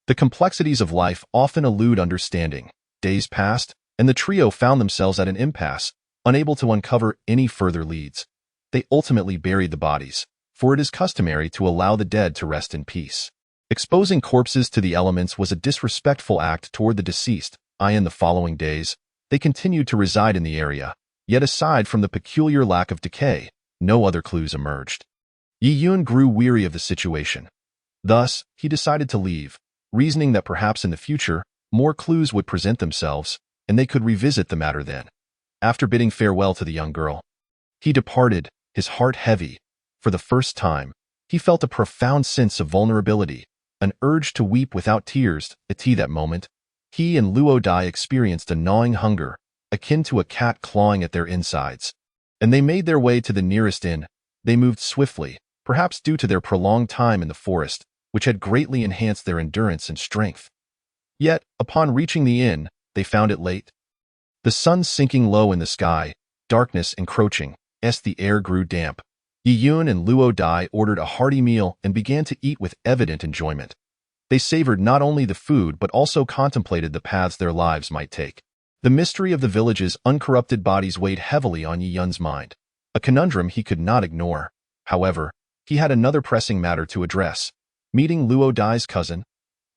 The complexities of life often elude understanding. Days passed, and the trio found themselves at an impasse, unable to uncover any further leads. They ultimately buried the bodies, for it is customary to allow the dead to rest in peace. Exposing corpses to the elements was a disrespectful act toward the deceased. In the following days, they continued to reside in the area, yet aside from the peculiar lack of decay, no other clues emerged. Yi Yun grew weary of the situation. Thus, he decided to leave, reasoning that perhaps in the future, more clues would present themselves, and they could revisit the matter then. After bidding farewell to the young girl, he departed, his heart heavy. For the first time, he felt a profound sense of vulnerability, an urge to weep without tears. At that moment, he and Luo Dai experienced a gnawing hunger, akin to a cat clawing at their insides. And they made their way to the nearest inn. They moved swiftly, perhaps due to their prolonged time in the forest, which had greatly enhanced their endurance and strength. Yet, upon reaching the inn, they found it late. The sun sinking low in the sky, darkness encroaching, as the air grew damp. Yi Yun and Luo Dai ordered a hearty meal and began to eat with evident enjoyment. They savored not only the food but also contemplated the paths their lives might take. The mystery of the village's uncorrupted bodies weighed heavily on Yi Yun's mind, a conundrum he could not ignore. However, he had another pressing matter to address: meeting Luo Dai's cousin.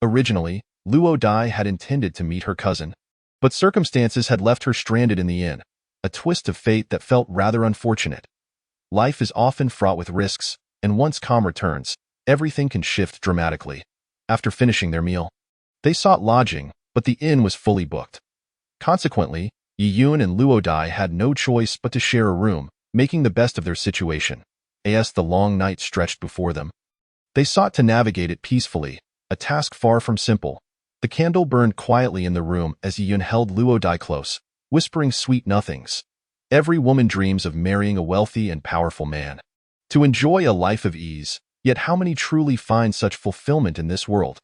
Originally, Luo Dai had intended to meet her cousin, but circumstances had left her stranded in the inn, a twist of fate that felt rather unfortunate. Life is often fraught with risks, and once calm returns, everything can shift dramatically. After finishing their meal, they sought lodging, but the inn was fully booked. Consequently, Yi Yun and Luo Dai had no choice but to share a room, making the best of their situation. As the long night stretched before them, they sought to navigate it peacefully, a task far from simple. The candle burned quietly in the room as Yi Yun held Luo Dai close, whispering sweet nothings. Every woman dreams of marrying a wealthy and powerful man, to enjoy a life of ease, yet how many truly find such fulfillment in this world?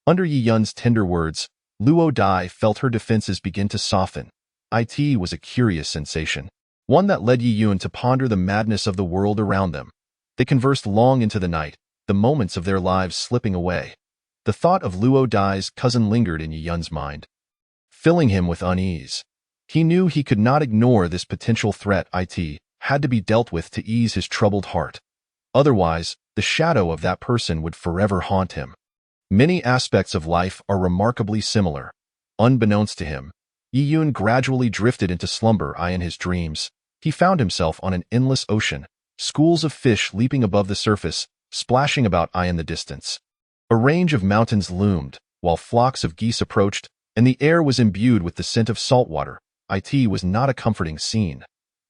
Under Yi Yun's tender words, Luo Dai felt her defenses begin to soften. It was a curious sensation. one that led Yi Yun to ponder the madness of the world around them. They conversed long into the night, the moments of their lives slipping away. The thought of Luo Dai's cousin lingered in Yi Yun's mind, filling him with unease. He knew he could not ignore this potential threat. It had to be dealt with to ease his troubled heart. Otherwise, the shadow of that person would forever haunt him. Many aspects of life are remarkably similar. Unbeknownst to him, Yi Yun gradually drifted into slumber. In his dreams, he found himself on an endless ocean, schools of fish leaping above the surface, splashing about in the distance. A range of mountains loomed, while flocks of geese approached, and the air was imbued with the scent of salt water. It was not a comforting scene.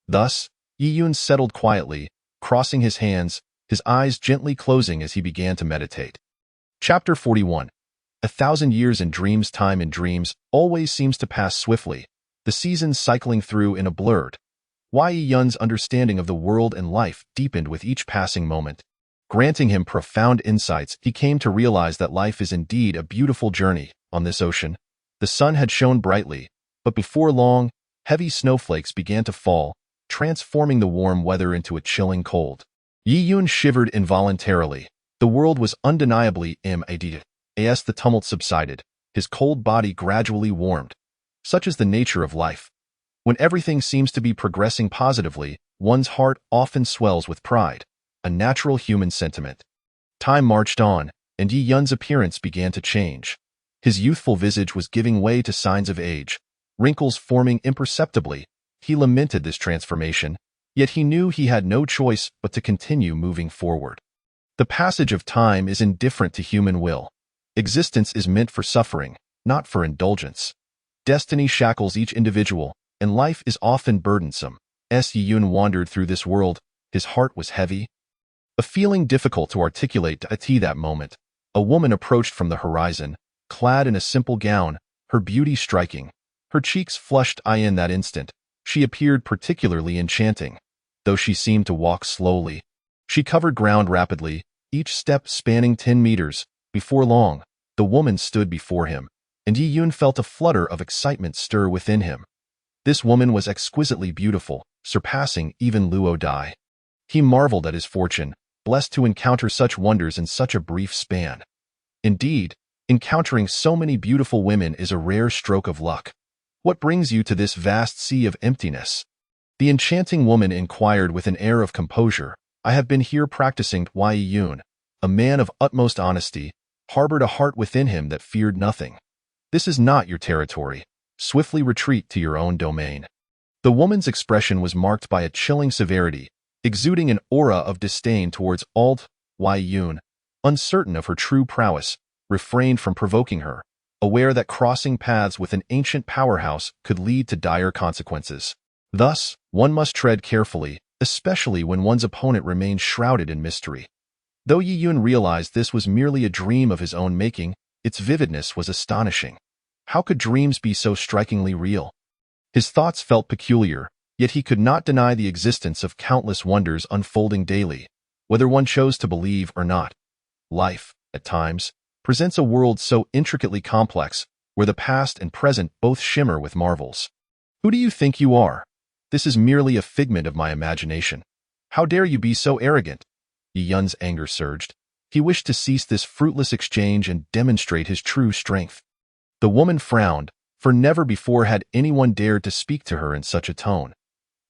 Thus, Yi Yun settled quietly, crossing his hands, his eyes gently closing as he began to meditate. Chapter 41. 1,000 years in dreams. Time in dreams always seems to pass swiftly, the seasons cycling through in a blur. Yi Yun's understanding of the world and life deepened with each passing moment. Granting him profound insights, he came to realize that life is indeed a beautiful journey. On this ocean, the sun had shone brightly, but before long, heavy snowflakes began to fall, transforming the warm weather into a chilling cold. Yi Yun shivered involuntarily. The world was undeniably mad. As the tumult subsided, his cold body gradually warmed. Such is the nature of life. When everything seems to be progressing positively, one's heart often swells with pride, a natural human sentiment. Time marched on, and Yi Yun's appearance began to change. His youthful visage was giving way to signs of age, wrinkles forming imperceptibly. He lamented this transformation, yet he knew he had no choice but to continue moving forward. The passage of time is indifferent to human will. Existence is meant for suffering, not for indulgence. Destiny shackles each individual, and life is often burdensome. Yi Yun wandered through this world. His heart was heavy, a feeling difficult to articulate. At that moment, a woman approached from the horizon, clad in a simple gown, her beauty striking. Her cheeks flushed. In that instant, she appeared particularly enchanting. Though she seemed to walk slowly, she covered ground rapidly, each step spanning 10 meters. Before long, the woman stood before him, and Yi Yun felt a flutter of excitement stir within him. This woman was exquisitely beautiful, surpassing even Luo Dai. He marveled at his fortune, blessed to encounter such wonders in such a brief span. Indeed, encountering so many beautiful women is a rare stroke of luck. What brings you to this vast sea of emptiness? The enchanting woman inquired with an air of composure. I have been here practicing. Yi Yun, a man of utmost honesty, harbored a heart within him that feared nothing. This is not your territory. Swiftly retreat to your own domain. The woman's expression was marked by a chilling severity, exuding an aura of disdain towards Yi Yun, uncertain of her true prowess, refrained from provoking her, aware that crossing paths with an ancient powerhouse could lead to dire consequences. Thus, one must tread carefully, especially when one's opponent remains shrouded in mystery. Though Yi Yun realized this was merely a dream of his own making, its vividness was astonishing. How could dreams be so strikingly real? His thoughts felt peculiar, yet he could not deny the existence of countless wonders unfolding daily, whether one chose to believe or not. Life, at times, presents a world so intricately complex, where the past and present both shimmer with marvels. Who do you think you are? This is merely a figment of my imagination. How dare you be so arrogant? Yi Yun's anger surged. He wished to cease this fruitless exchange and demonstrate his true strength. The woman frowned, for never before had anyone dared to speak to her in such a tone.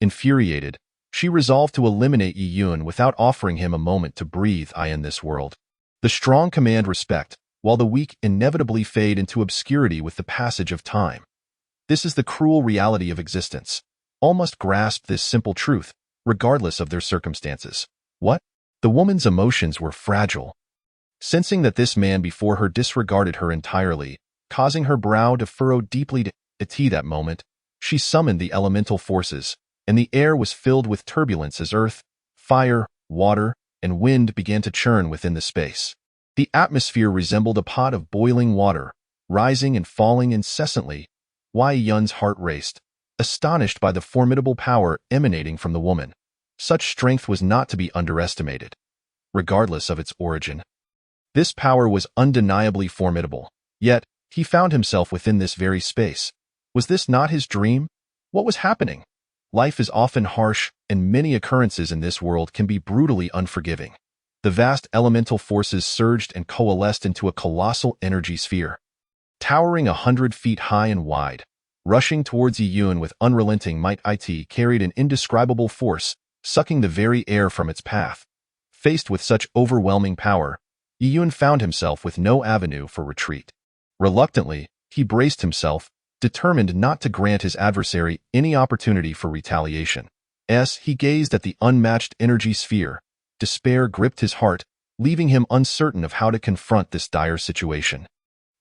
Infuriated, she resolved to eliminate Yi Yun without offering him a moment to breathe. In this world, the strong command respect, while the weak inevitably fade into obscurity with the passage of time. This is the cruel reality of existence. All must grasp this simple truth, regardless of their circumstances. What? The woman's emotions were fragile. Sensing that this man before her disregarded her entirely, causing her brow to furrow deeply at that moment, she summoned the elemental forces, and the air was filled with turbulence as earth, fire, water, and wind began to churn within the space. The atmosphere resembled a pot of boiling water, rising and falling incessantly. Yi Yun's heart raced, astonished by the formidable power emanating from the woman. Such strength was not to be underestimated, regardless of its origin. This power was undeniably formidable, yet he found himself within this very space. Was this not his dream? What was happening? Life is often harsh, and many occurrences in this world can be brutally unforgiving. The vast elemental forces surged and coalesced into a colossal energy sphere. Towering 100 feet high and wide, rushing towards Yiyun with unrelenting might, it carried an indescribable force, sucking the very air from its path. Faced with such overwhelming power, Yiyun found himself with no avenue for retreat. Reluctantly, he braced himself, determined not to grant his adversary any opportunity for retaliation. As he gazed at the unmatched energy sphere, despair gripped his heart, leaving him uncertain of how to confront this dire situation.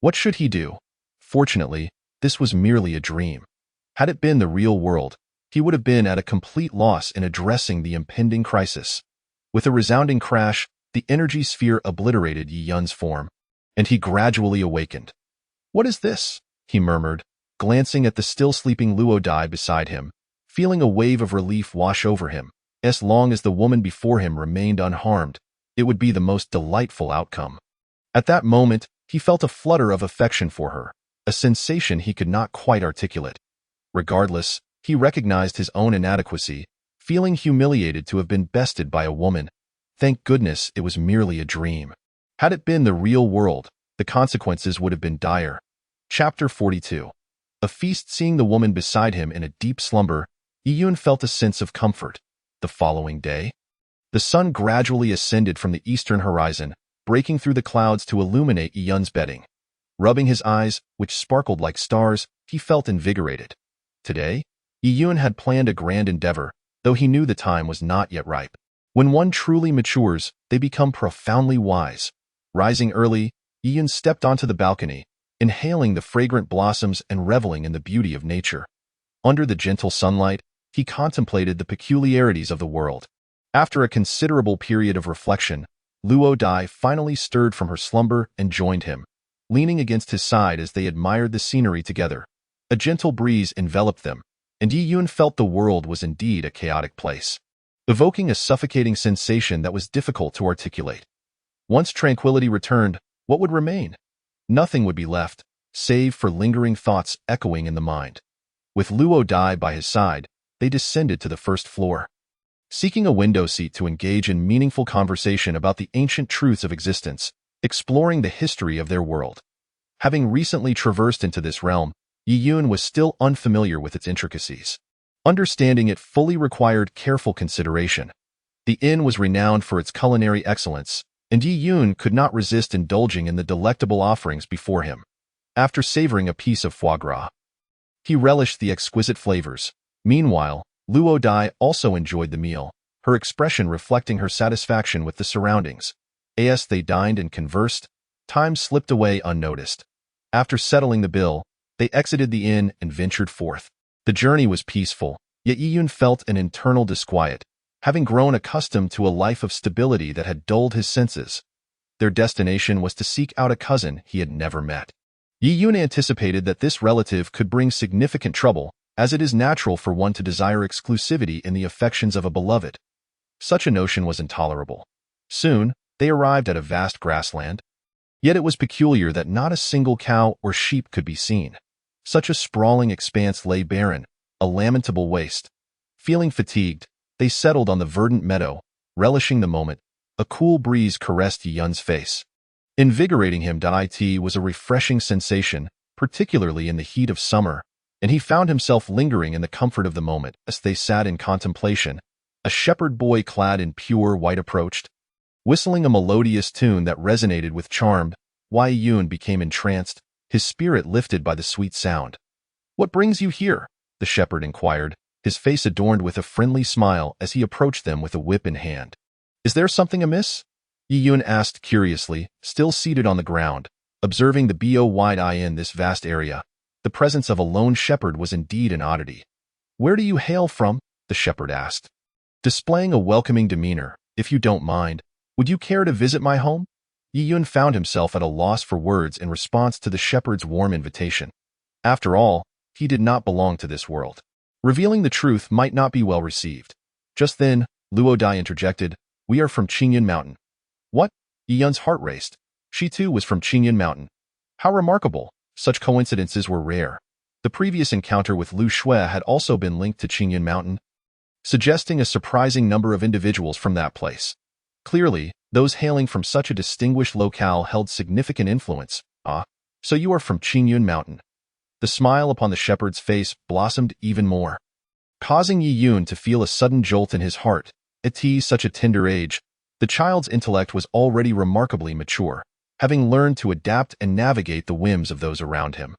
What should he do? Fortunately, this was merely a dream. Had it been the real world, he would have been at a complete loss in addressing the impending crisis. With a resounding crash, the energy sphere obliterated Yiyun's form, and he gradually awakened. "What is this?" he murmured, glancing at the still sleeping Luo Dai beside him, feeling a wave of relief wash over him. As long as the woman before him remained unharmed, it would be the most delightful outcome. At that moment, he felt a flutter of affection for her, a sensation he could not quite articulate. Regardless, he recognized his own inadequacy, feeling humiliated to have been bested by a woman. Thank goodness it was merely a dream. Had it been the real world, the consequences would have been dire. Chapter 42. A feast. Seeing the woman beside him in a deep slumber, Yiyun felt a sense of comfort. The following day, the sun gradually ascended from the eastern horizon, breaking through the clouds to illuminate Yiyun's bedding. Rubbing his eyes, which sparkled like stars, he felt invigorated. Today, Yiyun had planned a grand endeavor, though he knew the time was not yet ripe. When one truly matures, they become profoundly wise. Rising early, Yiyun stepped onto the balcony, inhaling the fragrant blossoms and reveling in the beauty of nature. Under the gentle sunlight, he contemplated the peculiarities of the world. After a considerable period of reflection, Luo Dai finally stirred from her slumber and joined him, leaning against his side as they admired the scenery together. A gentle breeze enveloped them, and Yiyun felt the world was indeed a chaotic place, evoking a suffocating sensation that was difficult to articulate. Once tranquility returned, what would remain? Nothing would be left, save for lingering thoughts echoing in the mind. With Luo Dai by his side, they descended to the first floor. Seeking a window seat to engage in meaningful conversation about the ancient truths of existence, exploring the history of their world. Having recently traversed into this realm, Yiyun was still unfamiliar with its intricacies. Understanding it fully required careful consideration. The inn was renowned for its culinary excellence, and Yiyun could not resist indulging in the delectable offerings before him. After savoring a piece of foie gras, he relished the exquisite flavors. Meanwhile, Luo Dai also enjoyed the meal, her expression reflecting her satisfaction with the surroundings. As they dined and conversed, time slipped away unnoticed. After settling the bill, they exited the inn and ventured forth. The journey was peaceful, yet Yiyun felt an internal disquiet, having grown accustomed to a life of stability that had dulled his senses. Their destination was to seek out a cousin he had never met. Yiyun anticipated that this relative could bring significant trouble, as it is natural for one to desire exclusivity in the affections of a beloved. Such a notion was intolerable. Soon, they arrived at a vast grassland. Yet it was peculiar that not a single cow or sheep could be seen. Such a sprawling expanse lay barren, a lamentable waste. Feeling fatigued, they settled on the verdant meadow, relishing the moment. A cool breeze caressed Yiyun's face. Invigorating him. It was a refreshing sensation, particularly in the heat of summer, and he found himself lingering in the comfort of the moment. As they sat in contemplation, a shepherd boy clad in pure white approached, whistling a melodious tune that resonated with charm. Yiyun became entranced, his spirit lifted by the sweet sound. "What brings you here?" the shepherd inquired, his face adorned with a friendly smile as he approached them with a whip in hand. "Is there something amiss?" Yiyun asked curiously, still seated on the ground, observing the boy in this vast area. The presence of a lone shepherd was indeed an oddity. "Where do you hail from?" the shepherd asked. Displaying a welcoming demeanor, "If you don't mind, would you care to visit my home?" Yiyun found himself at a loss for words in response to the shepherd's warm invitation. After all, he did not belong to this world. Revealing the truth might not be well received. Just then, Luo Dai interjected, "We are from Qingyun Mountain." "What?" Yiyun's heart raced. She too was from Qingyun Mountain. How remarkable! Such coincidences were rare. The previous encounter with Lu Shui had also been linked to Qingyun Mountain, suggesting a surprising number of individuals from that place. Clearly, those hailing from such a distinguished locale held significant influence. Ah, so you are from Qingyun Mountain. The smile upon the shepherd's face blossomed even more, causing Yi Yun to feel a sudden jolt in his heart. At such a tender age, the child's intellect was already remarkably mature, having learned to adapt and navigate the whims of those around him.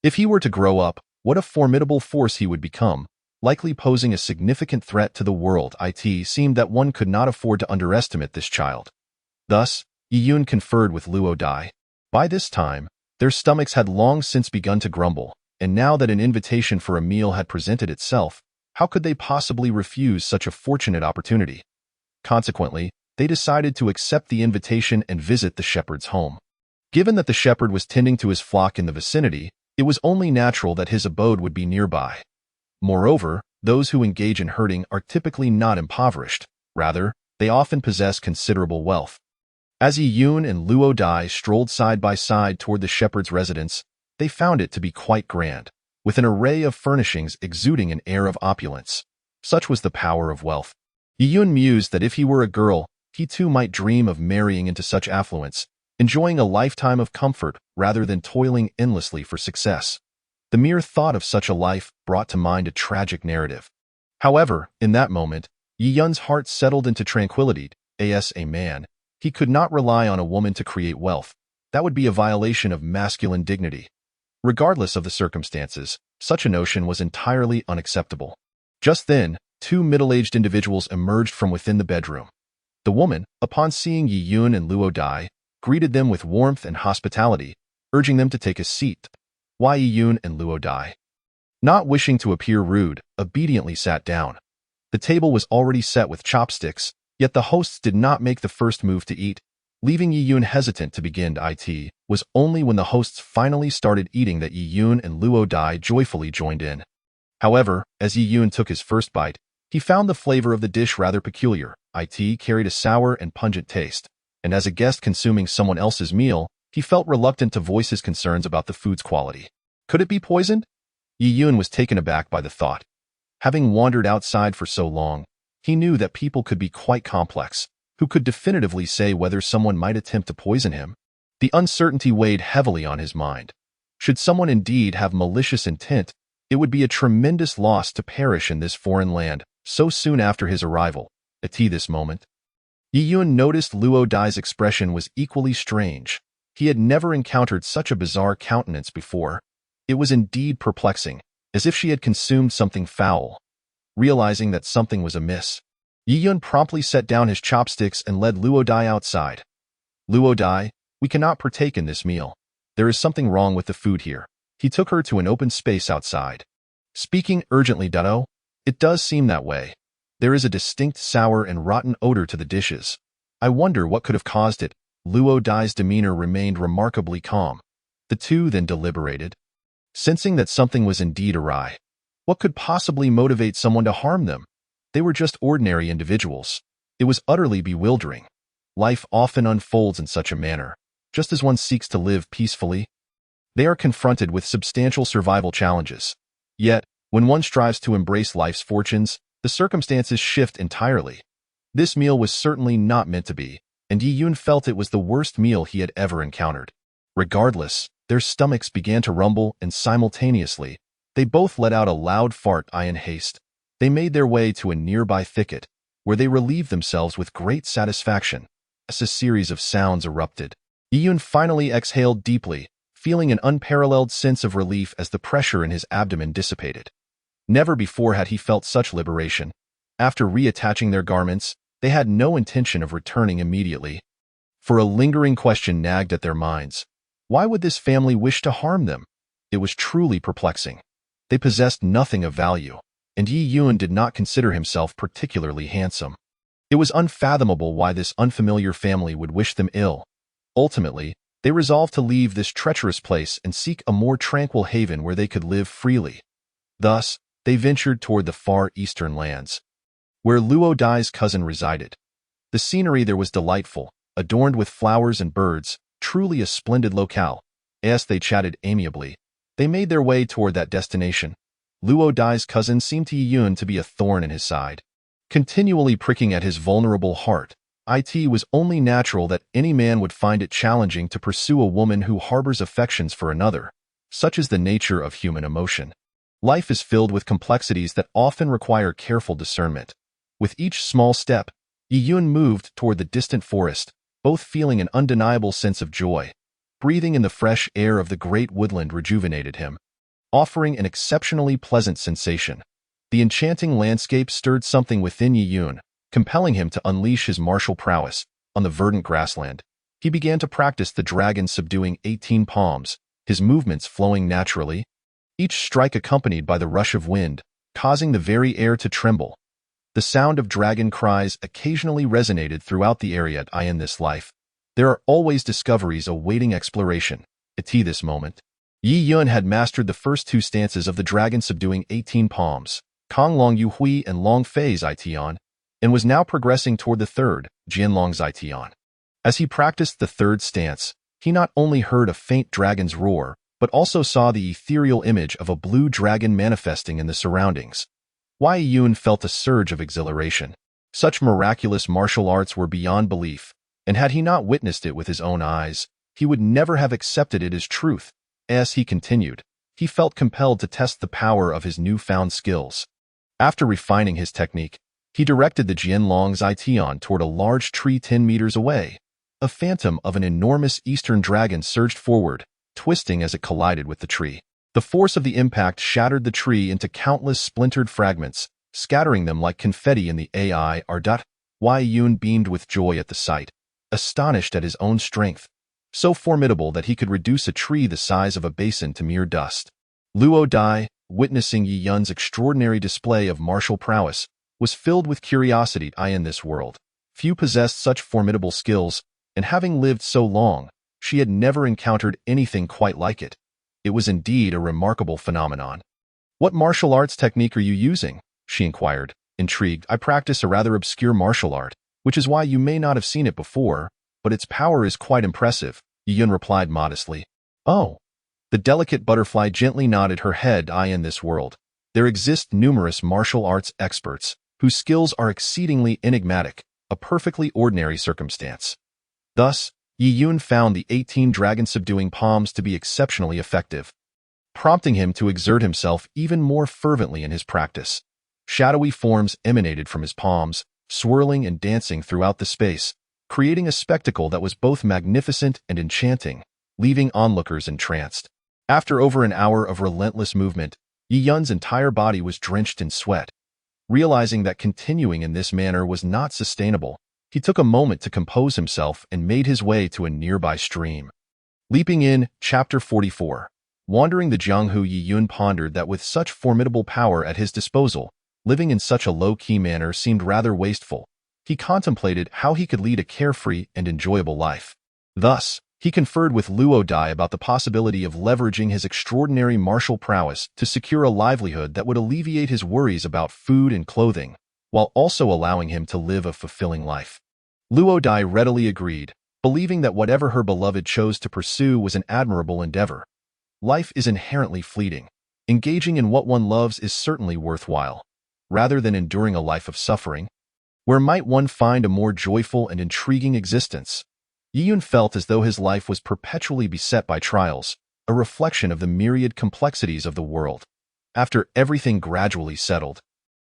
If he were to grow up, what a formidable force he would become, likely posing a significant threat to the world. It seemed that one could not afford to underestimate this child. Thus, Yi Yun conferred with Luo Dai. By this time, their stomachs had long since begun to grumble, and now that an invitation for a meal had presented itself, how could they possibly refuse such a fortunate opportunity? Consequently, they decided to accept the invitation and visit the shepherd's home. Given that the shepherd was tending to his flock in the vicinity, it was only natural that his abode would be nearby. Moreover, those who engage in herding are typically not impoverished. Rather, they often possess considerable wealth. As Yi Yun and Luo Dai strolled side by side toward the shepherd's residence, they found it to be quite grand, with an array of furnishings exuding an air of opulence. Such was the power of wealth. Yi Yun mused that if he were a girl, he too might dream of marrying into such affluence, enjoying a lifetime of comfort rather than toiling endlessly for success. The mere thought of such a life brought to mind a tragic narrative. However, in that moment, Yi Yun's heart settled into tranquility. As a man, he could not rely on a woman to create wealth. That would be a violation of masculine dignity. Regardless of the circumstances, such a notion was entirely unacceptable. Just then, two middle-aged individuals emerged from within the bedroom. The woman, upon seeing Yi Yun and Luo Dai, greeted them with warmth and hospitality, urging them to take a seat. Yi Yun and Luo Dai, not wishing to appear rude, obediently sat down. The table was already set with chopsticks, yet the hosts did not make the first move to eat, leaving Yi Yun hesitant to begin. It was only when the hosts finally started eating that Yi Yun and Luo Dai joyfully joined in. However, as Yi Yun took his first bite, he found the flavor of the dish rather peculiar. It carried a sour and pungent taste, and as a guest consuming someone else's meal, he felt reluctant to voice his concerns about the food's quality. Could it be poisoned? Yi Yun was taken aback by the thought. Having wandered outside for so long, he knew that people could be quite complex. Who could definitively say whether someone might attempt to poison him? The uncertainty weighed heavily on his mind. Should someone indeed have malicious intent, it would be a tremendous loss to perish in this foreign land so soon after his arrival. At this moment, Yi Yun noticed Luo Dai's expression was equally strange. He had never encountered such a bizarre countenance before. It was indeed perplexing, as if she had consumed something foul. Realizing that something was amiss, Yi Yun promptly set down his chopsticks and led Luo Dai outside. Luo Dai, we cannot partake in this meal. There is something wrong with the food here. He took her to an open space outside. Speaking urgently, Dado, it does seem that way. There is a distinct sour and rotten odor to the dishes. I wonder what could have caused it. Luo Dai's demeanor remained remarkably calm. The two then deliberated, sensing that something was indeed awry. What could possibly motivate someone to harm them? They were just ordinary individuals. It was utterly bewildering. Life often unfolds in such a manner. Just as one seeks to live peacefully, they are confronted with substantial survival challenges. Yet, when one strives to embrace life's fortunes, the circumstances shift entirely. This meal was certainly not meant to be, and Yi Yun felt it was the worst meal he had ever encountered. Regardless, their stomachs began to rumble, and simultaneously, they both let out a loud fart. In haste, they made their way to a nearby thicket, where they relieved themselves with great satisfaction. As a series of sounds erupted, Yi Yun finally exhaled deeply, feeling an unparalleled sense of relief as the pressure in his abdomen dissipated. Never before had he felt such liberation. After reattaching their garments, they had no intention of returning immediately. For a lingering question nagged at their minds. Why would this family wish to harm them? It was truly perplexing. They possessed nothing of value, and Yi Yun did not consider himself particularly handsome. It was unfathomable why this unfamiliar family would wish them ill. Ultimately, they resolved to leave this treacherous place and seek a more tranquil haven where they could live freely. Thus, they ventured toward the far eastern lands, where Luo Dai's cousin resided. The scenery there was delightful, adorned with flowers and birds, truly a splendid locale. As they chatted amiably, They made their way toward that destination. Luo Dai's cousin seemed to Yi Yun to be a thorn in his side, continually pricking at his vulnerable heart. It was only natural that any man would find it challenging to pursue a woman who harbors affections for another. Such is the nature of human emotion. Life is filled with complexities that often require careful discernment. With each small step, Yi Yun moved toward the distant forest, both feeling an undeniable sense of joy. Breathing in the fresh air of the great woodland rejuvenated him, offering an exceptionally pleasant sensation. The enchanting landscape stirred something within Yi Yun, compelling him to unleash his martial prowess. On the verdant grassland, he began to practice the dragon subduing 18 palms, his movements flowing naturally, each strike accompanied by the rush of wind, causing the very air to tremble. The sound of dragon cries occasionally resonated throughout the area. In this life, there are always discoveries awaiting exploration. At this moment, Yi Yun had mastered the first two stances of the dragon subduing 18 palms, Kong Long Yu Hui and Long Fei Zai Tian, and was now progressing toward the third, Jian Long Zai Tian. As he practiced the third stance, he not only heard a faint dragon's roar, but also saw the ethereal image of a blue dragon manifesting in the surroundings. Yi Yun felt a surge of exhilaration. Such miraculous martial arts were beyond belief, and had he not witnessed it with his own eyes, he would never have accepted it as truth. As he continued, he felt compelled to test the power of his newfound skills. After refining his technique, he directed the Jianlong Zai Tian toward a large tree 10 meters away. A phantom of an enormous eastern dragon surged forward, twisting as it collided with the tree. The force of the impact shattered the tree into countless splintered fragments, scattering them like confetti in the air. Yi Yun beamed with joy at the sight, astonished at his own strength, so formidable that he could reduce a tree the size of a basin to mere dust. Luo Dai, witnessing Yi Yun's extraordinary display of martial prowess, was filled with curiosity. In this world, few possessed such formidable skills, and having lived so long, she had never encountered anything quite like it. It was indeed a remarkable phenomenon. "What martial arts technique are you using?" she inquired, intrigued. "I practice a rather obscure martial art, which is why you may not have seen it before, but its power is quite impressive," Yi Yun replied modestly. "Oh." The delicate butterfly gently nodded her head. In this world, there exist numerous martial arts experts, whose skills are exceedingly enigmatic, a perfectly ordinary circumstance. Thus, Yi Yun found the 18 dragon-subduing palms to be exceptionally effective, prompting him to exert himself even more fervently in his practice. Shadowy forms emanated from his palms, swirling and dancing throughout the space, creating a spectacle that was both magnificent and enchanting, leaving onlookers entranced. After over an hour of relentless movement, Yi Yun's entire body was drenched in sweat. Realizing that continuing in this manner was not sustainable, he took a moment to compose himself and made his way to a nearby stream. Leaping in, Chapter 44. Wandering the Jianghu, Yi Yun pondered that with such formidable power at his disposal, living in such a low-key manner seemed rather wasteful. He contemplated how he could lead a carefree and enjoyable life. Thus, he conferred with Luo Dai about the possibility of leveraging his extraordinary martial prowess to secure a livelihood that would alleviate his worries about food and clothing, while also allowing him to live a fulfilling life. Luo Dai readily agreed, believing that whatever her beloved chose to pursue was an admirable endeavor. Life is inherently fleeting. Engaging in what one loves is certainly worthwhile. Rather than enduring a life of suffering, where might one find a more joyful and intriguing existence? Yi Yun felt as though his life was perpetually beset by trials, a reflection of the myriad complexities of the world. After everything gradually settled,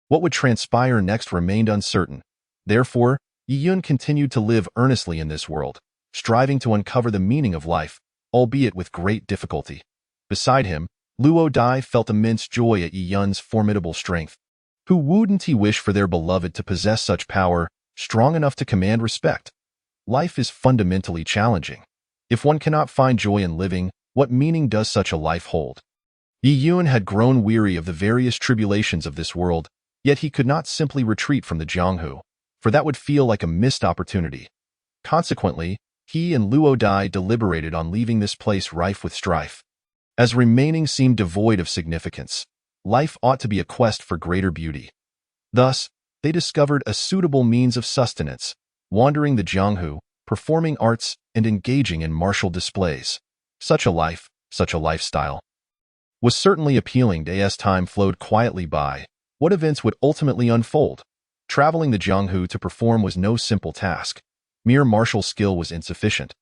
what would transpire next remained uncertain. Therefore, Yi Yun continued to live earnestly in this world, striving to uncover the meaning of life, albeit with great difficulty. Beside him, Luo Dai felt immense joy at Yi Yun's formidable strength. Who wouldn't he wish for their beloved to possess such power, strong enough to command respect? Life is fundamentally challenging. If one cannot find joy in living, what meaning does such a life hold? Yi Yun had grown weary of the various tribulations of this world, yet he could not simply retreat from the Jianghu, for that would feel like a missed opportunity. Consequently, he and Luo Dai deliberated on leaving this place rife with strife. As remaining seemed devoid of significance, life ought to be a quest for greater beauty. Thus, they discovered a suitable means of sustenance, wandering the Jianghu, performing arts, and engaging in martial displays. Such a life, such a lifestyle. was certainly appealing. As time flowed quietly by, what events would ultimately unfold? Traveling to Jianghu to perform was no simple task. Mere martial skill was insufficient.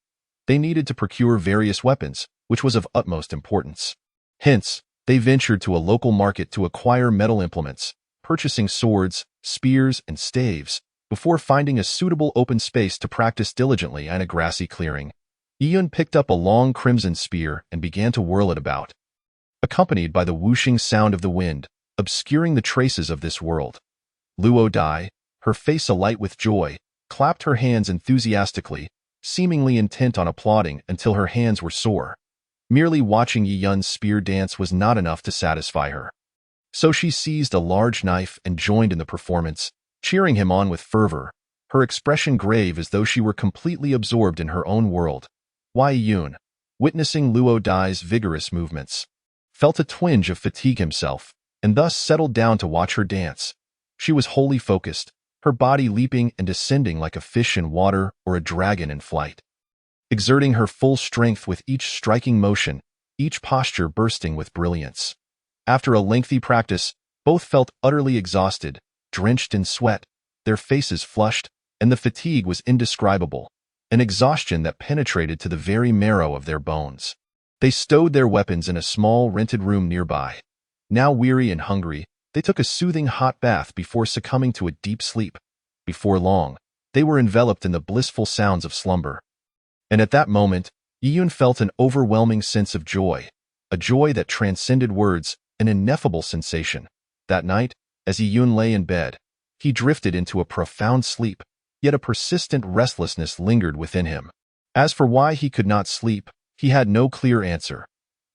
They needed to procure various weapons, which was of utmost importance. Hence, they ventured to a local market to acquire metal implements, purchasing swords, spears, and staves, before finding a suitable open space to practice diligently in a grassy clearing. Yun picked up a long crimson spear and began to whirl it about, accompanied by the whooshing sound of the wind, obscuring the traces of this world. Luo Dai, her face alight with joy, clapped her hands enthusiastically, seemingly intent on applauding until her hands were sore. Merely watching Yi Yun's spear dance was not enough to satisfy her. So she seized a large knife and joined in the performance, cheering him on with fervor, her expression grave as though she were completely absorbed in her own world. Yi Yun, witnessing Luo Dai's vigorous movements, felt a twinge of fatigue himself, and thus settled down to watch her dance. She was wholly focused, her body leaping and descending like a fish in water or a dragon in flight. Exerting her full strength with each striking motion, each posture bursting with brilliance. After a lengthy practice, both felt utterly exhausted, drenched in sweat, their faces flushed, and the fatigue was indescribable, an exhaustion that penetrated to the very marrow of their bones. They stowed their weapons in a small rented room nearby. Now weary and hungry, they took a soothing hot bath before succumbing to a deep sleep. Before long, they were enveloped in the blissful sounds of slumber. And at that moment, Yi Yun felt an overwhelming sense of joy, a joy that transcended words, an ineffable sensation. That night, as Yi Yun lay in bed, he drifted into a profound sleep, yet a persistent restlessness lingered within him. As for why he could not sleep, he had no clear answer.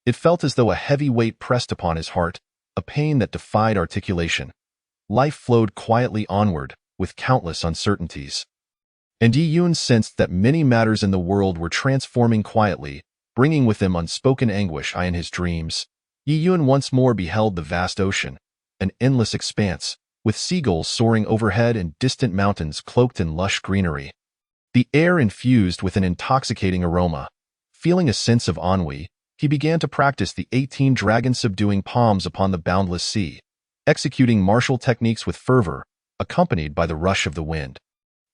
It felt as though a heavy weight pressed upon his heart, a pain that defied articulation. Life flowed quietly onward, with countless uncertainties. And Yi Yun sensed that many matters in the world were transforming quietly, bringing with them unspoken anguish. In his dreams, Yi Yun once more beheld the vast ocean, an endless expanse, with seagulls soaring overhead and distant mountains cloaked in lush greenery. The air infused with an intoxicating aroma. Feeling a sense of ennui, he began to practice the 18 dragon subduing palms upon the boundless sea, executing martial techniques with fervor, accompanied by the rush of the wind.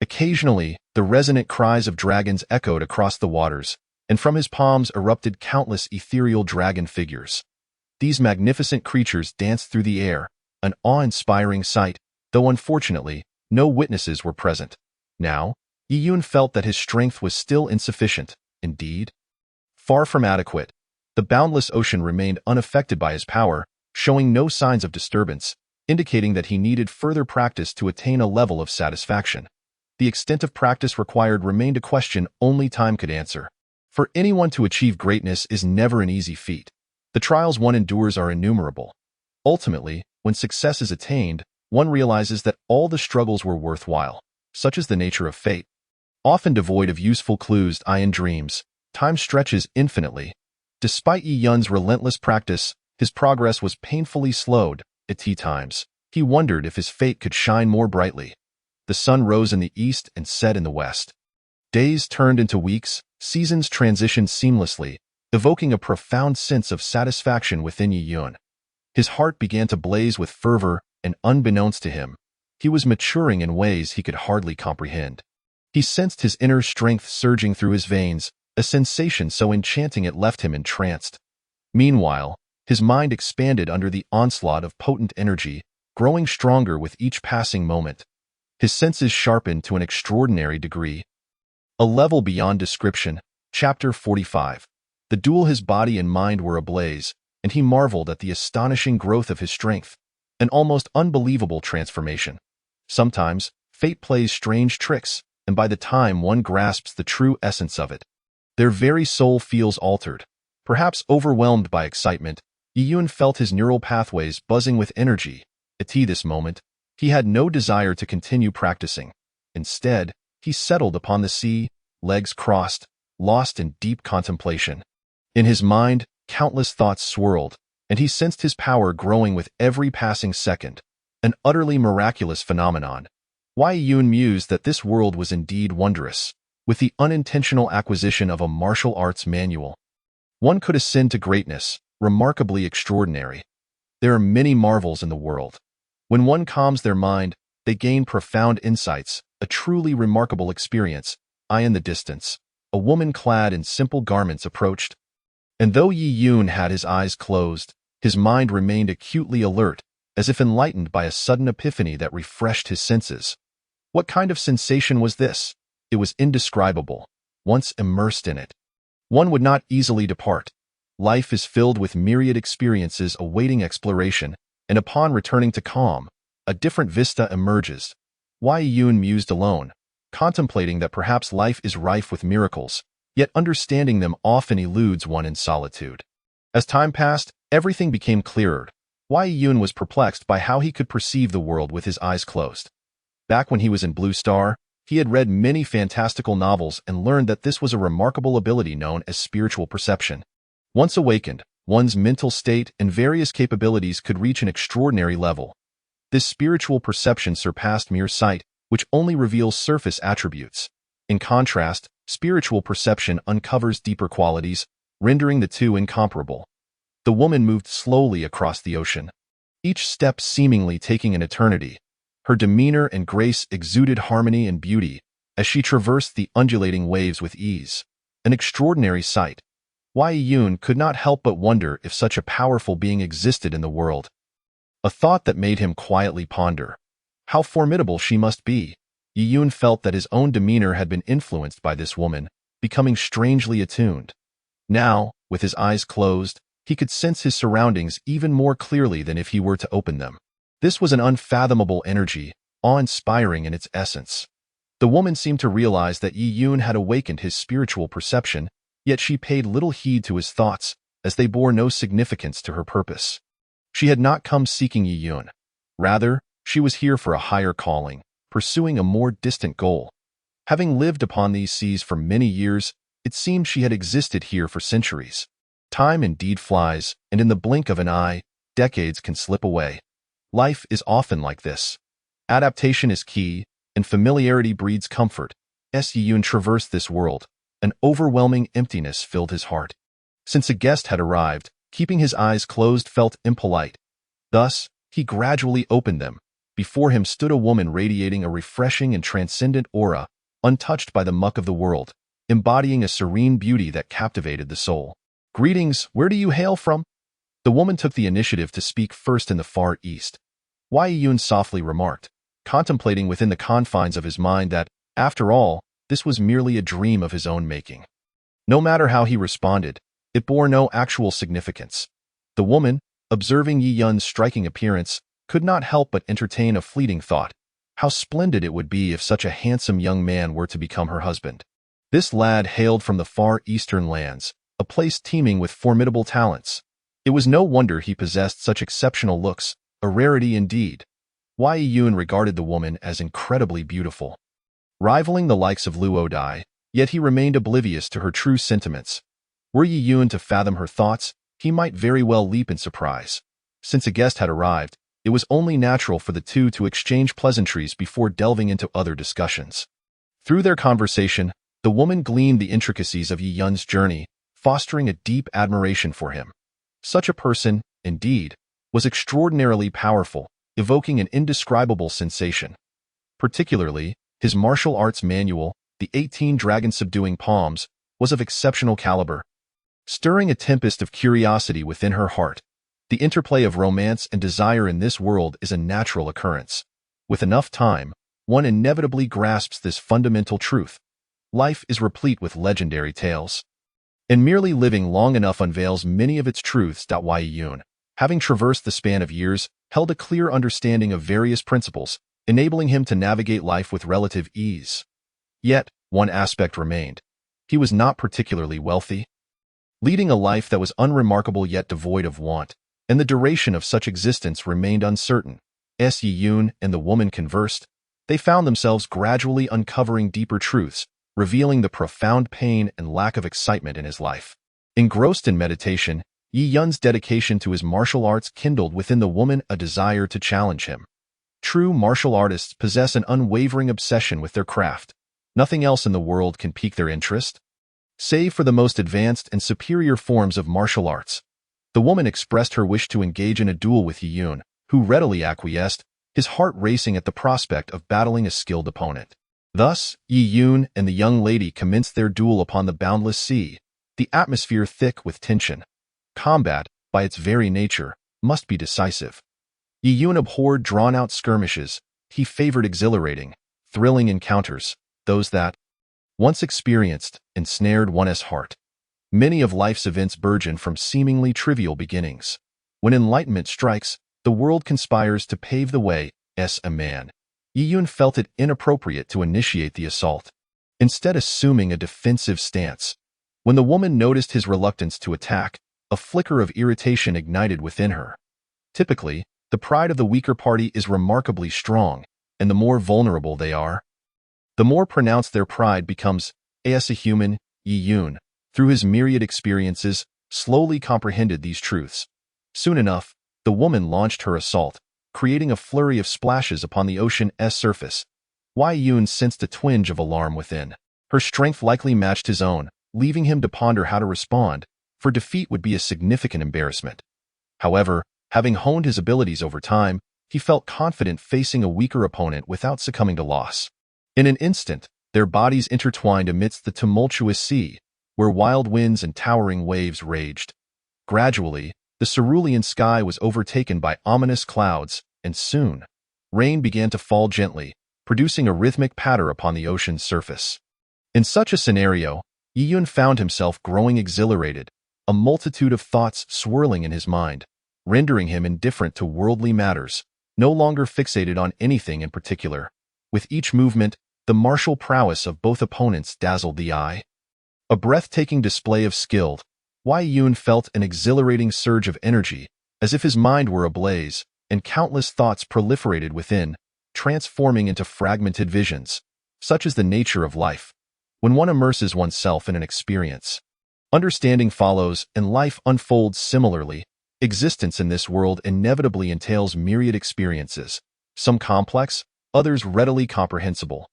Occasionally, the resonant cries of dragons echoed across the waters, and from his palms erupted countless ethereal dragon figures. These magnificent creatures danced through the air, an awe-inspiring sight, though unfortunately, no witnesses were present. Now, Yi Yun felt that his strength was still insufficient, indeed, far from adequate. The boundless ocean remained unaffected by his power, showing no signs of disturbance, indicating that he needed further practice to attain a level of satisfaction. The extent of practice required remained a question only time could answer. For anyone to achieve greatness is never an easy feat. The trials one endures are innumerable. Ultimately, when success is attained, one realizes that all the struggles were worthwhile. Such is the nature of fate. Often devoid of useful clues in dreams, time stretches infinitely. Despite Yi Yun's relentless practice, his progress was painfully slowed. At times, he wondered if his fate could shine more brightly. The sun rose in the east and set in the west. Days turned into weeks, seasons transitioned seamlessly, evoking a profound sense of satisfaction within Yi Yun. His heart began to blaze with fervor, and unbeknownst to him, he was maturing in ways he could hardly comprehend. He sensed his inner strength surging through his veins, a sensation so enchanting it left him entranced. Meanwhile, his mind expanded under the onslaught of potent energy, growing stronger with each passing moment. His senses sharpened to an extraordinary degree. A level beyond description. Chapter 45. The duel his body and mind were ablaze, and he marveled at the astonishing growth of his strength, an almost unbelievable transformation. Sometimes, fate plays strange tricks, and by the time one grasps the true essence of it, their very soul feels altered. Perhaps overwhelmed by excitement, Yi Yun felt his neural pathways buzzing with energy. At this moment, he had no desire to continue practicing. Instead, he settled upon the sea, legs crossed, lost in deep contemplation. In his mind, countless thoughts swirled, and he sensed his power growing with every passing second, an utterly miraculous phenomenon. Yi Yun mused that this world was indeed wondrous. With the unintentional acquisition of a martial arts manual, one could ascend to greatness, remarkably extraordinary. There are many marvels in the world. When one calms their mind, they gain profound insights, a truly remarkable experience. I in the distance, a woman clad in simple garments approached. And though Yi Yun had his eyes closed, his mind remained acutely alert, as if enlightened by a sudden epiphany that refreshed his senses. What kind of sensation was this? It was indescribable. Once immersed in it, one would not easily depart. Life is filled with myriad experiences awaiting exploration, and upon returning to calm, a different vista emerges. Wei Yun mused alone, contemplating that perhaps life is rife with miracles, yet understanding them often eludes one in solitude. As time passed, everything became clearer. Wei Yun was perplexed by how he could perceive the world with his eyes closed. Back when he was in Blue Star, he had read many fantastical novels and learned that this was a remarkable ability known as spiritual perception. Once awakened, one's mental state and various capabilities could reach an extraordinary level. This spiritual perception surpassed mere sight, which only reveals surface attributes. In contrast, spiritual perception uncovers deeper qualities, rendering the two incomparable. The woman moved slowly across the ocean, each step seemingly taking an eternity. Her demeanor and grace exuded harmony and beauty as she traversed the undulating waves with ease. An extraordinary sight. Wei Yun could not help but wonder if such a powerful being existed in the world. A thought that made him quietly ponder. How formidable she must be. Yi Yun felt that his own demeanor had been influenced by this woman, becoming strangely attuned. Now, with his eyes closed, he could sense his surroundings even more clearly than if he were to open them. This was an unfathomable energy, awe-inspiring in its essence. The woman seemed to realize that Yi Yun had awakened his spiritual perception, yet she paid little heed to his thoughts, as they bore no significance to her purpose. She had not come seeking Yi Yun. Rather, she was here for a higher calling, pursuing a more distant goal. Having lived upon these seas for many years, it seemed she had existed here for centuries. Time indeed flies, and in the blink of an eye, decades can slip away. Life is often like this. Adaptation is key, and familiarity breeds comfort. Yi Yun traversed this world. An overwhelming emptiness filled his heart. Since a guest had arrived, keeping his eyes closed felt impolite. Thus, he gradually opened them. Before him stood a woman radiating a refreshing and transcendent aura, untouched by the muck of the world, embodying a serene beauty that captivated the soul. "Greetings, where do you hail from?" The woman took the initiative to speak first in the Far East. Wei Yun softly remarked, contemplating within the confines of his mind that, after all, this was merely a dream of his own making. No matter how he responded, it bore no actual significance. The woman, observing Yi Yun's striking appearance, could not help but entertain a fleeting thought. How splendid it would be if such a handsome young man were to become her husband. This lad hailed from the far eastern lands, a place teeming with formidable talents. It was no wonder he possessed such exceptional looks, a rarity indeed. Wei Yun regarded the woman as incredibly beautiful, rivaling the likes of Luo Dai, yet he remained oblivious to her true sentiments. Were Yi Yun to fathom her thoughts, he might very well leap in surprise. Since a guest had arrived, it was only natural for the two to exchange pleasantries before delving into other discussions. Through their conversation, the woman gleaned the intricacies of Yi Yun's journey, fostering a deep admiration for him. Such a person, indeed, was extraordinarily powerful, evoking an indescribable sensation. Particularly, his martial arts manual, the 18 Dragon Subduing Palms, was of exceptional caliber, stirring a tempest of curiosity within her heart. The interplay of romance and desire in this world is a natural occurrence. With enough time, one inevitably grasps this fundamental truth. Life is replete with legendary tales, and merely living long enough unveils many of its truths. Wei Yun, having traversed the span of years, held a clear understanding of various principles, enabling him to navigate life with relative ease. Yet, one aspect remained. He was not particularly wealthy, leading a life that was unremarkable yet devoid of want, and the duration of such existence remained uncertain. As Yi Yun and the woman conversed, they found themselves gradually uncovering deeper truths, revealing the profound pain and lack of excitement in his life. Engrossed in meditation, Yi Yun's dedication to his martial arts kindled within the woman a desire to challenge him. True martial artists possess an unwavering obsession with their craft. Nothing else in the world can pique their interest, save for the most advanced and superior forms of martial arts. The woman expressed her wish to engage in a duel with Yi Yun, who readily acquiesced, his heart racing at the prospect of battling a skilled opponent. Thus, Yi Yun and the young lady commenced their duel upon the boundless sea, the atmosphere thick with tension. Combat, by its very nature, must be decisive. Yi Yun abhorred drawn-out skirmishes. He favored exhilarating, thrilling encounters, those that, once experienced, ensnared one's heart. Many of life's events burgeon from seemingly trivial beginnings. When enlightenment strikes, the world conspires to pave the way, as a man. Yi Yun felt it inappropriate to initiate the assault, instead assuming a defensive stance. When the woman noticed his reluctance to attack, a flicker of irritation ignited within her. Typically, the pride of the weaker party is remarkably strong, and the more vulnerable they are, the more pronounced their pride becomes. As a human, Yi Yun, through his myriad experiences, slowly comprehended these truths. Soon enough, the woman launched her assault, creating a flurry of splashes upon the ocean's surface. Yi Yun sensed a twinge of alarm within. Her strength likely matched his own, leaving him to ponder how to respond, for defeat would be a significant embarrassment. However, having honed his abilities over time, he felt confident facing a weaker opponent without succumbing to loss. In an instant, their bodies intertwined amidst the tumultuous sea, where wild winds and towering waves raged. Gradually, the cerulean sky was overtaken by ominous clouds, and soon, rain began to fall gently, producing a rhythmic patter upon the ocean's surface. In such a scenario, Yi Yun found himself growing exhilarated, a multitude of thoughts swirling in his mind, rendering him indifferent to worldly matters, no longer fixated on anything in particular. With each movement, the martial prowess of both opponents dazzled the eye. A breathtaking display of skill, Yi Yun felt an exhilarating surge of energy, as if his mind were ablaze, and countless thoughts proliferated within, transforming into fragmented visions. Such is the nature of life. When one immerses oneself in an experience, understanding follows, and life unfolds similarly. Existence in this world inevitably entails myriad experiences, some complex, others readily comprehensible.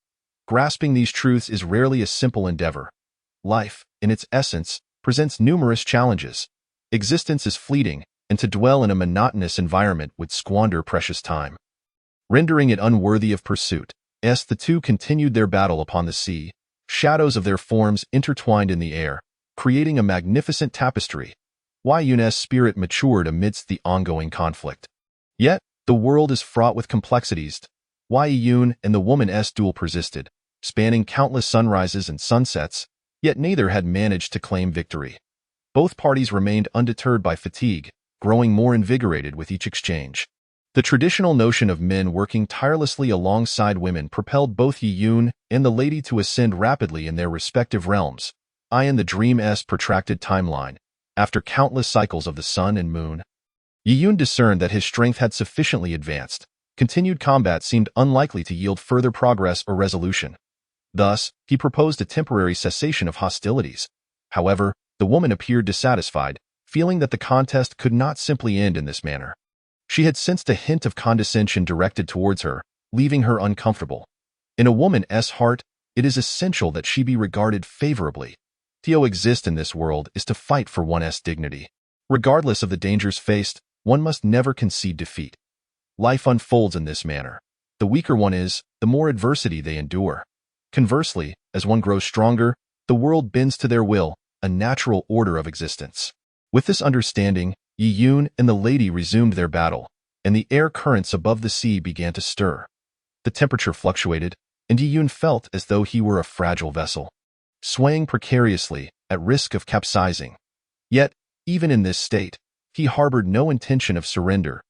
Grasping these truths is rarely a simple endeavor. Life, in its essence, presents numerous challenges. Existence is fleeting, and to dwell in a monotonous environment would squander precious time, rendering it unworthy of pursuit. As the two continued their battle upon the sea, shadows of their forms intertwined in the air, creating a magnificent tapestry. Yi Yun's spirit matured amidst the ongoing conflict. Yet, the world is fraught with complexities. Yi Yun and the woman's duel persisted, spanning countless sunrises and sunsets, yet neither had managed to claim victory. Both parties remained undeterred by fatigue, growing more invigorated with each exchange. The traditional notion of men working tirelessly alongside women propelled both Yi Yun and the lady to ascend rapidly in their respective realms. In the dream's protracted timeline, after countless cycles of the sun and moon, Yi Yun discerned that his strength had sufficiently advanced. Continued combat seemed unlikely to yield further progress or resolution. Thus, he proposed a temporary cessation of hostilities. However, the woman appeared dissatisfied, feeling that the contest could not simply end in this manner. She had sensed a hint of condescension directed towards her, leaving her uncomfortable. In a woman's heart, it is essential that she be regarded favorably. To exist in this world is to fight for one's dignity. Regardless of the dangers faced, one must never concede defeat. Life unfolds in this manner. The weaker one is, the more adversity they endure. Conversely, as one grows stronger, the world bends to their will, a natural order of existence. With this understanding, Yi Yun and the lady resumed their battle, and the air currents above the sea began to stir. The temperature fluctuated, and Yi Yun felt as though he were a fragile vessel, swaying precariously, at risk of capsizing. Yet, even in this state, he harbored no intention of surrender.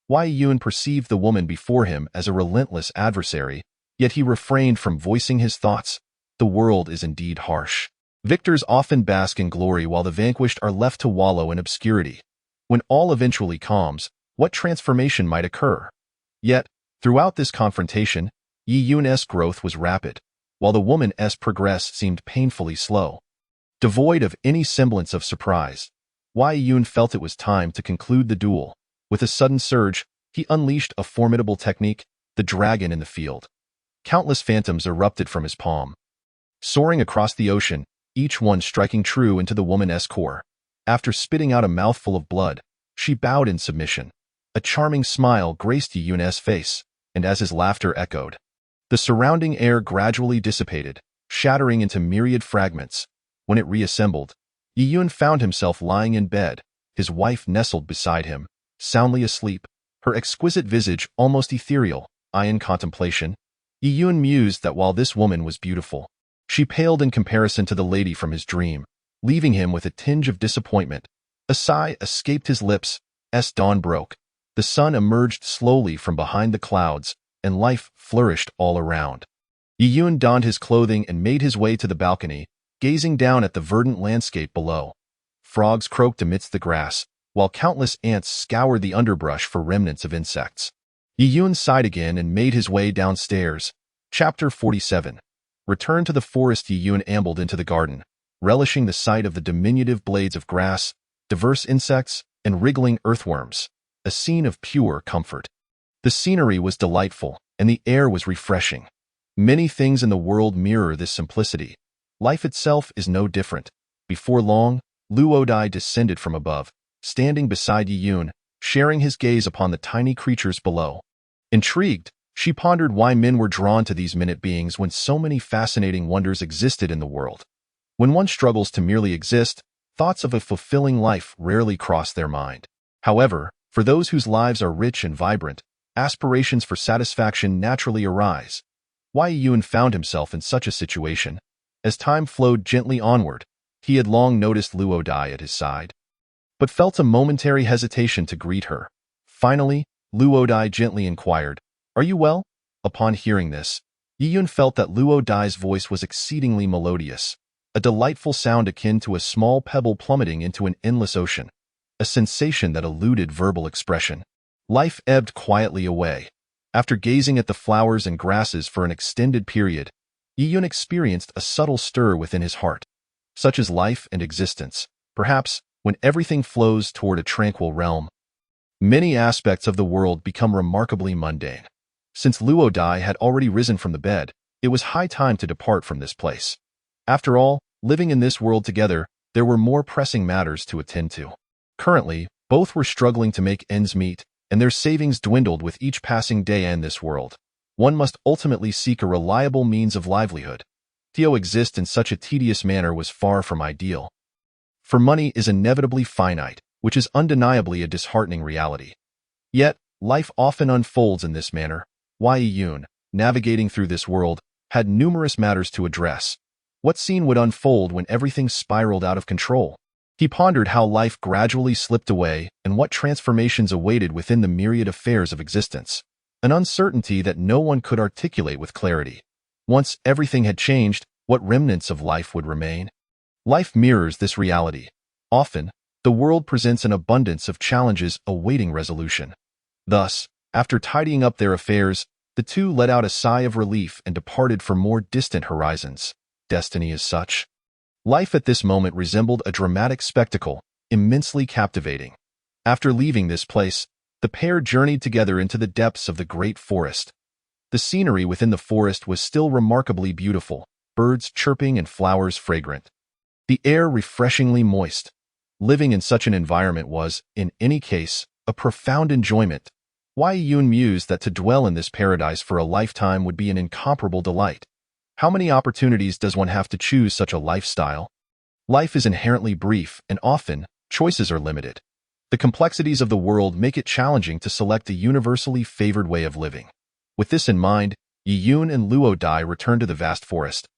Yi Yun perceived the woman before him as a relentless adversary, yet he refrained from voicing his thoughts. The world is indeed harsh. Victors often bask in glory while the vanquished are left to wallow in obscurity. When all eventually calms, what transformation might occur? Yet, throughout this confrontation, Yi Yun's growth was rapid, while the woman's progress seemed painfully slow. Devoid of any semblance of surprise, Yi Yun felt it was time to conclude the duel. With a sudden surge, he unleashed a formidable technique, the dragon in the field. Countless phantoms erupted from his palm, soaring across the ocean, each one striking true into the woman's core. After spitting out a mouthful of blood, She bowed in submission. A charming smile graced Yun's face, and as his laughter echoed, the surrounding air gradually dissipated, shattering into myriad fragments. When it reassembled, Yun found himself lying in bed, his wife nestled beside him, soundly asleep, her exquisite visage almost ethereal. In contemplation, Yun mused that while this woman was beautiful, she paled in comparison to the lady from his dream, leaving him with a tinge of disappointment. A sigh escaped his lips as dawn broke. The sun emerged slowly from behind the clouds, and life flourished all around. Yun donned his clothing and made his way to the balcony, gazing down at the verdant landscape below. Frogs croaked amidst the grass, while countless ants scoured the underbrush for remnants of insects. Yun sighed again and made his way downstairs. Chapter 47. Returned to the forest, Yun ambled into the garden, relishing the sight of the diminutive blades of grass, diverse insects, and wriggling earthworms, a scene of pure comfort. The scenery was delightful, and the air was refreshing. Many things in the world mirror this simplicity. Life itself is no different. Before long, Luodai descended from above, standing beside Yun, sharing his gaze upon the tiny creatures below. Intrigued, she pondered why men were drawn to these minute beings when so many fascinating wonders existed in the world. When one struggles to merely exist, thoughts of a fulfilling life rarely cross their mind. However, for those whose lives are rich and vibrant, aspirations for satisfaction naturally arise. Why Yun found himself in such a situation. As time flowed gently onward, he had long noticed Luodai at his side, but felt a momentary hesitation to greet her. Finally, Luodai gently inquired, "Are you well?" Upon hearing this, Yun felt that Luodai's voice was exceedingly melodious, a delightful sound akin to a small pebble plummeting into an endless ocean, a sensation that eluded verbal expression. Life ebbed quietly away. After gazing at the flowers and grasses for an extended period, Yun experienced a subtle stir within his heart. Such is life and existence, perhaps, when everything flows toward a tranquil realm. Many aspects of the world become remarkably mundane. Since Luodai had already risen from the bed, it was high time to depart from this place. After all, living in this world together, there were more pressing matters to attend to. Currently, both were struggling to make ends meet, and their savings dwindled with each passing day in this world. One must ultimately seek a reliable means of livelihood. To exist in such a tedious manner was far from ideal. For money is inevitably finite, which is undeniably a disheartening reality. Yet, life often unfolds in this manner. Yun, navigating through this world, had numerous matters to address. What scene would unfold when everything spiraled out of control? He pondered how life gradually slipped away and what transformations awaited within the myriad affairs of existence. An uncertainty that no one could articulate with clarity. Once everything had changed, what remnants of life would remain? Life mirrors this reality. Often, the world presents an abundance of challenges awaiting resolution. Thus, after tidying up their affairs, the two let out a sigh of relief and departed for more distant horizons. Destiny is such. Life at this moment resembled a dramatic spectacle, immensely captivating. After leaving this place, the pair journeyed together into the depths of the great forest. The scenery within the forest was still remarkably beautiful, birds chirping and flowers fragrant. The air refreshingly moist. Living in such an environment was, in any case, a profound enjoyment. Yun mused that to dwell in this paradise for a lifetime would be an incomparable delight. How many opportunities does one have to choose such a lifestyle? Life is inherently brief, and often, choices are limited. The complexities of the world make it challenging to select a universally favored way of living. With this in mind, Yun and Luodai returned to the vast forest,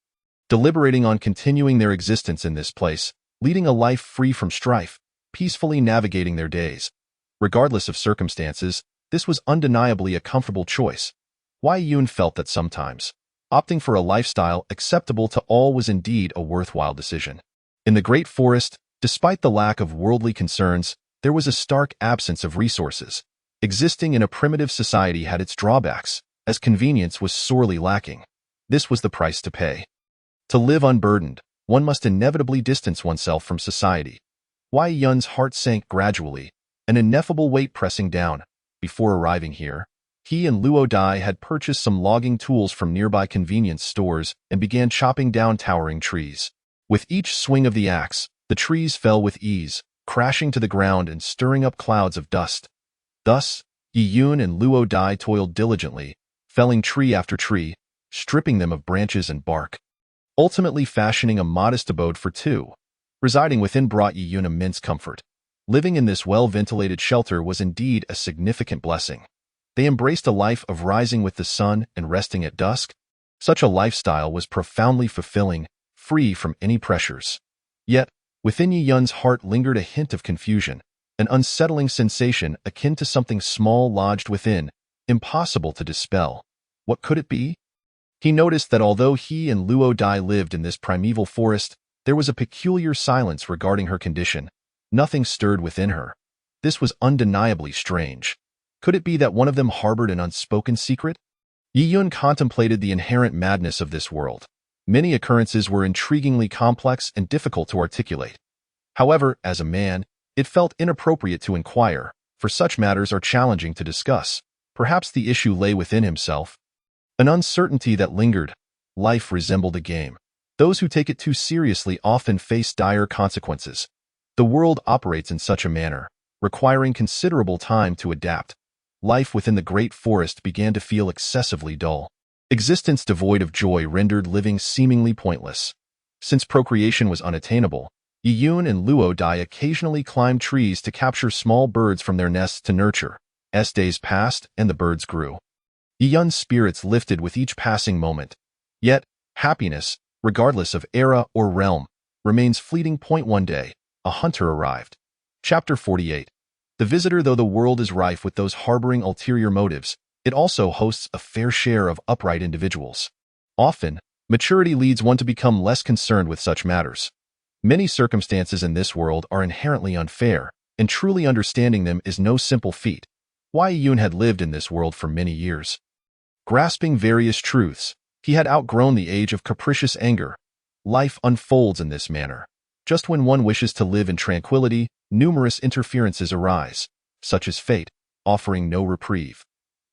deliberating on continuing their existence in this place, leading a life free from strife, peacefully navigating their days. Regardless of circumstances, this was undeniably a comfortable choice. Yun felt that sometimes, opting for a lifestyle acceptable to all was indeed a worthwhile decision. In the great forest, despite the lack of worldly concerns, there was a stark absence of resources. Existing in a primitive society had its drawbacks, as convenience was sorely lacking. This was the price to pay. To live unburdened, one must inevitably distance oneself from society. Yun's heart sank gradually, an ineffable weight pressing down. Before arriving here, he and Luodai had purchased some logging tools from nearby convenience stores and began chopping down towering trees. With each swing of the axe, the trees fell with ease, crashing to the ground and stirring up clouds of dust. Thus, Yi-Yun and Luo Dai toiled diligently, felling tree after tree, stripping them of branches and bark, ultimately fashioning a modest abode for two. Residing within brought Yi-Yun immense comfort. Living in this well-ventilated shelter was indeed a significant blessing. They embraced a life of rising with the sun and resting at dusk. Such a lifestyle was profoundly fulfilling, free from any pressures. Yet, within Yi-Yun's heart lingered a hint of confusion, an unsettling sensation akin to something small lodged within, impossible to dispel. What could it be? He noticed that although he and Luo Dai lived in this primeval forest, there was a peculiar silence regarding her condition. Nothing stirred within her. This was undeniably strange. Could it be that one of them harbored an unspoken secret? Yi-Yun contemplated the inherent madness of this world. Many occurrences were intriguingly complex and difficult to articulate. However, as a man, it felt inappropriate to inquire, for such matters are challenging to discuss. Perhaps the issue lay within himself. An uncertainty that lingered. Life resembled a game. Those who take it too seriously often face dire consequences. The world operates in such a manner, requiring considerable time to adapt. Life within the great forest began to feel excessively dull. Existence devoid of joy rendered living seemingly pointless. Since procreation was unattainable, Yi-Yun and Luo Dai occasionally climbed trees to capture small birds from their nests to nurture. As days passed and the birds grew, Yi-Yun's spirits lifted with each passing moment. Yet, happiness, regardless of era or realm, remains fleeting. One day, a hunter arrived. Chapter 48. The visitor. Though the world is rife with those harboring ulterior motives, it also hosts a fair share of upright individuals. Often, maturity leads one to become less concerned with such matters. Many circumstances in this world are inherently unfair, and truly understanding them is no simple feat. Yi-Yun had lived in this world for many years. Grasping various truths, he had outgrown the age of capricious anger. Life unfolds in this manner. Just when one wishes to live in tranquility, numerous interferences arise, such as fate, offering no reprieve.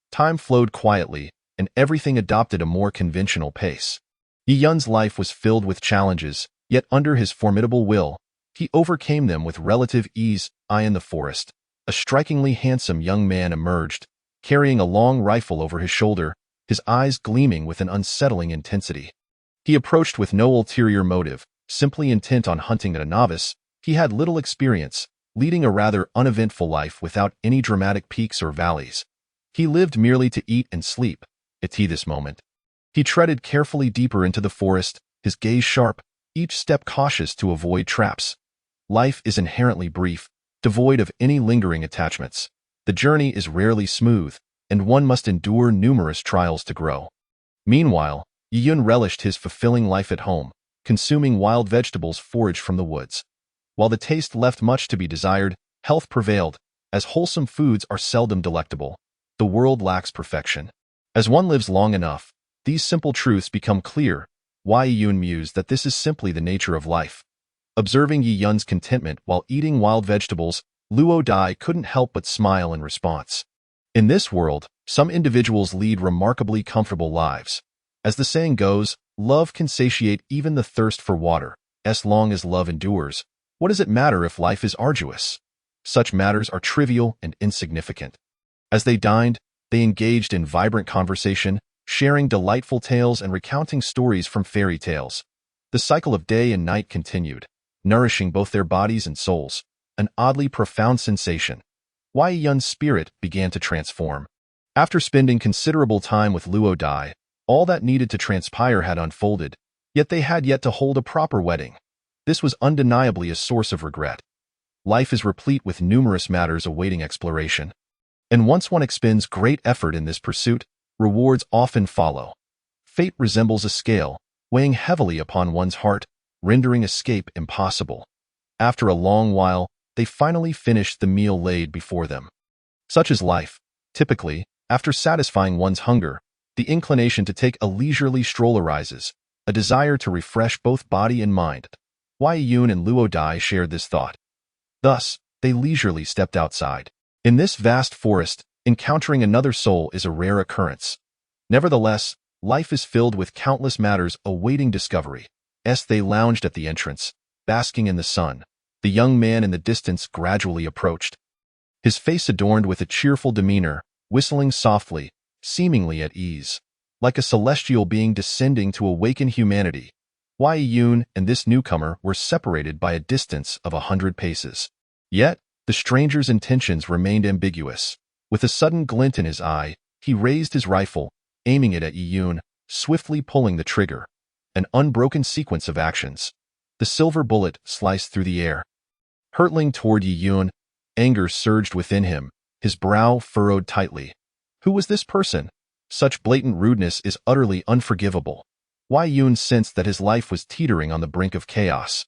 Time flowed quietly, and everything adopted a more conventional pace. Yi-Yun's life was filled with challenges, yet under his formidable will, he overcame them with relative ease. In the forest, a strikingly handsome young man emerged, carrying a long rifle over his shoulder, his eyes gleaming with an unsettling intensity. He approached with no ulterior motive, simply intent on hunting. A novice, he had little experience, leading a rather uneventful life without any dramatic peaks or valleys. He lived merely to eat and sleep. At this moment, he treaded carefully deeper into the forest, his gaze sharp, each step cautious to avoid traps. Life is inherently brief, devoid of any lingering attachments. The journey is rarely smooth, and one must endure numerous trials to grow. Meanwhile, Yi-Yun relished his fulfilling life at home, consuming wild vegetables foraged from the woods. While the taste left much to be desired, health prevailed, as wholesome foods are seldom delectable. The world lacks perfection. As one lives long enough, these simple truths become clear. Yi-Yun mused that this is simply the nature of life. Observing Yi-Yun's contentment while eating wild vegetables, Luo Dai couldn't help but smile in response. In this world, some individuals lead remarkably comfortable lives. As the saying goes, love can satiate even the thirst for water. As long as love endures, what does it matter if life is arduous? Such matters are trivial and insignificant. As they dined, they engaged in vibrant conversation, sharing delightful tales and recounting stories from fairy tales. The cycle of day and night continued, nourishing both their bodies and souls, an oddly profound sensation. Yi-Yun's spirit began to transform. After spending considerable time with Luo Dai, all that needed to transpire had unfolded, yet they had yet to hold a proper wedding. This was undeniably a source of regret. Life is replete with numerous matters awaiting exploration. And once one expends great effort in this pursuit, rewards often follow. Fate resembles a scale, weighing heavily upon one's heart, rendering escape impossible. After a long while, they finally finished the meal laid before them. Such is life. Typically, after satisfying one's hunger, the inclination to take a leisurely stroll arises, a desire to refresh both body and mind. Yi-Yun and Luo Dai shared this thought. Thus, they leisurely stepped outside. In this vast forest, encountering another soul is a rare occurrence. Nevertheless, life is filled with countless matters awaiting discovery. As they lounged at the entrance, basking in the sun, The young man in the distance gradually approached, his face adorned with a cheerful demeanor, whistling softly, seemingly at ease, like a celestial being descending to awaken humanity. Wei Yun and this newcomer were separated by a distance of 100 paces. Yet, the stranger's intentions remained ambiguous. With a sudden glint in his eye, he raised his rifle, aiming it at Yun, swiftly pulling the trigger. An unbroken sequence of actions. The silver bullet sliced through the air. Hurtling toward Yun, anger surged within him, his brow furrowed tightly. Who was this person? Such blatant rudeness is utterly unforgivable. Wei Yun sensed that his life was teetering on the brink of chaos.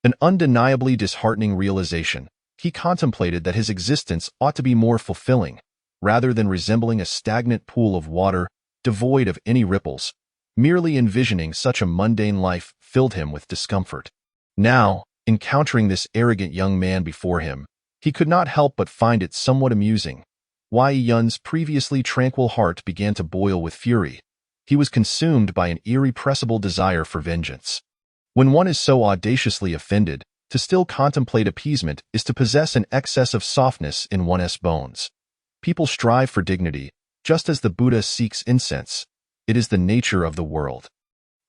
An undeniably disheartening realization. He contemplated that his existence ought to be more fulfilling, rather than resembling a stagnant pool of water, devoid of any ripples. Merely envisioning such a mundane life filled him with discomfort. Now, encountering this arrogant young man before him, he could not help but find it somewhat amusing. Wei Yun's previously tranquil heart began to boil with fury. He was consumed by an irrepressible desire for vengeance. When one is so audaciously offended, to still contemplate appeasement is to possess an excess of softness in one's bones. People strive for dignity, just as the Buddha seeks incense. It is the nature of the world.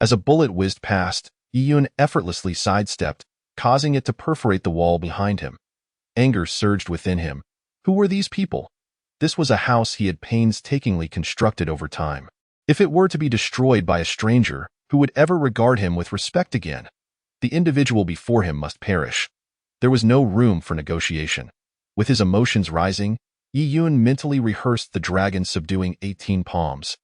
As a bullet whizzed past, Yun effortlessly sidestepped, causing it to perforate the wall behind him. Anger surged within him. Who were these people? This was a house he had painstakingly constructed over time. If it were to be destroyed by a stranger, who would ever regard him with respect again? The individual before him must perish. There was no room for negotiation. With his emotions rising, Yun mentally rehearsed the dragon subduing 18 palms.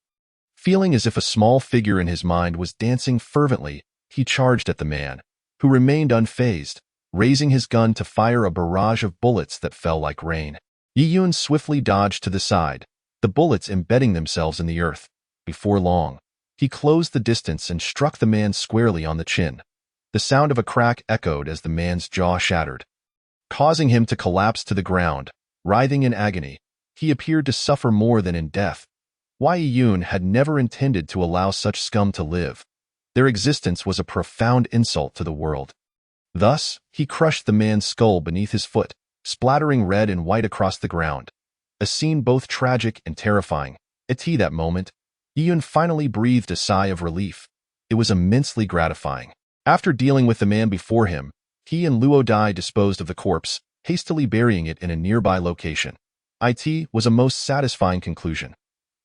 Feeling as if a small figure in his mind was dancing fervently, he charged at the man, who remained unfazed, raising his gun to fire a barrage of bullets that fell like rain. Yun swiftly dodged to the side, the bullets embedding themselves in the earth. Before long, he closed the distance and struck the man squarely on the chin. The sound of a crack echoed as the man's jaw shattered, causing him to collapse to the ground. Writhing in agony, he appeared to suffer more than in death. Wei Yun had never intended to allow such scum to live. Their existence was a profound insult to the world. Thus, he crushed the man's skull beneath his foot, splattering red and white across the ground. A scene both tragic and terrifying. At that moment, Yun finally breathed a sigh of relief. It was immensely gratifying. After dealing with the man before him, he and Luo Dai disposed of the corpse, hastily burying it in a nearby location. It was a most satisfying conclusion.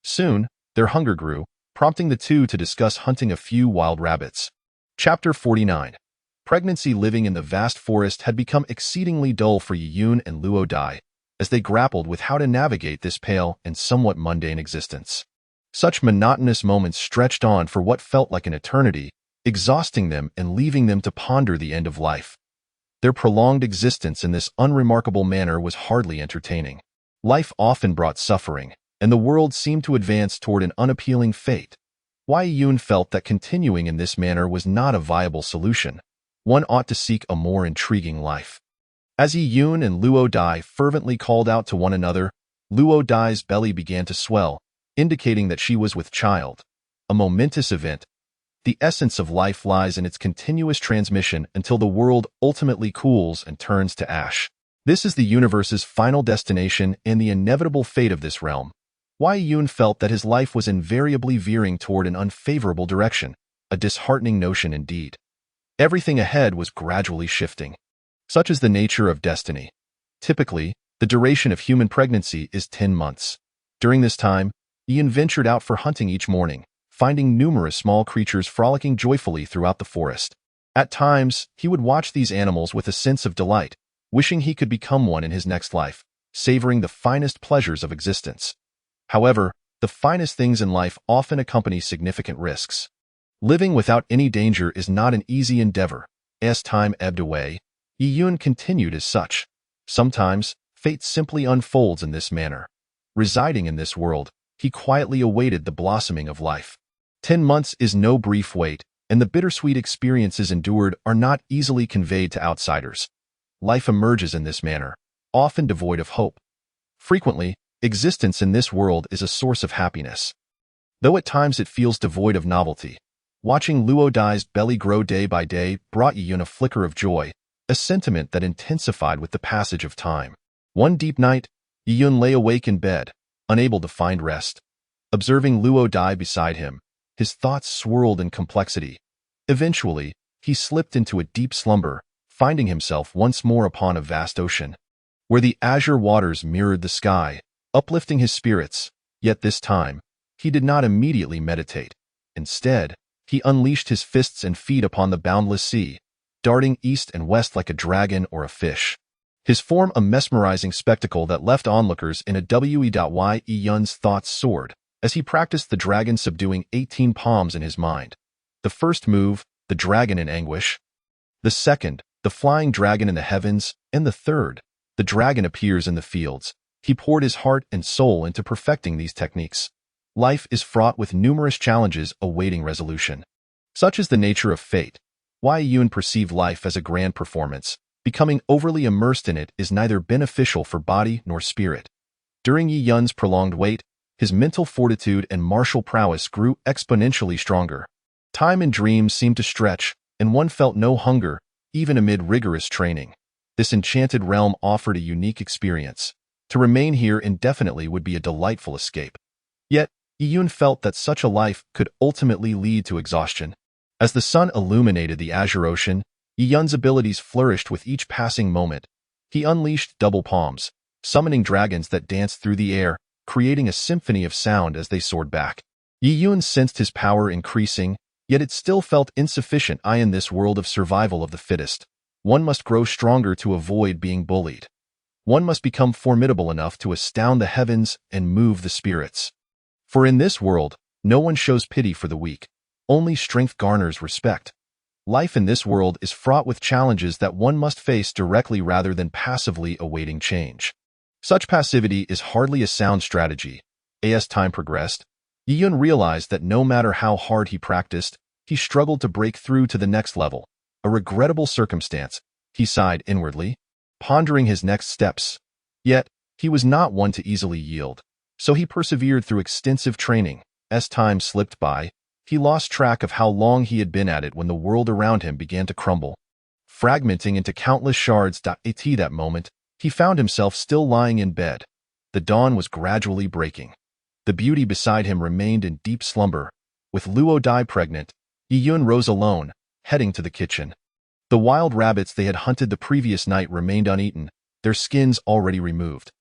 Soon, their hunger grew, prompting the two to discuss hunting a few wild rabbits. Chapter 49. Pregnancy. Living in the vast forest had become exceedingly dull for Yun and Luo Dai, as they grappled with how to navigate this pale and somewhat mundane existence. Such monotonous moments stretched on for what felt like an eternity, exhausting them and leaving them to ponder the end of life. Their prolonged existence in this unremarkable manner was hardly entertaining. Life often brought suffering, and the world seemed to advance toward an unappealing fate. Wei Yun felt that continuing in this manner was not a viable solution. One ought to seek a more intriguing life. As Yun and Luo Dai fervently called out to one another, Luo Dai's belly began to swell, indicating that she was with child. A momentous event. The essence of life lies in its continuous transmission until the world ultimately cools and turns to ash. This is the universe's final destination and the inevitable fate of this realm. Wei Yun felt that his life was invariably veering toward an unfavorable direction, a disheartening notion indeed. Everything ahead was gradually shifting. Such is the nature of destiny. Typically, the duration of human pregnancy is 10 months. During this time, Ian ventured out for hunting each morning, finding numerous small creatures frolicking joyfully throughout the forest. At times, he would watch these animals with a sense of delight, wishing he could become one in his next life, savoring the finest pleasures of existence. However, the finest things in life often accompany significant risks. Living without any danger is not an easy endeavor. As time ebbed away, Yun continued as such. Sometimes, fate simply unfolds in this manner. Residing in this world, he quietly awaited the blossoming of life. 10 months is no brief wait, and the bittersweet experiences endured are not easily conveyed to outsiders. Life emerges in this manner, often devoid of hope. Frequently, existence in this world is a source of happiness, though at times it feels devoid of novelty. Watching Luo Dai's belly grow day by day brought Yun a flicker of joy, a sentiment that intensified with the passage of time. One deep night, Yiyun lay awake in bed, unable to find rest. Observing Luo die beside him, his thoughts swirled in complexity. Eventually, he slipped into a deep slumber, finding himself once more upon a vast ocean, where the azure waters mirrored the sky, uplifting his spirits. Yet this time, he did not immediately meditate. Instead, he unleashed his fists and feet upon the boundless sea, darting east and west like a dragon or a fish. His form a mesmerizing spectacle that left onlookers in a wey. Yun's thoughts soared as he practiced the dragon subduing 18 palms in his mind. The first move, the dragon in anguish. The second, the flying dragon in the heavens. And the third, the dragon appears in the fields. He poured his heart and soul into perfecting these techniques. Life is fraught with numerous challenges awaiting resolution. Such is the nature of fate. Yun perceived life as a grand performance. Becoming overly immersed in it is neither beneficial for body nor spirit. During Yun's prolonged wait, his mental fortitude and martial prowess grew exponentially stronger. Time and dreams seemed to stretch, and one felt no hunger, even amid rigorous training. This enchanted realm offered a unique experience. To remain here indefinitely would be a delightful escape. Yet, Yun felt that such a life could ultimately lead to exhaustion. As the sun illuminated the azure ocean, Yun's abilities flourished with each passing moment. He unleashed double palms, summoning dragons that danced through the air, creating a symphony of sound as they soared back. Yun sensed his power increasing, yet it still felt insufficient. In this world of survival of the fittest, one must grow stronger to avoid being bullied. One must become formidable enough to astound the heavens and move the spirits. For in this world, no one shows pity for the weak. Only strength garners respect. Life in this world is fraught with challenges that one must face directly rather than passively awaiting change. Such passivity is hardly a sound strategy. As time progressed, Yun realized that no matter how hard he practiced, he struggled to break through to the next level. A regrettable circumstance, he sighed inwardly, pondering his next steps. Yet, he was not one to easily yield, so he persevered through extensive training. As time slipped by, he lost track of how long he had been at it when the world around him began to crumble, fragmenting into countless shards. At that moment, he found himself still lying in bed. The dawn was gradually breaking. The beauty beside him remained in deep slumber. With Luo Dai pregnant, Yun rose alone, heading to the kitchen. The wild rabbits they had hunted the previous night remained uneaten, their skins already removed.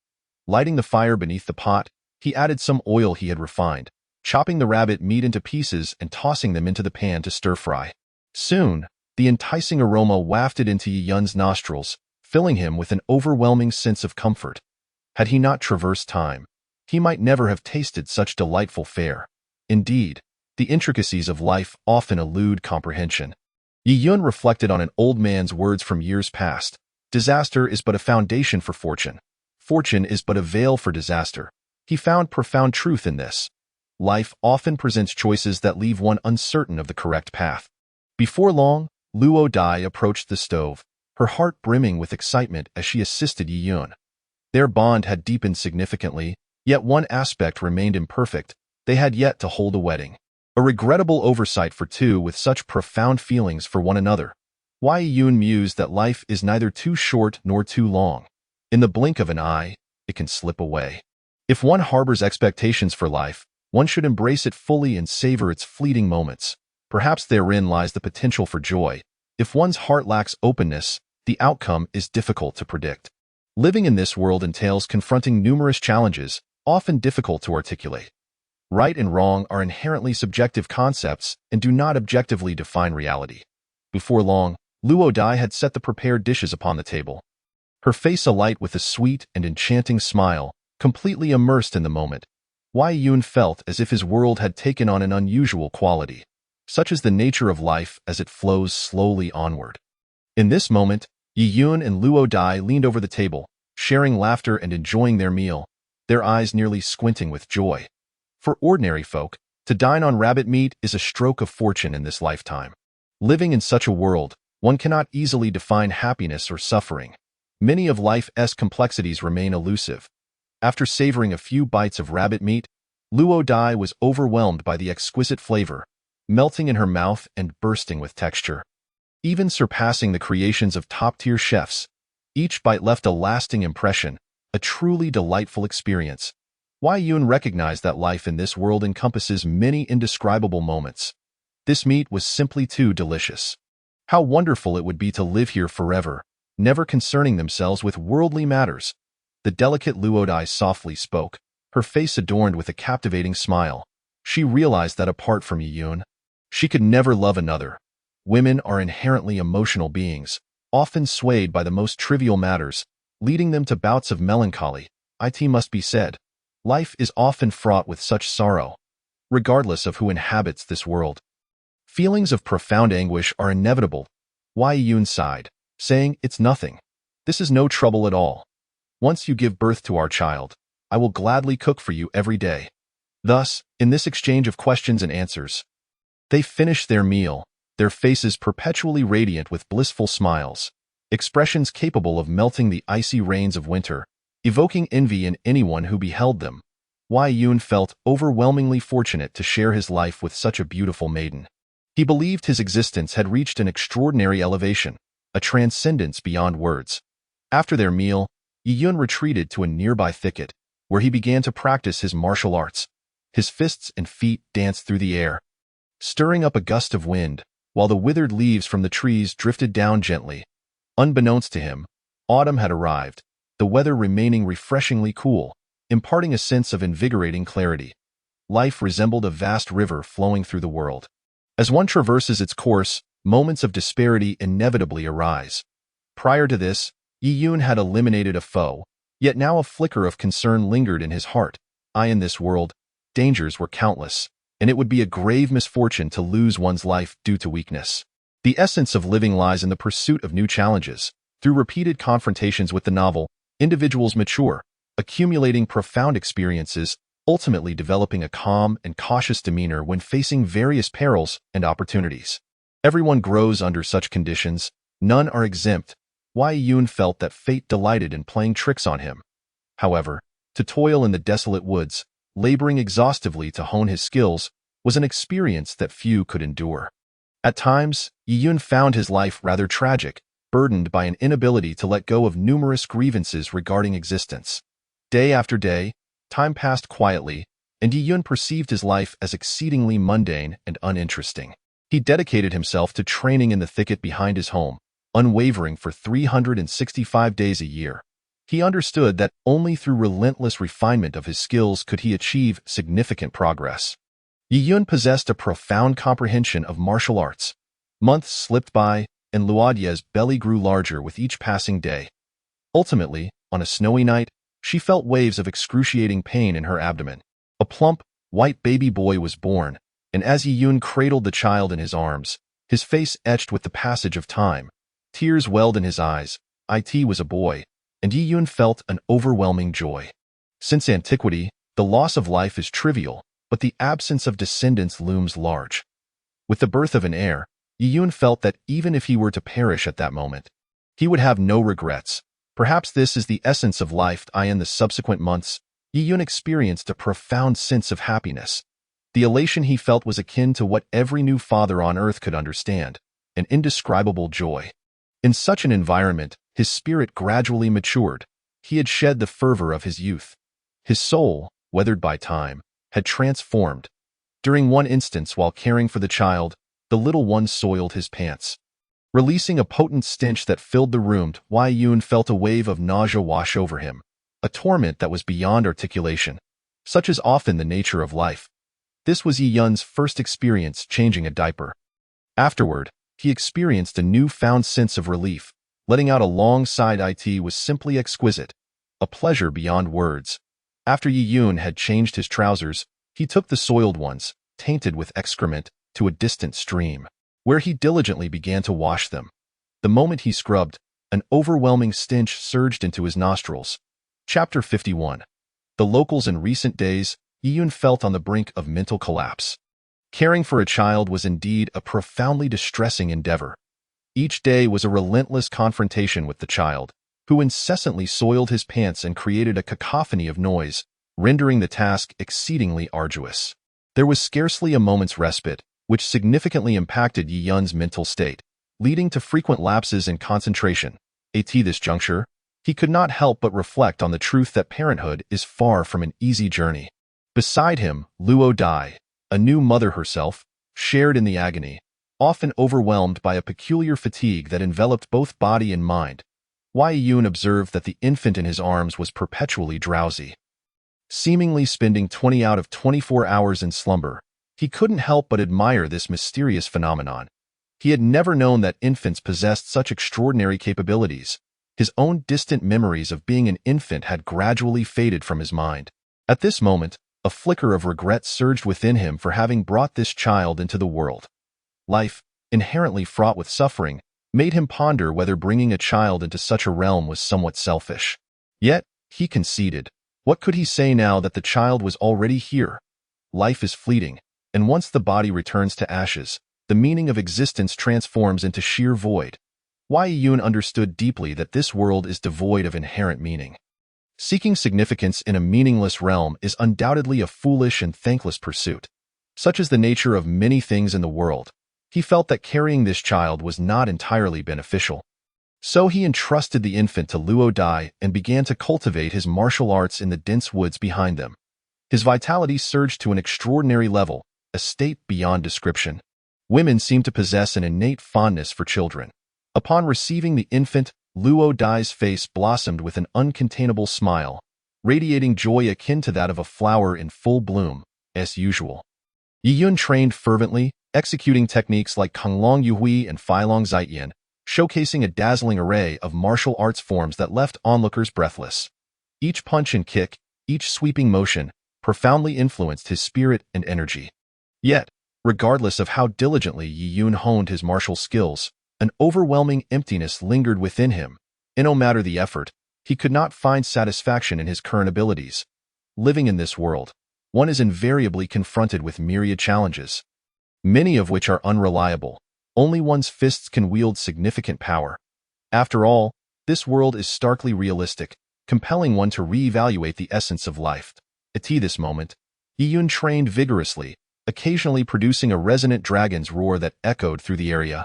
Lighting the fire beneath the pot, he added some oil he had refined, chopping the rabbit meat into pieces and tossing them into the pan to stir-fry. Soon, the enticing aroma wafted into Yun's nostrils, filling him with an overwhelming sense of comfort. Had he not traversed time, he might never have tasted such delightful fare. Indeed, the intricacies of life often elude comprehension. Yun reflected on an old man's words from years past. Disaster is but a foundation for fortune. Fortune is but a veil for disaster. He found profound truth in this. Life often presents choices that leave one uncertain of the correct path. Before long, Luo Dai approached the stove, her heart brimming with excitement as she assisted Yun. Their bond had deepened significantly, yet one aspect remained imperfect. They had yet to hold a wedding. A regrettable oversight for two with such profound feelings for one another. Yun mused that life is neither too short nor too long. In the blink of an eye, it can slip away. If one harbors expectations for life, one should embrace it fully and savor its fleeting moments. Perhaps therein lies the potential for joy. If one's heart lacks openness, the outcome is difficult to predict. Living in this world entails confronting numerous challenges, often difficult to articulate. Right and wrong are inherently subjective concepts and do not objectively define reality. Before long, Luo Dai had set the prepared dishes upon the table. Her face alight with a sweet and enchanting smile, completely immersed in the moment. Yun felt as if his world had taken on an unusual quality. Such is the nature of life as it flows slowly onward. In this moment, Yun and Luo Dai leaned over the table, sharing laughter and enjoying their meal, their eyes nearly squinting with joy. For ordinary folk, to dine on rabbit meat is a stroke of fortune in this lifetime. Living in such a world, one cannot easily define happiness or suffering. Many of life's complexities remain elusive. After savoring a few bites of rabbit meat, Luo Dai was overwhelmed by the exquisite flavor, melting in her mouth and bursting with texture. even surpassing the creations of top-tier chefs. Each bite left a lasting impression, a truly delightful experience. Wei Yun recognized that life in this world encompasses many indescribable moments. This meat was simply too delicious. How wonderful it would be to live here forever, never concerning themselves with worldly matters. The delicate Luodai softly spoke, her face adorned with a captivating smile. She realized that apart from Yiyun, she could never love another. Women are inherently emotional beings, often swayed by the most trivial matters, leading them to bouts of melancholy. It must be said, life is often fraught with such sorrow, regardless of who inhabits this world. Feelings of profound anguish are inevitable. Wei Yun sighed, saying, "It's nothing. This is no trouble at all. Once you give birth to our child, I will gladly cook for you every day." Thus, in this exchange of questions and answers, they finished their meal, their faces perpetually radiant with blissful smiles, expressions capable of melting the icy rains of winter, evoking envy in anyone who beheld them. Wei Yun felt overwhelmingly fortunate to share his life with such a beautiful maiden. He believed his existence had reached an extraordinary elevation, a transcendence beyond words. After their meal, Yiyun retreated to a nearby thicket, where he began to practice his martial arts. His fists and feet danced through the air, stirring up a gust of wind, while the withered leaves from the trees drifted down gently. Unbeknownst to him, autumn had arrived, the weather remaining refreshingly cool, imparting a sense of invigorating clarity. Life resembled a vast river flowing through the world. As one traverses its course, moments of disparity inevitably arise. Prior to this, Yiyun had eliminated a foe, yet now a flicker of concern lingered in his heart. In this world, dangers were countless, and it would be a grave misfortune to lose one's life due to weakness. The essence of living lies in the pursuit of new challenges. Through repeated confrontations with the novel, individuals mature, accumulating profound experiences, ultimately developing a calm and cautious demeanor when facing various perils and opportunities. Everyone grows under such conditions, none are exempt. Wei Yun felt that fate delighted in playing tricks on him. However, to toil in the desolate woods, laboring exhaustively to hone his skills, was an experience that few could endure. At times, Yiyun found his life rather tragic, burdened by an inability to let go of numerous grievances regarding existence. Day after day, time passed quietly, and Yiyun perceived his life as exceedingly mundane and uninteresting. He dedicated himself to training in the thicket behind his home, unwavering for 365 days a year. He understood that only through relentless refinement of his skills could he achieve significant progress. Yiyun possessed a profound comprehension of martial arts. Months slipped by, and Luodye's belly grew larger with each passing day. Ultimately, on a snowy night, she felt waves of excruciating pain in her abdomen. A plump, white baby boy was born, and as Yiyun cradled the child in his arms, his face etched with the passage of time, tears welled in his eyes. It was a boy, and Yiyun felt an overwhelming joy. Since antiquity, the loss of life is trivial, but the absence of descendants looms large. With the birth of an heir, Yiyun felt that even if he were to perish at that moment, he would have no regrets. Perhaps this is the essence of life. In the subsequent months, Yiyun experienced a profound sense of happiness. The elation he felt was akin to what every new father on earth could understand, an indescribable joy. In such an environment, his spirit gradually matured. He had shed the fervor of his youth. His soul, weathered by time, had transformed. During one instance while caring for the child, the little one soiled his pants. Releasing a potent stench that filled the room, Wei Yun felt a wave of nausea wash over him, a torment that was beyond articulation. Such is often the nature of life. This was Yiyun's first experience changing a diaper. Afterward, he experienced a newfound sense of relief. Letting out a long sigh. It was simply exquisite, a pleasure beyond words. After Yiyun had changed his trousers, he took the soiled ones, tainted with excrement, to a distant stream, where he diligently began to wash them. The moment he scrubbed, an overwhelming stench surged into his nostrils. Chapter 51. The locals. In recent days, Yiyun felt on the brink of mental collapse. Caring for a child was indeed a profoundly distressing endeavor. Each day was a relentless confrontation with the child, who incessantly soiled his pants and created a cacophony of noise, rendering the task exceedingly arduous. There was scarcely a moment's respite, which significantly impacted Yiyun's mental state. leading to frequent lapses in concentration. At this juncture, he could not help but reflect on the truth that parenthood is far from an easy journey. Beside him, Luo Dai, a new mother herself, shared in the agony, often overwhelmed by a peculiar fatigue that enveloped both body and mind. Wei Yun observed that the infant in his arms was perpetually drowsy, seemingly spending 20 out of 24 hours in slumber. He couldn't help but admire this mysterious phenomenon. He had never known that infants possessed such extraordinary capabilities. His own distant memories of being an infant had gradually faded from his mind. At this moment, a flicker of regret surged within him for having brought this child into the world. Life, inherently fraught with suffering, made him ponder whether bringing a child into such a realm was somewhat selfish. Yet, he conceded. What could he say now that the child was already here? Life is fleeting, and once the body returns to ashes, the meaning of existence transforms into sheer void. Wei Yun understood deeply that this world is devoid of inherent meaning. Seeking significance in a meaningless realm is undoubtedly a foolish and thankless pursuit. Such is the nature of many things in the world. He felt that carrying this child was not entirely beneficial. So he entrusted the infant to Luo Dai and began to cultivate his martial arts in the dense woods behind them. His vitality surged to an extraordinary level, a state beyond description. Women seemed to possess an innate fondness for children. Upon receiving the infant, Luo Dai's face blossomed with an uncontainable smile, radiating joy akin to that of a flower in full bloom, as usual. Yi Yun trained fervently, executing techniques like Konglong Yuhui and Feilong Zaiyan, showcasing a dazzling array of martial arts forms that left onlookers breathless. Each punch and kick, each sweeping motion, profoundly influenced his spirit and energy. Yet, regardless of how diligently Yi Yun honed his martial skills, an overwhelming emptiness lingered within him, and no matter the effort, he could not find satisfaction in his current abilities. Living in this world, one is invariably confronted with myriad challenges, many of which are unreliable. Only one's fists can wield significant power. After all, this world is starkly realistic, compelling one to reevaluate the essence of life. At this moment, Yi Yun trained vigorously, occasionally producing a resonant dragon's roar that echoed through the area.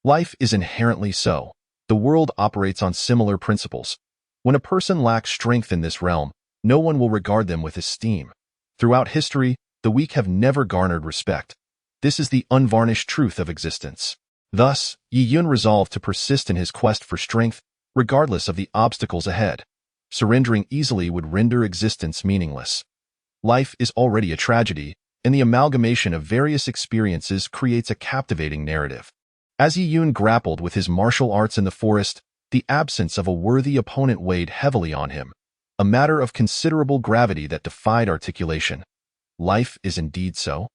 Life is inherently so. The world operates on similar principles. When a person lacks strength in this realm, no one will regard them with esteem. Throughout history, the weak have never garnered respect. This is the unvarnished truth of existence. Thus, Yi Yun resolved to persist in his quest for strength, regardless of the obstacles ahead. Surrendering easily would render existence meaningless. Life is already a tragedy, and the amalgamation of various experiences creates a captivating narrative. As Yi Yun grappled with his martial arts in the forest, the absence of a worthy opponent weighed heavily on him, a matter of considerable gravity that defied articulation. Life is indeed so,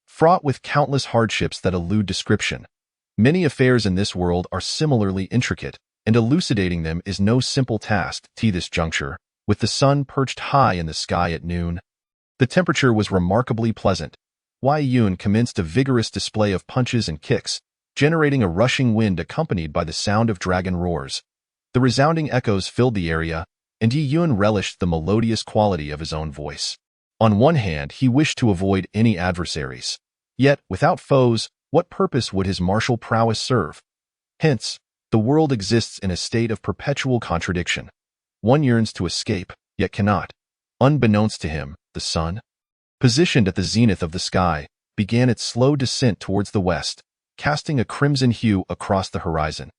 fraught with countless hardships that elude description. Many affairs in this world are similarly intricate, and elucidating them is no simple task. To this juncture, with the sun perched high in the sky at noon, the temperature was remarkably pleasant. Wei Yun commenced a vigorous display of punches and kicks, generating a rushing wind accompanied by the sound of dragon roars. The resounding echoes filled the area, and Yi Yun relished the melodious quality of his own voice. On one hand, he wished to avoid any adversaries. Yet, without foes, what purpose would his martial prowess serve? Hence, the world exists in a state of perpetual contradiction. One yearns to escape, yet cannot. Unbeknownst to him, the sun, positioned at the zenith of the sky, began its slow descent towards the west, casting a crimson hue across the horizon.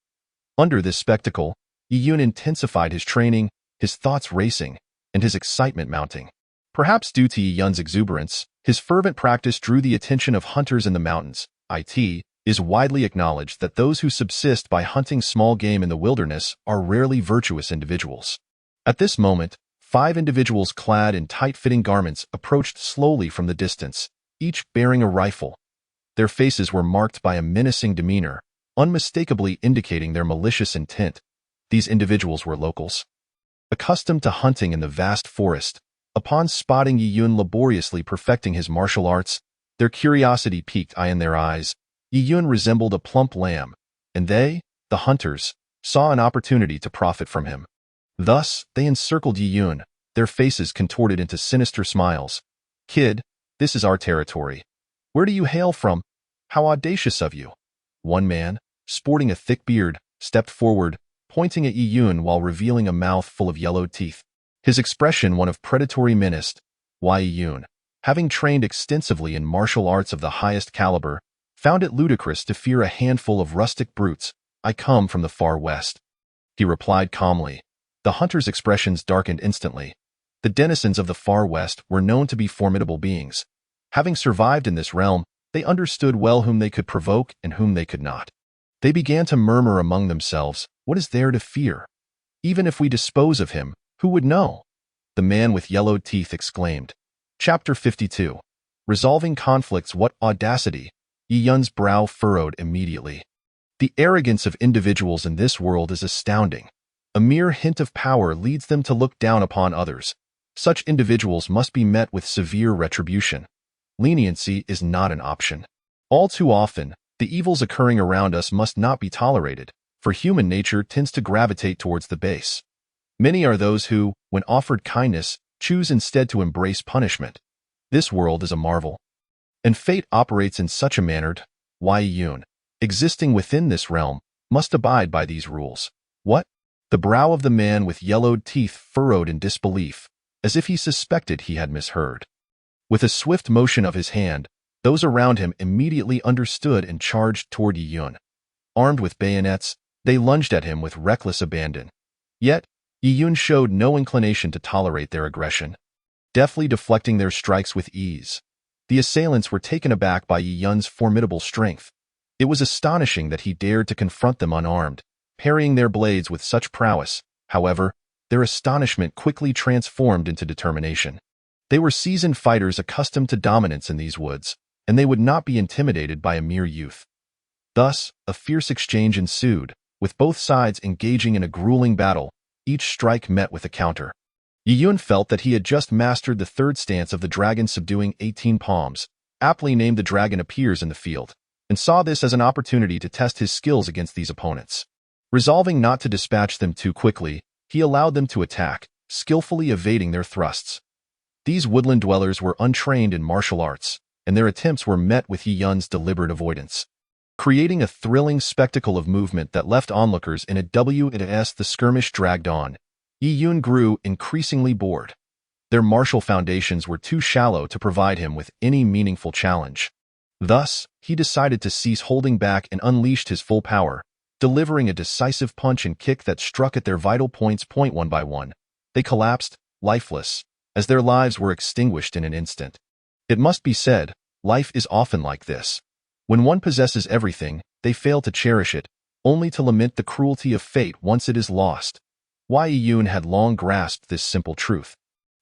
Under this spectacle, Yi Yun intensified his training, his thoughts racing, and his excitement mounting. Perhaps due to Yi Yun's exuberance, his fervent practice drew the attention of hunters in the mountains. It is widely acknowledged that those who subsist by hunting small game in the wilderness are rarely virtuous individuals. At this moment, 5 individuals clad in tight-fitting garments approached slowly from the distance, each bearing a rifle. Their faces were marked by a menacing demeanor, unmistakably indicating their malicious intent. These individuals were locals, accustomed to hunting in the vast forest. Upon spotting Yi Yun laboriously perfecting his martial arts, their curiosity piqued in their eyes. Yi Yun resembled a plump lamb, and they, the hunters, saw an opportunity to profit from him. Thus, they encircled Yi Yun, their faces contorted into sinister smiles. "Kid, this is our territory. Where do you hail from? How audacious of you." One man, sporting a thick beard, stepped forward, pointing at Yi Yun while revealing a mouth full of yellowed teeth. His expression one of predatory menace. Yi Yun, having trained extensively in martial arts of the highest caliber, found it ludicrous to fear a handful of rustic brutes. I come from the far west, he replied calmly. The hunter's expressions darkened instantly. The denizens of the far west were known to be formidable beings. Having survived in this realm, they understood well whom they could provoke and whom they could not. They began to murmur among themselves, what is there to fear? Even if we dispose of him, who would know? The man with yellowed teeth exclaimed. Chapter 52. Resolving conflicts. What audacity! Yi Yun's brow furrowed immediately. The arrogance of individuals in this world is astounding. A mere hint of power leads them to look down upon others. Such individuals must be met with severe retribution. Leniency is not an option. All too often, the evils occurring around us must not be tolerated, for human nature tends to gravitate towards the base. Many are those who, when offered kindness, choose instead to embrace punishment. This world is a marvel. And fate operates in such a manner. Yi Yun, existing within this realm, must abide by these rules. What? The brow of the man with yellowed teeth furrowed in disbelief, as if he suspected he had misheard. With a swift motion of his hand, those around him immediately understood and charged toward Yi Yun. Armed with bayonets, they lunged at him with reckless abandon. Yet, Yi Yun showed no inclination to tolerate their aggression, deftly deflecting their strikes with ease. The assailants were taken aback by Yi Yun's formidable strength. It was astonishing that he dared to confront them unarmed, parrying their blades with such prowess. However, their astonishment quickly transformed into determination. They were seasoned fighters accustomed to dominance in these woods, and they would not be intimidated by a mere youth. Thus, a fierce exchange ensued, with both sides engaging in a grueling battle, each strike met with a counter. Yi Yun felt that he had just mastered the third stance of the dragon subduing 18 palms, aptly named. The dragon appears in the field, and saw this as an opportunity to test his skills against these opponents. Resolving not to dispatch them too quickly, he allowed them to attack, skillfully evading their thrusts. These woodland dwellers were untrained in martial arts, and their attempts were met with Yi Yun's deliberate avoidance, creating a thrilling spectacle of movement that left onlookers in a w.s. The skirmish dragged on. Yi Yun grew increasingly bored. Their martial foundations were too shallow to provide him with any meaningful challenge. Thus, he decided to cease holding back and unleashed his full power, delivering a decisive punch and kick that struck at their vital points. One by one, they collapsed, lifeless, as their lives were extinguished in an instant. It must be said, life is often like this. When one possesses everything, they fail to cherish it, only to lament the cruelty of fate once it is lost. Yi Yun had long grasped this simple truth.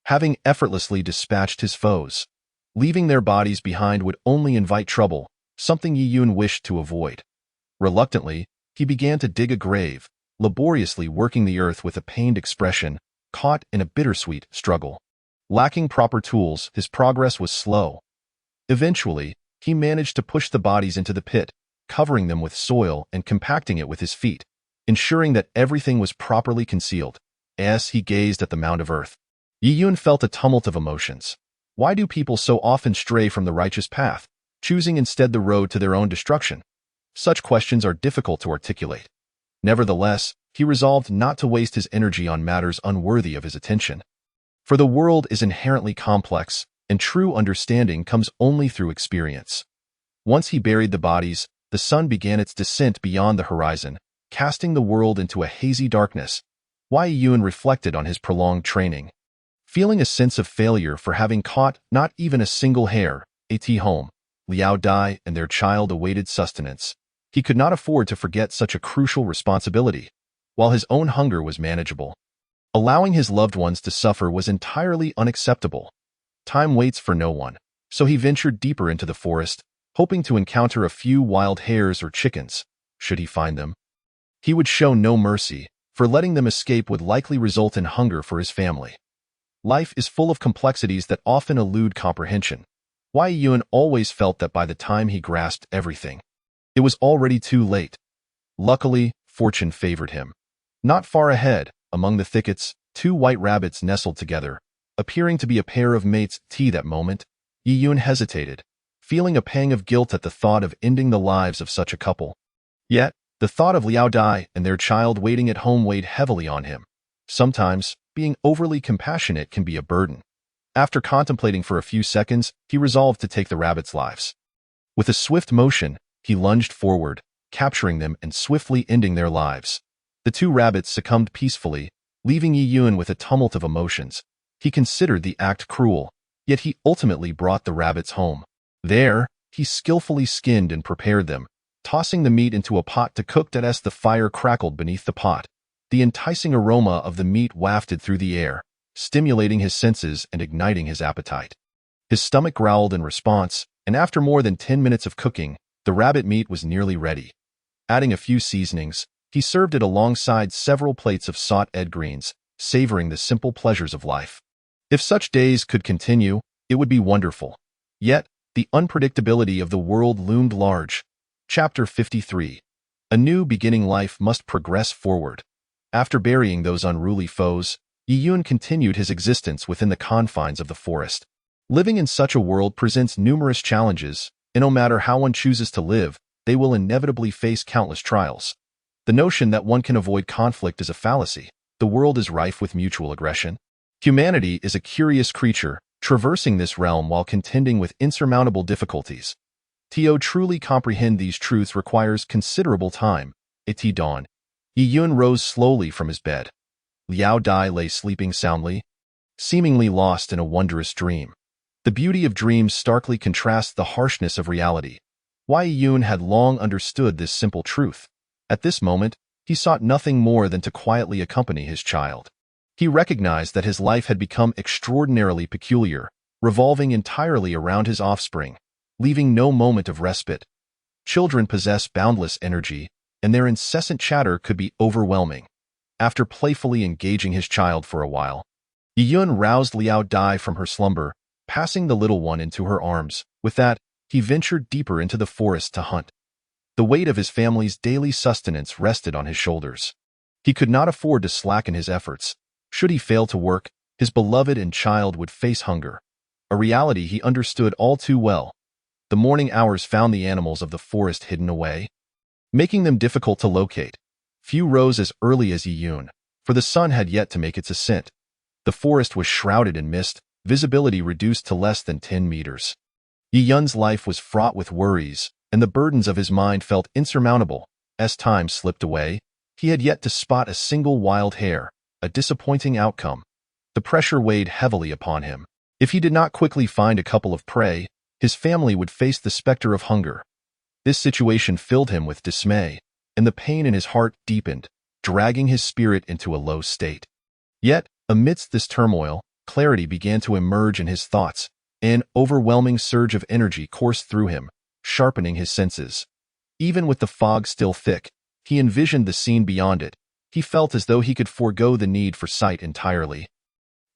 Having effortlessly dispatched his foes, leaving their bodies behind would only invite trouble, something Yi Yun wished to avoid. Reluctantly, he began to dig a grave, laboriously working the earth with a pained expression, caught in a bittersweet struggle. Lacking proper tools, his progress was slow. Eventually, he managed to push the bodies into the pit, covering them with soil and compacting it with his feet, ensuring that everything was properly concealed. As he gazed at the mound of earth, Yi Yun felt a tumult of emotions. Why do people so often stray from the righteous path, choosing instead the road to their own destruction? Such questions are difficult to articulate. Nevertheless, he resolved not to waste his energy on matters unworthy of his attention. For the world is inherently complex, and true understanding comes only through experience. Once he buried the bodies, the sun began its descent beyond the horizon, casting the world into a hazy darkness. Yi Yun reflected on his prolonged training. Feeling a sense of failure for having caught not even a single hare, at home, Liao Dai and their child awaited sustenance. He could not afford to forget such a crucial responsibility, while his own hunger was manageable. Allowing his loved ones to suffer was entirely unacceptable. Time waits for no one, so he ventured deeper into the forest, hoping to encounter a few wild hares or chickens, should he find them. He would show no mercy, for letting them escape would likely result in hunger for his family. Life is full of complexities that often elude comprehension. Yi Yun always felt that by the time he grasped everything, it was already too late. Luckily, fortune favored him. Not far ahead, among the thickets, two white rabbits nestled together, appearing to be a pair of mates. That moment, Yi Yun hesitated, feeling a pang of guilt at the thought of ending the lives of such a couple. Yet, The thought of Liao Dai and their child waiting at home weighed heavily on him. Sometimes, being overly compassionate can be a burden. After contemplating for a few seconds, he resolved to take the rabbits' lives. With a swift motion, he lunged forward, capturing them and swiftly ending their lives. The two rabbits succumbed peacefully, leaving Yi Yun with a tumult of emotions. He considered the act cruel, yet he ultimately brought the rabbits home. There, he skillfully skinned and prepared them, tossing the meat into a pot to cook as the fire crackled beneath the pot. The enticing aroma of the meat wafted through the air, stimulating his senses and igniting his appetite. His stomach growled in response, and after more than 10 minutes of cooking, the rabbit meat was nearly ready. Adding a few seasonings, he served it alongside several plates of sautéed greens, savoring the simple pleasures of life. If such days could continue, it would be wonderful. Yet, the unpredictability of the world loomed large. Chapter 53. A new beginning. Life must progress forward. After burying those unruly foes, Yi Yun continued his existence within the confines of the forest. Living in such a world presents numerous challenges, and no matter how one chooses to live, they will inevitably face countless trials. The notion that one can avoid conflict is a fallacy. The world is rife with mutual aggression. Humanity is a curious creature, traversing this realm while contending with insurmountable difficulties. To truly comprehend these truths requires considerable time. At dawn, Yi Yun rose slowly from his bed. Liao Dai lay sleeping soundly, seemingly lost in a wondrous dream. The beauty of dreams starkly contrasts the harshness of reality. Yi Yun had long understood this simple truth. At this moment, he sought nothing more than to quietly accompany his child. He recognized that his life had become extraordinarily peculiar, revolving entirely around his offspring, leaving no moment of respite. Children possess boundless energy, and their incessant chatter could be overwhelming. After playfully engaging his child for a while, Yi Yun roused Liao Dai from her slumber, passing the little one into her arms. With that, he ventured deeper into the forest to hunt. The weight of his family's daily sustenance rested on his shoulders. He could not afford to slacken his efforts. Should he fail to work, his beloved and child would face hunger, a reality he understood all too well. The morning hours found the animals of the forest hidden away, making them difficult to locate. Few rose as early as Yi Yun, for the sun had yet to make its ascent. The forest was shrouded in mist, visibility reduced to less than 10 meters. Yi Yun's life was fraught with worries, and the burdens of his mind felt insurmountable. As time slipped away, he had yet to spot a single wild hare, a disappointing outcome. The pressure weighed heavily upon him. If he did not quickly find a couple of prey, his family would face the specter of hunger. This situation filled him with dismay, and the pain in his heart deepened, dragging his spirit into a low state. Yet, amidst this turmoil, clarity began to emerge in his thoughts. An overwhelming surge of energy coursed through him, sharpening his senses. Even with the fog still thick, he envisioned the scene beyond it. He felt as though he could forego the need for sight entirely.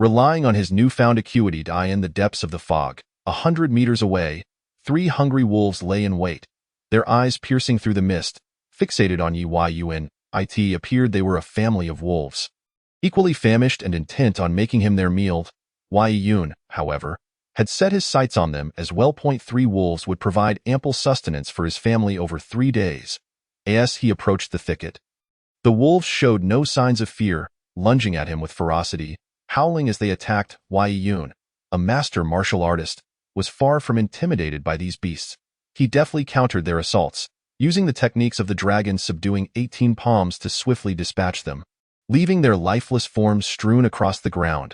Relying on his newfound acuity to eye in the depths of the fog, 100 meters away, 3 hungry wolves lay in wait, their eyes piercing through the mist, fixated on Yi Yun. It appeared they were a family of wolves, equally famished and intent on making him their meal. Yi Yun, however, had set his sights on them as well. 3 wolves would provide ample sustenance for his family over 3 days. As he approached the thicket, the wolves showed no signs of fear, lunging at him with ferocity, howling as they attacked. Yi Yun, a master martial artist, was far from intimidated by these beasts. He deftly countered their assaults, using the techniques of the dragon Subduing Palms to swiftly dispatch them, leaving their lifeless forms strewn across the ground.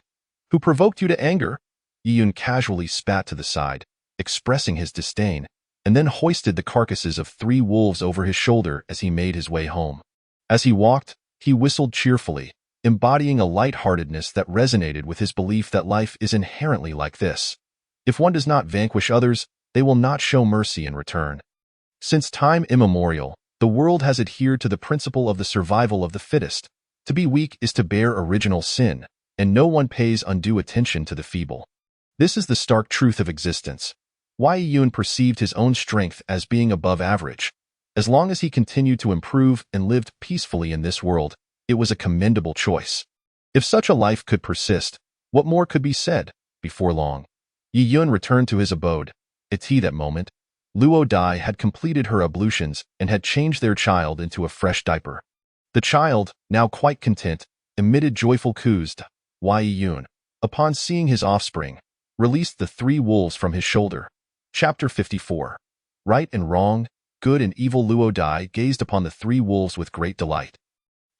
Who provoked you to anger? Yi Yun casually spat to the side, expressing his disdain, and then hoisted the carcasses of 3 wolves over his shoulder as he made his way home. As he walked, he whistled cheerfully, embodying a lightheartedness that resonated with his belief that life is inherently like this. If one does not vanquish others, they will not show mercy in return. Since time immemorial, the world has adhered to the principle of the survival of the fittest. To be weak is to bear original sin, and no one pays undue attention to the feeble. This is the stark truth of existence. Yi Yun perceived his own strength as being above average. As long as he continued to improve and lived peacefully in this world, it was a commendable choice. If such a life could persist, what more could be said? Before long, Yi Yun returned to his abode. At that moment, Luo Dai had completed her ablutions and had changed their child into a fresh diaper. The child, now quite content, emitted joyful coos to Yun. Upon seeing his offspring, released the 3 wolves from his shoulder. Chapter 54. Right and wrong, good and evil. Luo Dai gazed upon the 3 wolves with great delight,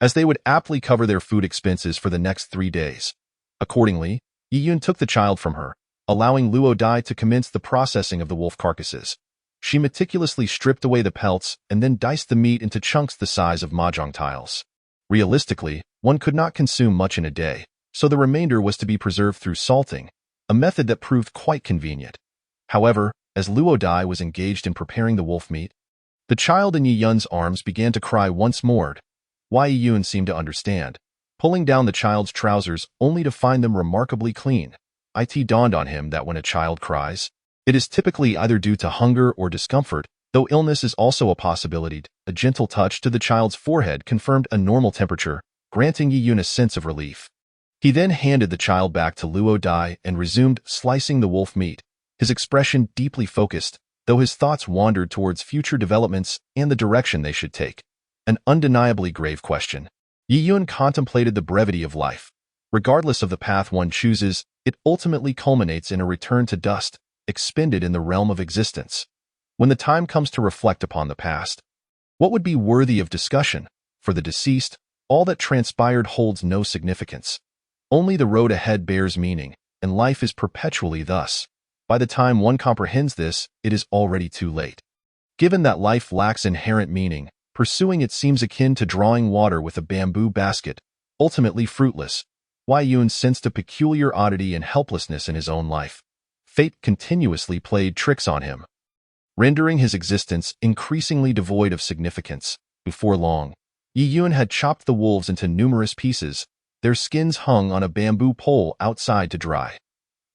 as they would aptly cover their food expenses for the next 3 days. Accordingly, Yun took the child from her, allowing Luo Dai to commence the processing of the wolf carcasses. She meticulously stripped away the pelts and then diced the meat into chunks the size of mahjong tiles. Realistically, one could not consume much in a day, so the remainder was to be preserved through salting, a method that proved quite convenient. However, as Luo Dai was engaged in preparing the wolf meat, the child in Yi Yun's arms began to cry once more. Yi Yun seemed to understand, pulling down the child's trousers only to find them remarkably clean. It dawned on him that when a child cries, it is typically either due to hunger or discomfort, though illness is also a possibility. A gentle touch to the child's forehead confirmed a normal temperature, granting Yi Yun a sense of relief. He then handed the child back to Luo Dai and resumed slicing the wolf meat, his expression deeply focused, though his thoughts wandered towards future developments and the direction they should take. An undeniably grave question. Yi Yun contemplated the brevity of life. Regardless of the path one chooses, it ultimately culminates in a return to dust, expended in the realm of existence. When the time comes to reflect upon the past, what would be worthy of discussion? For the deceased, all that transpired holds no significance. Only the road ahead bears meaning, and life is perpetually thus. By the time one comprehends this, it is already too late. Given that life lacks inherent meaning, pursuing it seems akin to drawing water with a bamboo basket, ultimately fruitless. Yun sensed a peculiar oddity and helplessness in his own life. Fate continuously played tricks on him, rendering his existence increasingly devoid of significance. Before long, Yi Yun had chopped the wolves into numerous pieces, their skins hung on a bamboo pole outside to dry.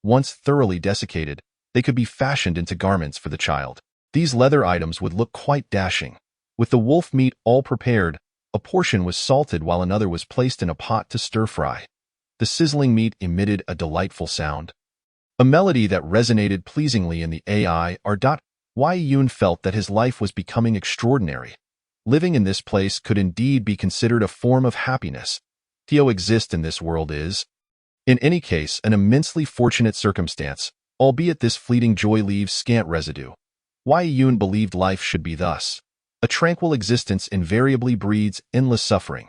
Once thoroughly desiccated, they could be fashioned into garments for the child. These leather items would look quite dashing. With the wolf meat all prepared, a portion was salted while another was placed in a pot to stir-fry. The sizzling meat emitted a delightful sound, a melody that resonated pleasingly in the air. Yun felt that his life was becoming extraordinary. Living in this place could indeed be considered a form of happiness. To exist in this world is, in any case, an immensely fortunate circumstance, albeit this fleeting joy leaves scant residue. Yun believed life should be thus. A tranquil existence invariably breeds endless suffering.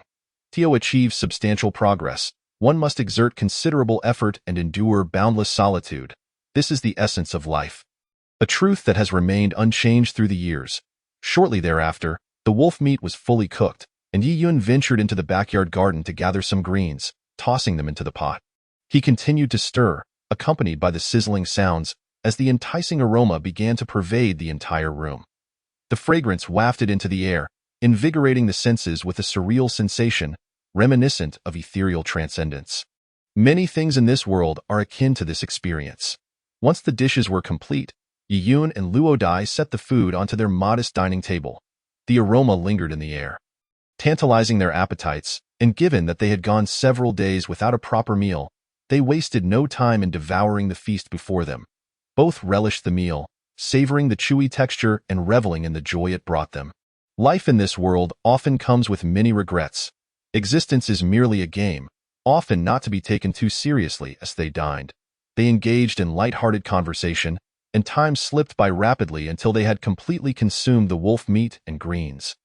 To achieve substantial progress, one must exert considerable effort and endure boundless solitude. This is the essence of life, a truth that has remained unchanged through the years. Shortly thereafter, the wolf meat was fully cooked, and Yi Yun ventured into the backyard garden to gather some greens, tossing them into the pot. He continued to stir, accompanied by the sizzling sounds, as the enticing aroma began to pervade the entire room. The fragrance wafted into the air, invigorating the senses with a surreal sensation, reminiscent of ethereal transcendence. Many things in this world are akin to this experience. Once the dishes were complete, Yi Yun and Luo Dai set the food onto their modest dining table. The aroma lingered in the air, tantalizing their appetites, and given that they had gone several days without a proper meal, they wasted no time in devouring the feast before them. Both relished the meal, savoring the chewy texture and reveling in the joy it brought them. Life in this world often comes with many regrets. Existence is merely a game, often not to be taken too seriously. As they dined, they engaged in light-hearted conversation, and time slipped by rapidly until they had completely consumed the wolf meat and greens.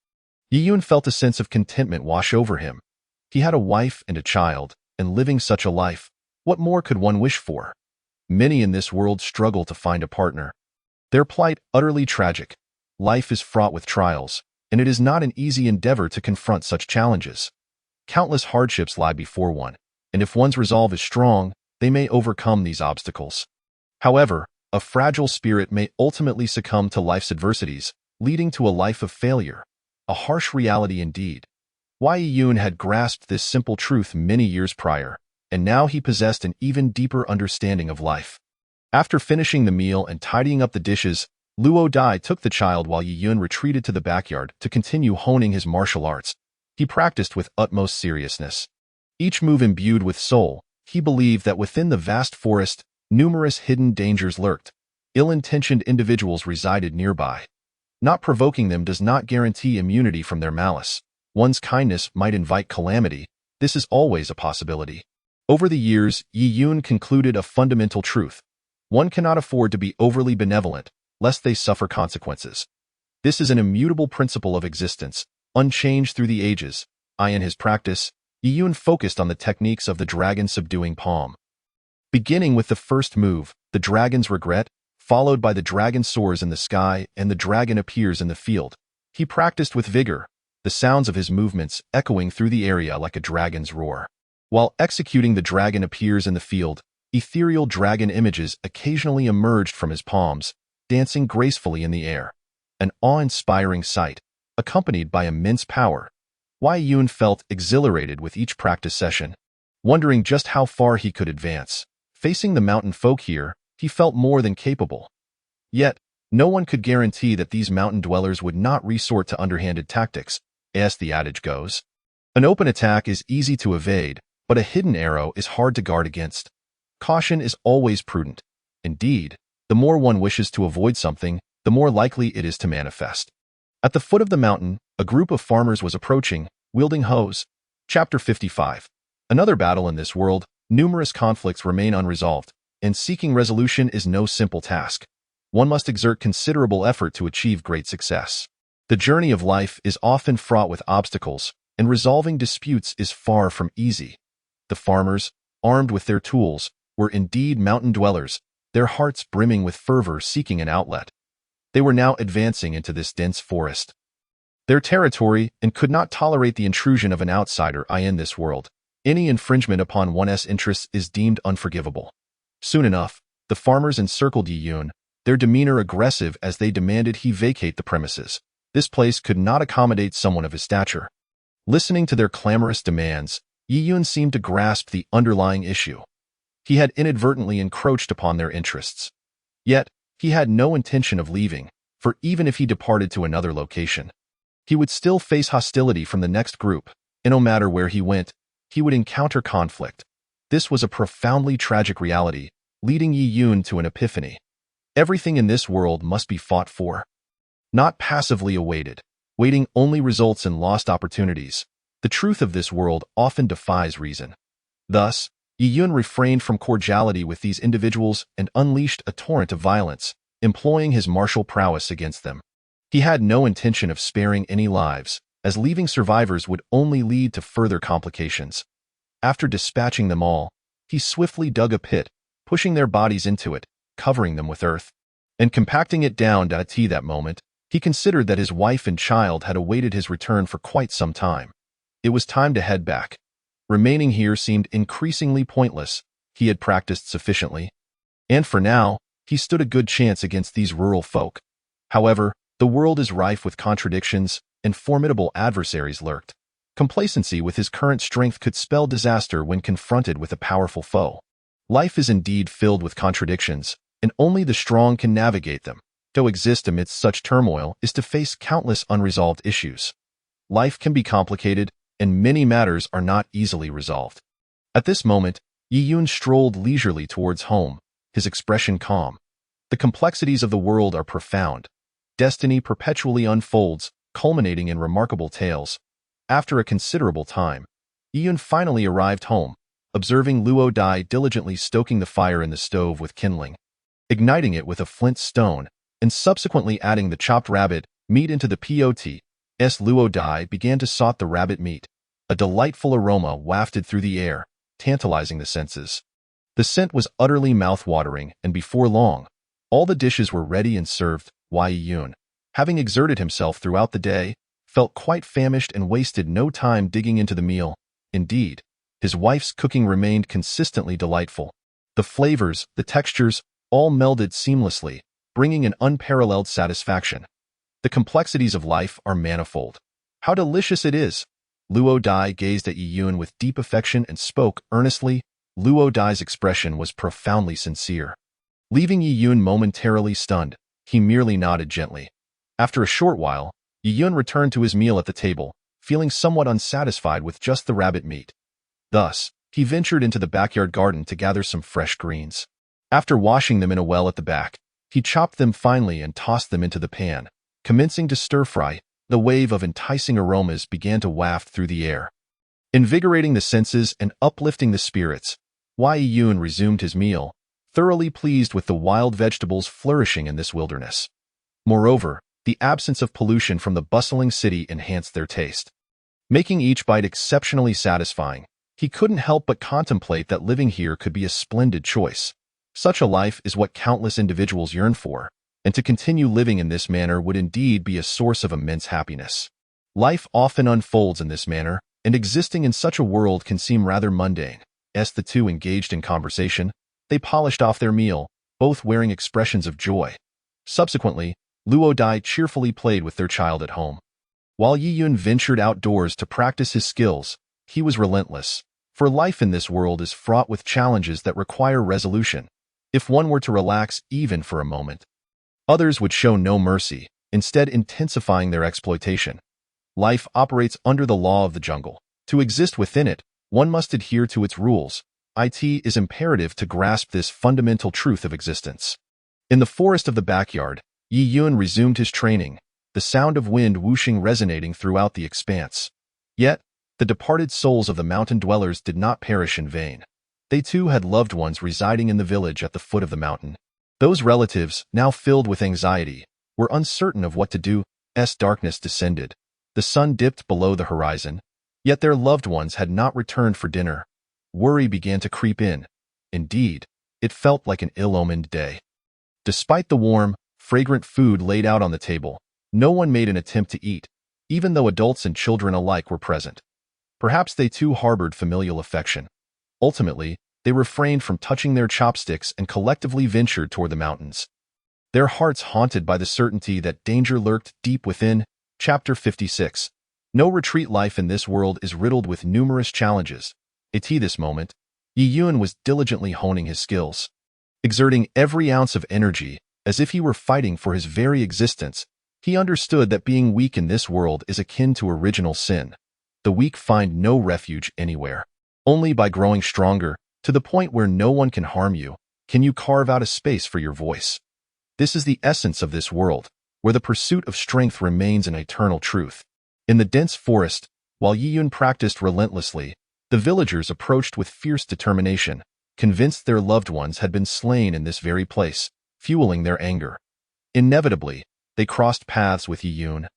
Yi Yun felt a sense of contentment wash over him. He had a wife and a child, and living such a life, what more could one wish for? Many in this world struggle to find a partner, their plight utterly tragic. Life is fraught with trials, and it is not an easy endeavor to confront such challenges. Countless hardships lie before one, and if one's resolve is strong, they may overcome these obstacles. However, a fragile spirit may ultimately succumb to life's adversities, leading to a life of failure. A harsh reality indeed. Yi Yun had grasped this simple truth many years prior, and now he possessed an even deeper understanding of life. After finishing the meal and tidying up the dishes, Luo Dai took the child while Yi Yun retreated to the backyard to continue honing his martial arts. He practiced with utmost seriousness, each move imbued with soul. He believed that within the vast forest, numerous hidden dangers lurked. Ill-intentioned individuals resided nearby. Not provoking them does not guarantee immunity from their malice. One's kindness might invite calamity. This is always a possibility. Over the years, Yi Yun concluded a fundamental truth. One cannot afford to be overly benevolent, lest they suffer consequences. This is an immutable principle of existence, unchanged through the ages. In his practice, Yi Yun focused on the techniques of the dragon subduing palm. Beginning with the first move, the dragon's regret, followed by the dragon soars in the sky and the dragon appears in the field. He practiced with vigor, the sounds of his movements echoing through the area like a dragon's roar. While executing the dragon appears in the field, ethereal dragon images occasionally emerged from his palms, dancing gracefully in the air. An awe-inspiring sight, accompanied by immense power. Yi Yun felt exhilarated with each practice session, wondering just how far he could advance. Facing the mountain folk here, he felt more than capable. Yet, no one could guarantee that these mountain dwellers would not resort to underhanded tactics, as the adage goes. An open attack is easy to evade, but a hidden arrow is hard to guard against. Caution is always prudent. Indeed, the more one wishes to avoid something, the more likely it is to manifest. At the foot of the mountain, a group of farmers was approaching, wielding hoes. Chapter 55. Another battle in this world, numerous conflicts remain unresolved, and seeking resolution is no simple task. One must exert considerable effort to achieve great success. The journey of life is often fraught with obstacles, and resolving disputes is far from easy. The farmers, armed with their tools, were indeed mountain dwellers, their hearts brimming with fervor seeking an outlet. They were now advancing into this dense forest. Their territory and could not tolerate the intrusion of an outsider in this world. Any infringement upon one's interests is deemed unforgivable. Soon enough, the farmers encircled Yi Yun, their demeanor aggressive as they demanded he vacate the premises. This place could not accommodate someone of his stature. Listening to their clamorous demands, Yi Yun seemed to grasp the underlying issue. He had inadvertently encroached upon their interests. Yet, he had no intention of leaving, for even if he departed to another location, he would still face hostility from the next group, and no matter where he went, he would encounter conflict. This was a profoundly tragic reality, leading Yi Yun to an epiphany. Everything in this world must be fought for, not passively awaited. Waiting only results in lost opportunities. The truth of this world often defies reason. Thus, Yi Yun refrained from cordiality with these individuals and unleashed a torrent of violence, employing his martial prowess against them. He had no intention of sparing any lives, as leaving survivors would only lead to further complications. After dispatching them all, he swiftly dug a pit, pushing their bodies into it, covering them with earth, and compacting it down to that moment. He considered that his wife and child had awaited his return for quite some time. It was time to head back. Remaining here seemed increasingly pointless. He had practiced sufficiently, and for now, he stood a good chance against these rural folk. However, the world is rife with contradictions, and formidable adversaries lurked. Complacency with his current strength could spell disaster when confronted with a powerful foe. Life is indeed filled with contradictions, and only the strong can navigate them. To exist amidst such turmoil is to face countless unresolved issues. Life can be complicated, and many matters are not easily resolved. At this moment, Yi Yun strolled leisurely towards home, his expression calm. The complexities of the world are profound. Destiny perpetually unfolds, culminating in remarkable tales. After a considerable time, Yi Yun finally arrived home, observing Luo Dai diligently stoking the fire in the stove with kindling, igniting it with a flint stone, and subsequently adding the chopped rabbit meat into the pot. Luo Dai began to saute the rabbit meat. A delightful aroma wafted through the air, tantalizing the senses. The scent was utterly mouth-watering, and before long, all the dishes were ready and served. Yi Yun, having exerted himself throughout the day, felt quite famished and wasted no time digging into the meal. Indeed, his wife's cooking remained consistently delightful. The flavors, the textures, all melded seamlessly, bringing an unparalleled satisfaction. The complexities of life are manifold. How delicious it is! Luo Dai gazed at Yi Yun with deep affection and spoke earnestly. Luo Dai's expression was profoundly sincere. Leaving Yi Yun momentarily stunned, he merely nodded gently. After a short while, Yi Yun returned to his meal at the table, feeling somewhat unsatisfied with just the rabbit meat. Thus, he ventured into the backyard garden to gather some fresh greens. After washing them in a well at the back, He chopped them finely and tossed them into the pan. Commencing to stir-fry, the wave of enticing aromas began to waft through the air, invigorating the senses and uplifting the spirits. Yun resumed his meal, thoroughly pleased with the wild vegetables flourishing in this wilderness. Moreover, the absence of pollution from the bustling city enhanced their taste, making each bite exceptionally satisfying. He couldn't help but contemplate that living here could be a splendid choice. Such a life is what countless individuals yearn for, and to continue living in this manner would indeed be a source of immense happiness. Life often unfolds in this manner, and existing in such a world can seem rather mundane. As the two engaged in conversation, they polished off their meal, both wearing expressions of joy. Subsequently, Luo Dai cheerfully played with their child at home. While Yun ventured outdoors to practice his skills, he was relentless, for life in this world is fraught with challenges that require resolution. If one were to relax even for a moment, others would show no mercy, instead intensifying their exploitation. Life operates under the law of the jungle. To exist within it, one must adhere to its rules. It is imperative to grasp this fundamental truth of existence. In the forest of the backyard, Yun resumed his training, the sound of wind whooshing resonating throughout the expanse. Yet, the departed souls of the mountain dwellers did not perish in vain. They too had loved ones residing in the village at the foot of the mountain. Those relatives, now filled with anxiety, were uncertain of what to do as darkness descended. The sun dipped below the horizon, yet their loved ones had not returned for dinner. Worry began to creep in. Indeed, it felt like an ill-omened day. Despite the warm, fragrant food laid out on the table, no one made an attempt to eat, even though adults and children alike were present. Perhaps they too harbored familial affection. Ultimately, they refrained from touching their chopsticks and collectively ventured toward the mountains, their hearts haunted by the certainty that danger lurked deep within. Chapter 56. No retreat. Life in this world is riddled with numerous challenges. At this moment, Yun was diligently honing his skills, exerting every ounce of energy, as if he were fighting for his very existence. He understood that being weak in this world is akin to original sin. The weak find no refuge anywhere. Only by growing stronger, to the point where no one can harm you, can you carve out a space for your voice. This is the essence of this world, where the pursuit of strength remains an eternal truth. In the dense forest, while Yun practiced relentlessly, the villagers approached with fierce determination, convinced their loved ones had been slain in this very place, fueling their anger. Inevitably, they crossed paths with Yun,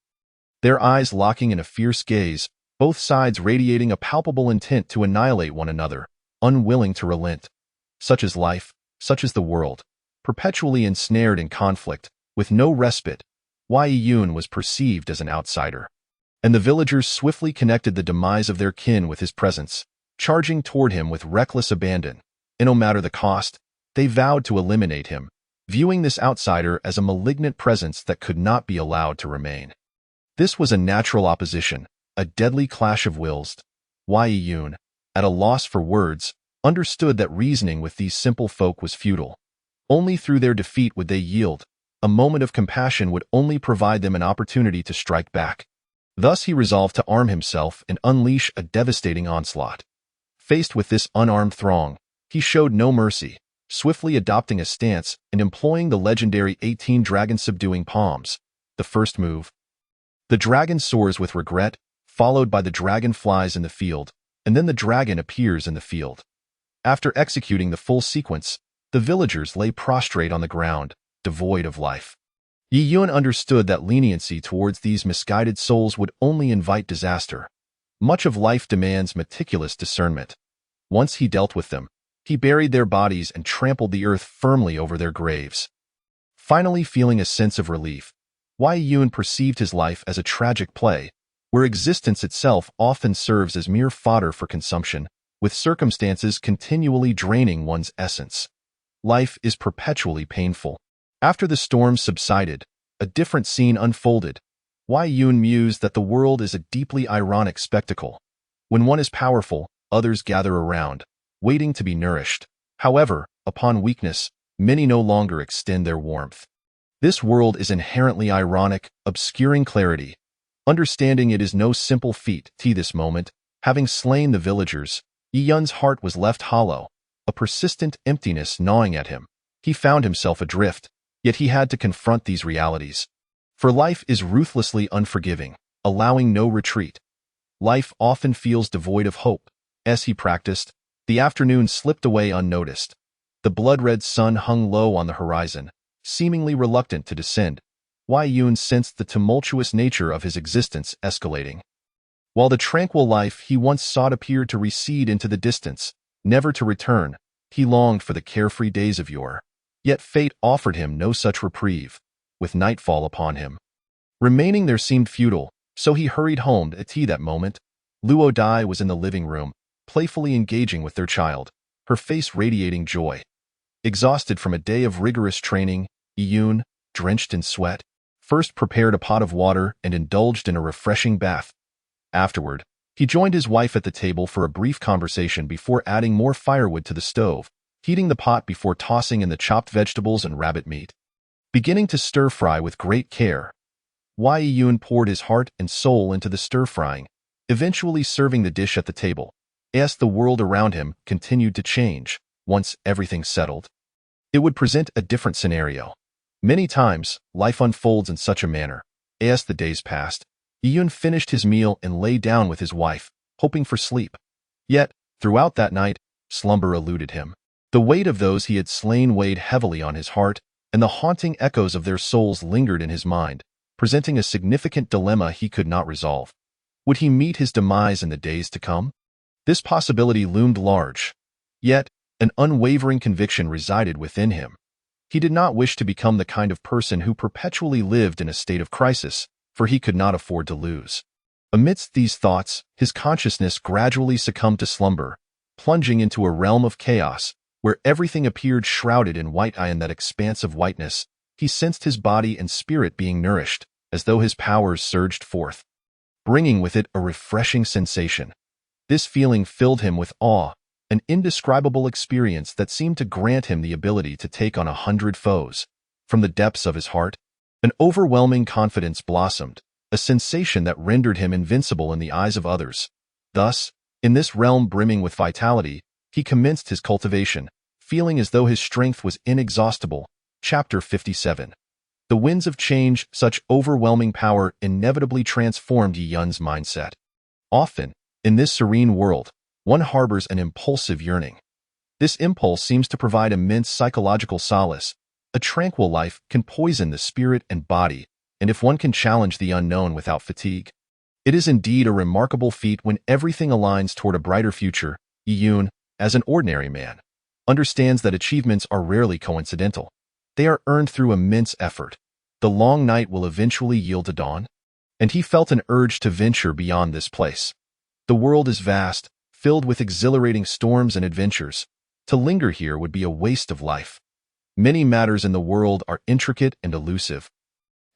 their eyes locking in a fierce gaze, both sides radiating a palpable intent to annihilate one another, unwilling to relent. Such is life, such is the world, perpetually ensnared in conflict, with no respite. Yun was perceived as an outsider, and the villagers swiftly connected the demise of their kin with his presence, charging toward him with reckless abandon. And no matter the cost, they vowed to eliminate him, viewing this outsider as a malignant presence that could not be allowed to remain. This was a natural opposition, a deadly clash of wills. Yun, at a loss for words, understood that reasoning with these simple folk was futile. Only through their defeat would they yield. A moment of compassion would only provide them an opportunity to strike back. Thus he resolved to arm himself and unleash a devastating onslaught. Faced with this unarmed throng, he showed no mercy, swiftly adopting a stance and employing the legendary 18 dragon subduing palms. The first move. The dragon soars with regret, followed by the dragon flies in the field, and then the dragon appears in the field. After executing the full sequence, the villagers lay prostrate on the ground, devoid of life. Yun understood that leniency towards these misguided souls would only invite disaster. Much of life demands meticulous discernment. Once he dealt with them, he buried their bodies and trampled the earth firmly over their graves. Finally feeling a sense of relief, Yun perceived his life as a tragic play, where existence itself often serves as mere fodder for consumption, with circumstances continually draining one's essence. Life is perpetually painful. After the storm subsided, a different scene unfolded. Yun mused that the world is a deeply ironic spectacle. When one is powerful, others gather around, waiting to be nourished. However, upon weakness, many no longer extend their warmth. This world is inherently ironic, obscuring clarity. Understanding it is no simple feat. This moment, having slain the villagers, Yun's heart was left hollow, a persistent emptiness gnawing at him. He found himself adrift, Yet he had to confront these realities. For life is ruthlessly unforgiving, allowing no retreat. Life often feels devoid of hope. As he practiced, the afternoon slipped away unnoticed. The blood-red sun hung low on the horizon, seemingly reluctant to descend. Yun sensed the tumultuous nature of his existence escalating. While the tranquil life he once sought appeared to recede into the distance, never to return, he longed for the carefree days of yore. Yet fate offered him no such reprieve, with nightfall upon him. Remaining there seemed futile, so he hurried home at tea that moment. Luo Dai was in the living room, playfully engaging with their child, her face radiating joy. Exhausted from a day of rigorous training, Yun, drenched in sweat, first prepared a pot of water and indulged in a refreshing bath. Afterward, he joined his wife at the table for a brief conversation before adding more firewood to the stove, heating the pot before tossing in the chopped vegetables and rabbit meat. Beginning to stir-fry with great care, Yun poured his heart and soul into the stir-frying, eventually serving the dish at the table. As the world around him continued to change, once everything settled, it would present a different scenario. Many times, life unfolds in such a manner. As the days passed, Yun finished his meal and lay down with his wife, hoping for sleep. Yet, throughout that night, slumber eluded him. The weight of those he had slain weighed heavily on his heart, and the haunting echoes of their souls lingered in his mind, presenting a significant dilemma he could not resolve. Would he meet his demise in the days to come? This possibility loomed large. Yet, an unwavering conviction resided within him. He did not wish to become the kind of person who perpetually lived in a state of crisis, for he could not afford to lose. Amidst these thoughts, his consciousness gradually succumbed to slumber, plunging into a realm of chaos, where everything appeared shrouded in white iron. That expanse of whiteness, he sensed his body and spirit being nourished, as though his powers surged forth, bringing with it a refreshing sensation. This feeling filled him with awe, an indescribable experience that seemed to grant him the ability to take on 100 foes. From the depths of his heart, an overwhelming confidence blossomed, a sensation that rendered him invincible in the eyes of others. Thus, in this realm brimming with vitality, he commenced his cultivation, feeling as though his strength was inexhaustible. Chapter 57. The winds of change, such overwhelming power, inevitably transformed Yun's mindset. Often, in this serene world, one harbors an impulsive yearning. This impulse seems to provide immense psychological solace. A tranquil life can poison the spirit and body, and if one can challenge the unknown without fatigue, it is indeed a remarkable feat. When everything aligns toward a brighter future, Yun, as an ordinary man, understands that achievements are rarely coincidental. They are earned through immense effort. The long night will eventually yield to dawn, and he felt an urge to venture beyond this place. The world is vast, filled with exhilarating storms and adventures. To linger here would be a waste of life. Many matters in the world are intricate and elusive,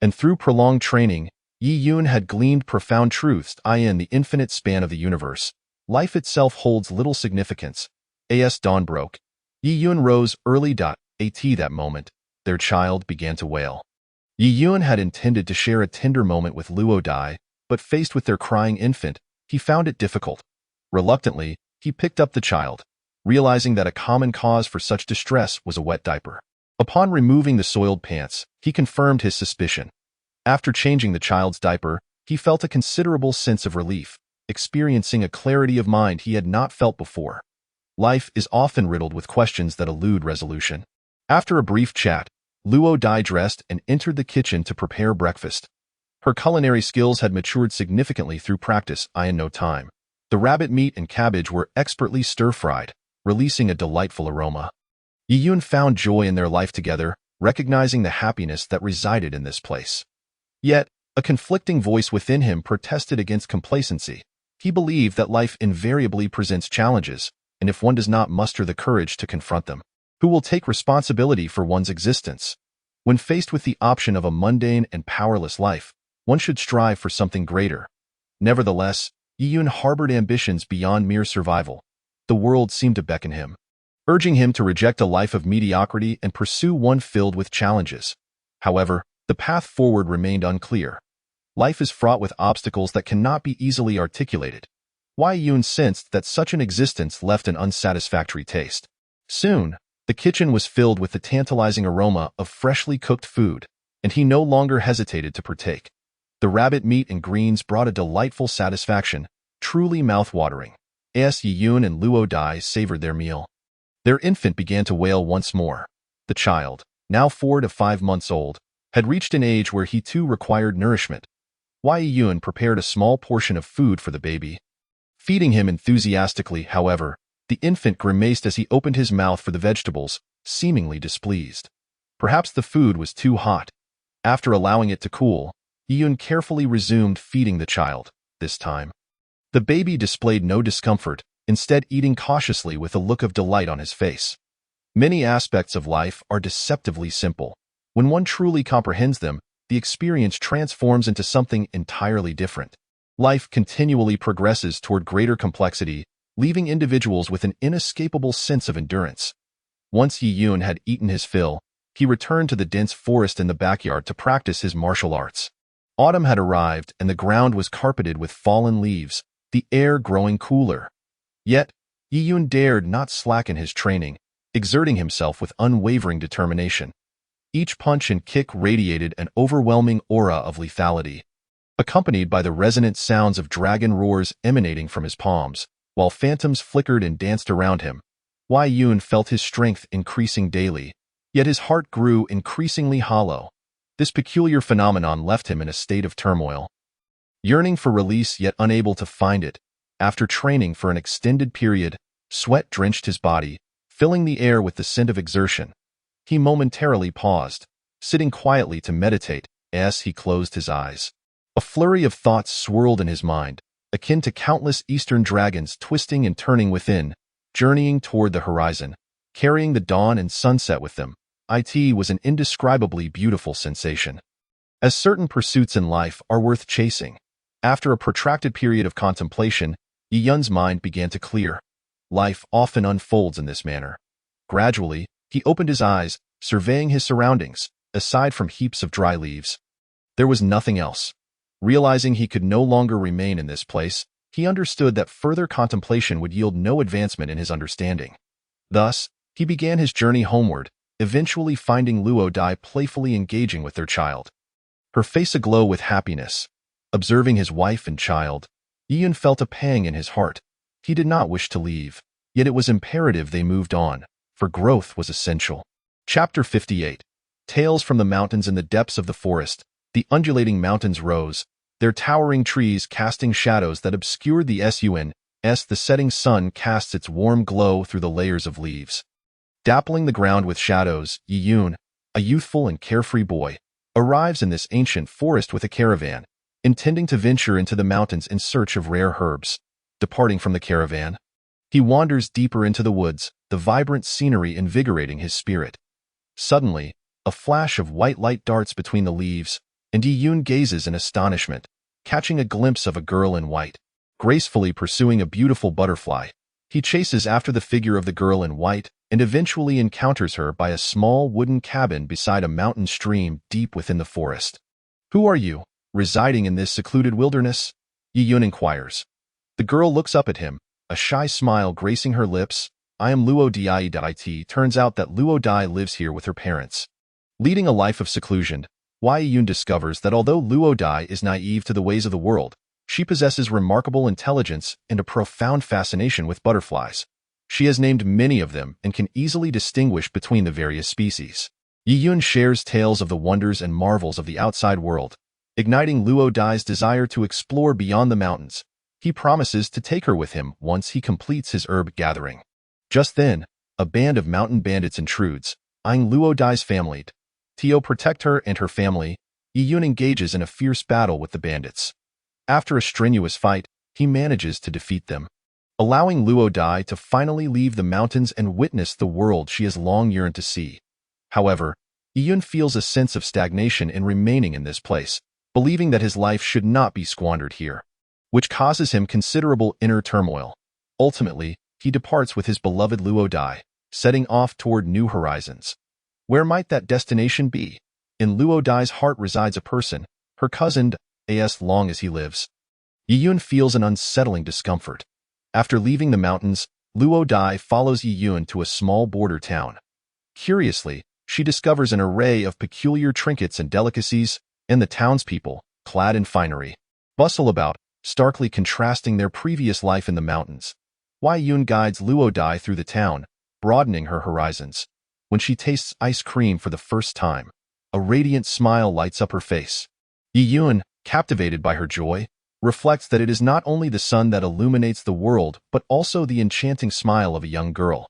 and through prolonged training, Yun had gleaned profound truths in the infinite span of the universe. Life itself holds little significance. As dawn broke, Yun rose early. At that moment, their child began to wail. Yun had intended to share a tender moment with Luo Dai, but faced with their crying infant, he found it difficult. Reluctantly, he picked up the child, realizing that a common cause for such distress was a wet diaper. Upon removing the soiled pants, he confirmed his suspicion. After changing the child's diaper, he felt a considerable sense of relief, experiencing a clarity of mind he had not felt before. Life is often riddled with questions that elude resolution. After a brief chat, Luo Dai dressed and entered the kitchen to prepare breakfast. Her culinary skills had matured significantly through practice in no time. The rabbit meat and cabbage were expertly stir-fried, releasing a delightful aroma. Yun found joy in their life together, recognizing the happiness that resided in this place. Yet, a conflicting voice within him protested against complacency. He believed that life invariably presents challenges, and if one does not muster the courage to confront them, who will take responsibility for one's existence? When faced with the option of a mundane and powerless life, one should strive for something greater. Nevertheless, Yun harbored ambitions beyond mere survival. The world seemed to beckon him, urging him to reject a life of mediocrity and pursue one filled with challenges. However, the path forward remained unclear. Life is fraught with obstacles that cannot be easily articulated. Yun sensed that such an existence left an unsatisfactory taste. Soon, The kitchen was filled with the tantalizing aroma of freshly cooked food, and he no longer hesitated to partake. The rabbit meat and greens brought a delightful satisfaction, truly mouth-watering. As Yi-Yun and Luo Dai savored their meal, their infant began to wail once more. The child, now 4 to 5 months old, had reached an age where he too required nourishment. Yi-Yun prepared a small portion of food for the baby. Feeding him enthusiastically, however, the infant grimaced as he opened his mouth for the vegetables, seemingly displeased. Perhaps the food was too hot. After allowing it to cool, Yi-Yun carefully resumed feeding the child. This time, the baby displayed no discomfort, instead eating cautiously with a look of delight on his face. Many aspects of life are deceptively simple. When one truly comprehends them, the experience transforms into something entirely different. Life continually progresses toward greater complexity, leaving individuals with an inescapable sense of endurance. Once Yi-Yun had eaten his fill, he returned to the dense forest in the backyard to practice his martial arts. Autumn had arrived and the ground was carpeted with fallen leaves, the air growing cooler. Yet, Yi-Yun dared not slacken his training, exerting himself with unwavering determination. Each punch and kick radiated an overwhelming aura of lethality, accompanied by the resonant sounds of dragon roars emanating from his palms. While phantoms flickered and danced around him, Yi-Yun felt his strength increasing daily, yet his heart grew increasingly hollow. This peculiar phenomenon left him in a state of turmoil. Yearning for release yet unable to find it, after training for an extended period, sweat drenched his body, filling the air with the scent of exertion. He momentarily paused, sitting quietly to meditate as he closed his eyes. A flurry of thoughts swirled in his mind, akin to countless eastern dragons twisting and turning within, journeying toward the horizon, carrying the dawn and sunset with them. It was an indescribably beautiful sensation. As certain pursuits in life are worth chasing, after a protracted period of contemplation, Yi-Yun's mind began to clear. Life often unfolds in this manner. Gradually, he opened his eyes, surveying his surroundings. Aside from heaps of dry leaves, there was nothing else. Realizing he could no longer remain in this place, he understood that further contemplation would yield no advancement in his understanding. Thus, he began his journey homeward, eventually finding Luo Dai playfully engaging with their child. Her face aglow with happiness. Observing his wife and child, Yi-Yun felt a pang in his heart. He did not wish to leave, yet it was imperative they moved on, for growth was essential. Chapter 58. Tales from the mountains. In the depths of the forest, the undulating mountains rose, their towering trees casting shadows that obscured the sun. The setting sun casts its warm glow through the layers of leaves, dappling the ground with shadows. Yi-Yun, a youthful and carefree boy, arrives in this ancient forest with a caravan, intending to venture into the mountains in search of rare herbs. Departing from the caravan, he wanders deeper into the woods, the vibrant scenery invigorating his spirit. Suddenly, a flash of white light darts between the leaves, and Yi-Yun gazes in astonishment, catching a glimpse of a girl in white, gracefully pursuing a beautiful butterfly. He chases after the figure of the girl in white and eventually encounters her by a small wooden cabin beside a mountain stream deep within the forest. "Who are you, residing in this secluded wilderness?" Yi-Yun inquires. The girl looks up at him, a shy smile gracing her lips. "I am Luo Dai." It turns out that Luo Dai lives here with her parents. Leading a life of seclusion, Yi-Yun discovers that although Luo Dai is naive to the ways of the world, she possesses remarkable intelligence and a profound fascination with butterflies. She has named many of them and can easily distinguish between the various species. Yi-Yun shares tales of the wonders and marvels of the outside world, igniting Luo Dai's desire to explore beyond the mountains. He promises to take her with him once he completes his herb gathering. Just then, a band of mountain bandits intrudes, eyeing Luo Dai's family. To protect her and her family, Yi-Yun engages in a fierce battle with the bandits. After a strenuous fight, he manages to defeat them, allowing Luo Dai to finally leave the mountains and witness the world she has long yearned to see. However, Yi-Yun feels a sense of stagnation in remaining in this place, believing that his life should not be squandered here, which causes him considerable inner turmoil. Ultimately, he departs with his beloved Luo Dai, setting off toward new horizons. Where might that destination be? In Luo Dai's heart resides a person, her cousin, as long as he lives. Yi-Yun feels an unsettling discomfort. After leaving the mountains, Luo Dai follows Yi-Yun to a small border town. Curiously, she discovers an array of peculiar trinkets and delicacies, and the townspeople, clad in finery, bustle about, starkly contrasting their previous life in the mountains. Yun guides Luo Dai through the town, broadening her horizons. When she tastes ice cream for the first time, a radiant smile lights up her face. Yun, captivated by her joy, reflects that it is not only the sun that illuminates the world but also the enchanting smile of a young girl.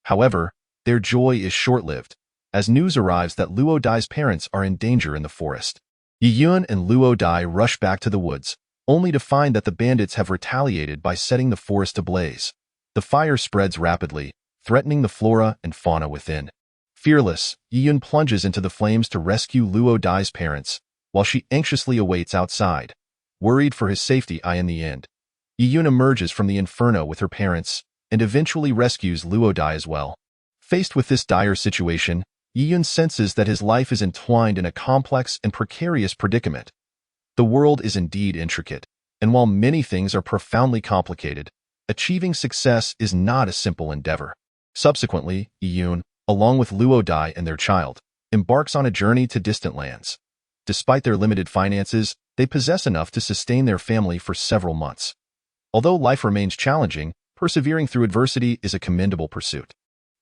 However, their joy is short-lived, as news arrives that Luo Dai's parents are in danger in the forest. Yun and Luo Dai rush back to the woods, only to find that the bandits have retaliated by setting the forest ablaze. The fire spreads rapidly, threatening the flora and fauna within. Fearless, Yun plunges into the flames to rescue Luo Dai's parents, while she anxiously awaits outside, worried for his safety. In the end, Yun emerges from the inferno with her parents and eventually rescues Luo Dai as well. Faced with this dire situation, Yun senses that his life is entwined in a complex and precarious predicament. The world is indeed intricate, and while many things are profoundly complicated, achieving success is not a simple endeavor. Subsequently, Yun, along with Luo Dai and their child, embarks on a journey to distant lands. Despite their limited finances, they possess enough to sustain their family for several months. Although life remains challenging, persevering through adversity is a commendable pursuit.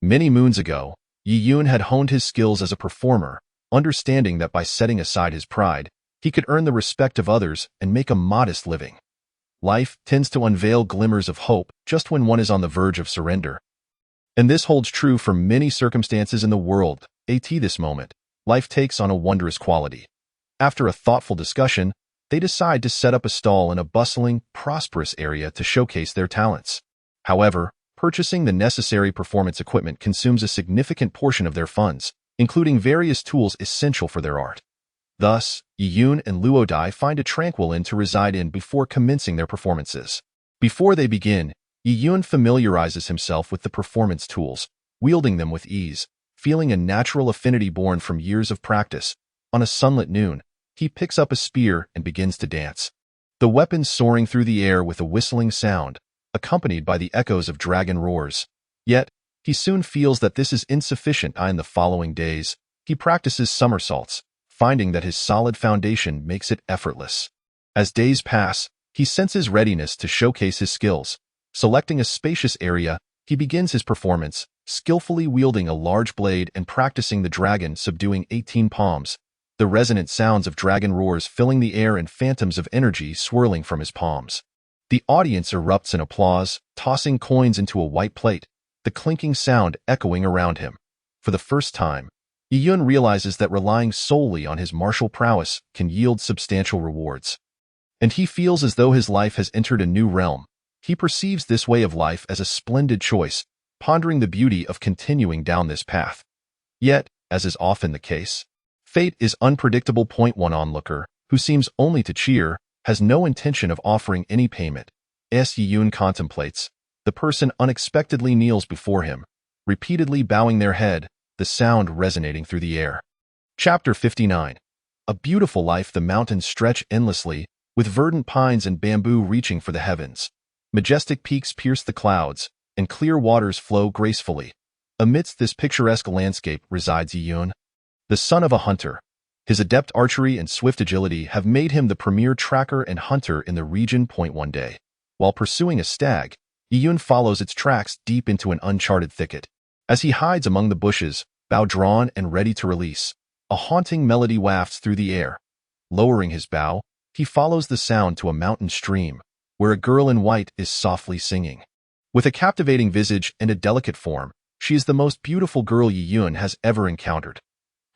Many moons ago, Yun had honed his skills as a performer, understanding that by setting aside his pride, he could earn the respect of others and make a modest living. Life tends to unveil glimmers of hope just when one is on the verge of surrender. And this holds true for many circumstances in the world. At this moment, life takes on a wondrous quality. After a thoughtful discussion, they decide to set up a stall in a bustling, prosperous area to showcase their talents. However, purchasing the necessary performance equipment consumes a significant portion of their funds, including various tools essential for their art. Thus, Yun and Luo Dai find a tranquil inn to reside in before commencing their performances. Before they begin, Yun familiarizes himself with the performance tools, wielding them with ease, feeling a natural affinity born from years of practice. On a sunlit noon, he picks up a spear and begins to dance, the weapon soaring through the air with a whistling sound, accompanied by the echoes of dragon roars. Yet, he soon feels that this is insufficient. In the following days, he practices somersaults, finding that his solid foundation makes it effortless. As days pass, he senses readiness to showcase his skills. Selecting a spacious area, he begins his performance, skillfully wielding a large blade and practicing the dragon Subduing Palms, the resonant sounds of dragon roars filling the air and phantoms of energy swirling from his palms. The audience erupts in applause, tossing coins into a white plate, the clinking sound echoing around him. For the first time, Yun realizes that relying solely on his martial prowess can yield substantial rewards. And he feels as though his life has entered a new realm. He perceives this way of life as a splendid choice, pondering the beauty of continuing down this path. Yet, as is often the case, fate is unpredictable. One onlooker, who seems only to cheer, has no intention of offering any payment. As Yun contemplates, the person unexpectedly kneels before him, repeatedly bowing their head, the sound resonating through the air. Chapter 59. A beautiful life. The mountains stretch endlessly, with verdant pines and bamboo reaching for the heavens. Majestic peaks pierce the clouds, and clear waters flow gracefully. Amidst this picturesque landscape resides Yun, the son of a hunter. His adept archery and swift agility have made him the premier tracker and hunter in the region. One day, while pursuing a stag, Yun follows its tracks deep into an uncharted thicket. As he hides among the bushes, bow drawn and ready to release, a haunting melody wafts through the air. Lowering his bow, he follows the sound to a mountain stream, where a girl in white is softly singing. With a captivating visage and a delicate form, she is the most beautiful girl Yun has ever encountered.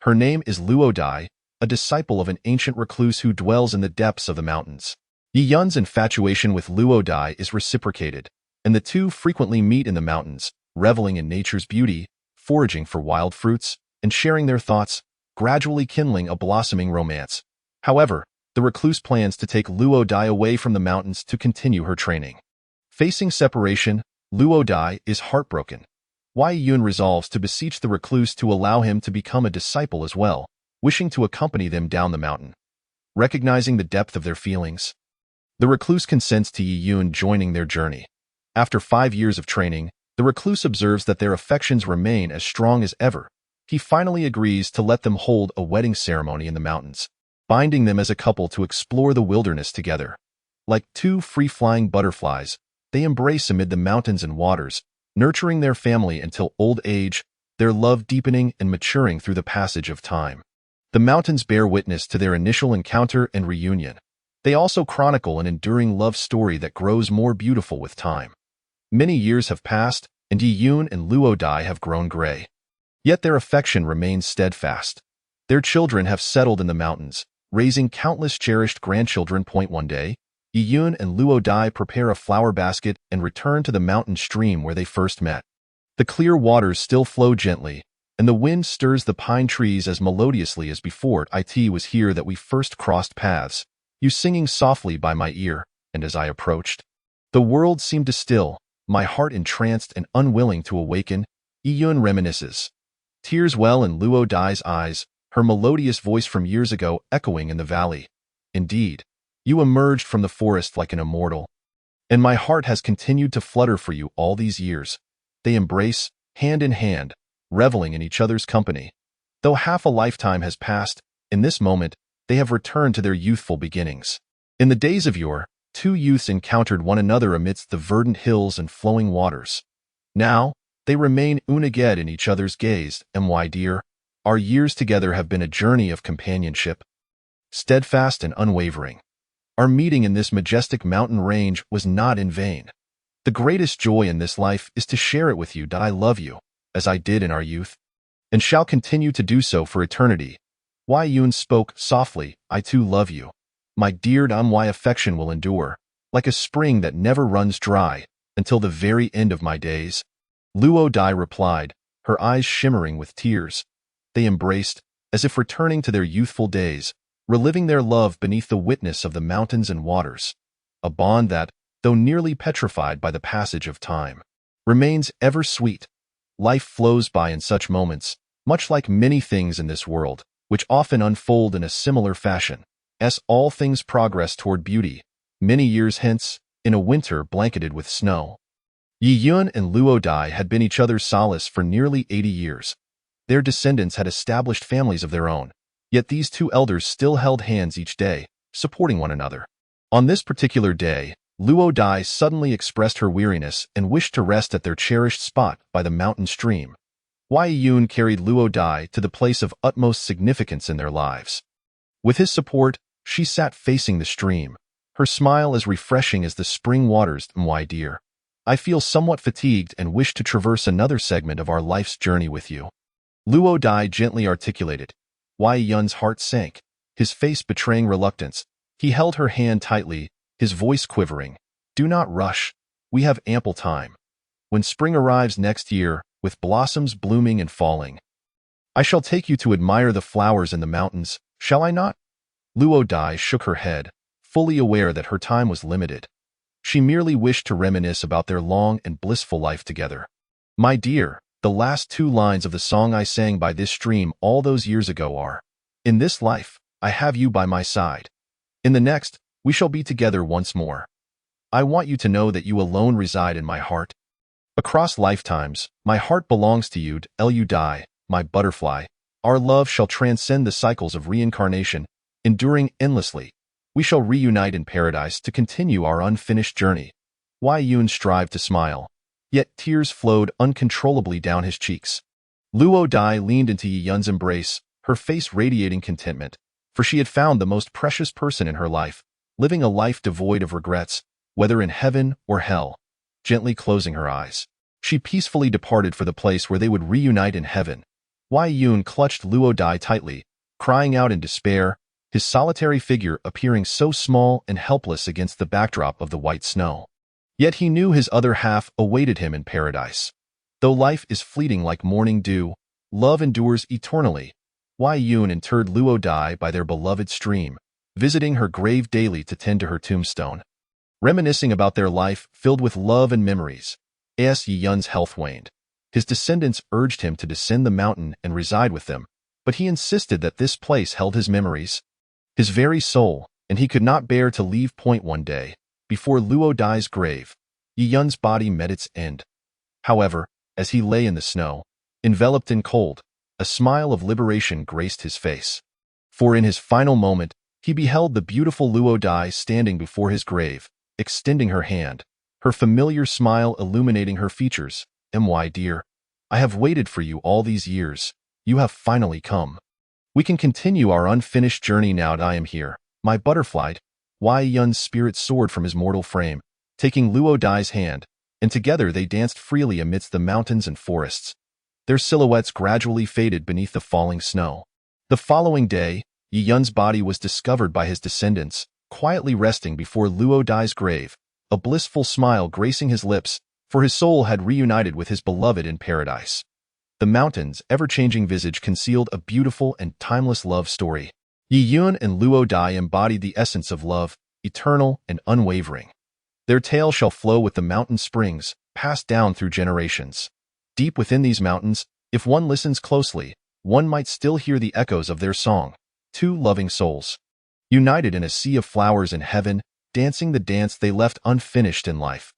Her name is Luo Dai, a disciple of an ancient recluse who dwells in the depths of the mountains. Yun's infatuation with Luo Dai is reciprocated, and the two frequently meet in the mountains, reveling in nature's beauty, foraging for wild fruits, and sharing their thoughts, gradually kindling a blossoming romance. However, the recluse plans to take Luo Dai away from the mountains to continue her training. Facing separation, Luo Dai is heartbroken. Yun resolves to beseech the recluse to allow him to become a disciple as well, wishing to accompany them down the mountain. Recognizing the depth of their feelings, the recluse consents to Yun joining their journey. After 5 years of training, the recluse observes that their affections remain as strong as ever, he finally agrees to let them hold a wedding ceremony in the mountains, binding them as a couple to explore the wilderness together. Like two free-flying butterflies, they embrace amid the mountains and waters, nurturing their family until old age, their love deepening and maturing through the passage of time. The mountains bear witness to their initial encounter and reunion. They also chronicle an enduring love story that grows more beautiful with time. Many years have passed, and Yi-yoon and Luo Dai have grown gray. Yet their affection remains steadfast. Their children have settled in the mountains, raising countless cherished grandchildren. One day, Yi-yoon and Luo Dai prepare a flower basket and return to the mountain stream where they first met. The clear waters still flow gently, and the wind stirs the pine trees as melodiously as before. It was here that we first crossed paths, you singing softly by my ear, and as I approached, the world seemed to still, my heart entranced and unwilling to awaken. Yi-yoon reminisces. Tears well in Luo Dai's eyes, her melodious voice from years ago echoing in the valley. Indeed, you emerged from the forest like an immortal, and my heart has continued to flutter for you all these years. They embrace, hand in hand, reveling in each other's company. Though half a lifetime has passed, in this moment, they have returned to their youthful beginnings. In the days of yore, two youths encountered one another amidst the verdant hills and flowing waters. Now, they remain uniged in each other's gaze. My dear, our years together have been a journey of companionship, steadfast and unwavering. Our meeting in this majestic mountain range was not in vain. The greatest joy in this life is to share it with you. I love you, as I did in our youth, and shall continue to do so for eternity. Yi-yoon spoke softly. I too love you, my dear. My affection will endure, like a spring that never runs dry, until the very end of my days. Luo Dai replied, her eyes shimmering with tears. They embraced, as if returning to their youthful days, reliving their love beneath the witness of the mountains and waters. A bond that, though nearly petrified by the passage of time, remains ever sweet. Life flows by in such moments, much like many things in this world, which often unfold in a similar fashion, as all things progress toward beauty. Many years hence, in a winter blanketed with snow, Yi-yoon and Luo Dai had been each other's solace for nearly 80 years. Their descendants had established families of their own, yet these two elders still held hands each day, supporting one another. On this particular day, Luo Dai suddenly expressed her weariness and wished to rest at their cherished spot by the mountain stream. Yi-yoon carried Luo Dai to the place of utmost significance in their lives. With his support, she sat facing the stream, her smile as refreshing as the spring waters. My dear, I feel somewhat fatigued and wish to traverse another segment of our life's journey with you. Luo Dai gently articulated. Yi-yoon's heart sank, his face betraying reluctance. He held her hand tightly, his voice quivering. Do not rush. We have ample time. When spring arrives next year, with blossoms blooming and falling, I shall take you to admire the flowers in the mountains, shall I not? Luo Dai shook her head, fully aware that her time was limited. She merely wished to reminisce about their long and blissful life together. My dear, the last two lines of the song I sang by this stream all those years ago are, in this life, I have you by my side. In the next, we shall be together once more. I want you to know that you alone reside in my heart. Across lifetimes, my heart belongs to you. Luo Dai, my butterfly. Our love shall transcend the cycles of reincarnation, enduring endlessly. We shall reunite in paradise to continue our unfinished journey. Yi-yoon strived to smile, yet tears flowed uncontrollably down his cheeks. Luo Dai leaned into Yi-yoon's embrace, her face radiating contentment, for she had found the most precious person in her life, living a life devoid of regrets, whether in heaven or hell. Gently closing her eyes, she peacefully departed for the place where they would reunite in heaven. Yi-yoon clutched Luo Dai tightly, crying out in despair, his solitary figure appearing so small and helpless against the backdrop of the white snow. Yet he knew his other half awaited him in paradise. Though life is fleeting like morning dew, love endures eternally. Yi-yoon interred Luo Dai by their beloved stream, visiting her grave daily to tend to her tombstone. Reminiscing about their life filled with love and memories, as Yi-yoon's health waned. His descendants urged him to descend the mountain and reside with them, but he insisted that this place held his memories, his very soul, and he could not bear to leave. One day, before Luo Dai's grave, Yi-yoon's body met its end. However, as he lay in the snow, enveloped in cold, a smile of liberation graced his face. For in his final moment, he beheld the beautiful Luo Dai standing before his grave, extending her hand, her familiar smile illuminating her features. "My dear, I have waited for you all these years. You have finally come. We can continue our unfinished journey now that I am here." My butterfly, Wei Yun's spirit soared from his mortal frame, taking Luo Dai's hand, and together they danced freely amidst the mountains and forests. Their silhouettes gradually faded beneath the falling snow. The following day, Yi Yun's body was discovered by his descendants, quietly resting before Luo Dai's grave, a blissful smile gracing his lips, for his soul had reunited with his beloved in paradise. The mountain's ever-changing visage concealed a beautiful and timeless love story. Yi Yun and Luo Dai embodied the essence of love, eternal and unwavering. Their tale shall flow with the mountain springs, passed down through generations. Deep within these mountains, if one listens closely, one might still hear the echoes of their song. Two loving souls, united in a sea of flowers in heaven, dancing the dance they left unfinished in life.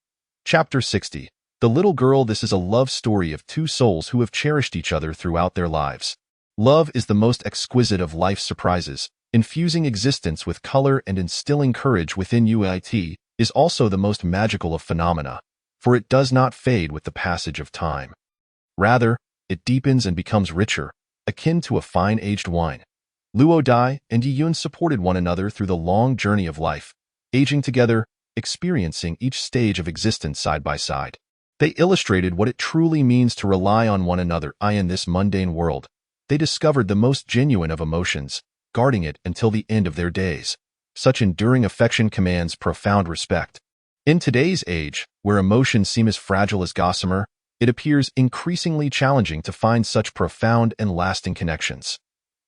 Chapter 60. The Little Girl. This is a love story of two souls who have cherished each other throughout their lives. Love is the most exquisite of life's surprises, infusing existence with color and instilling courage within it, is also the most magical of phenomena, for it does not fade with the passage of time. Rather, it deepens and becomes richer, akin to a fine-aged wine. Luo Dai and Yi Yun supported one another through the long journey of life, aging together, experiencing each stage of existence side by side. They illustrated what it truly means to rely on one another in this mundane world. They discovered the most genuine of emotions, guarding it until the end of their days. Such enduring affection commands profound respect. In today's age, where emotions seem as fragile as gossamer, it appears increasingly challenging to find such profound and lasting connections.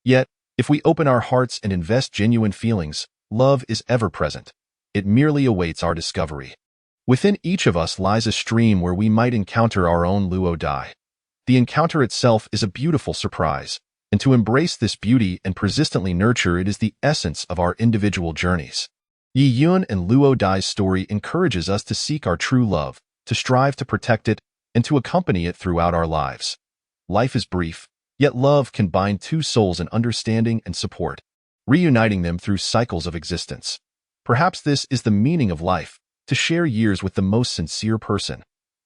Yet, if we open our hearts and invest genuine feelings, love is ever present. It merely awaits our discovery. Within each of us lies a stream where we might encounter our own Luo Dai. The encounter itself is a beautiful surprise, and to embrace this beauty and persistently nurture it is the essence of our individual journeys. Yi Yun and Luo Dai's story encourages us to seek our true love, to strive to protect it, and to accompany it throughout our lives. Life is brief, yet love can bind two souls in understanding and support, reuniting them through cycles of existence. Perhaps this is the meaning of life, to share years with the most sincere person.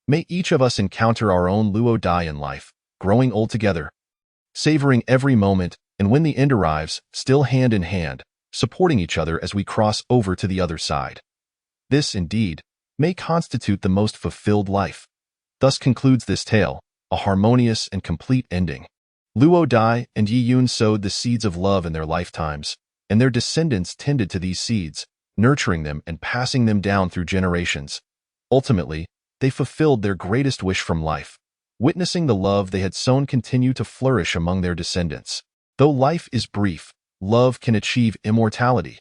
May each of us encounter our own Luo Dai in life, growing old together, savoring every moment, and when the end arrives, still hand in hand, supporting each other as we cross over to the other side. This, indeed, may constitute the most fulfilled life. Thus concludes this tale, a harmonious and complete ending. Luo Dai and Yi Yun sowed the seeds of love in their lifetimes, and their descendants tended to these seeds, nurturing them and passing them down through generations. Ultimately, they fulfilled their greatest wish from life, witnessing the love they had sown continue to flourish among their descendants. Though life is brief, love can achieve immortality.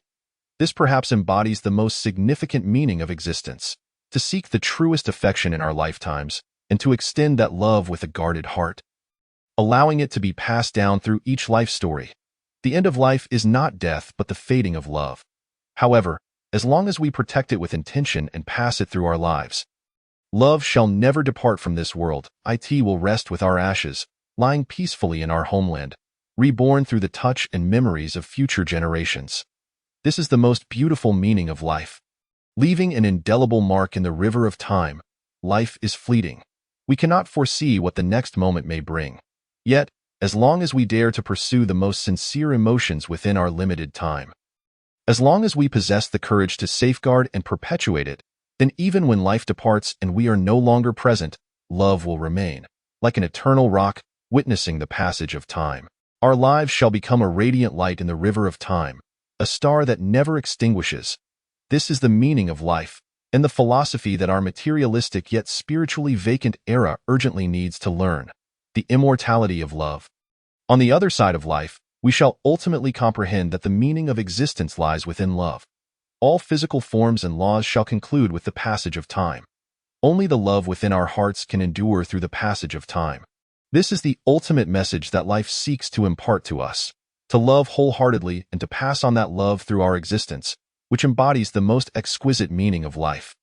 This perhaps embodies the most significant meaning of existence, to seek the truest affection in our lifetimes, and to extend that love with a guarded heart, allowing it to be passed down through each life story. The end of life is not death but the fading of love. However, as long as we protect it with intention and pass it through our lives, love shall never depart from this world. It will rest with our ashes, lying peacefully in our homeland, reborn through the touch and memories of future generations. This is the most beautiful meaning of life. Leaving an indelible mark in the river of time, life is fleeting. We cannot foresee what the next moment may bring. Yet, as long as we dare to pursue the most sincere emotions within our limited time, as long as we possess the courage to safeguard and perpetuate it, then even when life departs and we are no longer present, love will remain, like an eternal rock, witnessing the passage of time. Our lives shall become a radiant light in the river of time, a star that never extinguishes. This is the meaning of life, and the philosophy that our materialistic yet spiritually vacant era urgently needs to learn: the immortality of love. On the other side of life, we shall ultimately comprehend that the meaning of existence lies within love. All physical forms and laws shall conclude with the passage of time. Only the love within our hearts can endure through the passage of time. This is the ultimate message that life seeks to impart to us, to love wholeheartedly and to pass on that love through our existence, which embodies the most exquisite meaning of life.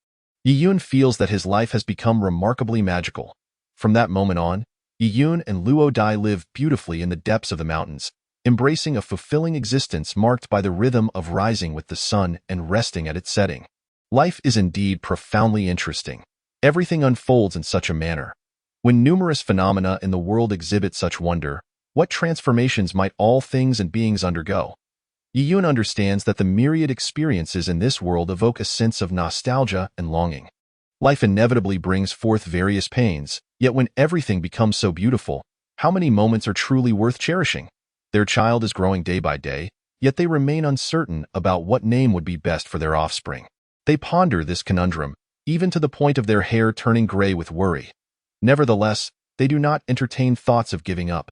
Yi Yun feels that his life has become remarkably magical. From that moment on, Yi-Yun and Luo Dai live beautifully in the depths of the mountains, embracing a fulfilling existence marked by the rhythm of rising with the sun and resting at its setting. Life is indeed profoundly interesting. Everything unfolds in such a manner. When numerous phenomena in the world exhibit such wonder, what transformations might all things and beings undergo? Yi-Yun understands that the myriad experiences in this world evoke a sense of nostalgia and longing. Life inevitably brings forth various pains, yet when everything becomes so beautiful, how many moments are truly worth cherishing? Their child is growing day by day, yet they remain uncertain about what name would be best for their offspring. They ponder this conundrum, even to the point of their hair turning gray with worry. Nevertheless, they do not entertain thoughts of giving up.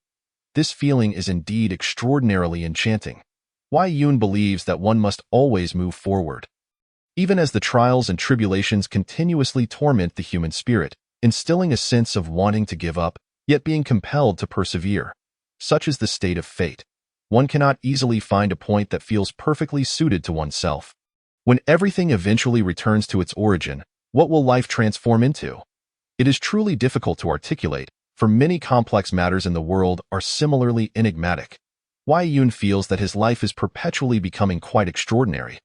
This feeling is indeed extraordinarily enchanting. Why Yun believes that one must always move forward. Even as the trials and tribulations continuously torment the human spirit, instilling a sense of wanting to give up, yet being compelled to persevere. Such is the state of fate. One cannot easily find a point that feels perfectly suited to oneself. When everything eventually returns to its origin, what will life transform into? It is truly difficult to articulate, for many complex matters in the world are similarly enigmatic. Why Yun feels that his life is perpetually becoming quite extraordinary.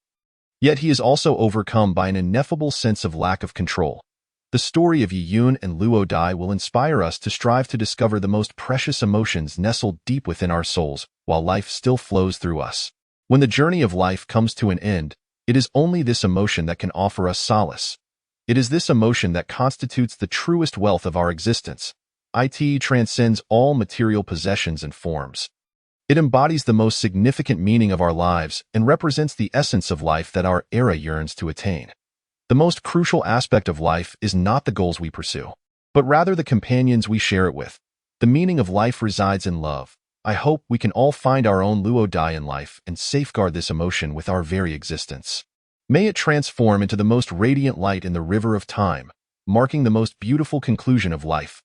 Yet he is also overcome by an ineffable sense of lack of control. The story of Yi Yun and Luo Dai will inspire us to strive to discover the most precious emotions nestled deep within our souls, while life still flows through us. When the journey of life comes to an end, it is only this emotion that can offer us solace. It is this emotion that constitutes the truest wealth of our existence. It transcends all material possessions and forms. It embodies the most significant meaning of our lives and represents the essence of life that our era yearns to attain. The most crucial aspect of life is not the goals we pursue, but rather the companions we share it with. The meaning of life resides in love. I hope we can all find our own Luo Dai in life and safeguard this emotion with our very existence. May it transform into the most radiant light in the river of time, marking the most beautiful conclusion of life.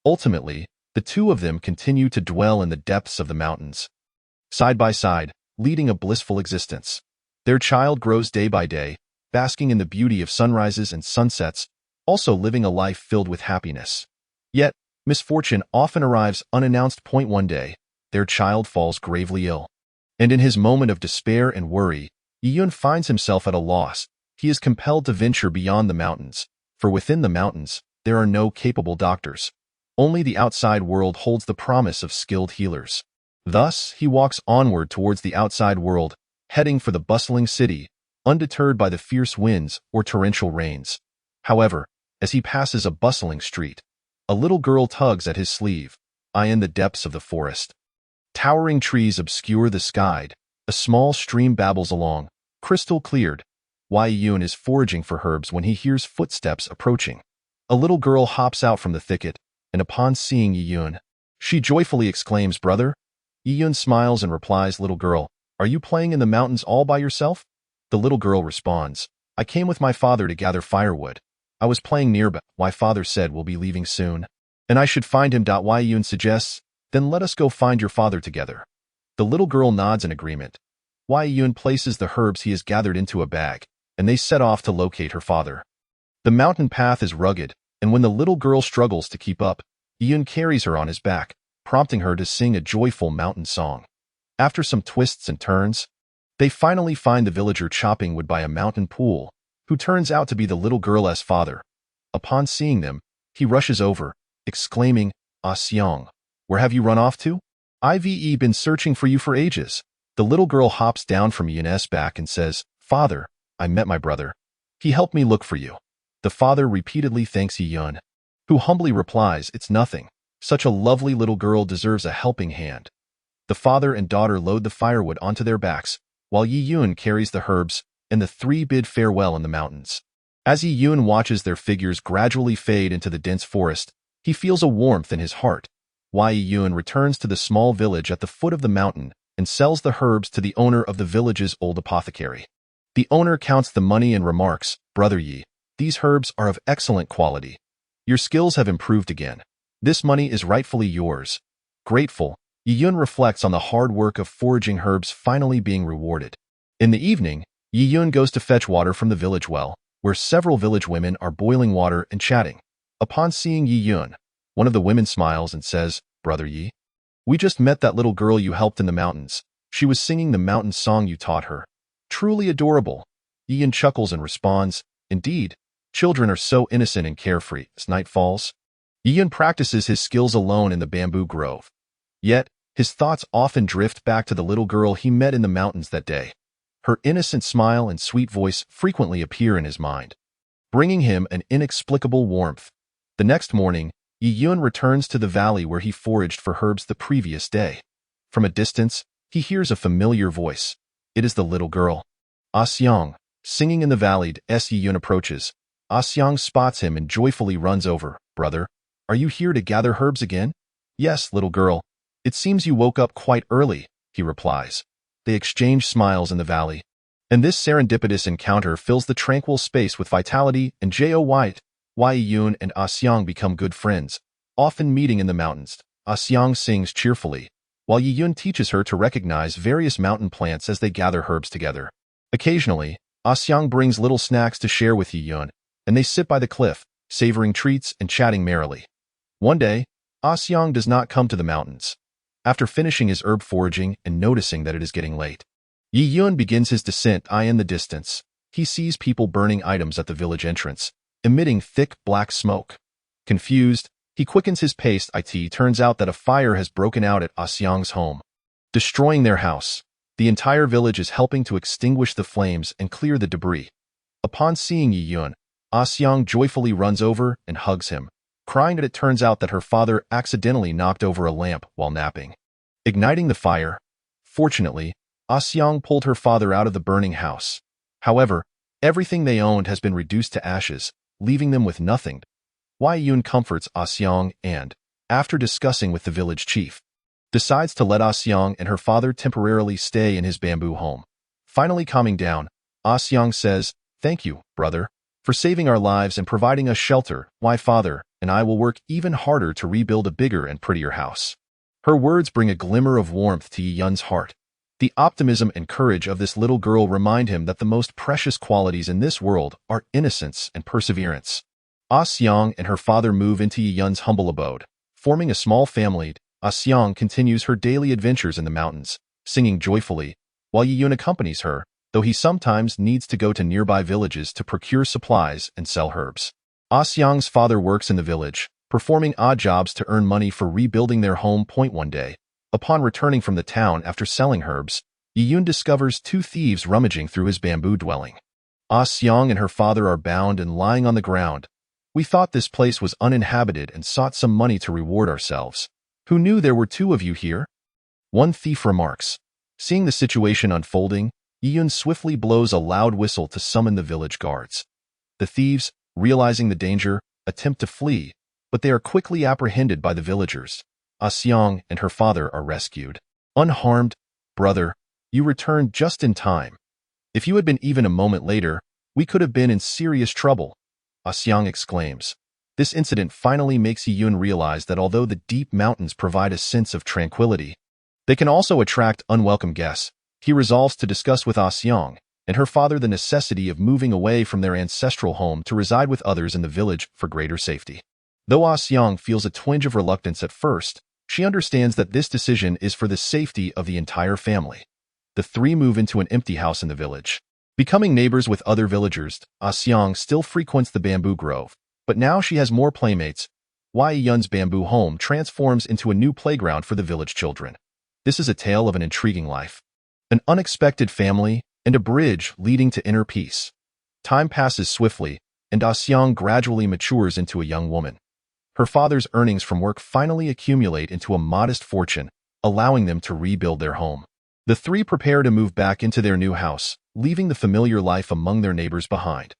Ultimately, the two of them continue to dwell in the depths of the mountains, side by side, leading a blissful existence. Their child grows day by day, basking in the beauty of sunrises and sunsets, also living a life filled with happiness. Yet, misfortune often arrives unannounced. One day, their child falls gravely ill. And in his moment of despair and worry, Yi-Yun finds himself at a loss. He is compelled to venture beyond the mountains, for within the mountains, there are no capable doctors. Only the outside world holds the promise of skilled healers. Thus, he walks onward towards the outside world, heading for the bustling city, undeterred by the fierce winds or torrential rains. However, as he passes a bustling street, a little girl tugs at his sleeve. In the depths of the forest, towering trees obscure the sky. A small stream babbles along, crystal cleared. Yi-Yun is foraging for herbs when he hears footsteps approaching. A little girl hops out from the thicket, and upon seeing Yi-Yun, she joyfully exclaims, "Brother?" Yi-Yun smiles and replies, "Little girl, are you playing in the mountains all by yourself?" The little girl responds, "I came with my father to gather firewood. I was playing nearby. My father said we'll be leaving soon, and I should find him." Yi-Yun suggests, "Then let us go find your father together." The little girl nods in agreement. Yi-Yun places the herbs he has gathered into a bag, and they set off to locate her father. The mountain path is rugged, and when the little girl struggles to keep up, Yi-Yun carries her on his back, prompting her to sing a joyful mountain song. After some twists and turns, they finally find the villager chopping wood by a mountain pool, who turns out to be the little girl's father. Upon seeing them, he rushes over, exclaiming, "Ah Seong, where have you run off to? I've been searching for you for ages." The little girl hops down from Yi-Yun's back and says, "Father, I met my brother. He helped me look for you." The father repeatedly thanks Yi-Yun, who humbly replies, "It's nothing. Such a lovely little girl deserves a helping hand." The father and daughter load the firewood onto their backs, while Yi-Yun carries the herbs, and the three bid farewell in the mountains. As Yi-Yun watches their figures gradually fade into the dense forest, he feels a warmth in his heart. Yi-Yun returns to the small village at the foot of the mountain and sells the herbs to the owner of the village's old apothecary. The owner counts the money and remarks, "Brother Yi, these herbs are of excellent quality. Your skills have improved again. This money is rightfully yours." Grateful, Yi-Yun reflects on the hard work of foraging herbs finally being rewarded. In the evening, Yi-Yun goes to fetch water from the village well, where several village women are boiling water and chatting. Upon seeing Yi-Yun, One of the women smiles and says, "Brother Yi, we just met that little girl you helped in the mountains. She was singing the mountain song you taught her. Truly adorable." Ian chuckles and responds, "Indeed, children are so innocent and carefree." As night falls, Ian practices his skills alone in the bamboo grove. Yet, his thoughts often drift back to the little girl he met in the mountains that day. Her innocent smile and sweet voice frequently appear in his mind, bringing him an inexplicable warmth. The next morning, Yi-Yun returns to the valley where he foraged for herbs the previous day. From a distance, he hears a familiar voice. It is the little girl, Ah-Seong, singing in the valley. As Yi-Yun approaches, Ah-Seong spots him and joyfully runs over. "Brother, are you here to gather herbs again?" "Yes, little girl. It seems you woke up quite early," he replies. They exchange smiles in the valley, and this serendipitous encounter fills the tranquil space with vitality. And Yi-Yun and Ah-Seong become good friends, often meeting in the mountains. Ah-Seong sings cheerfully, while Yi-Yun teaches her to recognize various mountain plants as they gather herbs together. Occasionally, Ah-Seong brings little snacks to share with Yi-Yun, and they sit by the cliff, savoring treats and chatting merrily. One day, Ah-Seong does not come to the mountains. After finishing his herb foraging and noticing that it is getting late, Yi-Yun begins his descent. In the distance, he sees people burning items at the village entrance, emitting thick black smoke. Confused, he quickens his pace. It turns out that a fire has broken out at Ah-Seong's home, destroying their house. The entire village is helping to extinguish the flames and clear the debris. Upon seeing Yi-Yun, Ah-Seong joyfully runs over and hugs him, crying that it turns out that her father accidentally knocked over a lamp while napping, igniting the fire. Fortunately, Ah-Seong pulled her father out of the burning house. However, everything they owned has been reduced to ashes, leaving them with nothing. Yi-Yun comforts Ah-Seong and, after discussing with the village chief, decides to let Ah-Seong and her father temporarily stay in his bamboo home. Finally calming down, Ah-Seong says, "Thank you, brother, for saving our lives and providing us shelter. My father and I will work even harder to rebuild a bigger and prettier house." Her words bring a glimmer of warmth to Yi-Yun's heart. The optimism and courage of this little girl remind him that the most precious qualities in this world are innocence and perseverance. Ah-Seong and her father move into Yi-Yun's humble abode, forming a small family. Ah-Seong continues her daily adventures in the mountains, singing joyfully, while Yi-Yun accompanies her, though he sometimes needs to go to nearby villages to procure supplies and sell herbs. Ah-Seong's father works in the village, performing odd jobs to earn money for rebuilding their home. One day, upon returning from the town after selling herbs, Yi-Yun discovers two thieves rummaging through his bamboo dwelling. Ah-Seong and her father are bound and lying on the ground. "We thought this place was uninhabited and sought some money to reward ourselves. Who knew there were two of you here?" One thief remarks. Seeing the situation unfolding, Yi-Yun swiftly blows a loud whistle to summon the village guards. The thieves, realizing the danger, attempt to flee, but they are quickly apprehended by the villagers. Ah-Seong and her father are rescued. Unharmed, "Brother, you returned just in time. If you had been even a moment later, we could have been in serious trouble," Ah-Seong exclaims. This incident finally makes Yi-Yun realize that although the deep mountains provide a sense of tranquility, they can also attract unwelcome guests. He resolves to discuss with Ah-Seong and her father the necessity of moving away from their ancestral home to reside with others in the village for greater safety. Though Ah-Seong feels a twinge of reluctance at first, she understands that this decision is for the safety of the entire family. The three move into an empty house in the village. Becoming neighbors with other villagers, Ah-Seong still frequents the bamboo grove, but now she has more playmates. Yi-Yun's bamboo home transforms into a new playground for the village children. This is a tale of an intriguing life, an unexpected family, and a bridge leading to inner peace. Time passes swiftly, and Ah-Seong gradually matures into a young woman. Her father's earnings from work finally accumulate into a modest fortune, allowing them to rebuild their home. The three prepare to move back into their new house, leaving the familiar life among their neighbors behind.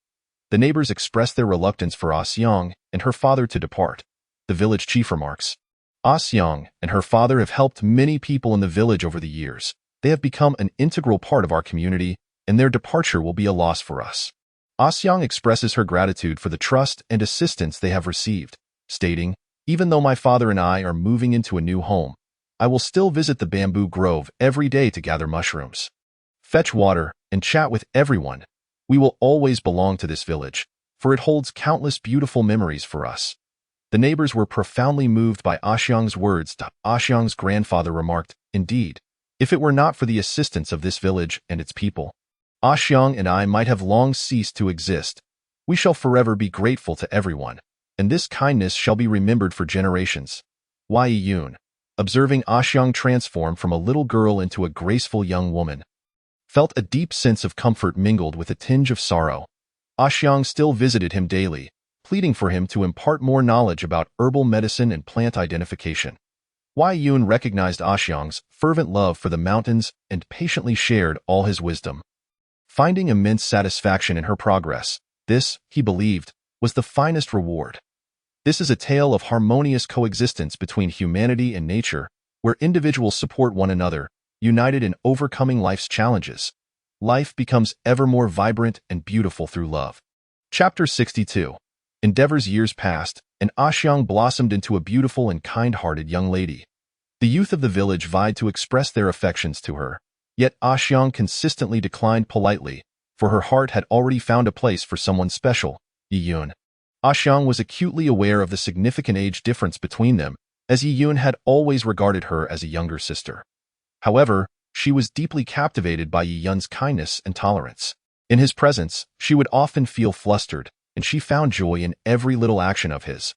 The neighbors express their reluctance for Ah-Seong and her father to depart. The village chief remarks, "Ah-Seong and her father have helped many people in the village over the years. They have become an integral part of our community, and their departure will be a loss for us." Ah-Seong expresses her gratitude for the trust and assistance they have received, stating, "Even though my father and I are moving into a new home, I will still visit the bamboo grove every day to gather mushrooms, fetch water, and chat with everyone. We will always belong to this village, for it holds countless beautiful memories for us." The neighbors were profoundly moved by Xiang's words. Xiang's grandfather remarked, "Indeed, if it were not for the assistance of this village and its people, Xiang and I might have long ceased to exist. We shall forever be grateful to everyone, and this kindness shall be remembered for generations." Wei Yun, observing Xiang transform from a little girl into a graceful young woman, felt a deep sense of comfort mingled with a tinge of sorrow. Xiang still visited him daily, pleading for him to impart more knowledge about herbal medicine and plant identification. Wei Yun recognized Xiang's fervent love for the mountains and patiently shared all his wisdom. Finding immense satisfaction in her progress, this, he believed, was the finest reward. This is a tale of harmonious coexistence between humanity and nature, where individuals support one another, united in overcoming life's challenges. Life becomes ever more vibrant and beautiful through love. Chapter 62. Endeavor's years passed, and Xiang blossomed into a beautiful and kind-hearted young lady. The youth of the village vied to express their affections to her, yet Xiang consistently declined politely, for her heart had already found a place for someone special, Yi Yun. Xiang was acutely aware of the significant age difference between them, as Yi Yun had always regarded her as a younger sister. However, she was deeply captivated by Yi Yun's kindness and tolerance. In his presence, she would often feel flustered, and she found joy in every little action of his.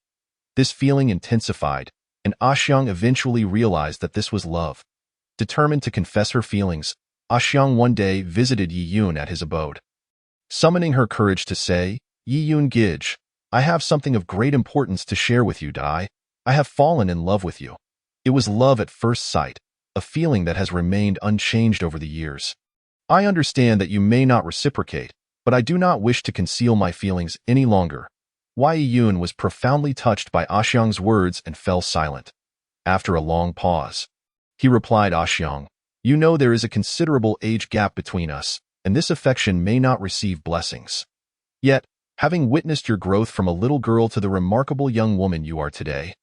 This feeling intensified, and Xiang eventually realized that this was love. Determined to confess her feelings, Xiang one day visited Yi Yun at his abode. Summoning her courage to say, "Yi Yun Gij, I have something of great importance to share with you, Dai. I have fallen in love with you." It was love at first sight, a feeling that has remained unchanged over the years. "I understand that you may not reciprocate, but I do not wish to conceal my feelings any longer." Wei Yun was profoundly touched by Xiang's words and fell silent. After a long pause, he replied, "Xiang, you know there is a considerable age gap between us, and this affection may not receive blessings. Yet, having witnessed your growth from a little girl to the remarkable young woman you are today,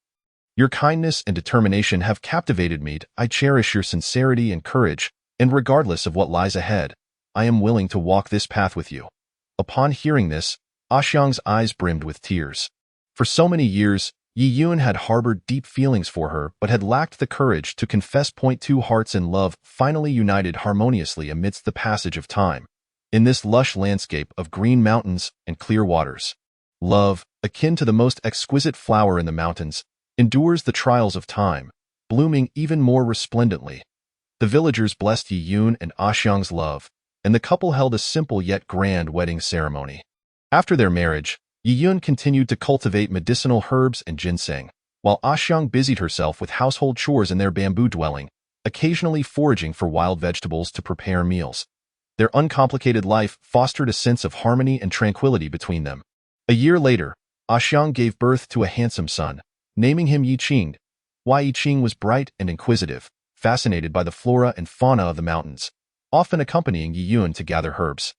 your kindness and determination have captivated me. I cherish your sincerity and courage, and regardless of what lies ahead, I am willing to walk this path with you." Upon hearing this, Xiang's eyes brimmed with tears. For so many years, Yi Yun had harbored deep feelings for her but had lacked the courage to confess. Two hearts in love finally united harmoniously amidst the passage of time, in this lush landscape of green mountains and clear waters. Love, akin to the most exquisite flower in the mountains, endures the trials of time, blooming even more resplendently. The villagers blessed Yi Yun and Xiang's love, and the couple held a simple yet grand wedding ceremony. After their marriage, Yi Yun continued to cultivate medicinal herbs and ginseng, while Xiang busied herself with household chores in their bamboo dwelling, occasionally foraging for wild vegetables to prepare meals. Their uncomplicated life fostered a sense of harmony and tranquility between them. A year later, Xiang gave birth to a handsome son, naming him Yi Qing. Yi Qing was bright and inquisitive, fascinated by the flora and fauna of the mountains, often accompanying Yi Yun to gather herbs.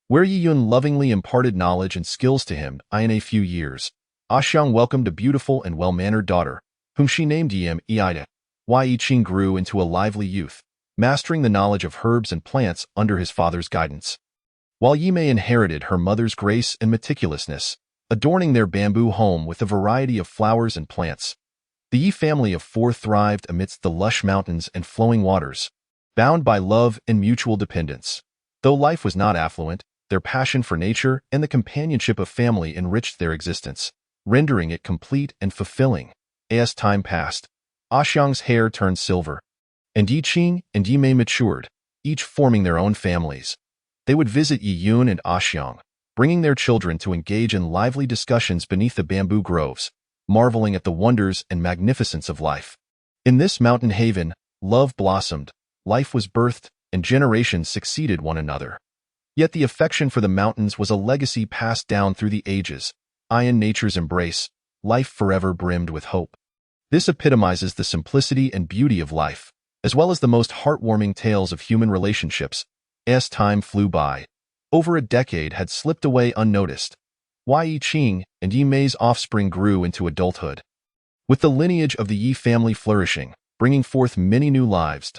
Where Yi Yun lovingly imparted knowledge and skills to him, in a few years, Xiang welcomed a beautiful and well-mannered daughter, whom she named Yim Ida. Yi Qing grew into a lively youth, mastering the knowledge of herbs and plants under his father's guidance. While Yimei inherited her mother's grace and meticulousness, adorning their bamboo home with a variety of flowers and plants. The Yi family of four thrived amidst the lush mountains and flowing waters, bound by love and mutual dependence. Though life was not affluent, their passion for nature and the companionship of family enriched their existence, rendering it complete and fulfilling. As time passed, Xiang's hair turned silver, and Yi Qing and Yimei matured, each forming their own families. They would visit Yi Yun and Xiang, bringing their children to engage in lively discussions beneath the bamboo groves, marveling at the wonders and magnificence of life. In this mountain haven, love blossomed, life was birthed, and generations succeeded one another. Yet the affection for the mountains was a legacy passed down through the ages. In nature's embrace, life forever brimmed with hope. This epitomizes the simplicity and beauty of life, as well as the most heartwarming tales of human relationships. As time flew by, over a decade had slipped away unnoticed. Yi Qing and Yimei's offspring grew into adulthood, with the lineage of the Yi family flourishing, bringing forth many new lives.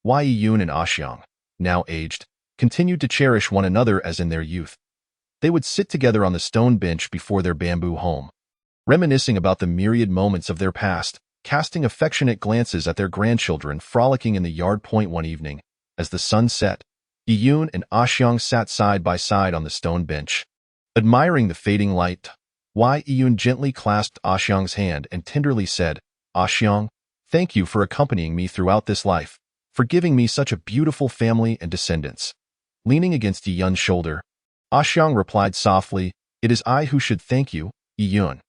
Yi Yun and Xiang, now aged, continued to cherish one another as in their youth. They would sit together on the stone bench before their bamboo home, reminiscing about the myriad moments of their past, casting affectionate glances at their grandchildren frolicking in the yard. One evening, as the sun set, Yiyun and Axiang sat side by side on the stone bench. Admiring the fading light, Yiyun gently clasped Axiang's hand and tenderly said, "Axiang, thank you for accompanying me throughout this life, for giving me such a beautiful family and descendants." Leaning against Yiyun's shoulder, Axiang replied softly, "It is I who should thank you, Yiyun.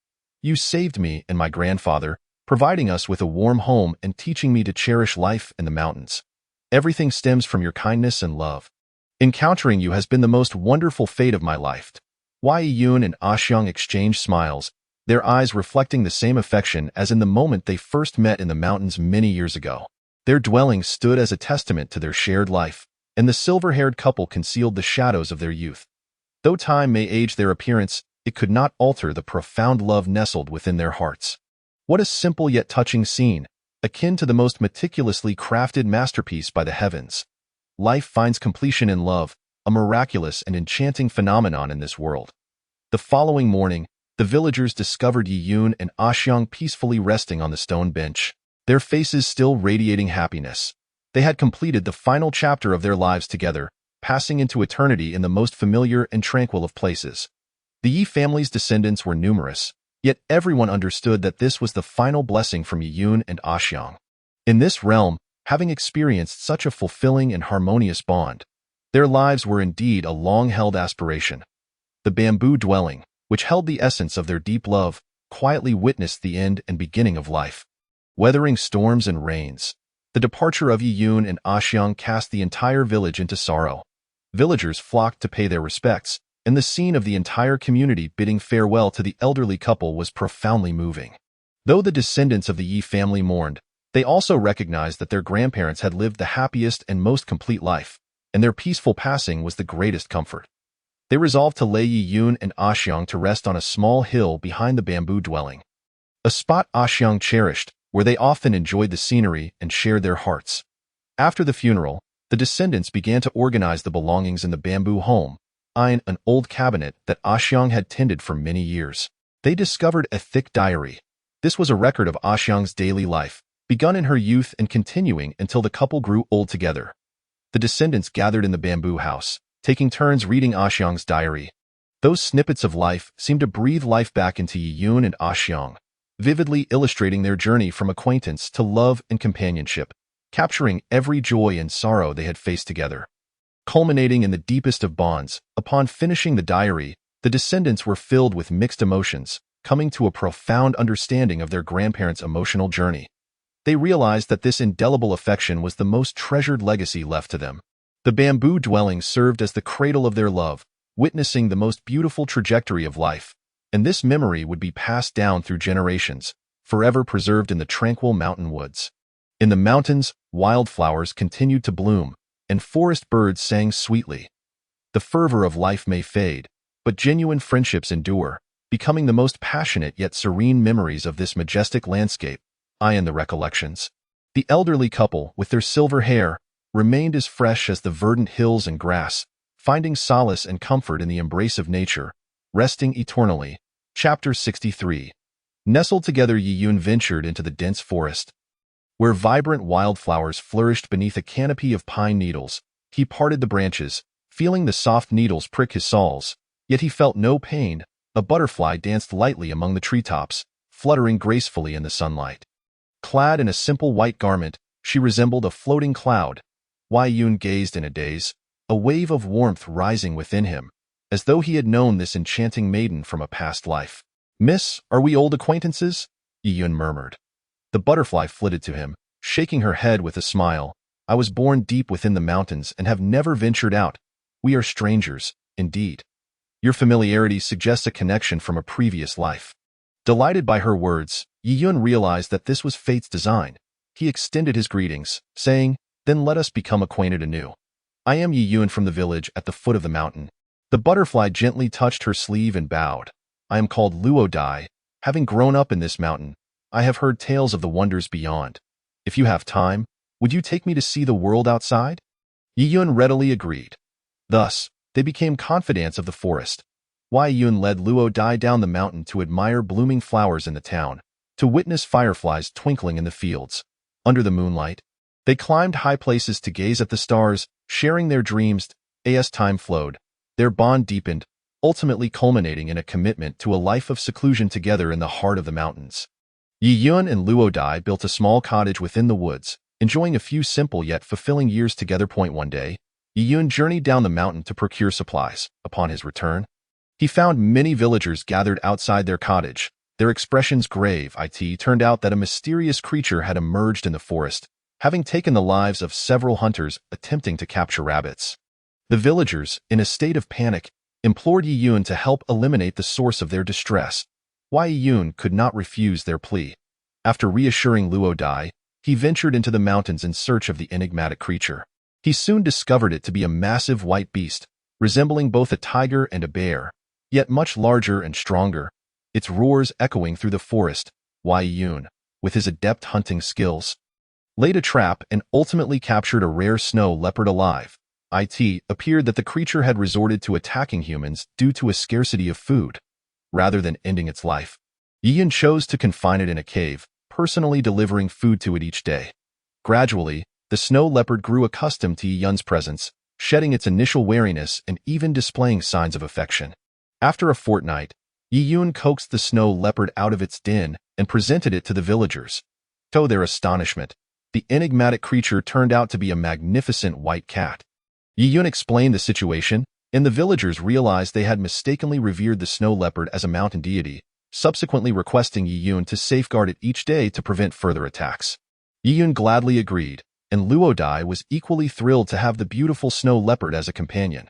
You saved me and my grandfather, providing us with a warm home and teaching me to cherish life in the mountains. Everything stems from your kindness and love. Encountering you has been the most wonderful fate of my life." Yiyun and Axiang exchanged smiles, their eyes reflecting the same affection as in the moment they first met in the mountains many years ago. Their dwelling stood as a testament to their shared life, and the silver-haired couple concealed the shadows of their youth. Though time may age their appearance, it could not alter the profound love nestled within their hearts. What a simple yet touching scene, akin to the most meticulously crafted masterpiece by the heavens. Life finds completion in love, a miraculous and enchanting phenomenon in this world. The following morning, the villagers discovered Yiyun and Axiang peacefully resting on the stone bench, their faces still radiating happiness. They had completed the final chapter of their lives together, passing into eternity in the most familiar and tranquil of places. The Yi family's descendants were numerous, yet everyone understood that this was the final blessing from Yiyun and Axiang. In this realm, having experienced such a fulfilling and harmonious bond, their lives were indeed a long-held aspiration. The bamboo dwelling, which held the essence of their deep love, quietly witnessed the end and beginning of life. Weathering storms and rains, the departure of Yiyun and Axiang cast the entire village into sorrow. Villagers flocked to pay their respects, and the scene of the entire community bidding farewell to the elderly couple was profoundly moving. Though the descendants of the Yi family mourned, they also recognized that their grandparents had lived the happiest and most complete life, and their peaceful passing was the greatest comfort. They resolved to lay Yiyun and Axiang to rest on a small hill behind the bamboo dwelling, a spot Axiang cherished, where they often enjoyed the scenery and shared their hearts. After the funeral, the descendants began to organize the belongings in the bamboo home, eyeing an old cabinet that Axiang had tended for many years. They discovered a thick diary. This was a record of Axiang's daily life, begun in her youth and continuing until the couple grew old together. The descendants gathered in the bamboo house, taking turns reading Axiang's diary. Those snippets of life seemed to breathe life back into Yiyun and Axiang, vividly illustrating their journey from acquaintance to love and companionship, capturing every joy and sorrow they had faced together. Culminating in the deepest of bonds, upon finishing the diary, the descendants were filled with mixed emotions, coming to a profound understanding of their grandparents' emotional journey. They realized that this indelible affection was the most treasured legacy left to them. The bamboo dwelling served as the cradle of their love, witnessing the most beautiful trajectory of life, and this memory would be passed down through generations, forever preserved in the tranquil mountain woods. In the mountains, wildflowers continued to bloom, and forest birds sang sweetly. The fervor of life may fade, but genuine friendships endure, becoming the most passionate yet serene memories of this majestic landscape. In the recollections, the elderly couple, with their silver hair, remained as fresh as the verdant hills and grass, finding solace and comfort in the embrace of nature, resting eternally. Chapter 63. Nestled together, Yiyun ventured into the dense forest, where vibrant wildflowers flourished beneath a canopy of pine needles. He parted the branches, feeling the soft needles prick his soles, yet he felt no pain. A butterfly danced lightly among the treetops, fluttering gracefully in the sunlight. Clad in a simple white garment, she resembled a floating cloud. Yiyun gazed in a daze, a wave of warmth rising within him, as though he had known this enchanting maiden from a past life. "Miss, are we old acquaintances?" Yiyun murmured. The butterfly flitted to him, shaking her head with a smile. "I was born deep within the mountains and have never ventured out. We are strangers, indeed. Your familiarity suggests a connection from a previous life." Delighted by her words, Yiyun realized that this was fate's design. He extended his greetings, saying, "Then let us become acquainted anew. I am Yiyun from the village at the foot of the mountain." The butterfly gently touched her sleeve and bowed. "I am called Luo Dai. Having grown up in this mountain, I have heard tales of the wonders beyond. If you have time, would you take me to see the world outside?" Yiyun readily agreed. Thus, they became confidants of the forest. Wei Yun led Luo Dai down the mountain to admire blooming flowers in the town, to witness fireflies twinkling in the fields. Under the moonlight, they climbed high places to gaze at the stars, sharing their dreams. As time flowed, their bond deepened, ultimately culminating in a commitment to a life of seclusion together in the heart of the mountains. Yi Yun and Luo Dai built a small cottage within the woods, enjoying a few simple yet fulfilling years together. One day, Yi Yun journeyed down the mountain to procure supplies. Upon his return, he found many villagers gathered outside their cottage, their expressions grave. It turned out that a mysterious creature had emerged in the forest, having taken the lives of several hunters attempting to capture rabbits. The villagers, in a state of panic, implored Yi Yun to help eliminate the source of their distress. Wei Yun could not refuse their plea. After reassuring Luo Dai, he ventured into the mountains in search of the enigmatic creature. He soon discovered it to be a massive white beast, resembling both a tiger and a bear, yet much larger and stronger, its roars echoing through the forest. Wei Yun, with his adept hunting skills, laid a trap and ultimately captured a rare snow leopard alive. It appeared that the creature had resorted to attacking humans due to a scarcity of food. Rather than ending its life, Yi Yun chose to confine it in a cave, personally delivering food to it each day. Gradually, the snow leopard grew accustomed to Yi Yun's presence, shedding its initial wariness and even displaying signs of affection. After a fortnight, Yi Yun coaxed the snow leopard out of its den and presented it to the villagers. To their astonishment, the enigmatic creature turned out to be a magnificent white cat. Yi Yun explained the situation, and the villagers realized they had mistakenly revered the snow leopard as a mountain deity, subsequently requesting Yi Yun to safeguard it each day to prevent further attacks. Yi Yun gladly agreed, and Luo Dai was equally thrilled to have the beautiful snow leopard as a companion.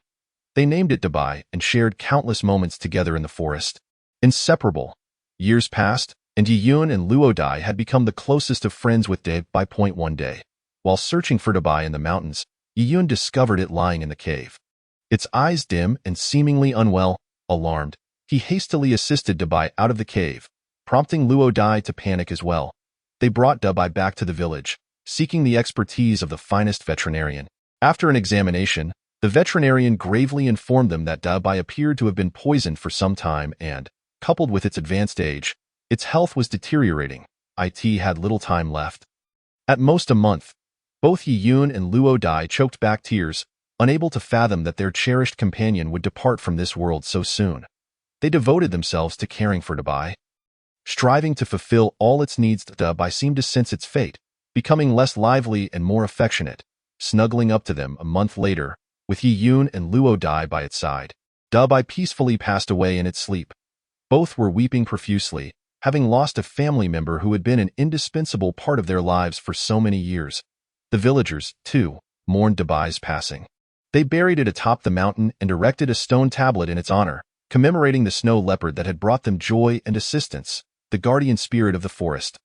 They named it Dabai and shared countless moments together in the forest. Inseparable. Years passed, and Yi Yun and Luo Dai had become the closest of friends with Dabai. One day, while searching for Dabai in the mountains, Yi Yun discovered it lying in the cave. Its eyes dim and seemingly unwell. Alarmed, he hastily assisted Dabai out of the cave, prompting Luo Dai to panic as well. They brought Dabai back to the village, seeking the expertise of the finest veterinarian. After an examination, the veterinarian gravely informed them that Dabai appeared to have been poisoned for some time and, coupled with its advanced age, its health was deteriorating. It had little time left. At most a month, both Yi Yun and Luo Dai choked back tears, unable to fathom that their cherished companion would depart from this world so soon. They devoted themselves to caring for Dabai, striving to fulfill all its needs. Dabai seemed to sense its fate, becoming less lively and more affectionate, snuggling up to them a month later, with Yi Yun and Luo Dai by its side. Dabai peacefully passed away in its sleep. Both were weeping profusely, having lost a family member who had been an indispensable part of their lives for so many years. The villagers, too, mourned Dabai's passing. They buried it atop the mountain and erected a stone tablet in its honor, commemorating the snow leopard that had brought them joy and assistance, the guardian spirit of the forest.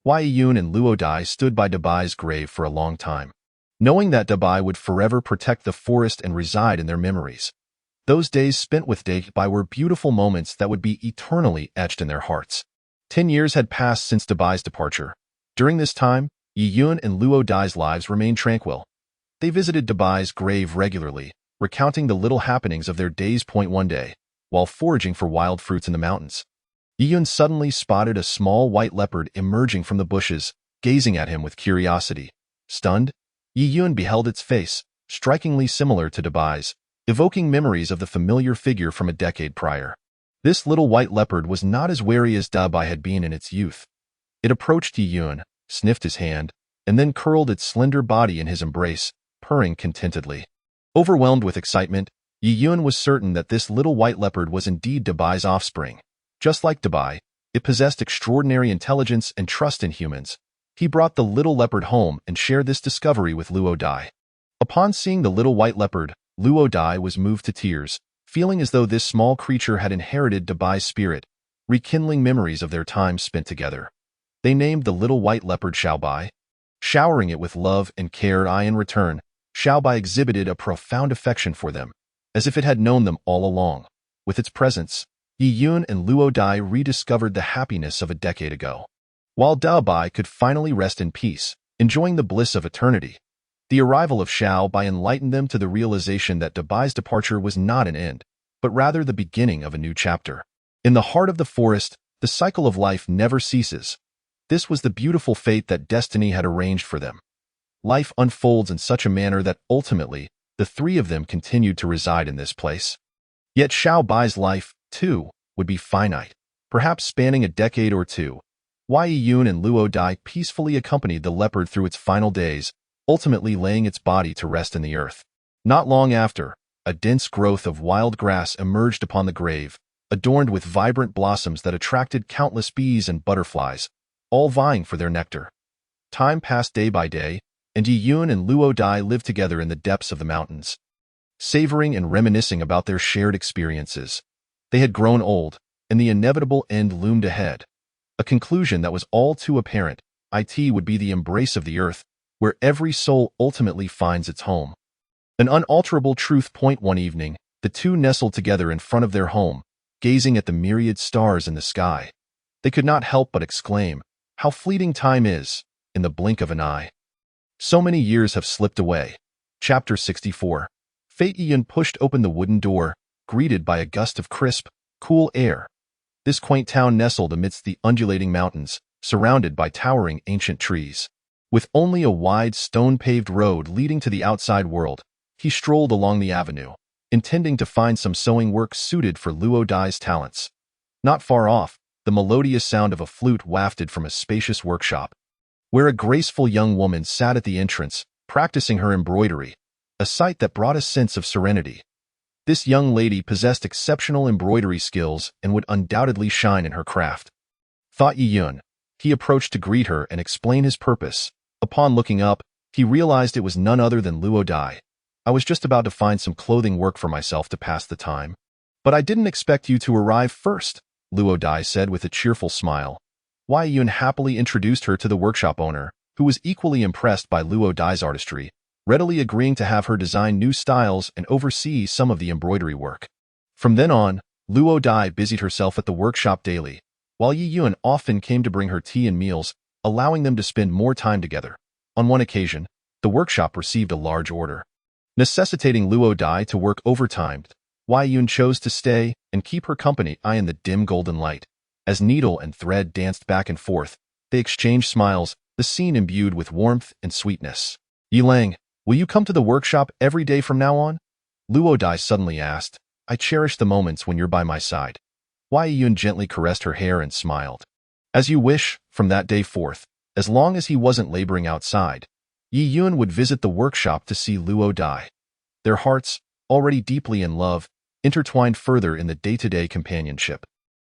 Wei Yun and Luo Dai stood by Dabai's grave for a long time, knowing that Dabai would forever protect the forest and reside in their memories. Those days spent with Dabai were beautiful moments that would be eternally etched in their hearts. 10 years had passed since Dabai's departure. During this time, Yi Yun and Luo Dai's lives remained tranquil. They visited Dabai's grave regularly, recounting the little happenings of their days. One day, while foraging for wild fruits in the mountains, Yi Yun suddenly spotted a small white leopard emerging from the bushes, gazing at him with curiosity. Stunned, Yi Yun beheld its face, strikingly similar to Dabai's, evoking memories of the familiar figure from a decade prior. This little white leopard was not as wary as Dabai had been in its youth. It approached Yi Yun, sniffed his hand, and then curled its slender body in his embrace, purring contentedly. Overwhelmed with excitement, Yi Yun was certain that this little white leopard was indeed Dabai's offspring. Just like Dabai, it possessed extraordinary intelligence and trust in humans. He brought the little leopard home and shared this discovery with Luo Dai. Upon seeing the little white leopard, Luo Dai was moved to tears, feeling as though this small creature had inherited Dabai's spirit, rekindling memories of their time spent together. They named the little white leopard Xiaobai, showering it with love and care. In return, Xiaobai exhibited a profound affection for them, as if it had known them all along. With its presence, Yi Yun and Luo Dai rediscovered the happiness of a decade ago. While Dabai could finally rest in peace, enjoying the bliss of eternity, the arrival of Xiaobai enlightened them to the realization that Dabai's departure was not an end, but rather the beginning of a new chapter. In the heart of the forest, the cycle of life never ceases. This was the beautiful fate that destiny had arranged for them. Life unfolds in such a manner that ultimately, the three of them continued to reside in this place. Yet Xiao Bai's life, too, would be finite, perhaps spanning a decade or two. Wei Yun and Luo Dai peacefully accompanied the leopard through its final days, ultimately laying its body to rest in the earth. Not long after, a dense growth of wild grass emerged upon the grave, adorned with vibrant blossoms that attracted countless bees and butterflies, all vying for their nectar. Time passed day by day, and Yi Yun and Luo Dai lived together in the depths of the mountains, savoring and reminiscing about their shared experiences. They had grown old, and the inevitable end loomed ahead. A conclusion that was all too apparent: it would be the embrace of the earth, where every soul ultimately finds its home. An unalterable truth. One evening, the two nestled together in front of their home, gazing at the myriad stars in the sky. They could not help but exclaim, "How fleeting time is, in the blink of an eye." So many years have slipped away. Chapter 64. Fei Yun pushed open the wooden door, greeted by a gust of crisp, cool air. This quaint town nestled amidst the undulating mountains, surrounded by towering ancient trees. With only a wide stone-paved road leading to the outside world, he strolled along the avenue, intending to find some sewing work suited for Luo Dai's talents. Not far off, the melodious sound of a flute wafted from a spacious workshop, where a graceful young woman sat at the entrance, practicing her embroidery, a sight that brought a sense of serenity. This young lady possessed exceptional embroidery skills and would undoubtedly shine in her craft, thought Yi Yun. He approached to greet her and explain his purpose. Upon looking up, he realized it was none other than Luo Dai. "I was just about to find some clothing work for myself to pass the time. But I didn't expect you to arrive first," Luo Dai said with a cheerful smile. Wei Yun happily introduced her to the workshop owner, who was equally impressed by Luo Dai's artistry, readily agreeing to have her design new styles and oversee some of the embroidery work. From then on, Luo Dai busied herself at the workshop daily, while Yi Yun often came to bring her tea and meals, allowing them to spend more time together. On one occasion, the workshop received a large order, necessitating Luo Dai to work overtime. Wei Yun chose to stay and keep her company in the dim golden light. As needle and thread danced back and forth, they exchanged smiles, the scene imbued with warmth and sweetness. "Yilang, will you come to the workshop every day from now on?" Luo Dai suddenly asked. "I cherish the moments when you're by my side." Wei Yun gently caressed her hair and smiled. "As you wish." From that day forth, as long as he wasn't laboring outside, Yi Yun would visit the workshop to see Luo Dai. Their hearts, already deeply in love, intertwined further in the day-to-day companionship.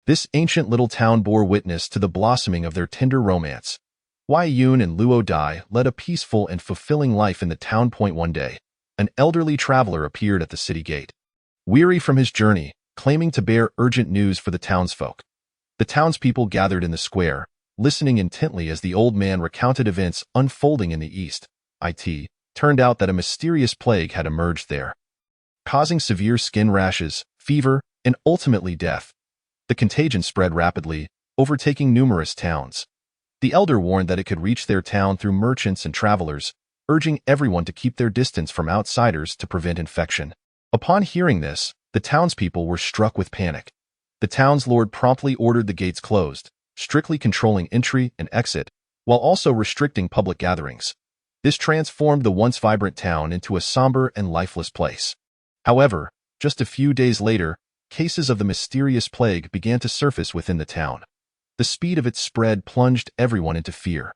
This ancient little town bore witness to the blossoming of their tender romance. Wei Yun and Luo Dai led a peaceful and fulfilling life in the town. One day, an elderly traveler appeared at the city gate, weary from his journey, claiming to bear urgent news for the townsfolk. The townspeople gathered in the square, listening intently as the old man recounted events unfolding in the east. It turned out that a mysterious plague had emerged there, causing severe skin rashes, fever, and ultimately death. The contagion spread rapidly, overtaking numerous towns. The elder warned that it could reach their town through merchants and travelers, urging everyone to keep their distance from outsiders to prevent infection. Upon hearing this, the townspeople were struck with panic. The town's lord promptly ordered the gates closed, strictly controlling entry and exit, while also restricting public gatherings. This transformed the once vibrant town into a somber and lifeless place. However, just a few days later, cases of the mysterious plague began to surface within the town. The speed of its spread plunged everyone into fear.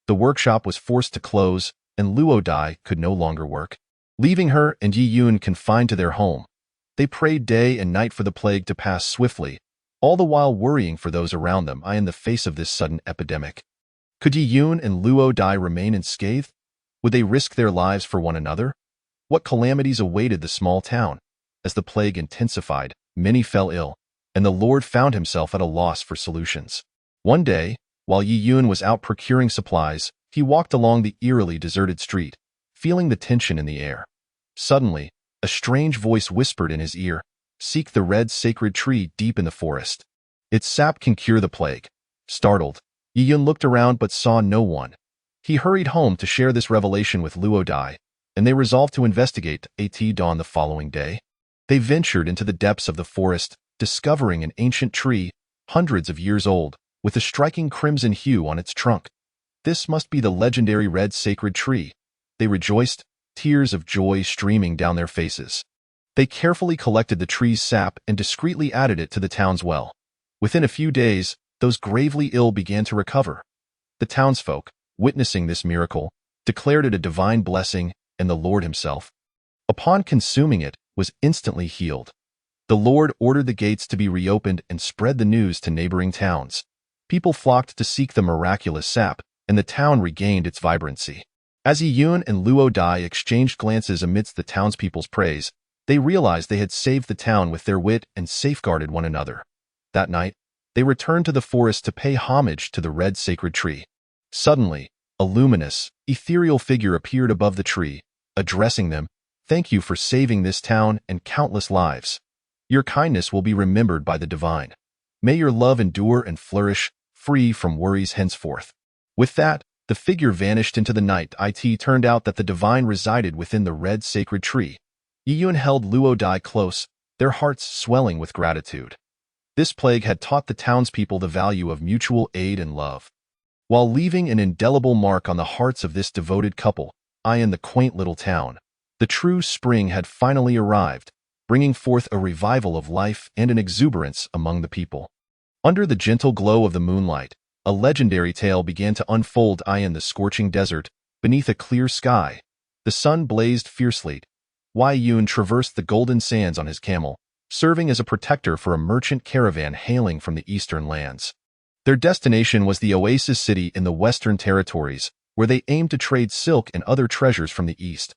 The workshop was forced to close, and Luo Dai could no longer work, leaving her and Yi Yun confined to their home. They prayed day and night for the plague to pass swiftly, all the while worrying for those around them in the face of this sudden epidemic. Could Yi Yun and Luo Dai remain unscathed? Would they risk their lives for one another? What calamities awaited the small town? As the plague intensified, many fell ill, and the Lord found himself at a loss for solutions. One day, while Yi Yun was out procuring supplies, he walked along the eerily deserted street, feeling the tension in the air. Suddenly, a strange voice whispered in his ear, "Seek the red sacred tree deep in the forest. Its sap can cure the plague." Startled, Yi Yun looked around but saw no one. He hurried home to share this revelation with Luo Dai, and they resolved to investigate. At dawn the following day, They ventured into the depths of the forest, discovering an ancient tree, hundreds of years old, with a striking crimson hue on its trunk. This must be the legendary red sacred tree. They rejoiced, tears of joy streaming down their faces. They carefully collected the tree's sap and discreetly added it to the town's well. Within a few days, those gravely ill began to recover. The townsfolk, witnessing this miracle, declared it a divine blessing, and the Lord himself, upon consuming it, was instantly healed. The Lord ordered the gates to be reopened and spread the news to neighboring towns. People flocked to seek the miraculous sap, and the town regained its vibrancy. As Yiyun and Luo Dai exchanged glances amidst the townspeople's praise, they realized they had saved the town with their wit and safeguarded one another. That night, they returned to the forest to pay homage to the red sacred tree. Suddenly, a luminous, ethereal figure appeared above the tree, addressing them. "Thank you for saving this town and countless lives. Your kindness will be remembered by the divine. May your love endure and flourish, free from worries henceforth." With that, the figure vanished into the night. It turned out that the divine resided within the red sacred tree. Yiyun held Luo Dai close, their hearts swelling with gratitude. This plague had taught the townspeople the value of mutual aid and love. While leaving an indelible mark on the hearts of this devoted couple, in the quaint little town, the true spring had finally arrived, bringing forth a revival of life and an exuberance among the people. Under the gentle glow of the moonlight, a legendary tale began to unfold. In the scorching desert, beneath a clear sky, the sun blazed fiercely. Yun traversed the golden sands on his camel, serving as a protector for a merchant caravan hailing from the eastern lands. Their destination was the Oasis City in the Western Territories, where they aimed to trade silk and other treasures from the east.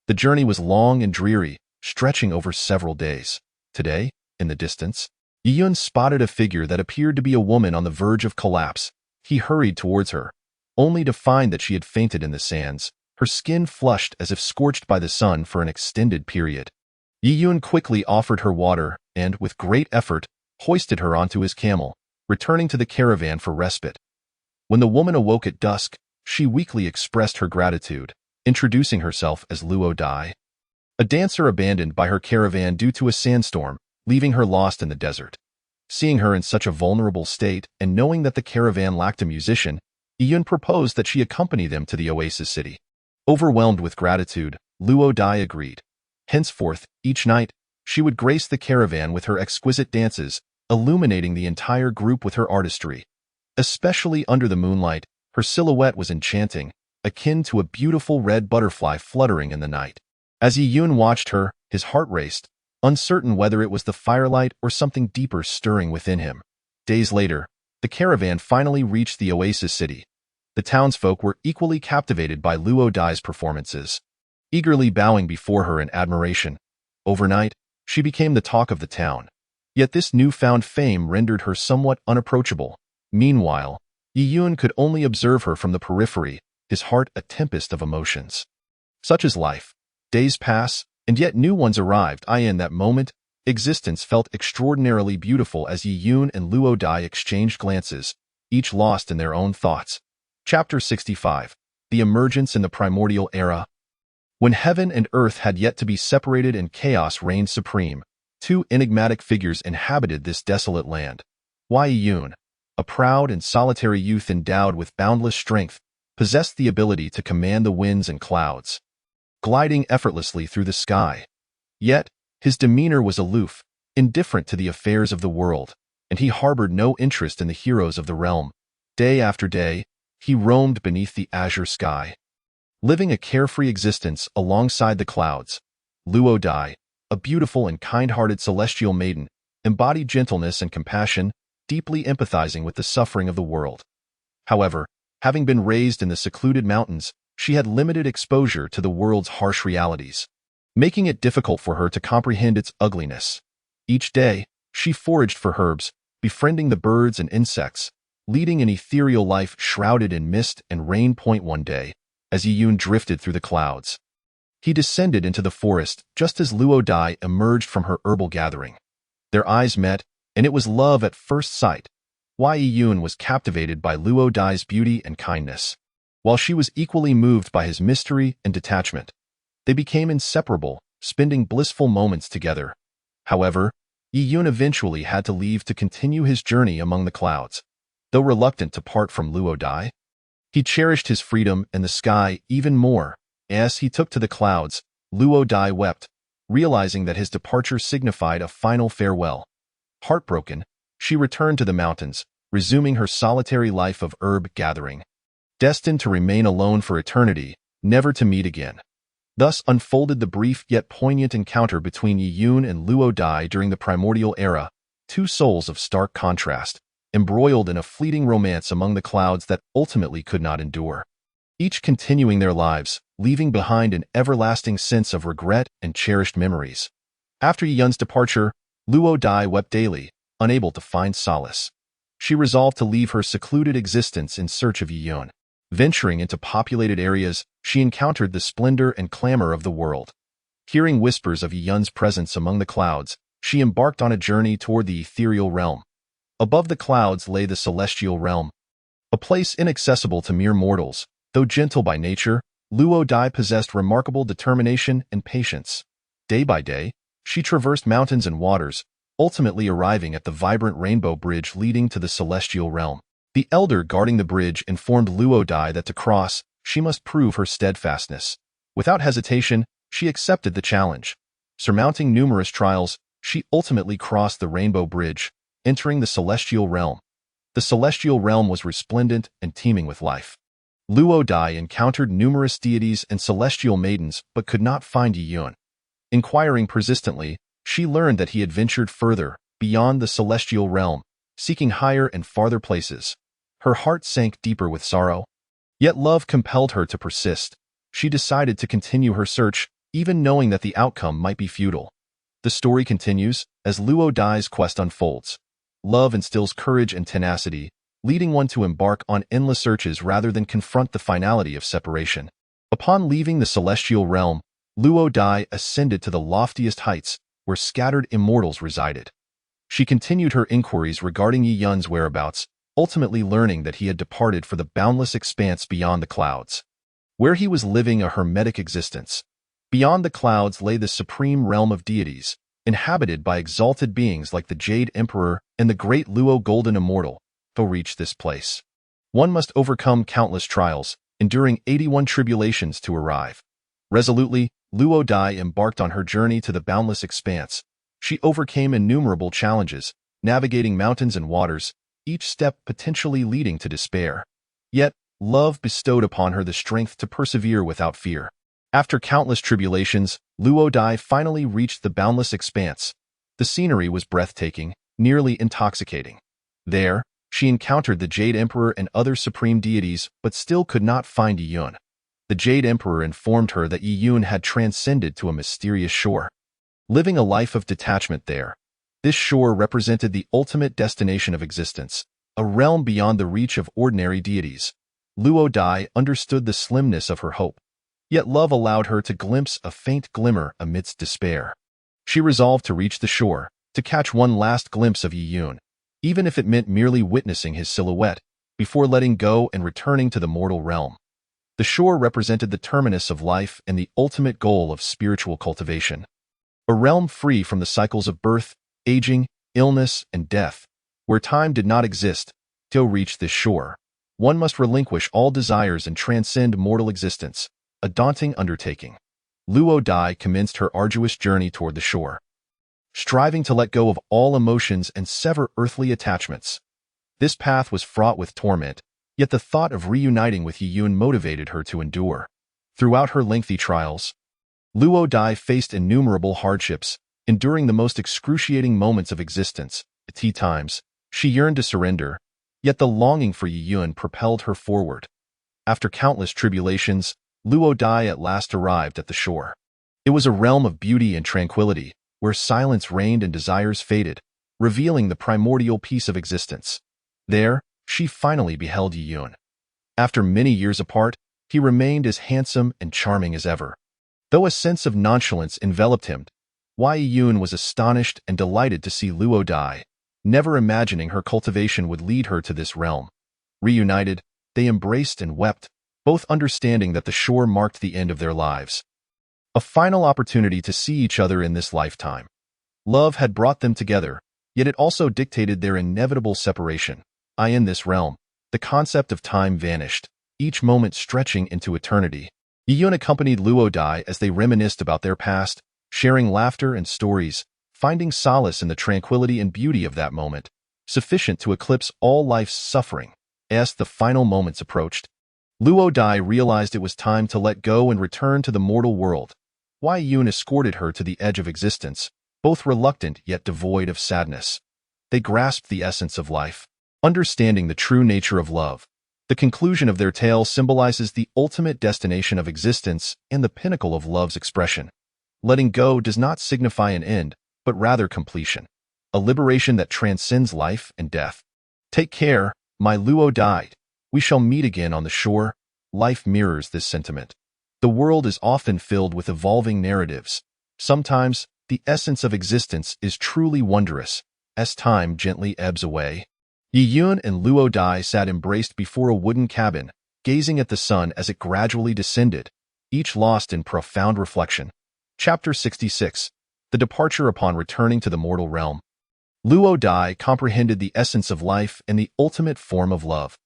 The journey was long and dreary, stretching over several days. Today, in the distance, Yiyun spotted a figure that appeared to be a woman on the verge of collapse. He hurried towards her, only to find that she had fainted in the sands, her skin flushed as if scorched by the sun for an extended period. Yiyun quickly offered her water and, with great effort, hoisted her onto his camel, returning to the caravan for respite. When the woman awoke at dusk, she weakly expressed her gratitude, introducing herself as Luo Dai, a dancer abandoned by her caravan due to a sandstorm, leaving her lost in the desert. Seeing her in such a vulnerable state and knowing that the caravan lacked a musician, Yiyun proposed that she accompany them to the Oasis City. Overwhelmed with gratitude, Luo Dai agreed. Henceforth, each night, she would grace the caravan with her exquisite dances, illuminating the entire group with her artistry. Especially under the moonlight, her silhouette was enchanting, akin to a beautiful red butterfly fluttering in the night. As Yiyun watched her, his heart raced, uncertain whether it was the firelight or something deeper stirring within him. Days later, the caravan finally reached the Oasis City. The townsfolk were equally captivated by Luo Dai's performances, eagerly bowing before her in admiration. Overnight, she became the talk of the town. Yet this newfound fame rendered her somewhat unapproachable. Meanwhile, Yiyun could only observe her from the periphery, his heart a tempest of emotions. Such is life. Days pass, and yet new ones arrived. In that moment, existence felt extraordinarily beautiful as Yiyun and Luo Dai exchanged glances, each lost in their own thoughts. Chapter 65. The Emergence in the Primordial Era. When heaven and earth had yet to be separated and chaos reigned supreme, two enigmatic figures inhabited this desolate land. Yiyun, a proud and solitary youth endowed with boundless strength, possessed the ability to command the winds and clouds, gliding effortlessly through the sky. Yet, his demeanor was aloof, indifferent to the affairs of the world, and he harbored no interest in the heroes of the realm. Day after day, he roamed beneath the azure sky, living a carefree existence alongside the clouds. Luo Dai, a beautiful and kind-hearted celestial maiden, embodied gentleness and compassion, deeply empathizing with the suffering of the world. However, having been raised in the secluded mountains, she had limited exposure to the world's harsh realities, making it difficult for her to comprehend its ugliness. Each day, she foraged for herbs, befriending the birds and insects, leading an ethereal life shrouded in mist and rain. One day, as Yiyun drifted through the clouds, he descended into the forest just as Luo Dai emerged from her herbal gathering. Their eyes met, and it was love at first sight. Yiyun was captivated by Luo Dai's beauty and kindness, while she was equally moved by his mystery and detachment. They became inseparable, spending blissful moments together, However, Yi Yun eventually had to leave to continue his journey among the clouds. Though reluctant to part from Luo Dai, he cherished his freedom and the sky even more. As he took to the clouds, Luo Dai wept, realizing that his departure signified a final farewell. Heartbroken, she returned to the mountains, resuming her solitary life of herb gathering, destined to remain alone for eternity, never to meet again. Thus unfolded the brief yet poignant encounter between Yi Yun and Luo Dai during the primordial era, two souls of stark contrast, embroiled in a fleeting romance among the clouds that ultimately could not endure. Each continuing their lives, leaving behind an everlasting sense of regret and cherished memories. After Yi Yun's departure, Luo Dai wept daily, unable to find solace. She resolved to leave her secluded existence in search of Yi Yun. Venturing into populated areas, she encountered the splendor and clamor of the world. Hearing whispers of Yi Yun's presence among the clouds, she embarked on a journey toward the ethereal realm. Above the clouds lay the celestial realm, a place inaccessible to mere mortals. Though gentle by nature, Luo Dai possessed remarkable determination and patience. Day by day, she traversed mountains and waters, ultimately arriving at the vibrant rainbow bridge leading to the celestial realm. The elder guarding the bridge informed Luo Dai that to cross, she must prove her steadfastness. Without hesitation, she accepted the challenge. Surmounting numerous trials, she ultimately crossed the rainbow bridge, entering the celestial realm. The celestial realm was resplendent and teeming with life. Luo Dai encountered numerous deities and celestial maidens but could not find Yi Yun. Inquiring persistently, she learned that he had ventured further, beyond the celestial realm, seeking higher and farther places. Her heart sank deeper with sorrow. Yet love compelled her to persist. She decided to continue her search, even knowing that the outcome might be futile. The story continues, as Luo Dai's quest unfolds. Love instills courage and tenacity, leading one to embark on endless searches rather than confront the finality of separation. Upon leaving the celestial realm, Luo Dai ascended to the loftiest heights, where scattered immortals resided. She continued her inquiries regarding Yi Yun's whereabouts, ultimately learning that he had departed for the boundless expanse beyond the clouds, where he was living a hermetic existence. Beyond the clouds lay the supreme realm of deities, inhabited by exalted beings like the Jade Emperor and the great Luo Golden Immortal. To reach this place, one must overcome countless trials, enduring 81 tribulations to arrive. Resolutely, Luo Dai embarked on her journey to the boundless expanse. She overcame innumerable challenges, navigating mountains and waters, each step potentially leading to despair. Yet, love bestowed upon her the strength to persevere without fear. After countless tribulations, Luo Dai finally reached the boundless expanse. The scenery was breathtaking, nearly intoxicating. There, she encountered the Jade Emperor and other supreme deities, but still could not find Yi Yun. The Jade Emperor informed her that Yi Yun had transcended to a mysterious shore, living a life of detachment there. This shore represented the ultimate destination of existence, a realm beyond the reach of ordinary deities. Luo Dai understood the slimness of her hope, yet love allowed her to glimpse a faint glimmer amidst despair. She resolved to reach the shore, to catch one last glimpse of Yi Yun, even if it meant merely witnessing his silhouette, before letting go and returning to the mortal realm. The shore represented the terminus of life and the ultimate goal of spiritual cultivation. A realm free from the cycles of birth, aging, illness, and death, where time did not exist. To reach this shore, one must relinquish all desires and transcend mortal existence, a daunting undertaking. Luo Dai commenced her arduous journey toward the shore, striving to let go of all emotions and sever earthly attachments. This path was fraught with torment, yet the thought of reuniting with Yi Yun motivated her to endure. Throughout her lengthy trials, Luo Dai faced innumerable hardships, enduring the most excruciating moments of existence. At times, she yearned to surrender, yet the longing for Yi Yun propelled her forward. After countless tribulations, Luo Dai at last arrived at the shore. It was a realm of beauty and tranquility, where silence reigned and desires faded, revealing the primordial peace of existence. There, she finally beheld Yi Yun. After many years apart, he remained as handsome and charming as ever. Though a sense of nonchalance enveloped him, Yi Yun was astonished and delighted to see Luo Dai, never imagining her cultivation would lead her to this realm. Reunited, they embraced and wept, both understanding that the shore marked the end of their lives. A final opportunity to see each other in this lifetime. Love had brought them together, yet it also dictated their inevitable separation. In this realm, the concept of time vanished, each moment stretching into eternity. Yiyun accompanied Luo Dai as they reminisced about their past, sharing laughter and stories, finding solace in the tranquility and beauty of that moment, sufficient to eclipse all life's suffering. As the final moments approached, Luo Dai realized it was time to let go and return to the mortal world. Wei Yun escorted her to the edge of existence, both reluctant yet devoid of sadness. They grasped the essence of life, understanding the true nature of love. The conclusion of their tale symbolizes the ultimate destination of existence and the pinnacle of love's expression. Letting go does not signify an end, but rather completion, a liberation that transcends life and death. Take care, my Luo Dai. We shall meet again on the shore. Life mirrors this sentiment. The world is often filled with evolving narratives. Sometimes, the essence of existence is truly wondrous, as time gently ebbs away. Yiyun and Luo Dai sat embraced before a wooden cabin, gazing at the sun as it gradually descended, each lost in profound reflection. Chapter 66. The Departure Upon Returning to the Mortal Realm. Luo Dai comprehended the essence of life and the ultimate form of love.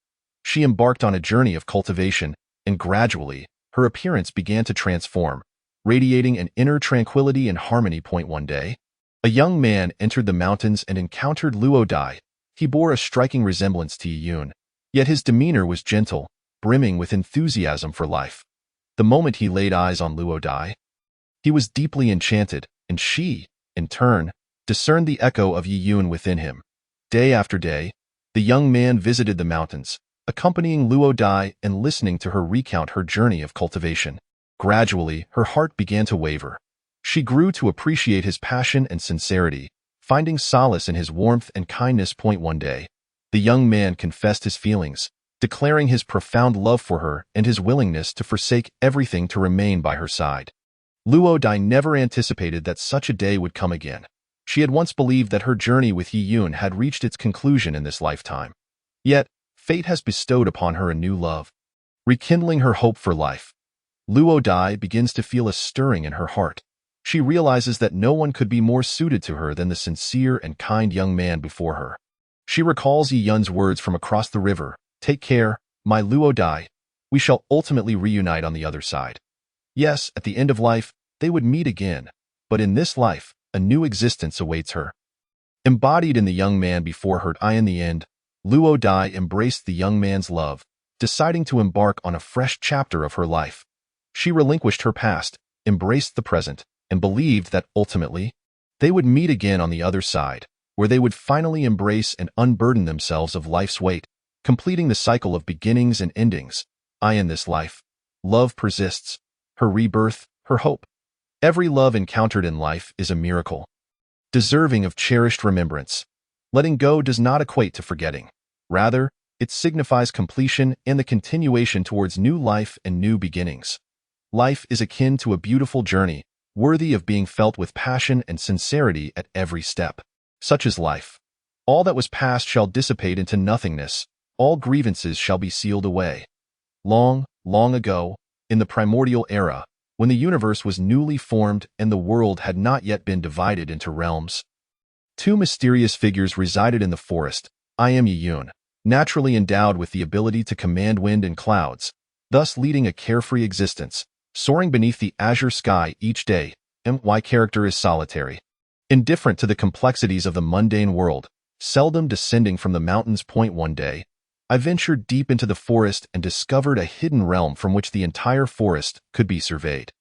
She embarked on a journey of cultivation, and gradually, her appearance began to transform, radiating an inner tranquility and harmony. One day, a young man entered the mountains and encountered Luo Dai. He bore a striking resemblance to Yiyun, yet his demeanor was gentle, brimming with enthusiasm for life. The moment he laid eyes on Luo Dai, he was deeply enchanted, and she, in turn, discerned the echo of Yiyun within him. Day after day, the young man visited the mountains, accompanying Luo Dai and listening to her recount her journey of cultivation. Gradually, her heart began to waver. She grew to appreciate his passion and sincerity, finding solace in his warmth and kindness. One day, the young man confessed his feelings, declaring his profound love for her and his willingness to forsake everything to remain by her side. Luo Dai never anticipated that such a day would come again. She had once believed that her journey with Yiyun had reached its conclusion in this lifetime. Yet, fate has bestowed upon her a new love, rekindling her hope for life. Luo Dai begins to feel a stirring in her heart. She realizes that no one could be more suited to her than the sincere and kind young man before her. She recalls Yiyun's words from across the river, "Take care, my Luo Dai. We shall ultimately reunite on the other side." Yes, at the end of life, they would meet again, but in this life, a new existence awaits her. Embodied in the young man before her, in the end, Luo Dai embraced the young man's love, deciding to embark on a fresh chapter of her life. She relinquished her past, embraced the present, and believed that ultimately, they would meet again on the other side, where they would finally embrace and unburden themselves of life's weight, completing the cycle of beginnings and endings. In this life, love persists, her rebirth, her hope. Every love encountered in life is a miracle, deserving of cherished remembrance. Letting go does not equate to forgetting. Rather, it signifies completion and the continuation towards new life and new beginnings. Life is akin to a beautiful journey, worthy of being felt with passion and sincerity at every step. Such is life. All that was past shall dissipate into nothingness. All grievances shall be sealed away. Long, long ago, in the primordial era, when the universe was newly formed and the world had not yet been divided into realms, two mysterious figures resided in the forest. Yiyun, naturally endowed with the ability to command wind and clouds, thus leading a carefree existence, soaring beneath the azure sky each day. My character is solitary, indifferent to the complexities of the mundane world, seldom descending from the mountains. One day, I ventured deep into the forest and discovered a hidden realm from which the entire forest could be surveyed.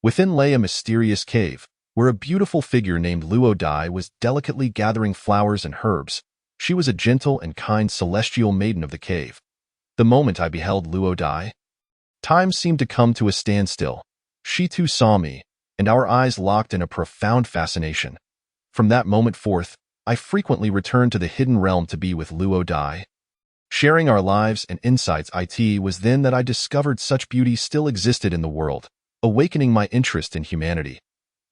Within lay a mysterious cave, where a beautiful figure named Luo Dai was delicately gathering flowers and herbs. She was a gentle and kind celestial maiden of the cave. The moment I beheld Luo Dai, time seemed to come to a standstill. She too saw me, and our eyes locked in a profound fascination. From that moment forth, I frequently returned to the hidden realm to be with Luo Dai. Sharing our lives and insights, it was then that I discovered such beauty still existed in the world, awakening my interest in humanity.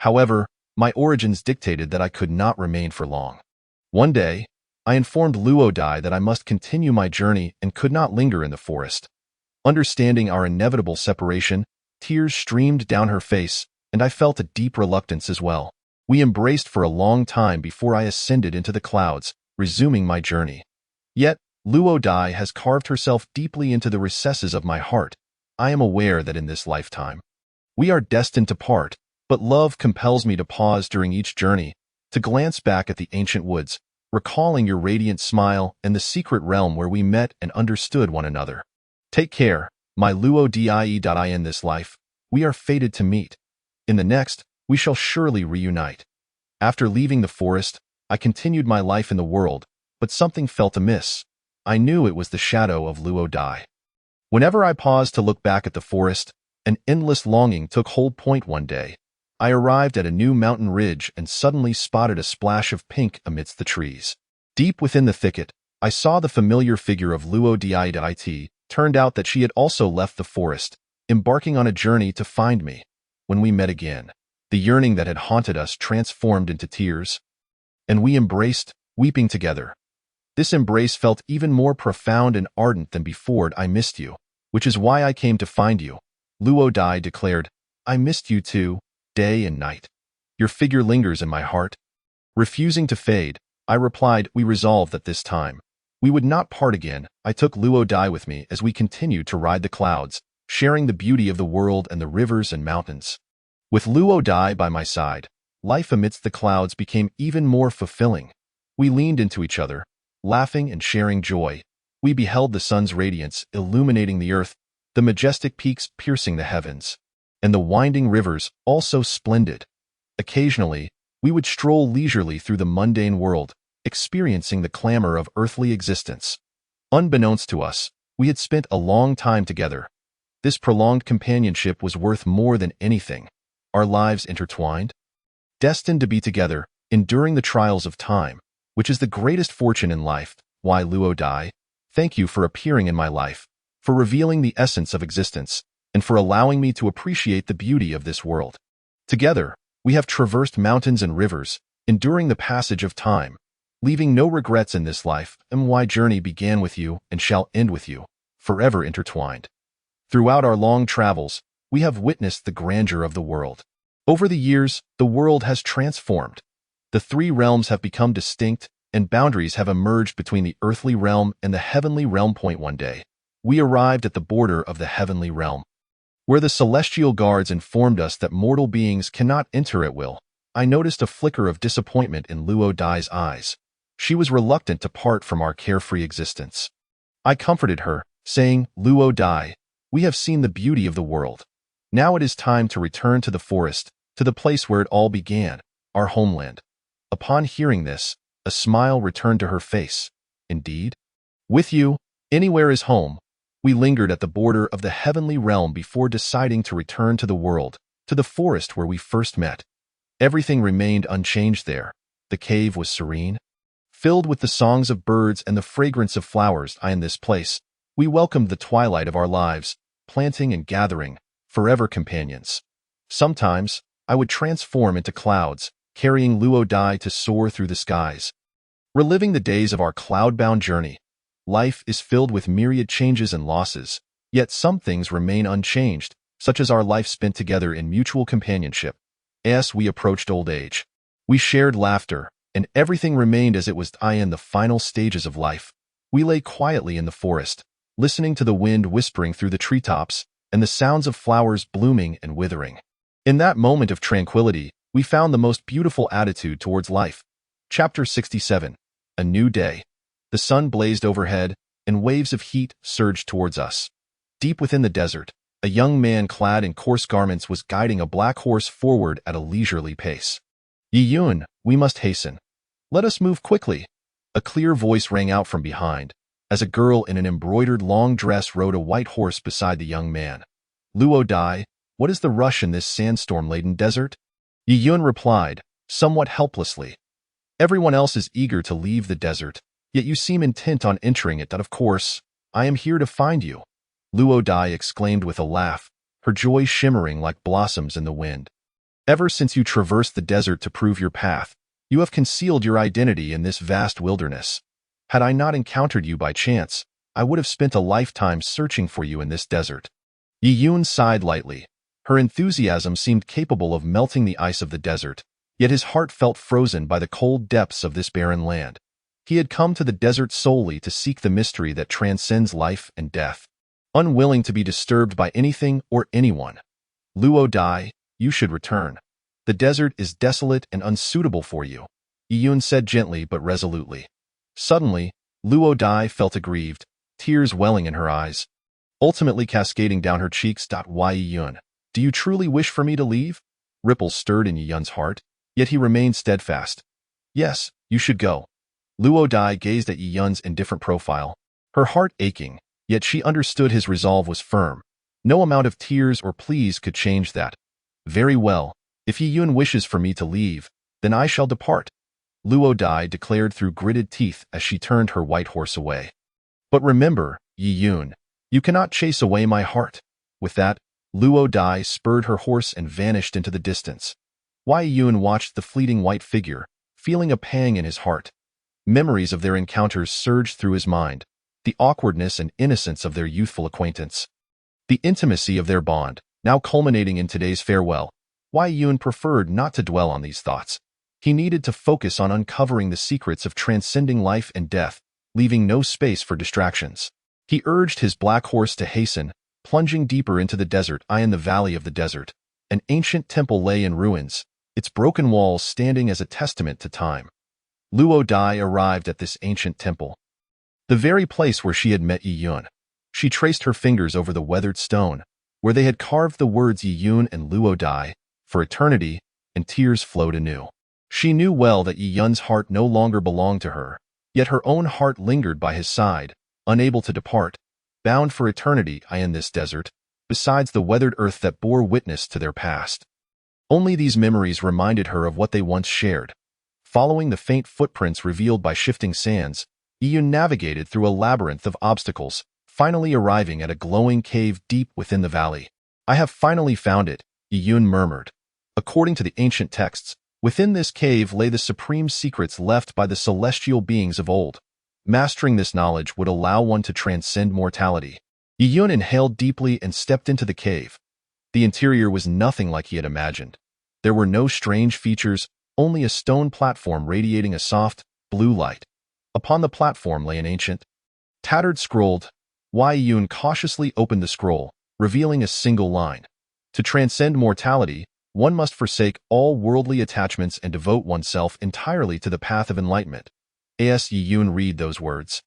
However, my origins dictated that I could not remain for long. One day, I informed Luo Dai that I must continue my journey and could not linger in the forest. Understanding our inevitable separation, tears streamed down her face, and I felt a deep reluctance as well. We embraced for a long time before I ascended into the clouds, resuming my journey. Yet, Luo Dai has carved herself deeply into the recesses of my heart. I am aware that in this lifetime, we are destined to part, but love compels me to pause during each journey, to glance back at the ancient woods, recalling your radiant smile and the secret realm where we met and understood one another. Take care, my Luo Dai. In this life, we are fated to meet. In the next, we shall surely reunite. After leaving the forest, I continued my life in the world, but something felt amiss. I knew it was the shadow of Luo Dai. Whenever I paused to look back at the forest, an endless longing took hold. One day, I arrived at a new mountain ridge and suddenly spotted a splash of pink amidst the trees. Deep within the thicket, I saw the familiar figure of Luo Dai. It turned out that she had also left the forest, embarking on a journey to find me. When we met again, the yearning that had haunted us transformed into tears, and we embraced, weeping together. This embrace felt even more profound and ardent than before. I missed you, which is why I came to find you, Luo Dai declared. I missed you too, day and night. Your figure lingers in my heart. Refusing to fade, I replied, we resolved that this time we would not part again. I took Luo Dai with me as we continued to ride the clouds, sharing the beauty of the world and the rivers and mountains. With Luo Dai by my side, life amidst the clouds became even more fulfilling. We leaned into each other, laughing and sharing joy. We beheld the sun's radiance illuminating the earth, the majestic peaks piercing the heavens, and the winding rivers also splendid. Occasionally, we would stroll leisurely through the mundane world, experiencing the clamor of earthly existence. Unbeknownst to us, we had spent a long time together. This prolonged companionship was worth more than anything. Our lives intertwined, destined to be together, enduring the trials of time, which is the greatest fortune in life. Why, Luo Dai, thank you for appearing in my life, for revealing the essence of existence, and for allowing me to appreciate the beauty of this world. Together, we have traversed mountains and rivers, enduring the passage of time, leaving no regrets in this life. And my journey began with you and shall end with you, forever intertwined. Throughout our long travels, we have witnessed the grandeur of the world. Over the years, the world has transformed. The three realms have become distinct, and boundaries have emerged between the earthly realm and the heavenly realm. One day, we arrived at the border of the heavenly realm, where the celestial guards informed us that mortal beings cannot enter at will. I noticed a flicker of disappointment in Luo Dai's eyes. She was reluctant to part from our carefree existence. I comforted her, saying, Luo Dai, we have seen the beauty of the world. Now it is time to return to the forest, to the place where it all began, our homeland. Upon hearing this, a smile returned to her face. Indeed, with you, anywhere is home. We lingered at the border of the heavenly realm before deciding to return to the world, to the forest where we first met. Everything remained unchanged there. The cave was serene, filled with the songs of birds and the fragrance of flowers. In this place, we welcomed the twilight of our lives, planting and gathering, forever companions. Sometimes, I would transform into clouds, carrying Luo Dai to soar through the skies. Reliving the days of our cloud-bound journey, life is filled with myriad changes and losses, yet some things remain unchanged, such as our life spent together in mutual companionship. As we approached old age, we shared laughter, and everything remained as it was. In the final stages of life, we lay quietly in the forest, listening to the wind whispering through the treetops and the sounds of flowers blooming and withering. In that moment of tranquility, we found the most beautiful attitude towards life. Chapter 67. A New Day. The sun blazed overhead, and waves of heat surged towards us. Deep within the desert, a young man clad in coarse garments was guiding a black horse forward at a leisurely pace. Yi Yun, we must hasten. Let us move quickly. A clear voice rang out from behind, as a girl in an embroidered long dress rode a white horse beside the young man. Luo Dai, what is the rush in this sandstorm-laden desert? Yi Yun replied, somewhat helplessly. Everyone else is eager to leave the desert, yet you seem intent on entering it. That, of course, I am here to find you, Luo Dai exclaimed with a laugh, her joy shimmering like blossoms in the wind. Ever since you traversed the desert to prove your path, you have concealed your identity in this vast wilderness. Had I not encountered you by chance, I would have spent a lifetime searching for you in this desert. Yi Yun sighed lightly. Her enthusiasm seemed capable of melting the ice of the desert, Yet his heart felt frozen by the cold depths of this barren land. He had come to the desert solely to seek the mystery that transcends life and death. Unwilling to be disturbed by anything or anyone, Luo Dai, you should return. The desert is desolate and unsuitable for you, Yiyun said gently but resolutely. Suddenly, Luo Dai felt aggrieved, tears welling in her eyes, ultimately cascading down her cheeks. Why, Yiyun? Do you truly wish for me to leave? Ripples stirred in Yiyun's heart, yet he remained steadfast. Yes, you should go. Luo Dai gazed at Yiyun's indifferent profile, her heart aching, yet she understood his resolve was firm. No amount of tears or pleas could change that. Very well, if Yiyun wishes for me to leave, then I shall depart, Luo Dai declared through gritted teeth as she turned her white horse away. But remember, Yiyun, you cannot chase away my heart. With that, Luo Dai spurred her horse and vanished into the distance. Wei Yun watched the fleeting white figure, feeling a pang in his heart. Memories of their encounters surged through his mind, the awkwardness and innocence of their youthful acquaintance, the intimacy of their bond, now culminating in today's farewell. Wei Yun preferred not to dwell on these thoughts. He needed to focus on uncovering the secrets of transcending life and death, leaving no space for distractions. He urged his black horse to hasten, plunging deeper into the desert. In the valley of the desert, an ancient temple lay in ruins, its broken walls standing as a testament to time. Luo Dai arrived at this ancient temple, the very place where she had met Yiyun. She traced her fingers over the weathered stone, where they had carved the words Yiyun and Luo Dai, for eternity, and tears flowed anew. She knew well that Yiyun's heart no longer belonged to her, yet her own heart lingered by his side, unable to depart, bound for eternity in this desert, besides the weathered earth that bore witness to their past. Only these memories reminded her of what they once shared. Following the faint footprints revealed by shifting sands, Yiyun navigated through a labyrinth of obstacles, finally arriving at a glowing cave deep within the valley. I have finally found it, Yiyun murmured. According to the ancient texts, within this cave lay the supreme secrets left by the celestial beings of old. Mastering this knowledge would allow one to transcend mortality. Yiyun inhaled deeply and stepped into the cave. The interior was nothing like he had imagined. There were no strange features, only a stone platform radiating a soft, blue light. Upon the platform lay an ancient, tattered scroll. Wei Yun cautiously opened the scroll, revealing a single line. To transcend mortality, one must forsake all worldly attachments and devote oneself entirely to the path of enlightenment. As Yiyun read those words,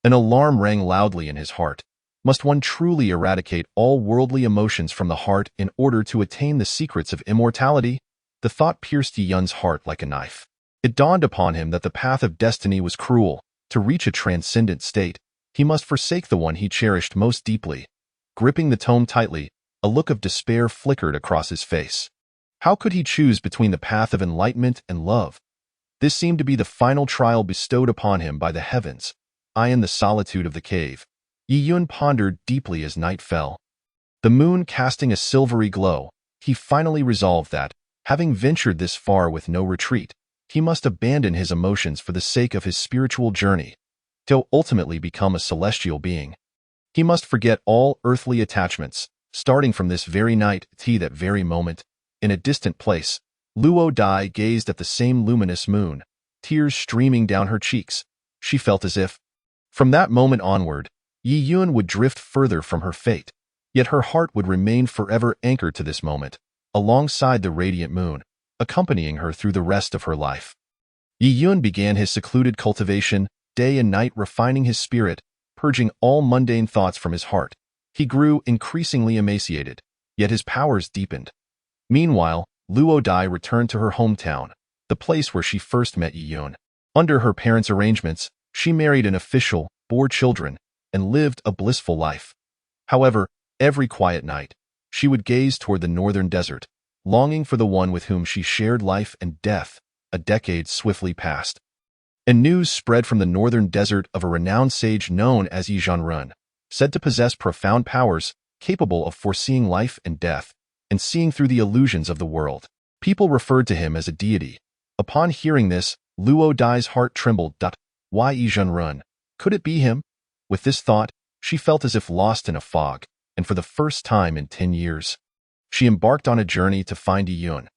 an alarm rang loudly in his heart. Must one truly eradicate all worldly emotions from the heart in order to attain the secrets of immortality? The thought pierced Yiyun's heart like a knife. It dawned upon him that the path of destiny was cruel. To reach a transcendent state, he must forsake the one he cherished most deeply. Gripping the tome tightly, a look of despair flickered across his face. How could he choose between the path of enlightenment and love? This seemed to be the final trial bestowed upon him by the heavens. In the solitude of the cave, Yiyun pondered deeply as night fell. The moon casting a silvery glow, he finally resolved that, having ventured this far with no retreat, he must abandon his emotions for the sake of his spiritual journey, to ultimately become a celestial being. He must forget all earthly attachments, starting from this very night to that very moment. In a distant place, Luo Dai gazed at the same luminous moon, tears streaming down her cheeks. She felt as if, from that moment onward, Yiyun would drift further from her fate, yet her heart would remain forever anchored to this moment, alongside the radiant moon, accompanying her through the rest of her life. Yiyun began his secluded cultivation, day and night refining his spirit, purging all mundane thoughts from his heart. He grew increasingly emaciated, yet his powers deepened. Meanwhile, Luo Dai returned to her hometown, the place where she first met Yiyun. Under her parents' arrangements, she married an official, bore children, and lived a blissful life. However, every quiet night, she would gaze toward the northern desert, longing for the one with whom she shared life and death. A decade swiftly passed, and news spread from the northern desert of a renowned sage known as Yi Zhanrun, said to possess profound powers, capable of foreseeing life and death, and seeing through the illusions of the world. People referred to him as a deity. Upon hearing this, Luo Dai's heart trembled. Why Yi Zhanrun? Could it be him? With this thought, she felt as if lost in a fog, and for the first time in 10 years, she embarked on a journey to find Yiyun.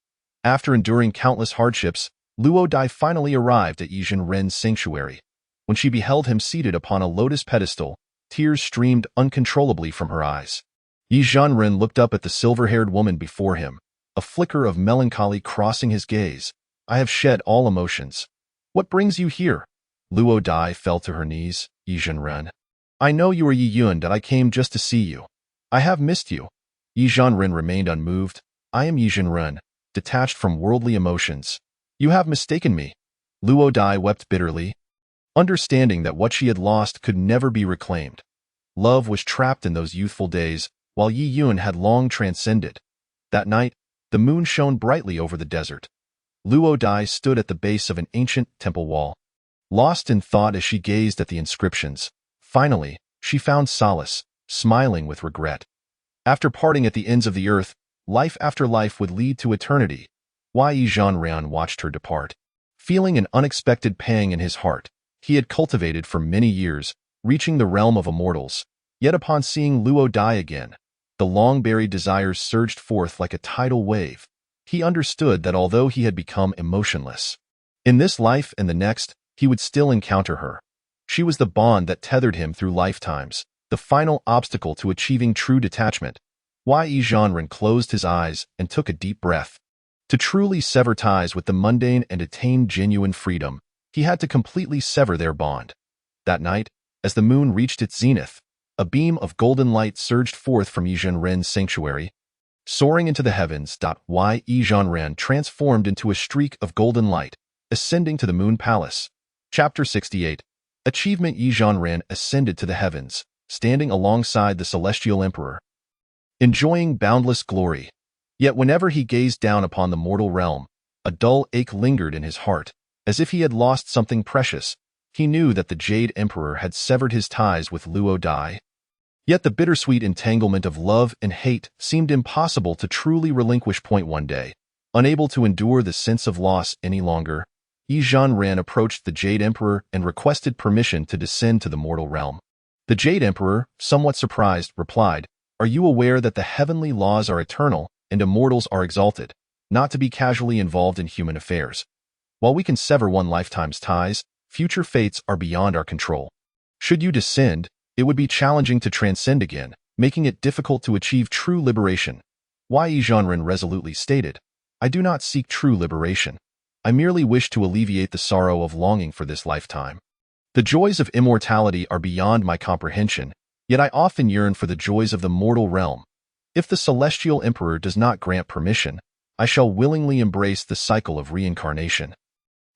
After enduring countless hardships, Luo Dai finally arrived at Yizhen Ren's sanctuary. When she beheld him seated upon a lotus pedestal, tears streamed uncontrollably from her eyes. Yizhen Ren looked up at the silver-haired woman before him, a flicker of melancholy crossing his gaze. I have shed all emotions. What brings you here? Luo Dai fell to her knees. Yizhen Ren. I know you are Yi Yun, that I came just to see you. I have missed you. Yizhen Ren remained unmoved. I am Yizhen Ren, detached from worldly emotions. You have mistaken me. Luo Dai wept bitterly, understanding that what she had lost could never be reclaimed. Love was trapped in those youthful days, while Yi Yun had long transcended. That night, the moon shone brightly over the desert. Luo Dai stood at the base of an ancient temple wall, lost in thought as she gazed at the inscriptions. Finally, she found solace, smiling with regret. After parting at the ends of the earth, life after life would lead to eternity. Yizhen Ren watched her depart, feeling an unexpected pang in his heart. He had cultivated for many years, reaching the realm of immortals. Yet upon seeing Luo Dai again, the long-buried desires surged forth like a tidal wave. He understood that although he had become emotionless, in this life and the next, he would still encounter her. She was the bond that tethered him through lifetimes, the final obstacle to achieving true detachment. Yizhen Ren closed his eyes and took a deep breath. To truly sever ties with the mundane and attain genuine freedom, he had to completely sever their bond. That night, as the moon reached its zenith, a beam of golden light surged forth from Yizhen Ren's sanctuary. Soaring into the heavens, Yizhen Ren transformed into a streak of golden light, ascending to the Moon Palace. Chapter 68. Achievement. Yizhen Ren ascended to the heavens, standing alongside the Celestial Emperor, enjoying boundless glory. Yet whenever he gazed down upon the mortal realm, a dull ache lingered in his heart, as if he had lost something precious. He knew that the Jade Emperor had severed his ties with Luo Dai. Yet the bittersweet entanglement of love and hate seemed impossible to truly relinquish. One day, unable to endure the sense of loss any longer, Yizhen Ren approached the Jade Emperor and requested permission to descend to the mortal realm. The Jade Emperor, somewhat surprised, replied, "Are you aware that the heavenly laws are eternal and immortals are exalted, not to be casually involved in human affairs? While we can sever one lifetime's ties, future fates are beyond our control. Should you descend, it would be challenging to transcend again, making it difficult to achieve true liberation." Yizhen Ren resolutely stated, "I do not seek true liberation. I merely wish to alleviate the sorrow of longing for this lifetime. The joys of immortality are beyond my comprehension, yet I often yearn for the joys of the mortal realm. If the Celestial Emperor does not grant permission, I shall willingly embrace the cycle of reincarnation."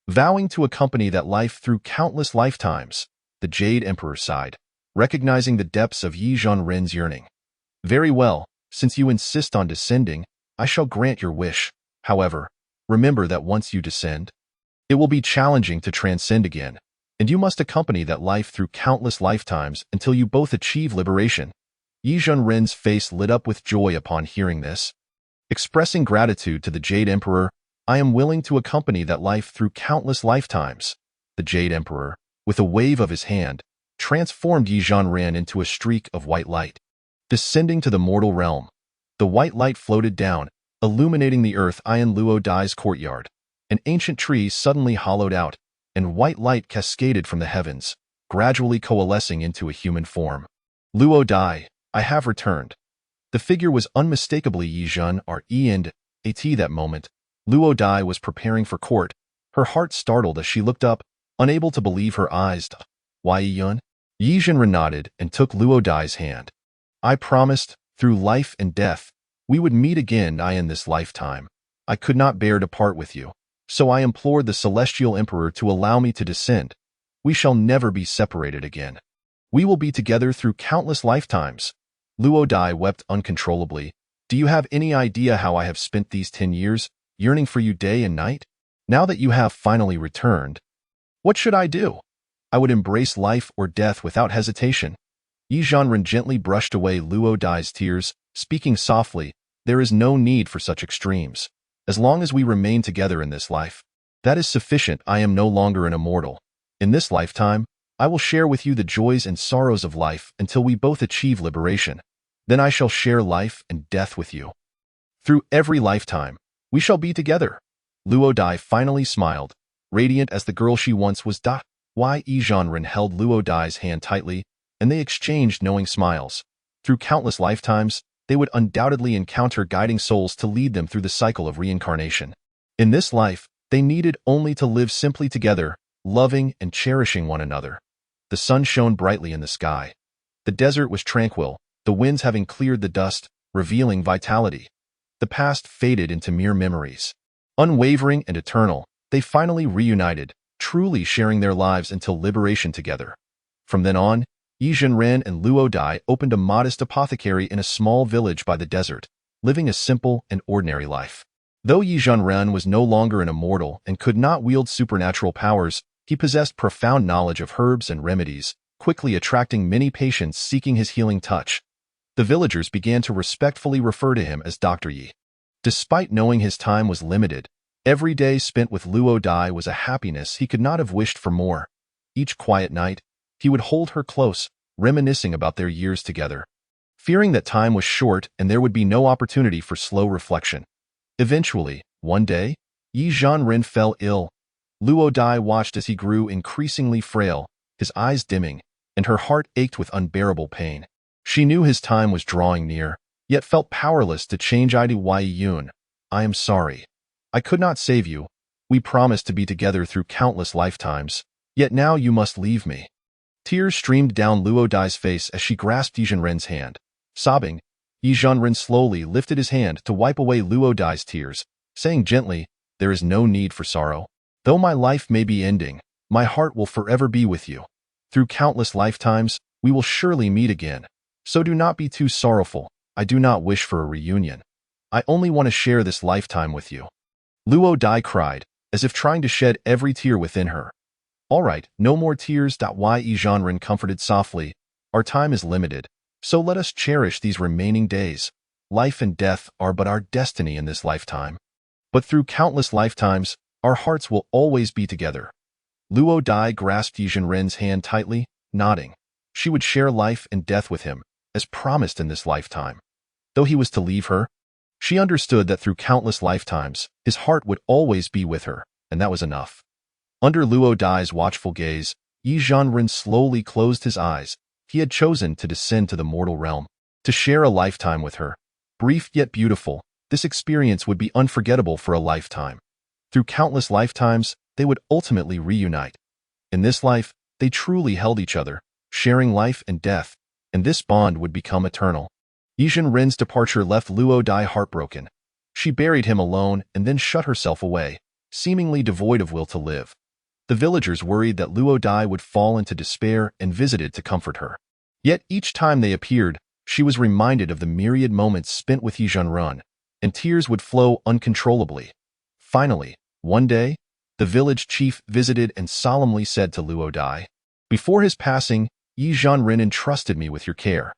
Vowing to accompany that life through countless lifetimes, the Jade Emperor sighed, recognizing the depths of Yizhen Ren's yearning. "Very well, since you insist on descending, I shall grant your wish. However, remember that once you descend, it will be challenging to transcend again, and you must accompany that life through countless lifetimes until you both achieve liberation." Yizhen Ren's face lit up with joy upon hearing this. Expressing gratitude to the Jade Emperor, "I am willing to accompany that life through countless lifetimes." The Jade Emperor, with a wave of his hand, transformed Yizhen Ren into a streak of white light. Descending to the mortal realm, the white light floated down, illuminating the earth in Luo Dai's courtyard. An ancient tree suddenly hollowed out, and white light cascaded from the heavens, gradually coalescing into a human form. "Luo Dai, I have returned." The figure was unmistakably Yizhen Ren. At that moment, Luo Dai was preparing for court. Her heart startled as she looked up, unable to believe her eyes. "Why, Yun?" Yizhen Ren nodded and took Luo Dai's hand. "I promised, through life and death, we would meet again in this lifetime. I could not bear to part with you, so I implored the Celestial Emperor to allow me to descend. We shall never be separated again. We will be together through countless lifetimes." Luo Dai wept uncontrollably. "Do you have any idea how I have spent these 10 years, yearning for you day and night? Now that you have finally returned, what should I do? I would embrace life or death without hesitation." Yizhen Ren gently brushed away Luo Dai's tears, speaking softly, "There is no need for such extremes. As long as we remain together in this life, that is sufficient. I am no longer an immortal. In this lifetime, I will share with you the joys and sorrows of life until we both achieve liberation. Then I shall share life and death with you. Through every lifetime, We shall be together. Luo Dai finally smiled, radiant as the girl she once was. Yi Zhanren held Luo Dai's hand tightly, and they exchanged knowing smiles. Through countless lifetimes, they would undoubtedly encounter guiding souls to lead them through the cycle of reincarnation. In this life, they needed only to live simply together, loving and cherishing one another. The sun shone brightly in the sky. The desert was tranquil, the winds having cleared the dust, revealing vitality. The past faded into mere memories. Unwavering and eternal, they finally reunited, truly sharing their lives until liberation together. From then on, Yi Zhanren and Luo Dai opened a modest apothecary in a small village by the desert, living a simple and ordinary life. Though Yi Zhanren was no longer an immortal and could not wield supernatural powers, he possessed profound knowledge of herbs and remedies, quickly attracting many patients seeking his healing touch. The villagers began to respectfully refer to him as Dr. Yi. Despite knowing his time was limited, every day spent with Luo Dai was a happiness he could not have wished for more. Each quiet night, he would hold her close, reminiscing about their years together. Fearing that time was short and there would be no opportunity for slow reflection. Eventually, one day, Yi Zhanren fell ill. Luo Dai watched as he grew increasingly frail, his eyes dimming, and her heart ached with unbearable pain. She knew his time was drawing near, yet felt powerless to change. Yi Yun, I am sorry. I could not save you. We promised to be together through countless lifetimes, yet now you must leave me. Tears streamed down Luo Dai's face as she grasped Yi Zhanren's hand. Sobbing, Yi Zhanren slowly lifted his hand to wipe away Luo Dai's tears, saying gently, "There is no need for sorrow. Though my life may be ending, my heart will forever be with you. Through countless lifetimes, we will surely meet again. So do not be too sorrowful. I do not wish for a reunion. I only want to share this lifetime with you." Luo Dai cried, as if trying to shed every tear within her. "All right, no more tears." Yi Zhanren comforted softly. "Our time is limited, so let us cherish these remaining days. Life and death are but our destiny in this lifetime. But through countless lifetimes, our hearts will always be together." Luo Dai grasped Yi Zhanren's hand tightly, nodding. She would share life and death with him, as promised in this lifetime. Though he was to leave her, she understood that through countless lifetimes, his heart would always be with her, and that was enough. Under Luo Dai's watchful gaze, Yi Zhanren slowly closed his eyes. He had chosen to descend to the mortal realm, to share a lifetime with her. Brief yet beautiful, this experience would be unforgettable for a lifetime. Through countless lifetimes, they would ultimately reunite. In this life, they truly held each other, sharing life and death, and this bond would become eternal. Yi Zhanren's departure left Luo Dai heartbroken. She buried him alone and then shut herself away, seemingly devoid of will to live. The villagers worried that Luo Dai would fall into despair and visited to comfort her. Yet each time they appeared, she was reminded of the myriad moments spent with Yi Zhanren, and tears would flow uncontrollably. Finally, one day, the village chief visited and solemnly said to Luo Dai, "Before his passing, Yi Zhanren entrusted me with your care.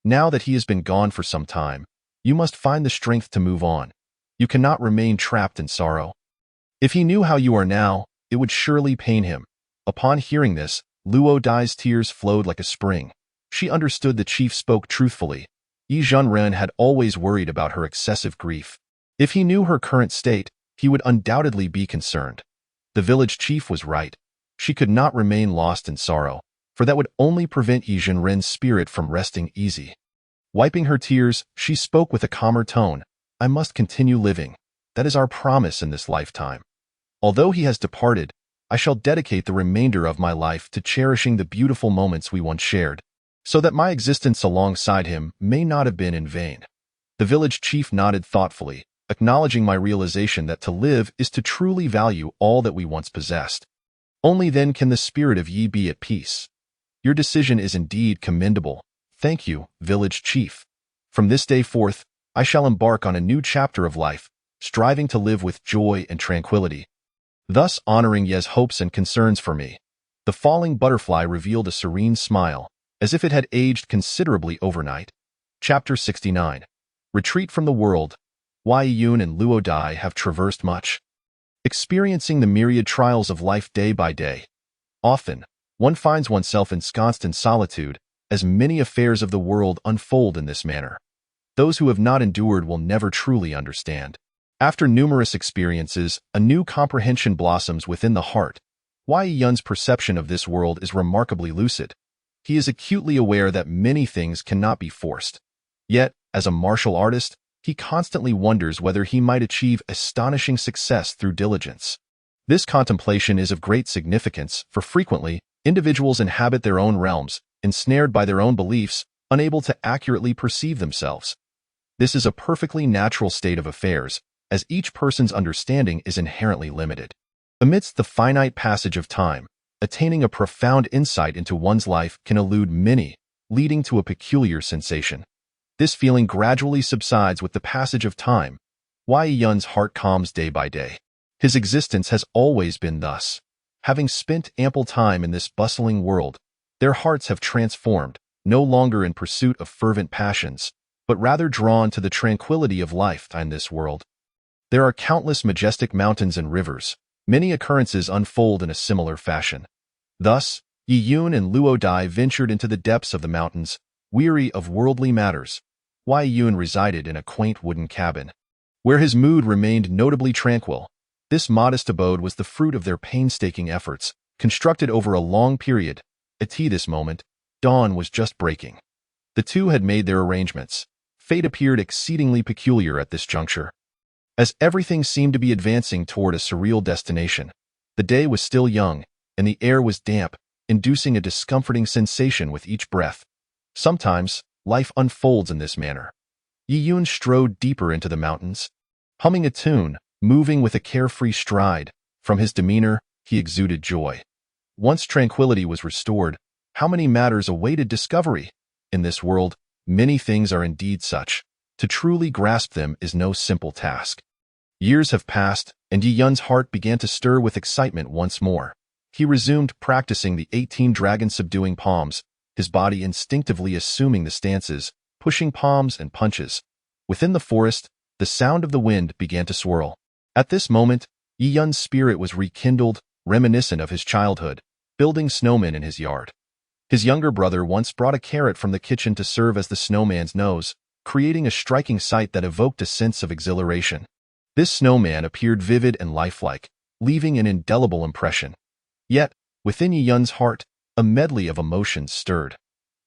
Now that he has been gone for some time, you must find the strength to move on. You cannot remain trapped in sorrow. If he knew how you are now, it would surely pain him." Upon hearing this, Luo Dai's tears flowed like a spring. She understood the chief spoke truthfully. Yi Zhanren had always worried about her excessive grief. If he knew her current state, he would undoubtedly be concerned. The village chief was right. She could not remain lost in sorrow, for that would only prevent Yi Zhanren's spirit from resting easy. Wiping her tears, she spoke with a calmer tone. "I must continue living. That is our promise in this lifetime. Although he has departed, I shall dedicate the remainder of my life to cherishing the beautiful moments we once shared, so that my existence alongside him may not have been in vain." The village chief nodded thoughtfully, acknowledging my realization that to live is to truly value all that we once possessed. Only then can the spirit of Yi be at peace. Your decision is indeed commendable. Thank you, village chief. From this day forth, I shall embark on a new chapter of life, striving to live with joy and tranquility, thus honoring Ye's hopes and concerns for me. The falling butterfly revealed a serene smile, as if it had aged considerably overnight. Chapter 69. Retreat from the world. Yi Yun and Luo Dai have traversed much, experiencing the myriad trials of life day by day. Often, one finds oneself ensconced in solitude, as many affairs of the world unfold in this manner. Those who have not endured will never truly understand. After numerous experiences, a new comprehension blossoms within the heart. Wei Yun's perception of this world is remarkably lucid. He is acutely aware that many things cannot be forced. Yet, as a martial artist, he constantly wonders whether he might achieve astonishing success through diligence. This contemplation is of great significance, for frequently, individuals inhabit their own realms, ensnared by their own beliefs, unable to accurately perceive themselves. This is a perfectly natural state of affairs, as each person's understanding is inherently limited. Amidst the finite passage of time, attaining a profound insight into one's life can elude many, leading to a peculiar sensation. This feeling gradually subsides with the passage of time. Wei Yun's heart calms day by day. His existence has always been thus. Having spent ample time in this bustling world, their hearts have transformed, no longer in pursuit of fervent passions, but rather drawn to the tranquility of life in this world. There are countless majestic mountains and rivers. Many occurrences unfold in a similar fashion. Thus, Yi Yun and Luo Dai ventured into the depths of the mountains, weary of worldly matters. Wei Yun resided in a quaint wooden cabin, where his mood remained notably tranquil. This modest abode was the fruit of their painstaking efforts, constructed over a long period. At this moment, dawn was just breaking. The two had made their arrangements. Fate appeared exceedingly peculiar at this juncture. As everything seemed to be advancing toward a surreal destination, the day was still young, and the air was damp, inducing a discomforting sensation with each breath. Sometimes, life unfolds in this manner. Yi Yun strode deeper into the mountains, humming a tune, moving with a carefree stride. From his demeanor, he exuded joy. Once tranquility was restored, how many matters awaited discovery? In this world, many things are indeed such. To truly grasp them is no simple task. Years have passed, and Yi Yun's heart began to stir with excitement once more. He resumed practicing the 18 dragon subduing palms, his body instinctively assuming the stances, pushing palms and punches. Within the forest, the sound of the wind began to swirl. At this moment, Yi Yun's spirit was rekindled, reminiscent of his childhood, building snowmen in his yard. His younger brother once brought a carrot from the kitchen to serve as the snowman's nose, creating a striking sight that evoked a sense of exhilaration. This snowman appeared vivid and lifelike, leaving an indelible impression. Yet, within Yi Yun's heart, a medley of emotions stirred.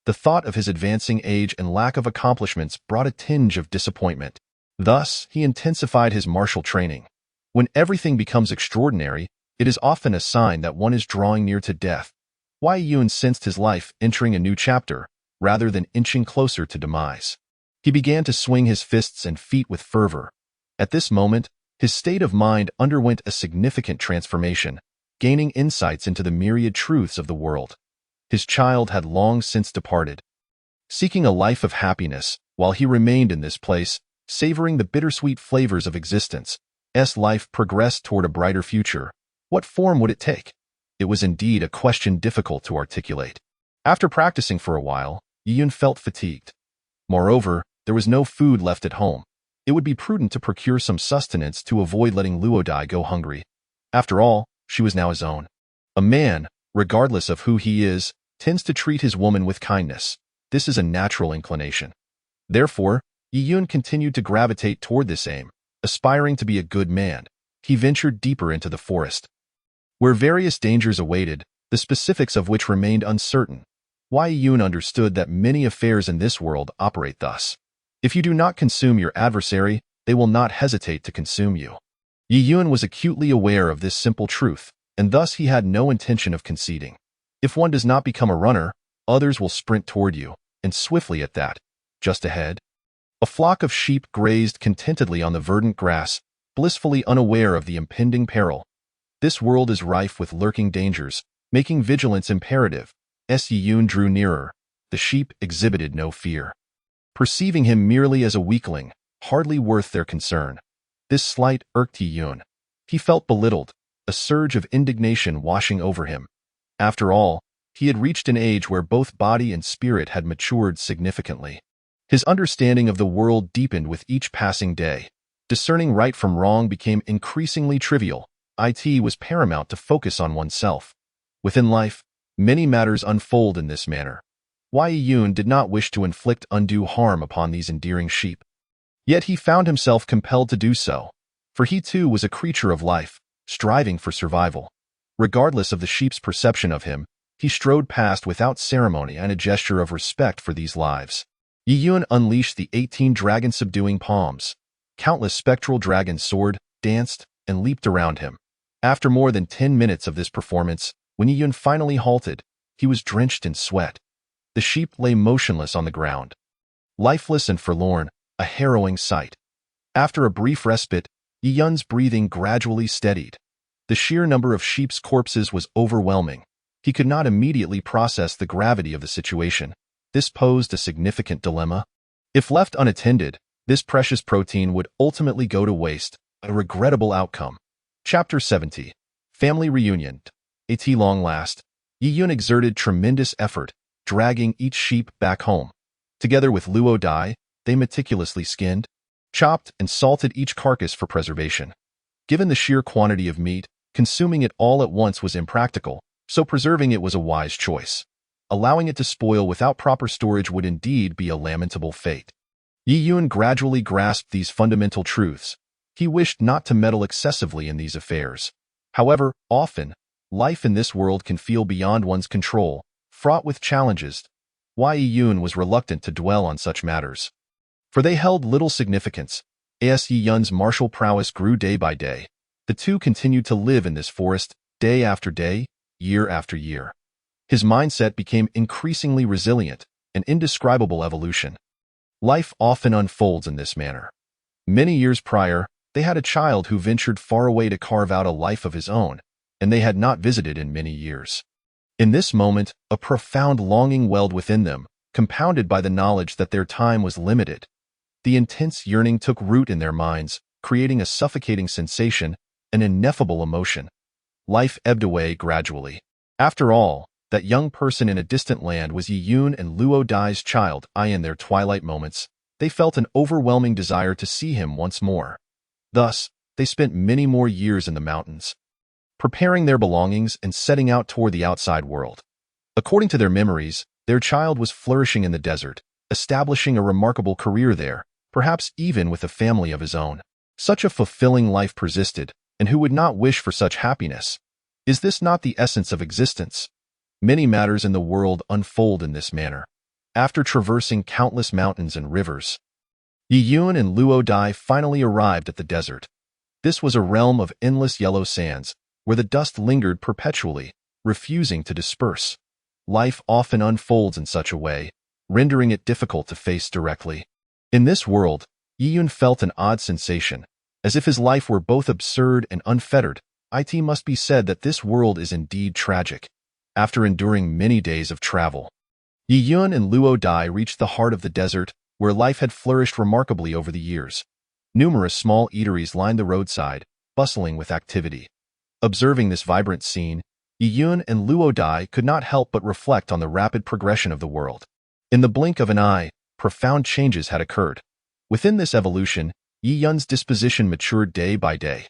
The thought of his advancing age and lack of accomplishments brought a tinge of disappointment. Thus, he intensified his martial training. When everything becomes extraordinary, it is often a sign that one is drawing near to death. Wei Yun sensed his life entering a new chapter, rather than inching closer to demise. He began to swing his fists and feet with fervor. At this moment, his state of mind underwent a significant transformation, gaining insights into the myriad truths of the world. His child had long since departed. Seeking a life of happiness, while he remained in this place, savoring the bittersweet flavors of existence, life progressed toward a brighter future. What form would it take? It was indeed a question difficult to articulate. After practicing for a while, Yi Yun felt fatigued. Moreover, there was no food left at home. It would be prudent to procure some sustenance to avoid letting Luo Dai go hungry. After all, she was now his own. A man, regardless of who he is, tends to treat his woman with kindness. This is a natural inclination. Therefore, Yi Yun continued to gravitate toward this aim, aspiring to be a good man. He ventured deeper into the forest, where various dangers awaited, the specifics of which remained uncertain. Wei Yun understood that many affairs in this world operate thus. If you do not consume your adversary, they will not hesitate to consume you. Yi Yun was acutely aware of this simple truth, and thus he had no intention of conceding. If one does not become a runner, others will sprint toward you, and swiftly at that. Just ahead, a flock of sheep grazed contentedly on the verdant grass, blissfully unaware of the impending peril. This world is rife with lurking dangers, making vigilance imperative. Yi Yun drew nearer. The sheep exhibited no fear, perceiving him merely as a weakling, hardly worth their concern. This slight irked Yi Yun. He felt belittled, a surge of indignation washing over him. After all, he had reached an age where both body and spirit had matured significantly. His understanding of the world deepened with each passing day. Discerning right from wrong became increasingly trivial. It was paramount to focus on oneself. Within life, many matters unfold in this manner. Wei Yun did not wish to inflict undue harm upon these endearing sheep. Yet he found himself compelled to do so. for he too was a creature of life, striving for survival. Regardless of the sheep's perception of him, he strode past without ceremony and a gesture of respect for these lives. Yi Yun unleashed the 18 dragon subduing palms. Countless spectral dragons soared, danced, and leaped around him. After more than 10 minutes of this performance, when Yi Yun finally halted, he was drenched in sweat. The sheep lay motionless on the ground, lifeless and forlorn, a harrowing sight. After a brief respite, Yi Yun's breathing gradually steadied. The sheer number of sheep's corpses was overwhelming. He could not immediately process the gravity of the situation. This posed a significant dilemma. If left unattended, this precious protein would ultimately go to waste, a regrettable outcome. Chapter 70. Family Reunion. At long last, Yi Yun exerted tremendous effort, dragging each sheep back home. Together with Luo Dai, they meticulously skinned, chopped, and salted each carcass for preservation. Given the sheer quantity of meat, consuming it all at once was impractical, so preserving it was a wise choice. Allowing it to spoil without proper storage would indeed be a lamentable fate. Yi Yun gradually grasped these fundamental truths. He wished not to meddle excessively in these affairs. However, often, life in this world can feel beyond one's control, fraught with challenges. Yi Yun was reluctant to dwell on such matters, for they held little significance. As Yi Yun's martial prowess grew day by day, the two continued to live in this forest, day after day, year after year. His mindset became increasingly resilient, an indescribable evolution. Life often unfolds in this manner. Many years prior, they had a child who ventured far away to carve out a life of his own, and they had not visited in many years. In this moment, a profound longing welled within them, compounded by the knowledge that their time was limited. The intense yearning took root in their minds, creating a suffocating sensation, an ineffable emotion. Life ebbed away gradually. After all, that young person in a distant land was Yi Yun and Luo Dai's child. In their twilight moments, they felt an overwhelming desire to see him once more. Thus, they spent many more years in the mountains, preparing their belongings and setting out toward the outside world. According to their memories, their child was flourishing in the desert, establishing a remarkable career there, perhaps even with a family of his own. Such a fulfilling life persisted, and who would not wish for such happiness? Is this not the essence of existence? Many matters in the world unfold in this manner. After traversing countless mountains and rivers, Yi Yun and Luo Dai finally arrived at the desert. This was a realm of endless yellow sands, where the dust lingered perpetually, refusing to disperse. Life often unfolds in such a way, rendering it difficult to face directly. In this world, Yi Yun felt an odd sensation, as if his life were both absurd and unfettered. It must be said that this world is indeed tragic. After enduring many days of travel, Yi Yun and Luo Dai reached the heart of the desert, where life had flourished remarkably over the years. Numerous small eateries lined the roadside, bustling with activity. Observing this vibrant scene, Yi Yun and Luo Dai could not help but reflect on the rapid progression of the world. In the blink of an eye, profound changes had occurred. Within this evolution, Yi Yun's disposition matured day by day.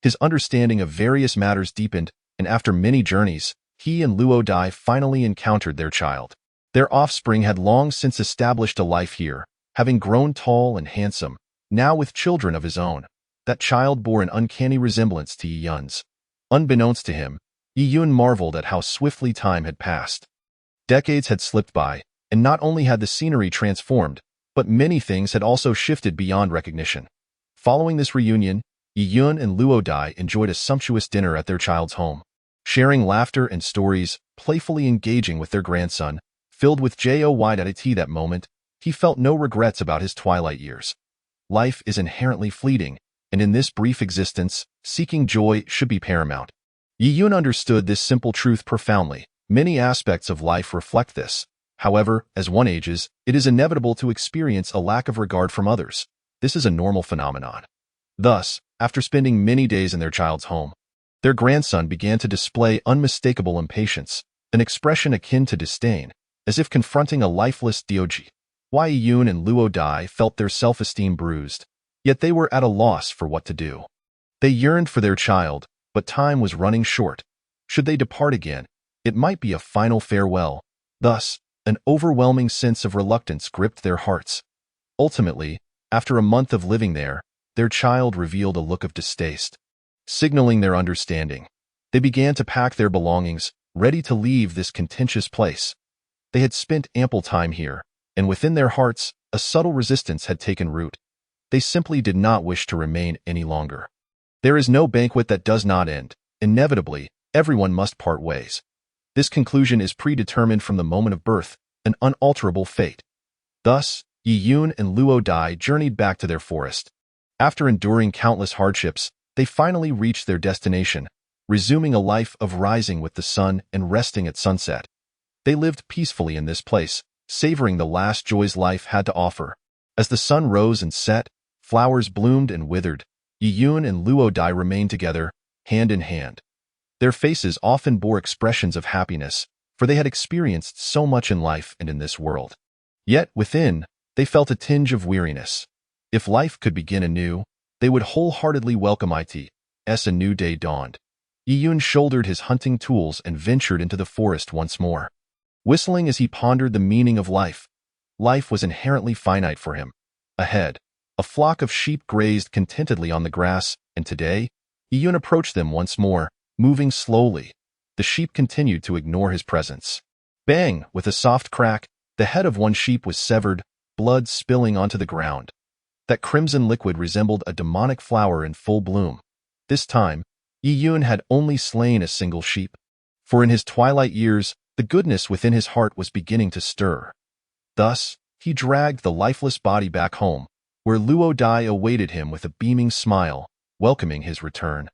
His understanding of various matters deepened, and after many journeys, he and Luo Dai finally encountered their child. Their offspring had long since established a life here, having grown tall and handsome, now with children of his own. That child bore an uncanny resemblance to Yi Yun's. Unbeknownst to him, Yi Yun marveled at how swiftly time had passed. Decades had slipped by, and not only had the scenery transformed, but many things had also shifted beyond recognition. Following this reunion, Yi Yun and Luo Dai enjoyed a sumptuous dinner at their child's home, sharing laughter and stories, playfully engaging with their grandson. Filled with joy at that moment, he felt no regrets about his twilight years. Life is inherently fleeting, and in this brief existence, seeking joy should be paramount. Yi Yun understood this simple truth profoundly. Many aspects of life reflect this. However, as one ages, it is inevitable to experience a lack of regard from others. This is a normal phenomenon. Thus, after spending many days in their child's home, their grandson began to display unmistakable impatience, an expression akin to disdain, as if confronting a lifeless Dog. Yi Yun and Luo Dai felt their self-esteem bruised, yet they were at a loss for what to do. They yearned for their child, but time was running short. Should they depart again, it might be a final farewell. Thus, an overwhelming sense of reluctance gripped their hearts. Ultimately, after a month of living there, their child revealed a look of distaste. Signaling their understanding, they began to pack their belongings, ready to leave this contentious place. They had spent ample time here, and within their hearts, a subtle resistance had taken root. They simply did not wish to remain any longer. There is no banquet that does not end. Inevitably, everyone must part ways. This conclusion is predetermined from the moment of birth, an unalterable fate. Thus, Yi Yun and Luo Dai journeyed back to their forest. After enduring countless hardships, they finally reached their destination, resuming a life of rising with the sun and resting at sunset. They lived peacefully in this place, savoring the last joys life had to offer. As the sun rose and set, flowers bloomed and withered. Yi Yun and Luo Dai remained together, hand in hand. Their faces often bore expressions of happiness, for they had experienced so much in life and in this world. Yet, within, they felt a tinge of weariness. If life could begin anew, they would wholeheartedly welcome it as a new day dawned. Yi Yun shouldered his hunting tools and ventured into the forest once more. Whistling as he pondered the meaning of life, life was inherently finite for him. Ahead, a flock of sheep grazed contentedly on the grass, and today, Yi Yun approached them once more, moving slowly. The sheep continued to ignore his presence. Bang! With a soft crack, the head of one sheep was severed, blood spilling onto the ground. That crimson liquid resembled a demonic flower in full bloom. This time, Yi Yun had only slain a single sheep, for in his twilight years, the goodness within his heart was beginning to stir. Thus, he dragged the lifeless body back home, where Luo Dai awaited him with a beaming smile, welcoming his return.